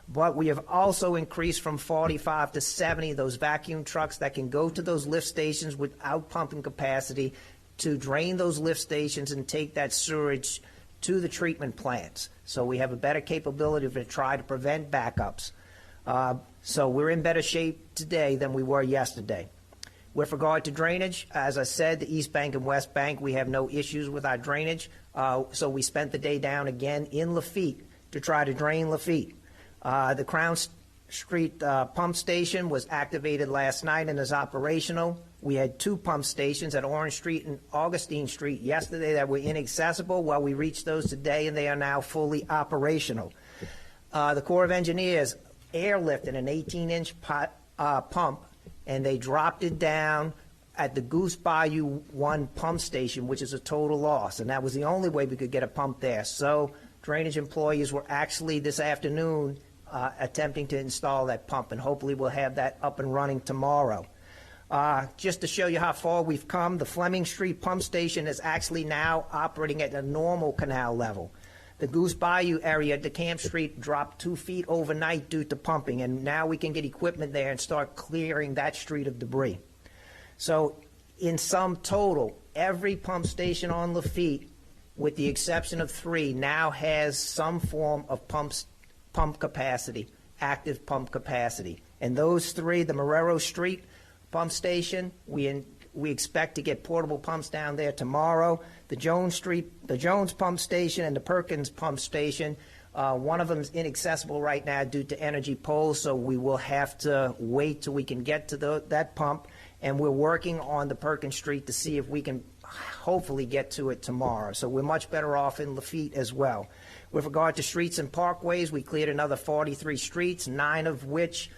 But we have also increased from 45 to 70 those vacuum trucks that can go to those lift stations without pumping capacity to drain those lift stations and take that sewage to the treatment plants. So we have a better capability to try to prevent backups. So we're in better shape today than we were yesterday. With regard to drainage, as I said, the East Bank and West Bank, we have no issues with our drainage. So we spent the day down again in Lafitte to try to drain Lafitte. The Crown Street pump station was activated last night and is operational. We had 2 pump stations at Orange Street and Augustine Street yesterday that were inaccessible. Well, we reached those today, and they are now fully operational. The Corps of Engineers airlifted an 18-inch pump and they dropped it down at the Goose Bayou 1 pump station, which is a total loss, and that was the only way we could get a pump there. So drainage employees were actually this afternoon attempting to install that pump, and hopefully we'll have that up and running tomorrow. Just to show you how far we've come, the Fleming Street pump station is actually now operating at a normal canal level. The Goose Bayou area at the Camp Street dropped 2 feet overnight due to pumping, and now we can get equipment there and start clearing that street of debris. So in sum total, every pump station on Lafitte, with the exception of 3, now has some form of pump capacity, active pump capacity. And those 3, the Marrero Street pump station, we expect to get portable pumps down there tomorrow. The Jones pump station and the Perkins pump station, one of them is inaccessible right now due to energy poles, so we will have to wait till we can get to that pump. And we're working on the Perkins Street to see if we can hopefully get to it tomorrow. So we're much better off in Lafitte as well. With regard to streets and parkways, we cleared another 43 streets, 9 of which,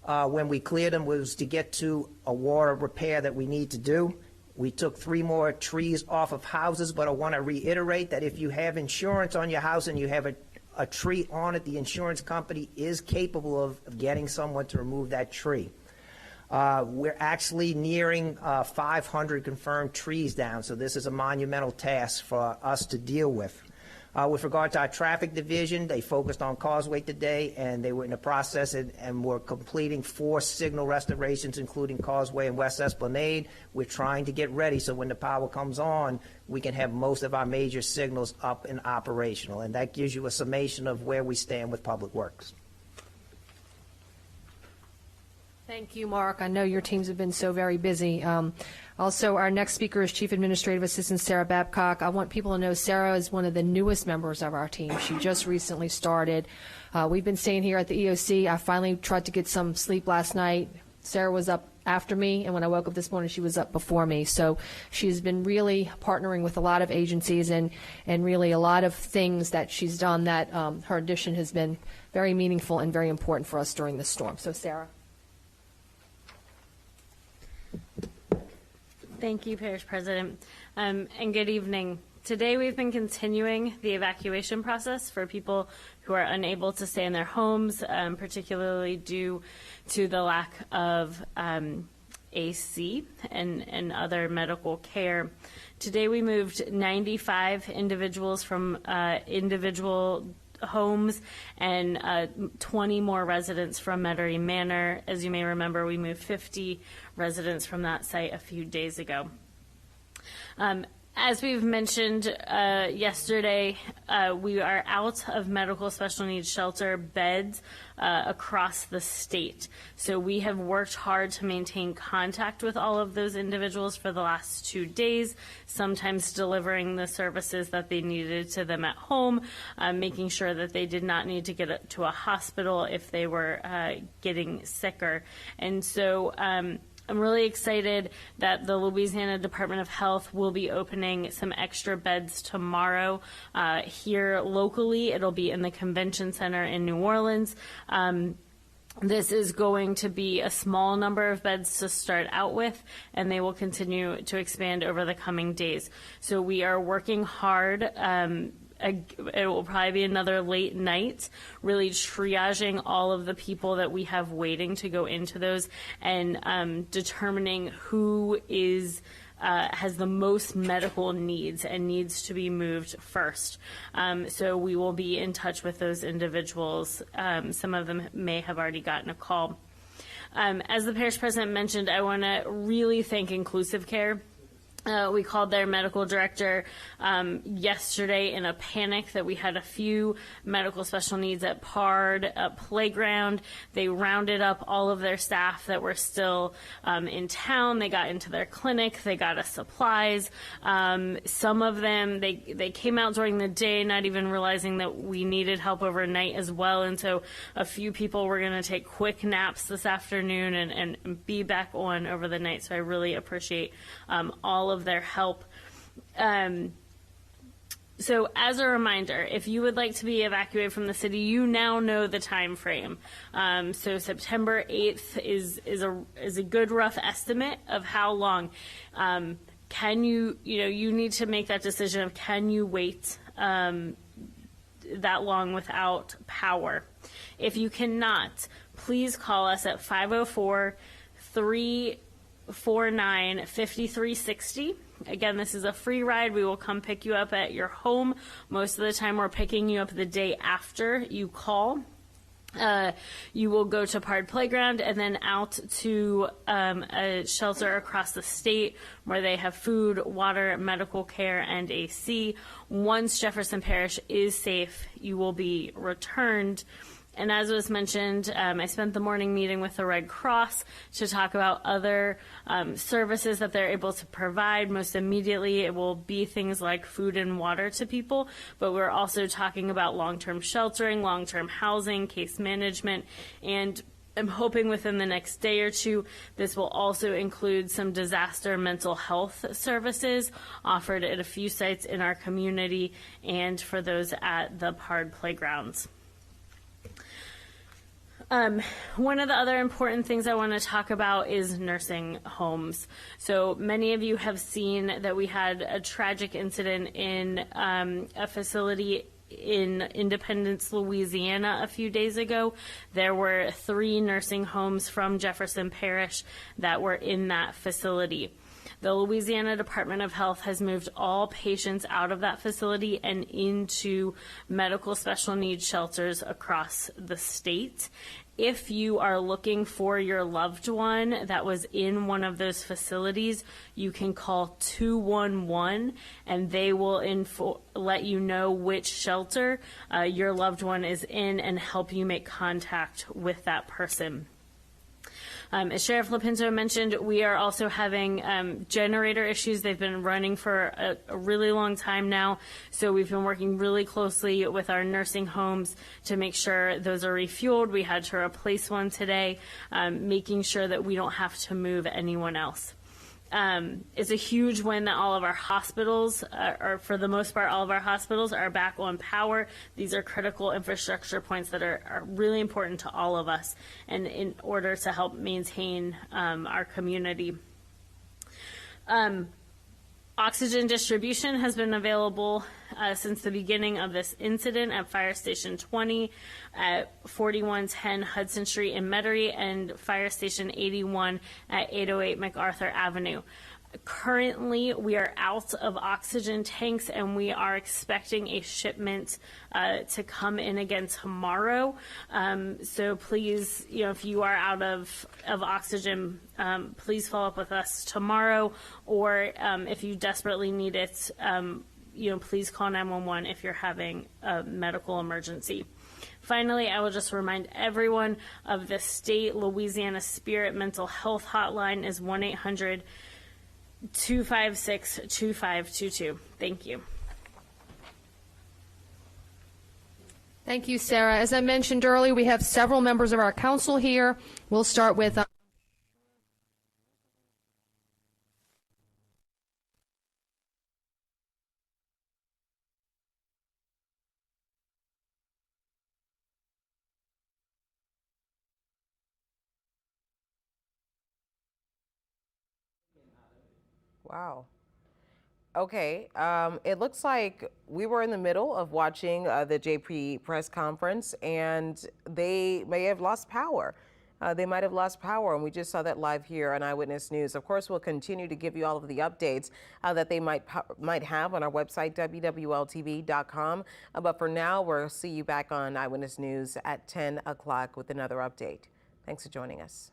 when we cleared them, was to get to a water repair that we need to do. We took 3 more trees off of houses, but I want to reiterate that if you have insurance on your house and you have a tree on it, the insurance company is capable of getting someone to remove that tree. We're actually nearing 500 confirmed trees down, so this is a monumental task for us to deal with. With regard to our traffic division, they focused on Causeway today, and they were in the process and were completing 4 signal restorations, including Causeway and West Esplanade. We're trying to get ready so when the power comes on, we can have most of our major signals up and operational, and that gives you a summation of where we stand with Public Works. Thank you, Mark. I know your teams have been so very busy. Also, our next speaker is Chief Administrative Assistant Sarah Babcock. I want people to know Sarah is one of the newest members of our team. She just recently started. We've been staying here at the EOC. I finally tried to get some sleep last night. Sarah was up after me, and when I woke up this morning, she was up before me. So she's been really partnering with a lot of agencies and really a lot of things that she's done that her addition has been very meaningful and very important for us during this storm. So, Sarah. Thank you, Parish President, and good evening. Today we've been continuing the evacuation process for people who are unable to stay in their homes, particularly due to the lack of AC and other medical care. Today we moved 95 individuals from individual homes and 20 more residents from Metairie Manor. As you may remember, we moved 50 residents from that site a few days ago. As we've mentioned yesterday, we are out of medical special needs shelter beds across the state. So we have worked hard to maintain contact with all of those individuals for the last 2 days, sometimes delivering the services that they needed to them at home, making sure that they did not need to get to a hospital if they were getting sicker. And so I'm really excited that the Louisiana Department of Health will be opening some extra beds tomorrow here locally. It'll be in the Convention Center in New Orleans. This is going to be a small number of beds to start out with, and they will continue to expand over the coming days. So we are working hard. It will probably be another late night, really triaging all of the people that we have waiting to go into those and determining who has the most medical needs and needs to be moved first. So we will be in touch with those individuals. Some of them may have already gotten a call. As the parish president mentioned, I want to really thank Inclusive Care. We called their medical director yesterday in a panic that we had a few medical special needs at Pard Playground. They rounded up all of their staff that were still in town. They got into their clinic. They got us supplies. Some of them, they came out during the day, not even realizing that we needed help overnight as well. And so a few people were going to take quick naps this afternoon and be back on over the night. So I really appreciate all of their help. So as a reminder, if you would like to be evacuated from the city, you now know the time frame. So September 8th is a good rough estimate of how long. Can you need to make that decision of can you wait that long without power? If you cannot, please call us at 504-349-5360. Again, this is a free ride. We will come pick you up at your home. Most of the time, we're picking you up the day after you call. You will go to Pard Playground and then out to a shelter across the state where they have food, water, medical care, and AC. Once Jefferson Parish is safe, you will be returned. And as was mentioned, I spent the morning meeting with the Red Cross to talk about other services that they're able to provide. Most immediately, it will be things like food and water to people, but we're also talking about long-term sheltering, long-term housing, case management, and I'm hoping within the next day or two, this will also include some disaster mental health services offered at a few sites in our community and for those at the Pard Playgrounds. One of the other important things I want to talk about is nursing homes. So many of you have seen that we had a tragic incident in a facility in Independence, Louisiana a few days ago. There were 3 nursing homes from Jefferson Parish that were in that facility. The Louisiana Department of Health has moved all patients out of that facility and into medical special needs shelters across the state. If you are looking for your loved one that was in one of those facilities, you can call 211 and they will let you know which shelter your loved one is in and help you make contact with that person. As Sheriff Lapinto mentioned, we are also having generator issues. They've been running for a really long time now, so we've been working really closely with our nursing homes to make sure those are refueled. We had to replace one today, making sure that we don't have to move anyone else. It's a huge win that all of our hospitals, or for the most part, all of our hospitals are back on power. These are critical infrastructure points that are really important to all of us and in order to help maintain our community. Oxygen distribution has been available since the beginning of this incident at Fire Station 20 at 4110 Hudson Street in Metairie and Fire Station 81 at 808 MacArthur Avenue. Currently, we are out of oxygen tanks and we are expecting a shipment to come in again tomorrow. So please, if you are out of oxygen, please follow up with us tomorrow, or if you desperately need it, please call 911 if you're having a medical emergency. Finally, I will just remind everyone of the state Louisiana Spirit Mental Health Hotline is 1-800-256-2522. Thank you. Thank you, Sarah. As I mentioned earlier, we have several members of our council here. We'll start with Wow. Okay, it looks like we were in the middle of watching the JP press conference and they may have lost power. They might have lost power, and we just saw that live here on Eyewitness News. Of course, we'll continue to give you all of the updates that they might have on our website, WWL-TV.com. But for now, we'll see you back on Eyewitness News at 10 o'clock with another update. Thanks for joining us.